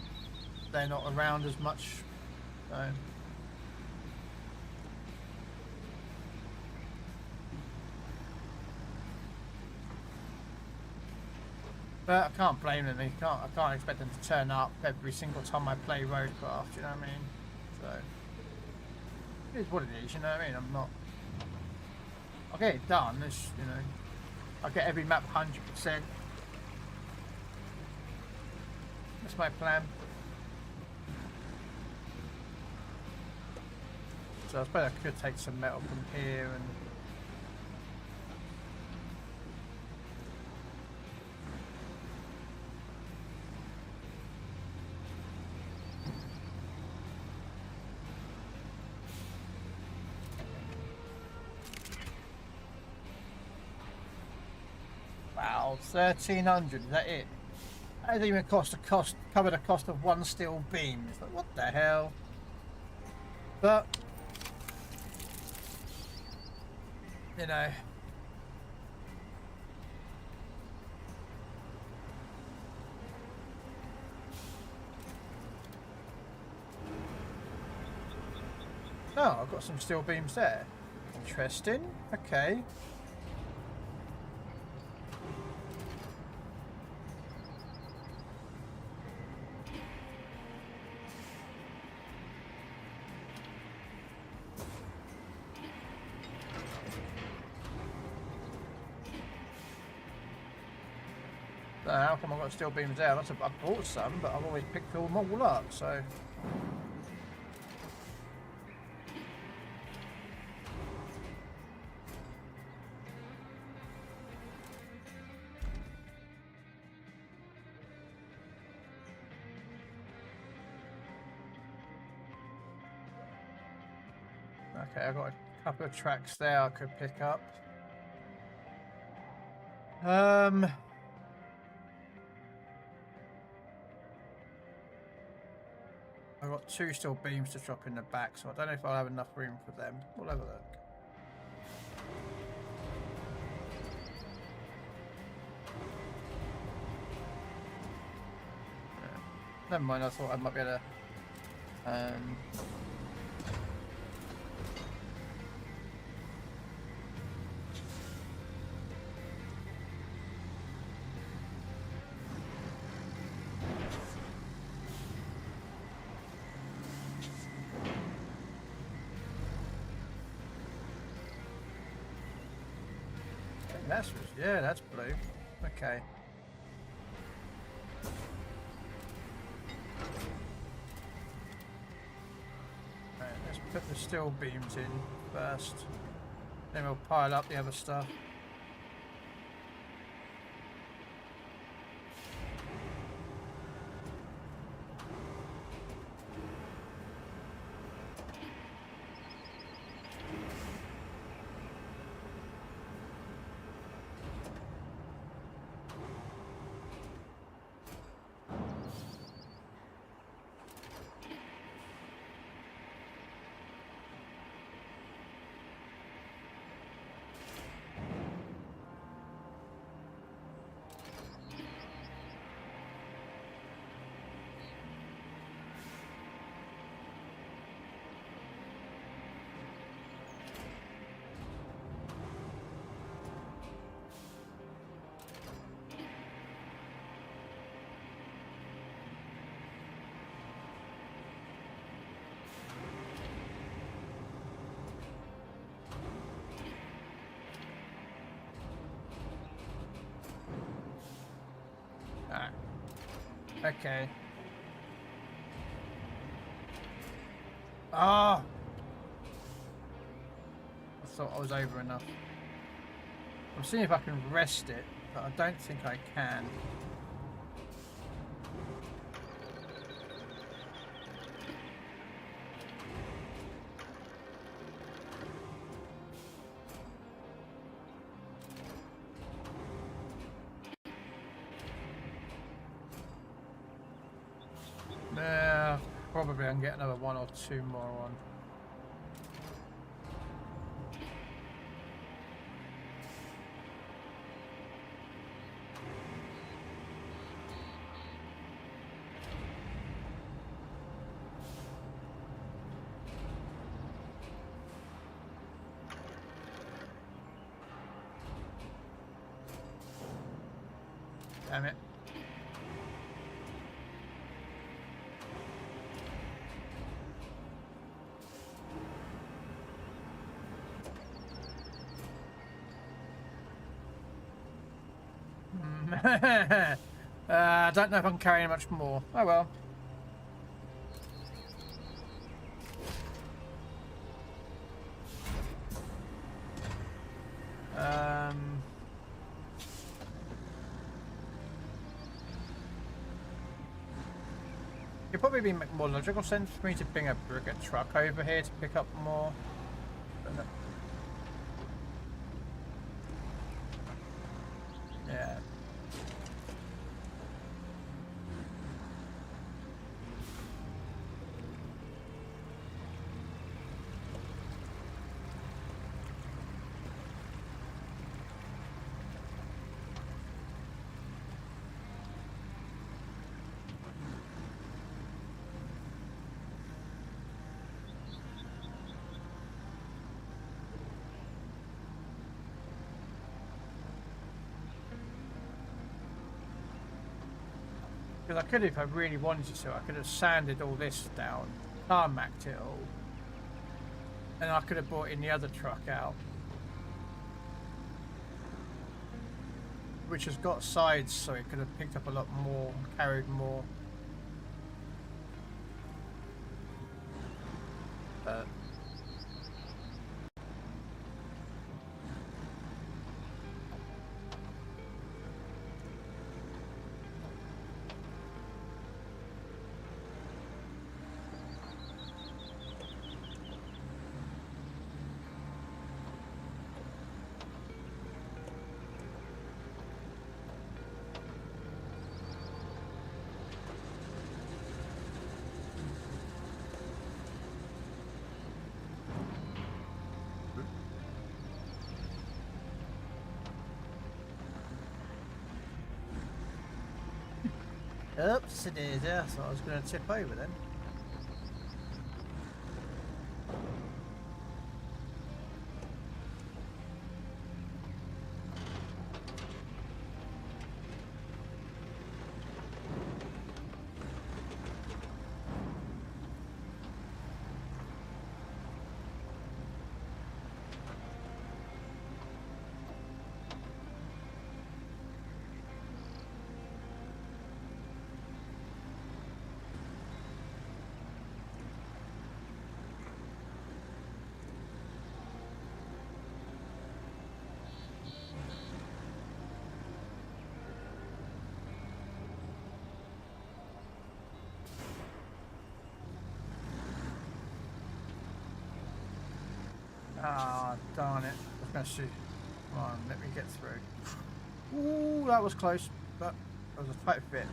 they're not around as much, so... But I can't blame them. I can't expect them to turn up every single time I play Roadcraft. You know what I mean? So it is what it is. You know what I mean? I'm not. I'll get it done. It's, you know, I'll get every map 100%. That's my plan. So I suppose I could take some metal from here and. Wow, 1,300, is that it? That doesn't even cover the cost of one steel beam. It's like, what the hell? But, you know. Oh, I've got some steel beams there. Interesting. Okay. So how come I've got steel beams there? I bought some, but I've always picked them all up, so... Okay, I've got a couple of tracks there I could pick up. I've got 2 steel beams to drop in the back, so I don't know if I'll have enough room for them. We'll have a look. Yeah. Never mind, I thought I might be able to... that's blue. Okay. Right, let's put the steel beams in first. Then we'll pile up the other stuff. Okay. Ah! I thought I was over enough. I'm seeing if I can rest it, but I don't think I can. Probably I can get another 1 or 2 more on. Damn it. I don't know if I can carry much more. Oh well. It'd probably be more logical sense for me to bring a briquette truck over here to pick up more. Yeah. Because I could, if I really wanted to, I could have sanded all this down, tarmacked it all, and I could have brought in the other truck out. which has got sides, so it could have picked up a lot more, carried more. Oops, it is. Yeah, so I was going to tip over then. Ah, darn it. I was going to shoot. Come on, let me get through. Ooh, that was close, but it was a tight fit.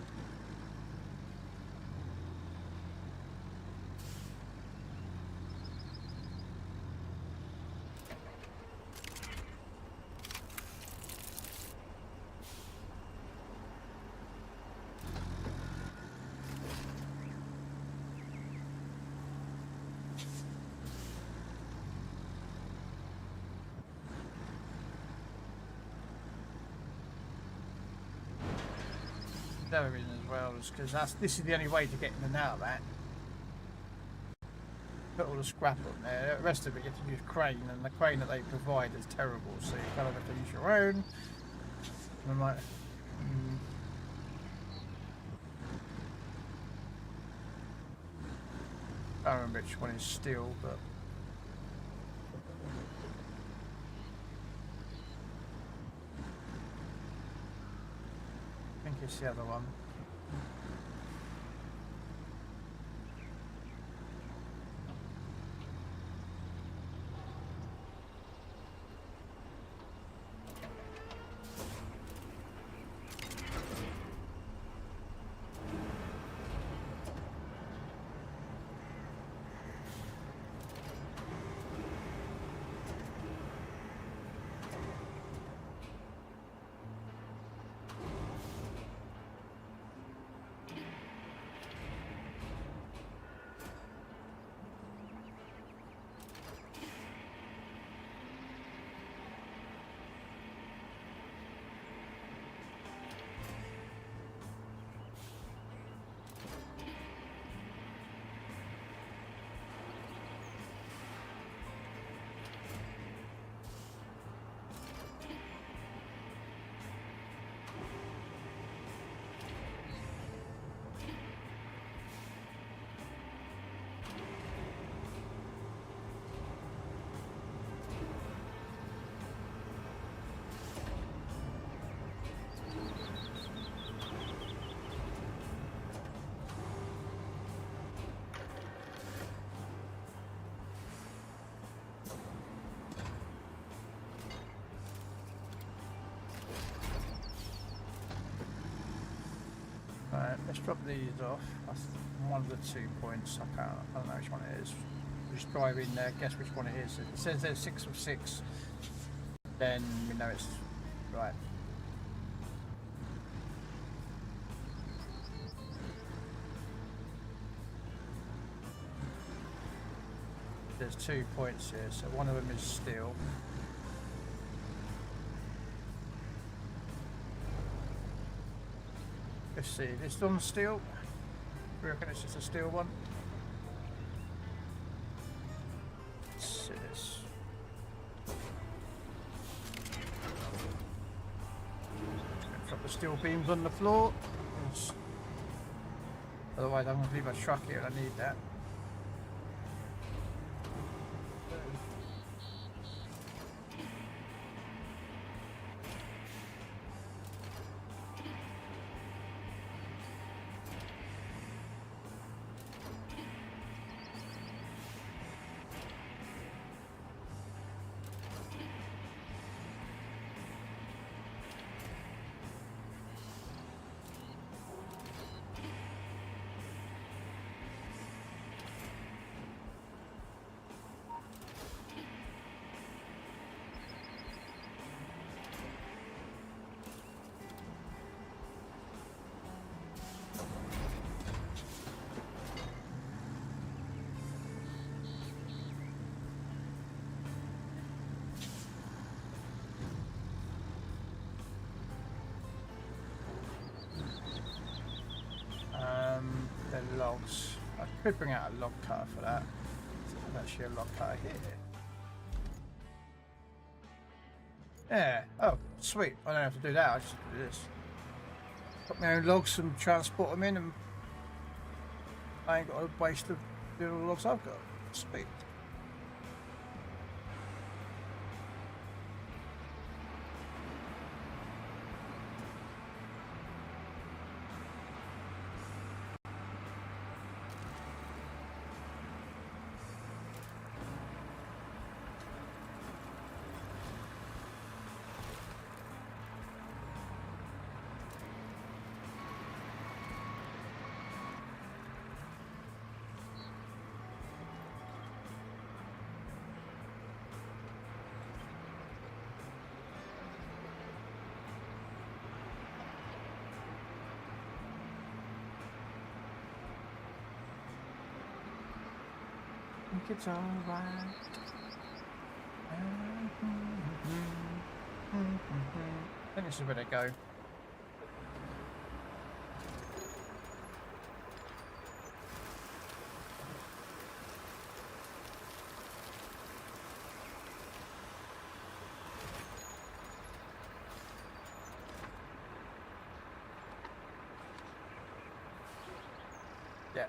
The other reason as well is because this is the only way to get in and out of that. Put all the scrap on there. The rest of it you have to use crane, and the crane that they provide is terrible. So you kind of have to use your own. And I'm like, I don't remember which one is steel, but. I think it's the other one. Right, let's drop these off. That's one of the 2 points. I don't know which one it is. Just drive in there, guess which one it is. If it says there's 6 of 6, then we know it's right. There's 2 points here, so one of them is steel. Let's see, this one's steel. Do you reckon it's just a steel one? Let's see this. the steel beams on the floor. Otherwise, I'm going to leave my truck here and I need that. The logs. I could bring out a log cutter for that. There's actually a log cutter here. Yeah. Oh, sweet. I don't have to do that. I just do this. Got my own logs and transport them in, and I ain't got a waste of doing all the logs I've got. Sweet. think it's alright. I think this is where they go. Yeah.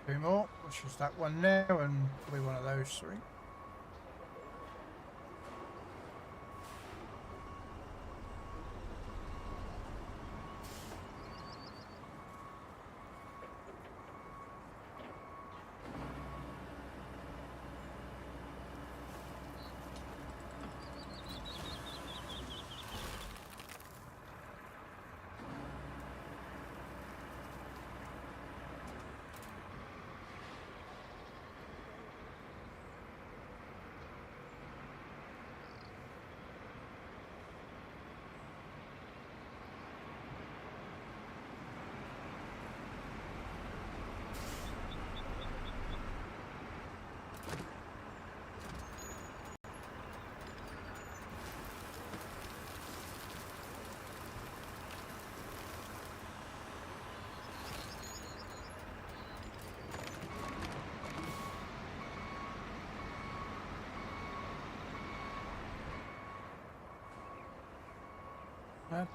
Two more. which is that one there, and probably one of those three.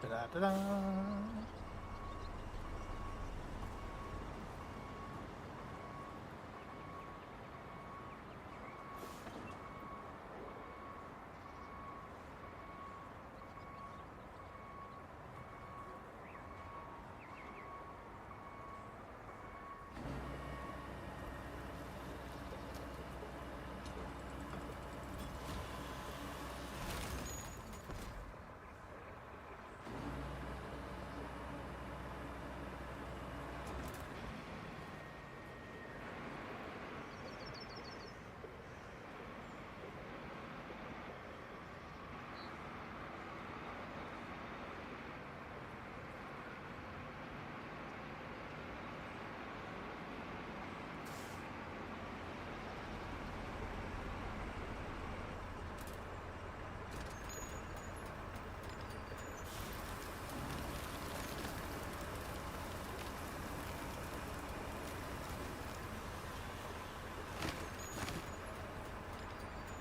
Da-da-da-da.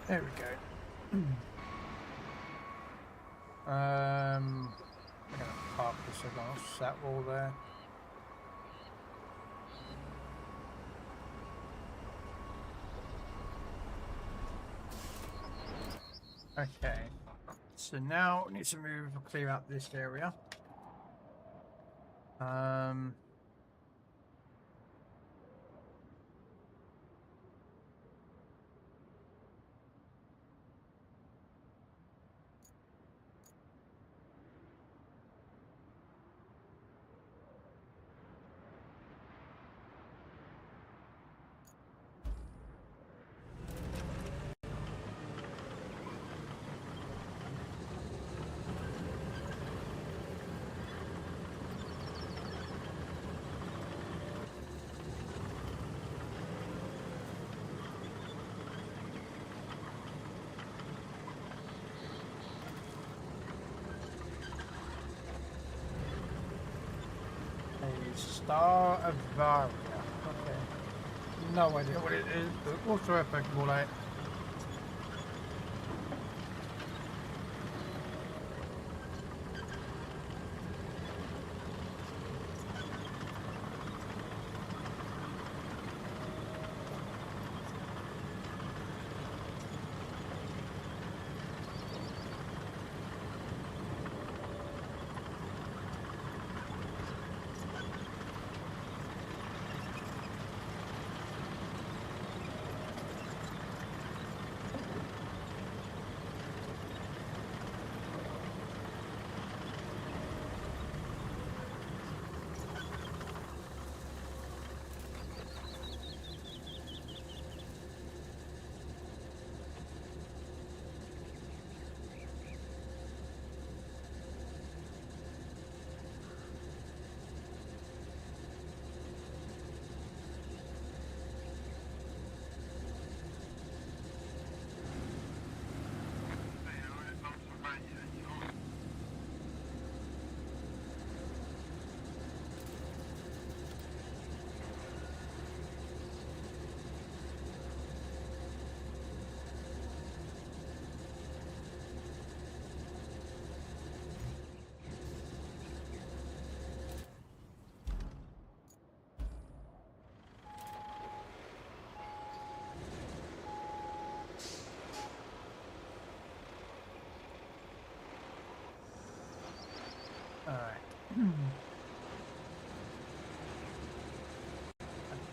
There we go. I'm gonna park this across that wall there. Okay, so now we need to move, clear out this area. Star of Varia. Okay. No idea what it is, but we'll throw a Pokeball at it.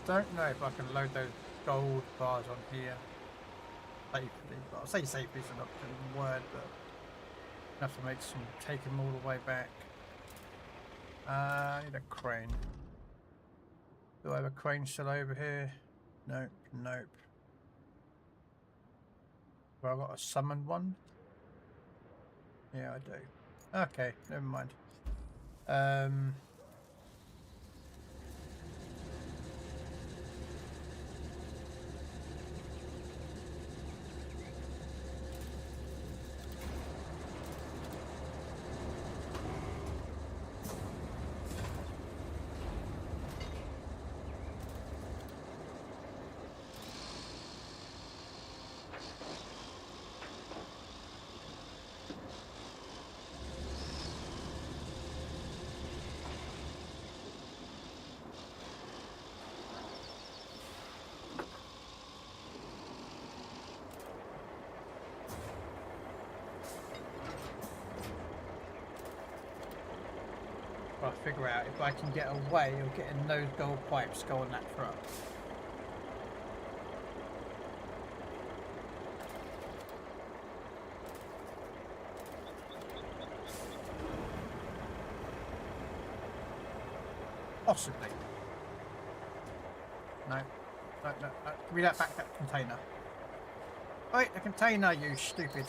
don't know if I can load those gold bars on here safely. Well, I'll say safely is not the word, but enough to make some take them all the way back. I need a crane. Do I have a crane still over here? Nope, nope. Well, I've got a summoned one. Yeah, I do. Okay, never mind. I'll figure out if I can get away or getting those gold pipes go on that truck. Possibly. No. No. Give me that back, that container. Wait, the container, you stupid.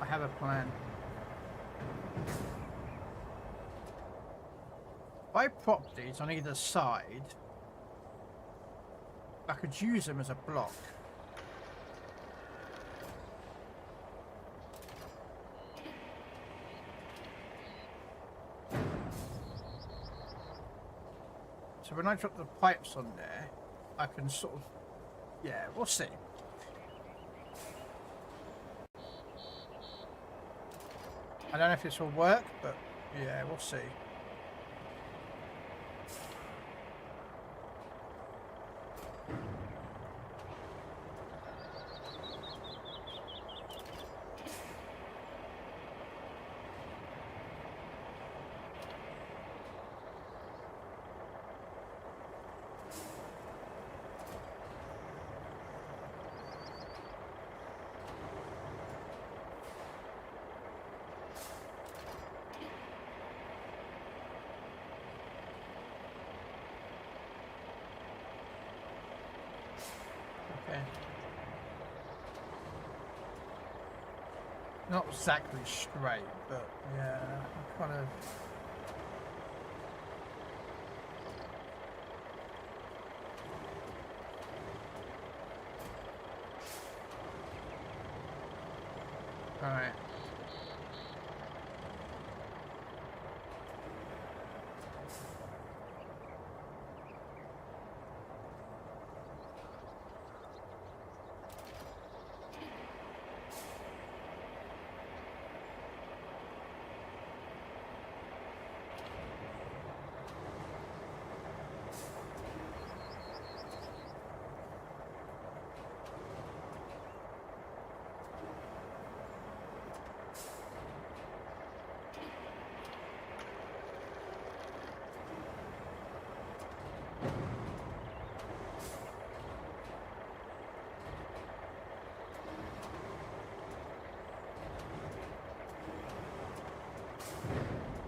I have a plan. If I prop these on either side, I could use them as a block. So when I drop the pipes on there, I can sort of, yeah, we'll see. I don't know if this will work, but yeah, we'll see. Okay. Not exactly straight, but yeah, I'm kind of. All right.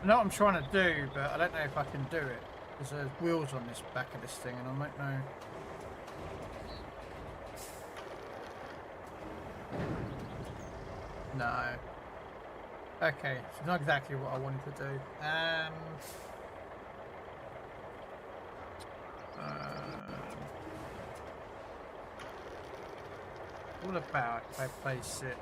I know what I'm trying to do, but I don't know if I can do it. There's wheels on this back of this thing, and I don't know. No. Okay, so not exactly what I wanted to do. What about if I place it?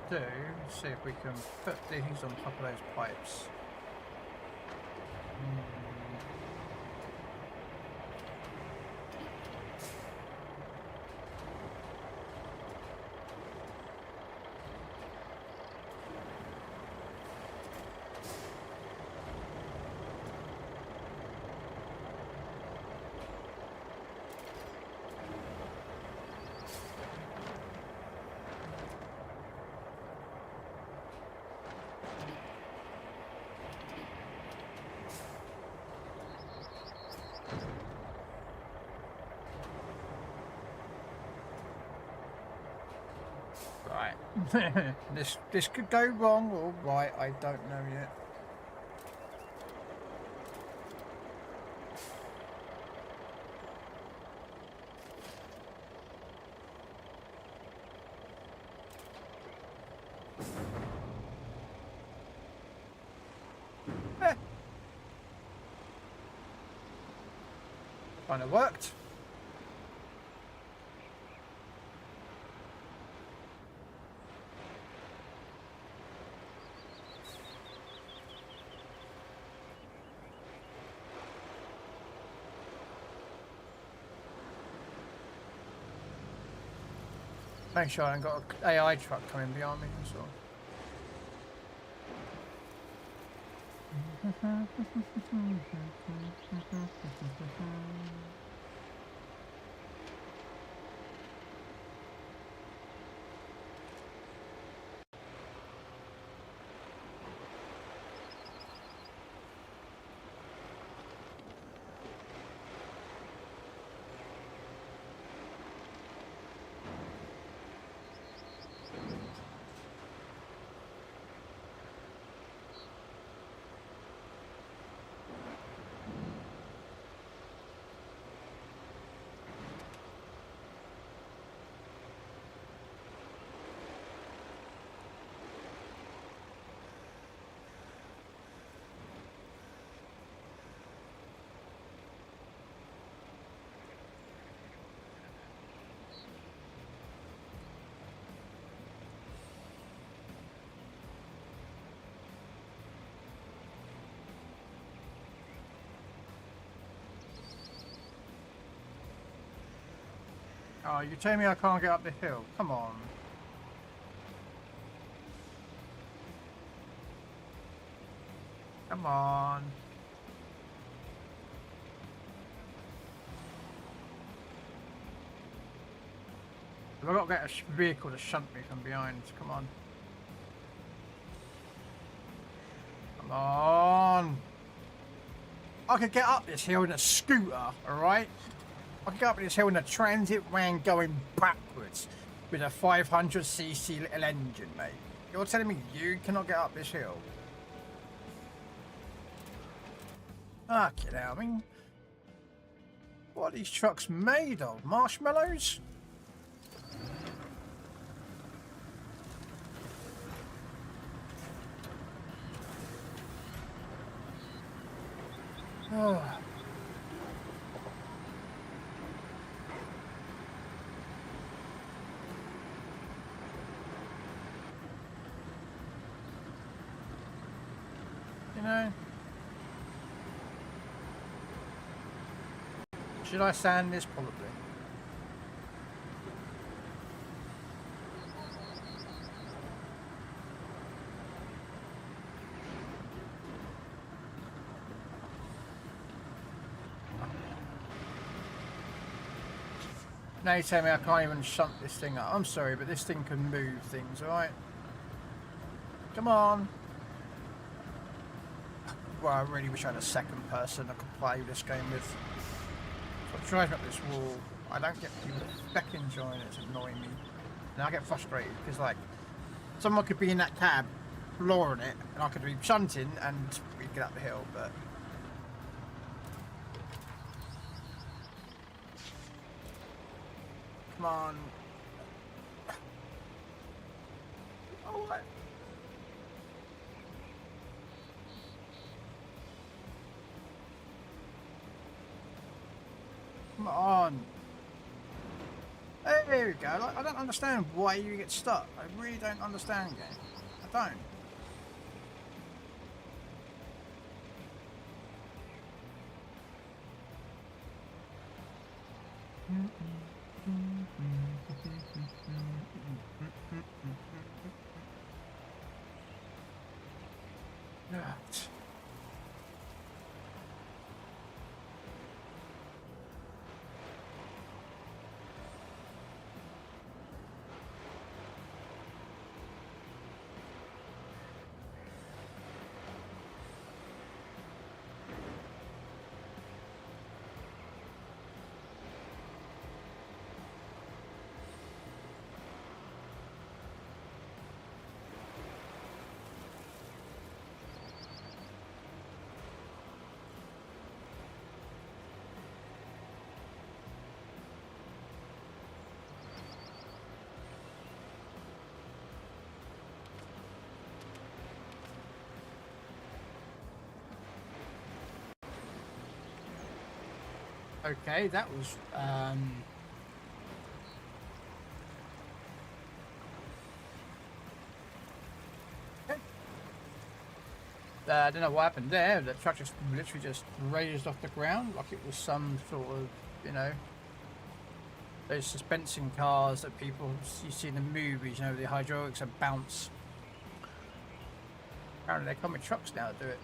Do see if we can put these on top of those pipes. This could go wrong or right, I don't know yet. Kind of worked. Make sure I haven't got an AI truck coming behind me as well. Oh, you tell me I can't get up the hill? Come on. Come on. I've got to get a vehicle to shunt me from behind. Come on. Come on. I could get up this hill in a scooter, alright? I could go up this hill in a transit van going backwards with a 500cc little engine, mate. You're telling me you cannot get up this hill? Fucking hell, I mean... What are these trucks made of? Marshmallows? Oh. You know, should I sand this? Probably. Now you tell me I can't even shunt this thing up. I'm sorry, but this thing can move things, alright? Come on. Well, I really wish I had a second person I could play this game with. So I'm driving up this wall. I don't get people back enjoying it. It's annoying me. And I get frustrated because, like, someone could be in that cab, flooring it, and I could be shunting and we'd get up the hill, but... Come on. Oh, what? Come on. Hey, there we go. Like, I don't understand why you get stuck. I really don't understand, game. I don't. Right. Okay, that was okay. I don't know what happened there. The truck just literally just raised off the ground like it was some sort of, you know, those suspension cars that people you see in the movies, you know, the hydraulics and bounce. Apparently they come with trucks now that do it.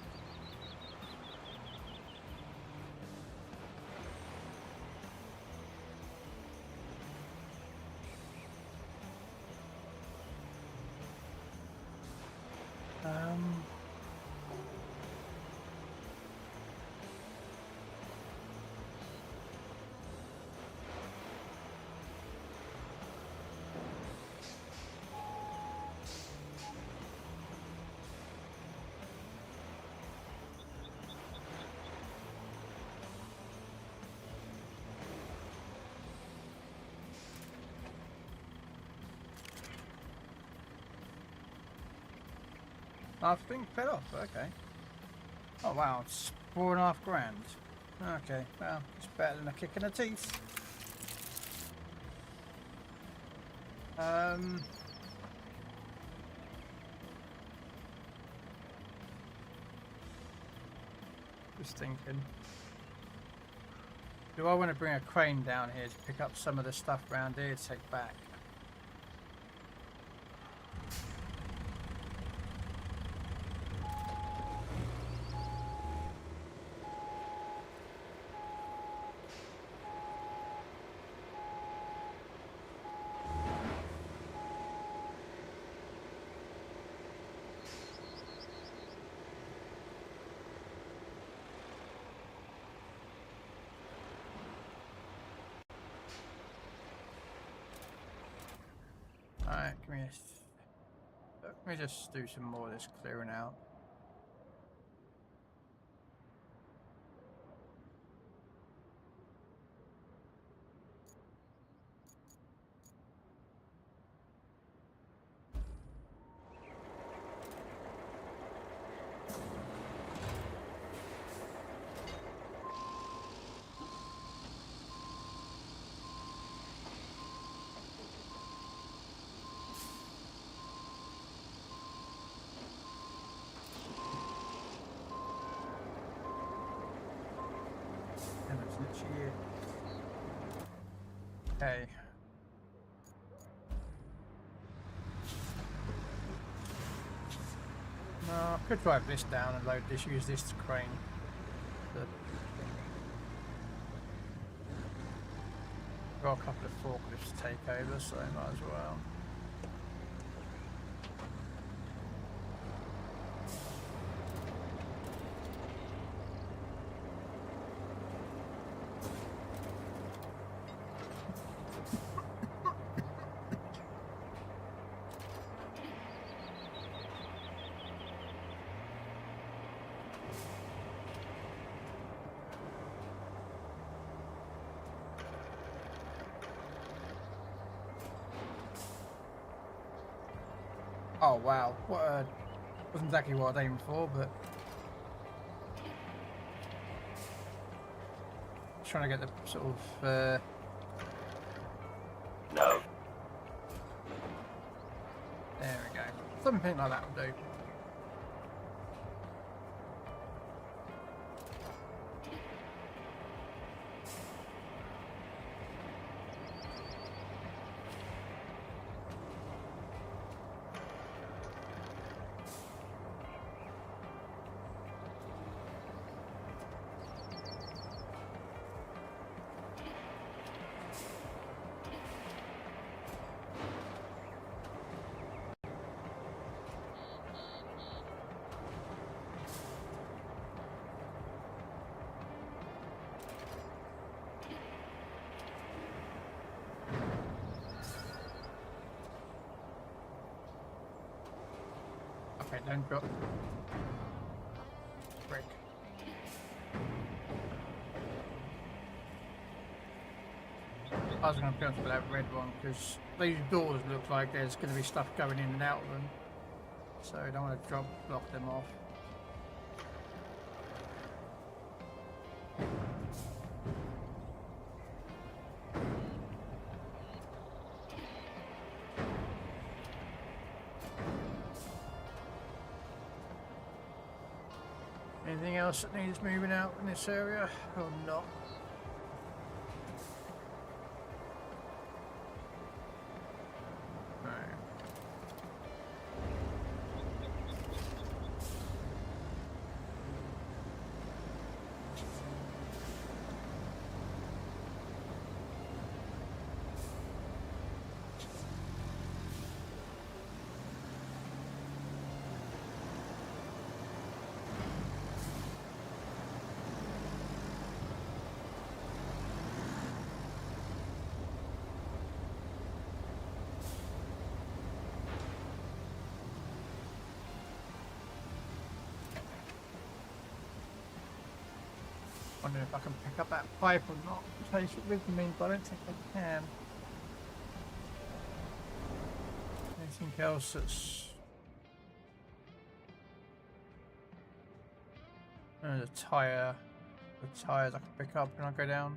Thing fell off, okay. Oh wow, it's $4.5 grand. Okay, well, it's better than a kick in the teeth. Just thinking. Do I want to bring a crane down here to pick up some of the stuff around here to take back? Alright, let me just do some more of this clearing out. Okay. No, I could drive this down and load this, use this to crane. Got a couple of forklifts to take over, so might as well. Oh wow, wasn't exactly what I'd aimed for, but trying to get the sort of No. there we go. Something like that will do. Okay, don't drop. Break. I was going to go for that red one because these doors look like there's going to be stuff going in and out of them, so I don't want to block them off. Anything else that needs moving out in this area or not? No. Wondering if I can pick up that pipe or not. Take it with me, but I don't think I can. Anything else that's... There's a tyre. The tyres I can pick up when I go down.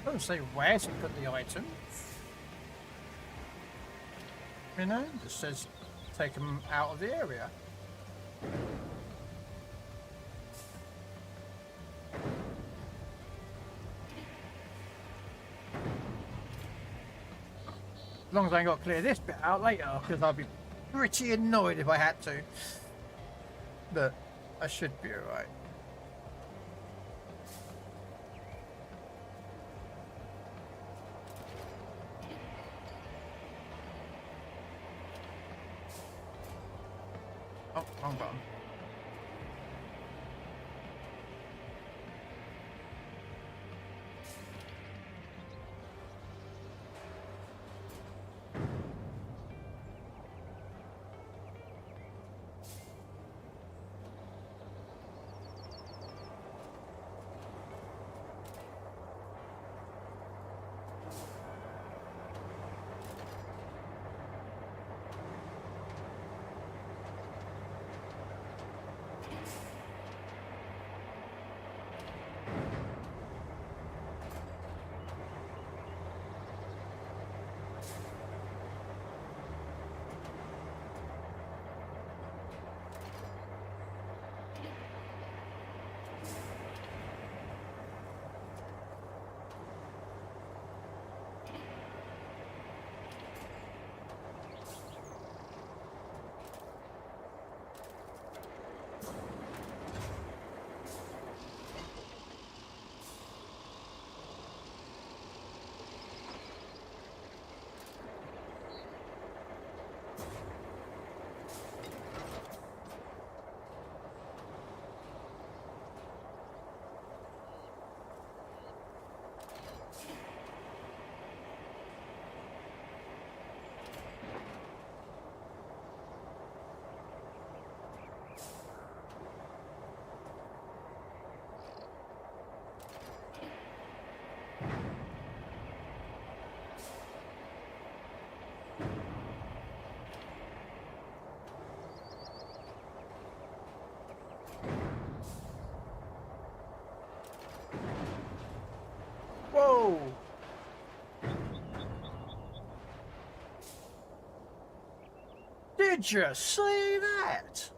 Doesn't say where to put the item. You know, it just says take them out of the area. As long as I ain't got to clear this bit out later, because I'd be pretty annoyed if I had to. But I should be alright. Oh, wrong button. Did you see that?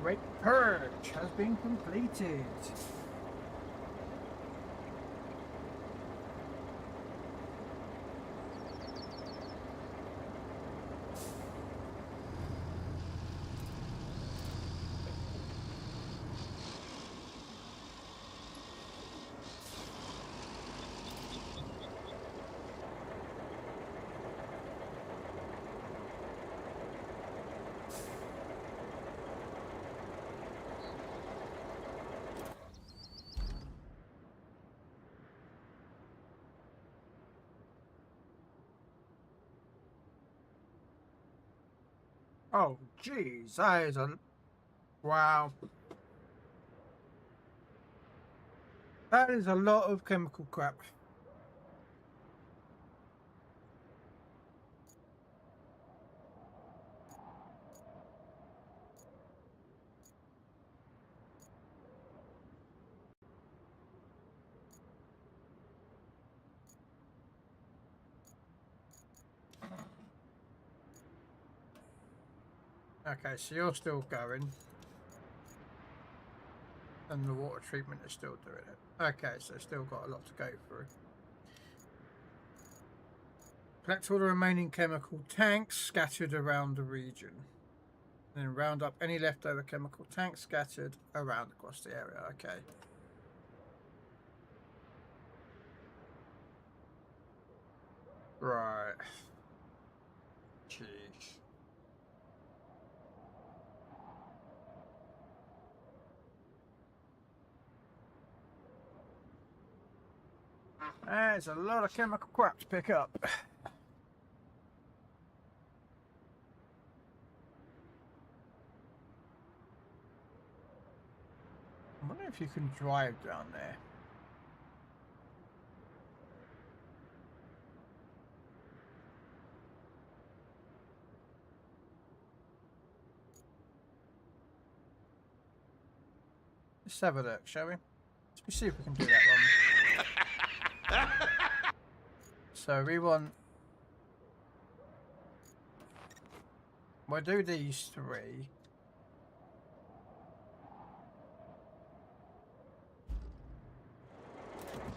Great purge has been completed. Oh, geez, that is a... Wow. That is a lot of chemical crap. Okay, so you're still going. And the water treatment is still doing it. Okay, so still got a lot to go through. Collect all the remaining chemical tanks scattered around the region. Then round up any leftover chemical tanks scattered around across the area. Okay. Right. Jeez. There's a lot of chemical crap to pick up. I wonder if you can drive down there. Let's have a look, shall we? Let's see if we can do that one. So we want... We'll do these three.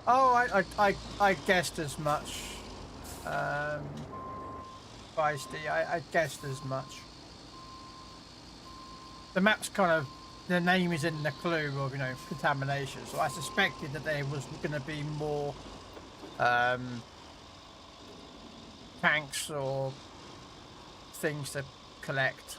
Oh, I guessed as much. Feisty, I guessed as much. The map's kind of... The name is in the clue of, you know, contamination, so I suspected that there was going to be more tanks or things to collect.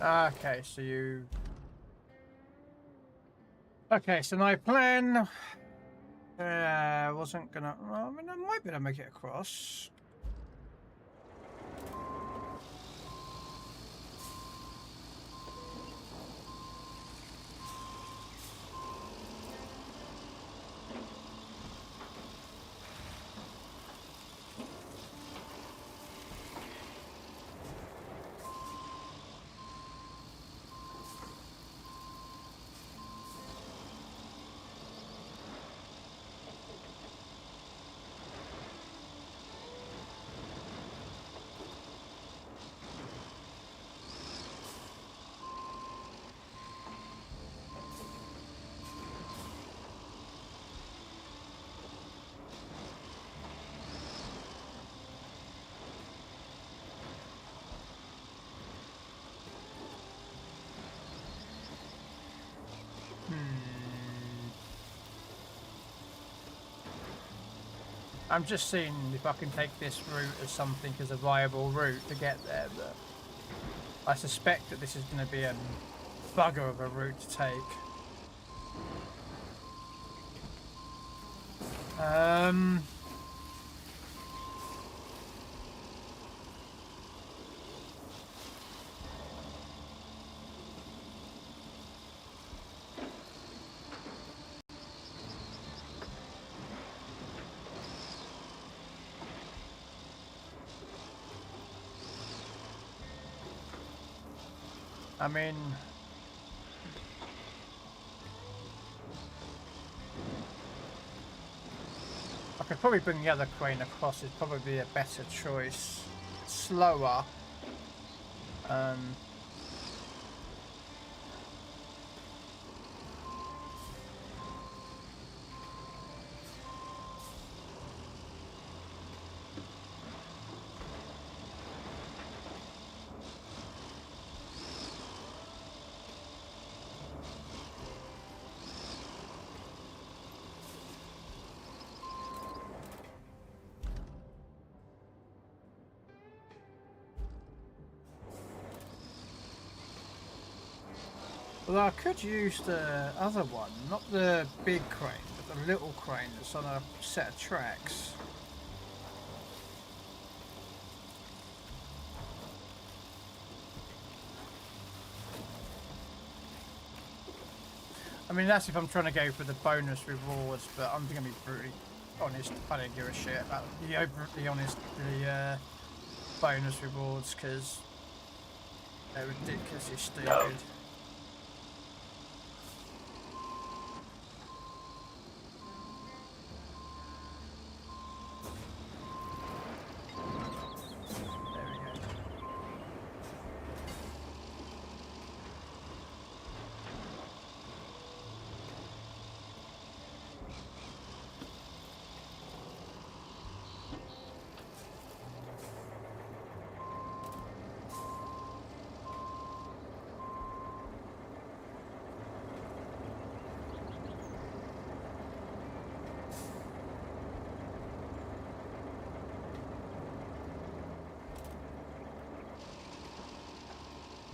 Okay, so you... Okay, so my plan Wasn't gonna. Well, I mean, I might be able to make it across. I'm just seeing if I can take this route as something as a viable route to get there, but I suspect that this is going to be a bugger of a route to take. I mean, I could probably bring the other crane across. It'd probably be a better choice. It's slower. Well, I could use the other one, not the big crane, but the little crane that's on a set of tracks. I mean, that's if I'm trying to go for the bonus rewards, but I'm going to be brutally honest, I don't give a shit about the bonus rewards, because they're ridiculously stupid. No.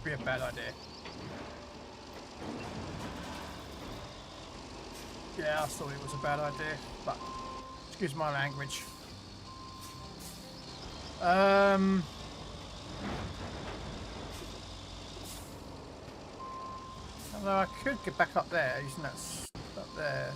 Be a bad idea. Yeah, I thought it was a bad idea, but excuse my language. Although I could get back up there using that up there.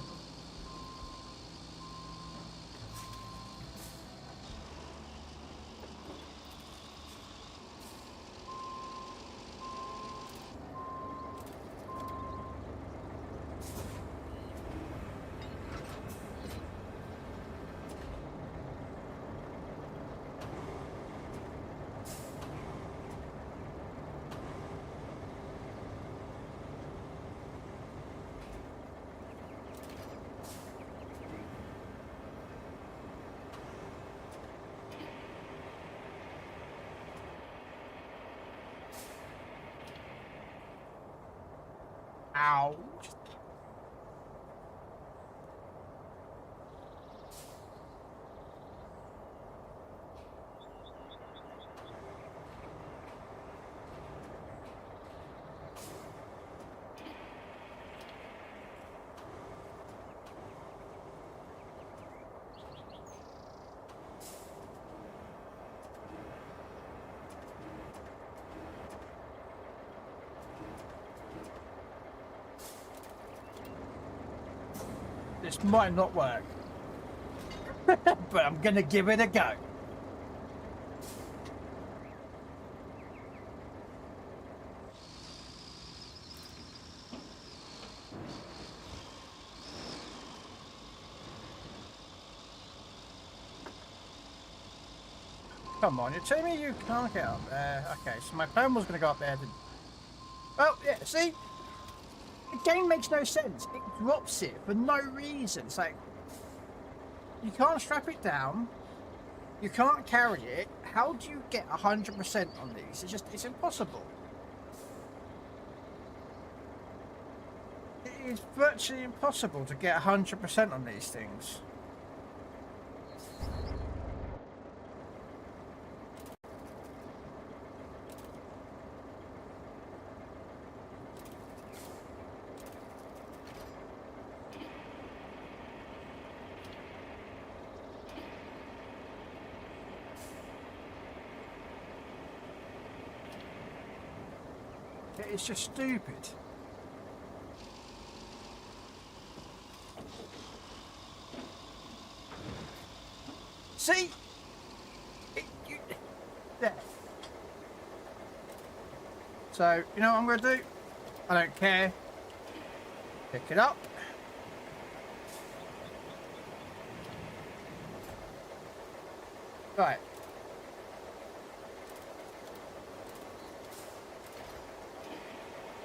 Ow. This might not work. But I'm gonna give it a go. Come on, you're telling me you can't get up there. Okay, so my plan was going to go up there. Well, yeah, see? The game makes no sense. It drops it for no reason. It's like, you can't strap it down. You can't carry it. How do you get 100% on these? It's impossible. It is virtually impossible to get 100% on these things. It's just stupid. See? There. So, you know what I'm going to do? I don't care. Pick it up. Right.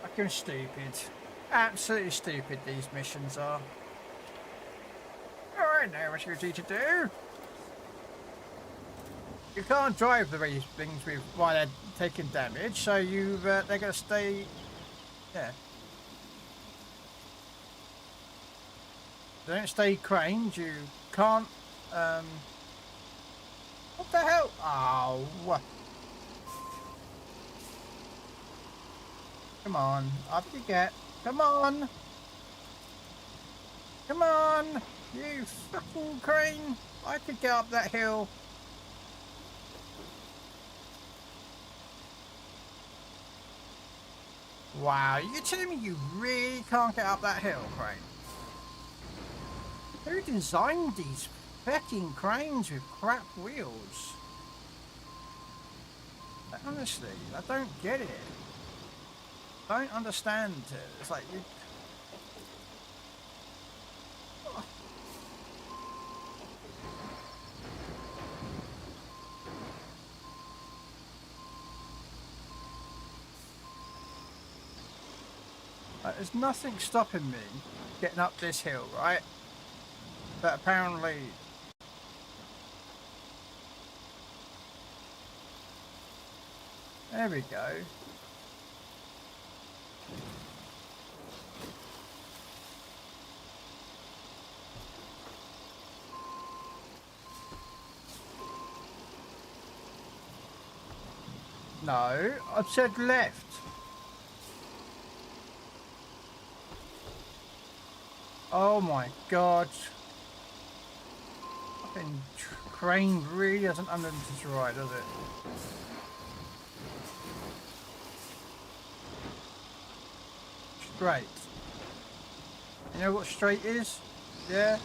Fucking stupid. Absolutely stupid these missions are. Alright, now what you need to do. You can't drive the these things with while they're taking damage, so they're gonna stay. Yeah. They don't stay craned. You can't. What the hell? Oh. What? Come on, up you get. Come on. Come on, you fucking crane. I could get up that hill. Wow, you're telling me you really can't get up that hill, crane? Who designed these fucking cranes with crap wheels? Honestly, I don't get it. I don't understand it. It's like you. There's nothing stopping me getting up this hill, right? But apparently. There we go. No, I've said left. Oh my god. Fucking crane really doesn't understand to right, does it? Straight. You know what straight is? Yeah?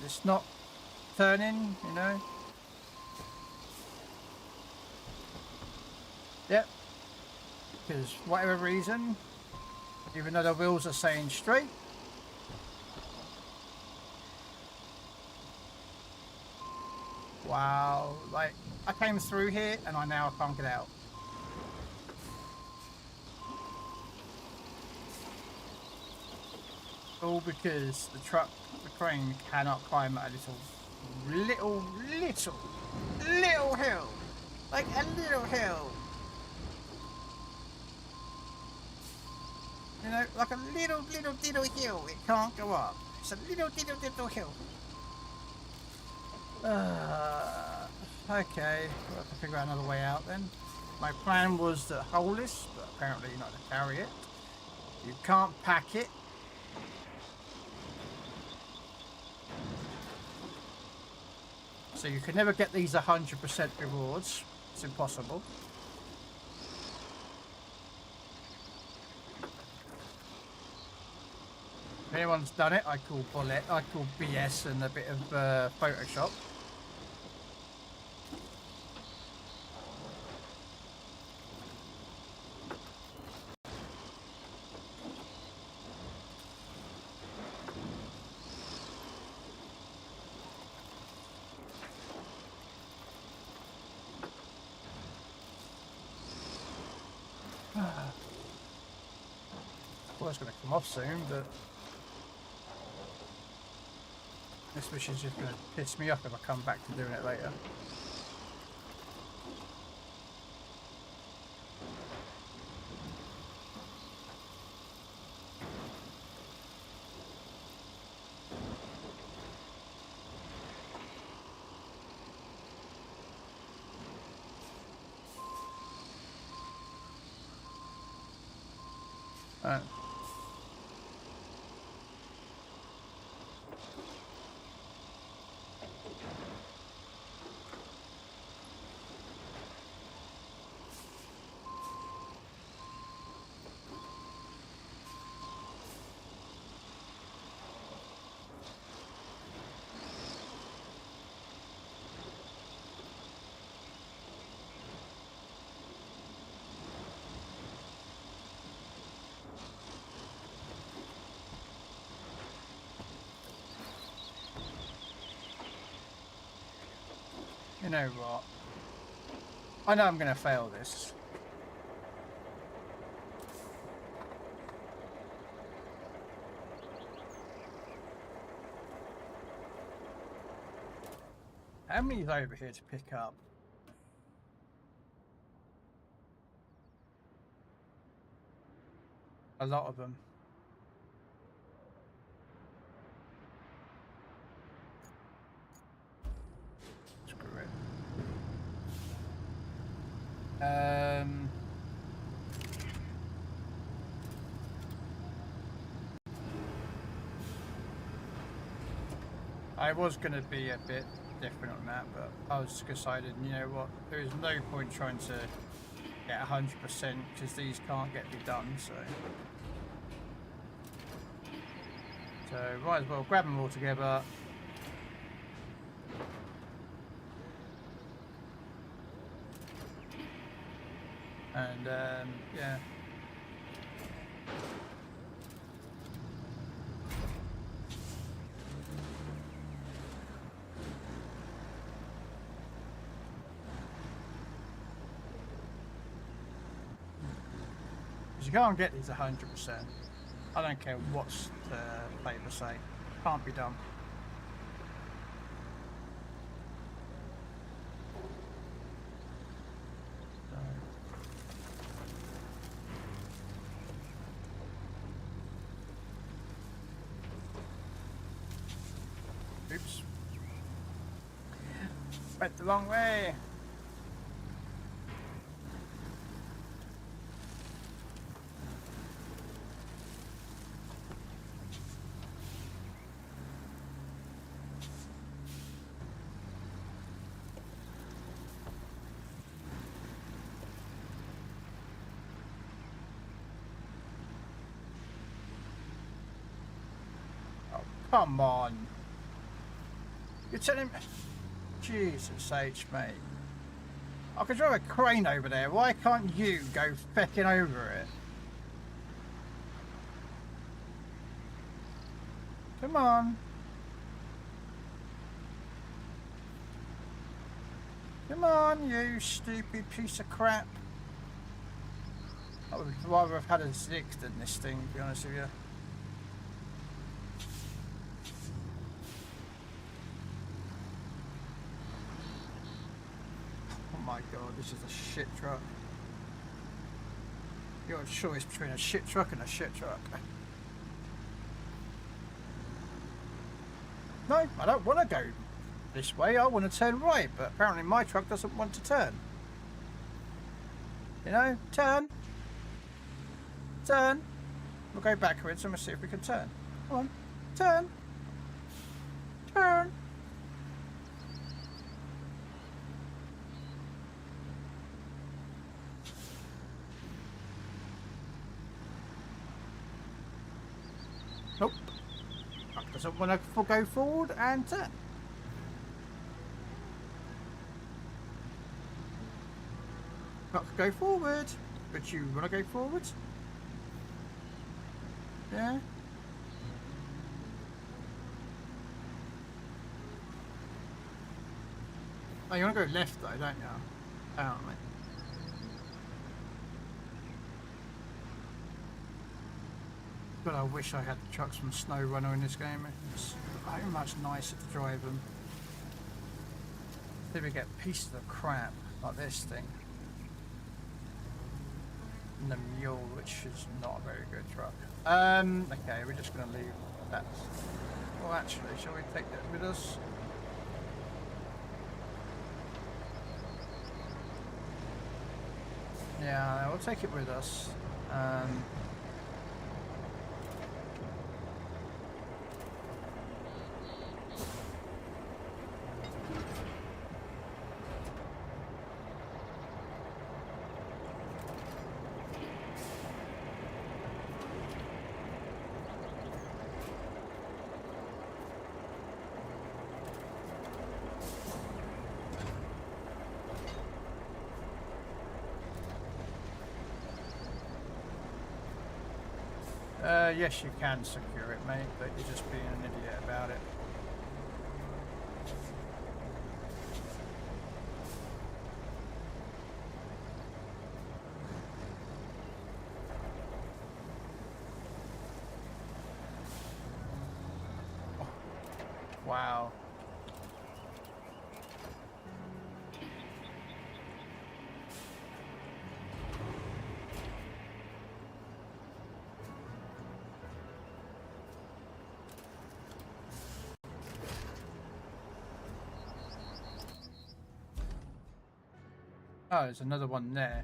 It's not turning, you know? Yep. Because whatever reason, even though the wheels are saying straight, wow, like I came through here and I now can't get out. All because the crane cannot climb at a little hill. Like a little hill. You know, like a little hill. It can't go up. It's a little hill. Okay, we'll have to figure out another way out then. My plan was to hold this, but apparently not to carry it. You can't pack it. So you can never get these 100% rewards. It's impossible. anyone's done it, I call bullet. I call BS and a bit of Photoshop. Well, it's going to come off soon, but this wish is just going to piss me off if I come back to doing it later. You know what? I know I'm going to fail this. How many's over here to pick up? A lot of them. I was going to be a bit different on that, but I was decided, you know what, there is no point trying to get 100% because these can't get me done, so might as well grab them all together. And yeah. Because you can't get these 100%. I don't care what's the paper say. Can't be done. Oops. Went the wrong way. Oh, come on. You're telling me... Jesus H, mate. I could drive a crane over there. Why can't you go fecking over it? Come on. Come on, you stupid piece of crap. I would rather have had a Zix than this thing, to be honest with you. Oh my god, this is a shit truck. You got a choice between a shit truck and a shit truck. No, I don't want to go this way. I want to turn right, but apparently my truck doesn't want to turn. You know, turn. Turn. We'll go backwards and we'll see if we can turn. Come on, turn. Turn. Nope. doesn't want to go forward and turn. Got to go forward, but you want to go forward? Yeah. Oh, you want to go left though, don't you? Apparently. But I wish I had the trucks from SnowRunner in this game. It's so much nicer to drive them. Then we get pieces of crap like this thing. And the mule, which is not a very good truck. Okay, we're just going to leave that. Well, actually, shall we take that with us? Yeah, we'll take it with us. Yes, you can secure it, mate, but you're just being an idiot about it. Oh, wow. Oh, there's another one there.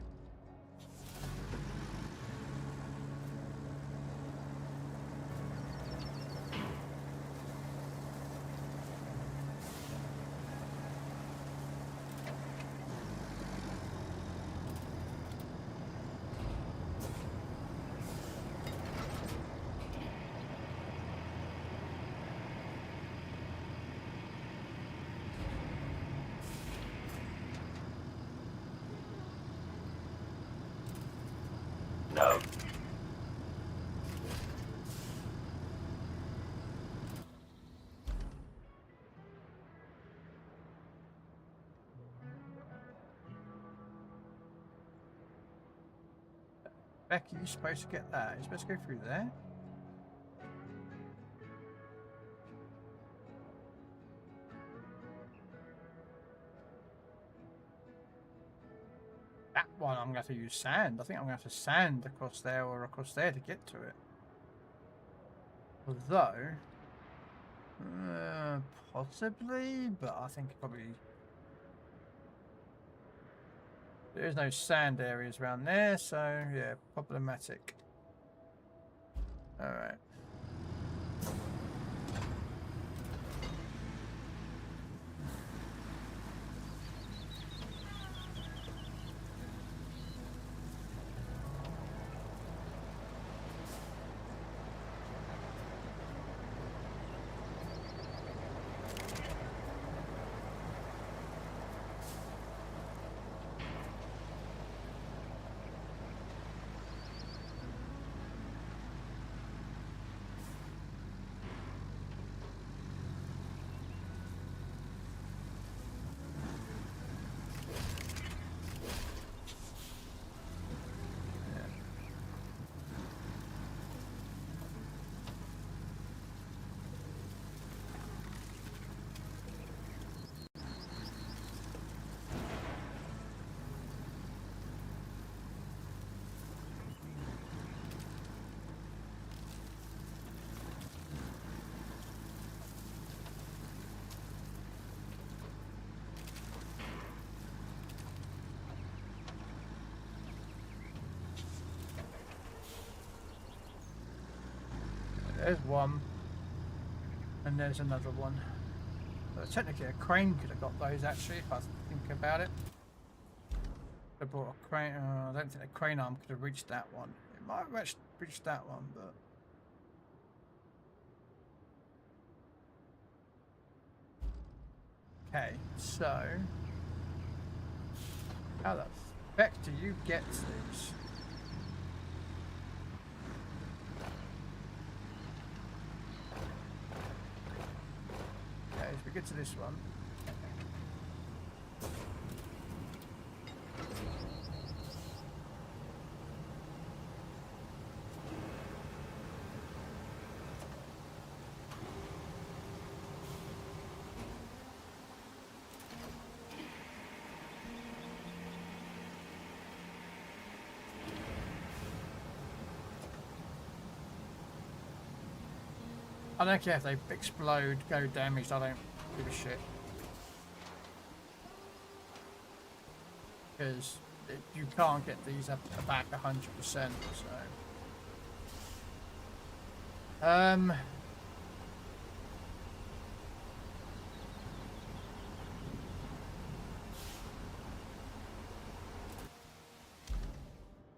No. Becky, you're supposed to get that. You're supposed to go through there. That one, I'm going to have to use sand. I think I'm going to have to sand across there or across there to get to it. Although, possibly, but I think probably there's no sand areas around there, so yeah, problematic. All right. There's one, and there's another one. So technically, a crane could have got those actually, if I think about it. I brought a crane. I don't think a crane arm could have reached that one. It might have reached that one, but Okay, so how the heck do you get these? Okay, as we get to this one. I don't care if they explode, go damaged, I don't give a shit. Because you can't get these back 100%, so...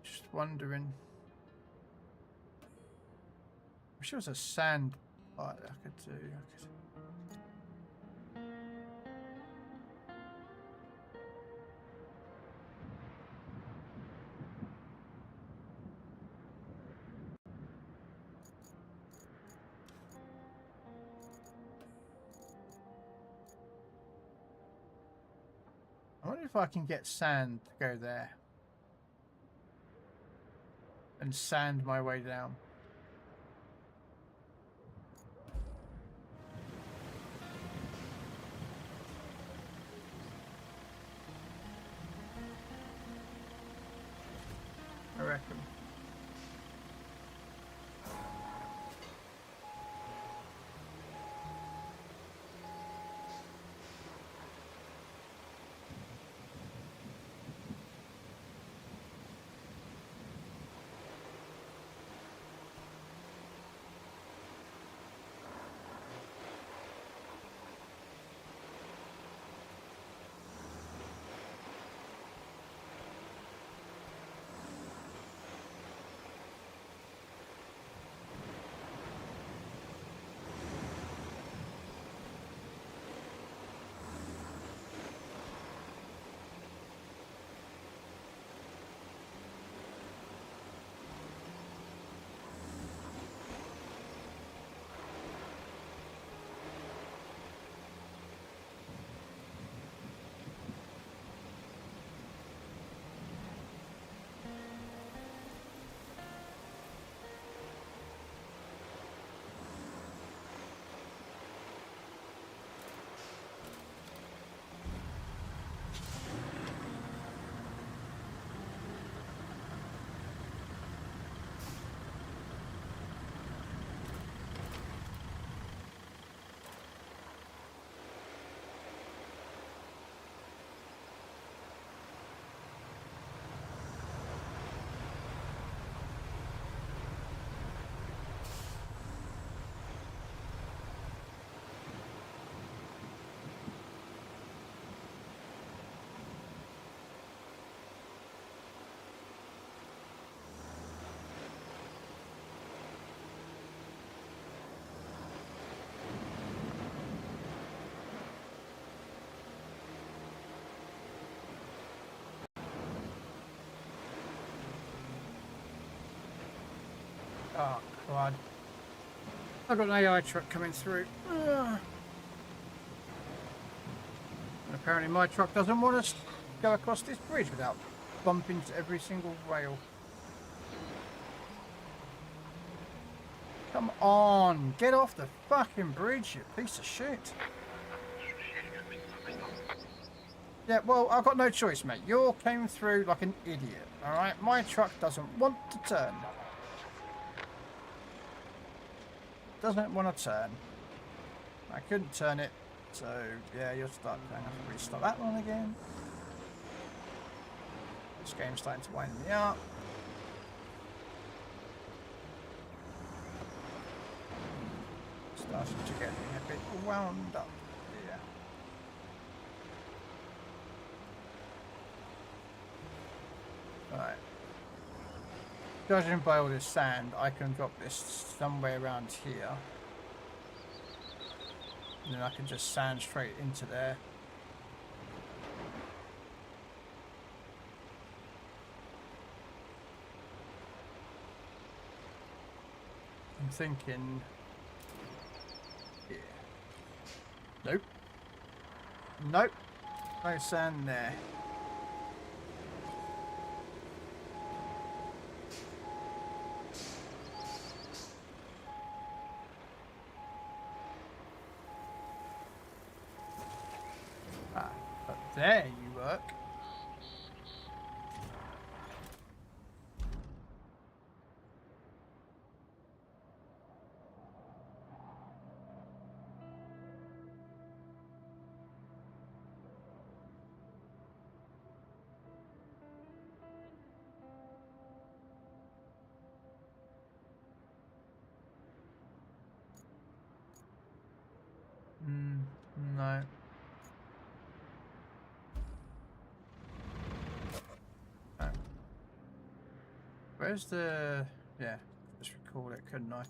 Just wondering... I wish there was a sand part I could do. I wonder if I can get sand to go there. And sand my way down. I reckon. Oh, God. I've got an AI truck coming through. Ugh. And apparently my truck doesn't want us to go across this bridge without bumping into every single rail. Come on, get off the fucking bridge, you piece of shit. Yeah, well, I've got no choice, mate. You came through like an idiot, alright? My truck doesn't want to turn. Doesn't want to turn. I couldn't turn it, so yeah, you'll start going to have to restart that one again. This game's starting to wind me up. Starting to get me a bit wound up. Yeah. Right. Judging by all this sand, I can drop this somewhere around here. And then I can just sand straight into there. I'm thinking. Yeah. Nope. Nope. No sand there. Ah, but there you work. No. No. Where's the... Yeah, just recall it, couldn't I?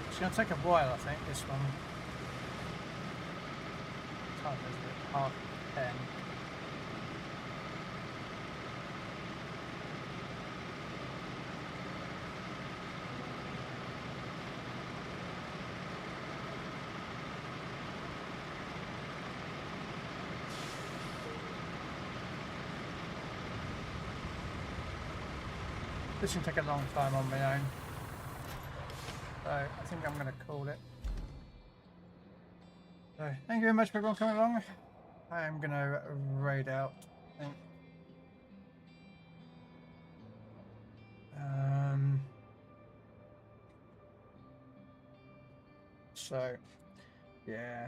It's going to take a while, I think, this one. Time is it? 10:30. This can take a long time on my own. So I think I'm going to call it. So thank you very much for everyone coming along. I am going to raid out, I think. So yeah,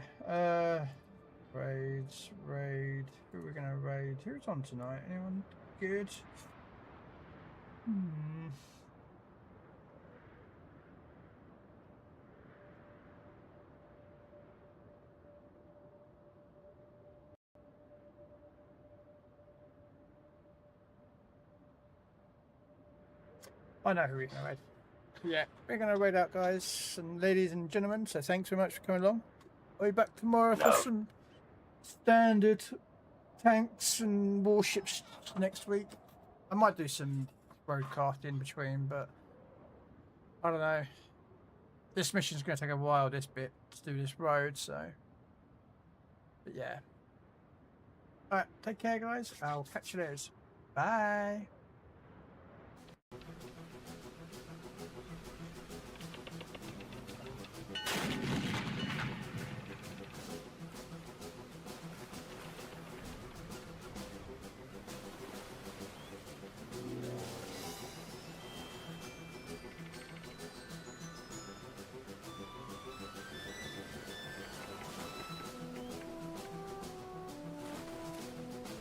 raids, raid. Who are we going to raid? Who's on tonight? Anyone good? I know who we're going to raid. Yeah, we're going to raid out, guys and ladies and gentlemen. So thanks very much for coming along. I'll be back tomorrow for some standard tanks and warships next week. I might do some roadcast in between, but I don't know. This mission's going to take a while, this bit, to do this road, so. But yeah. Alright, take care, guys. I'll catch you later. Bye.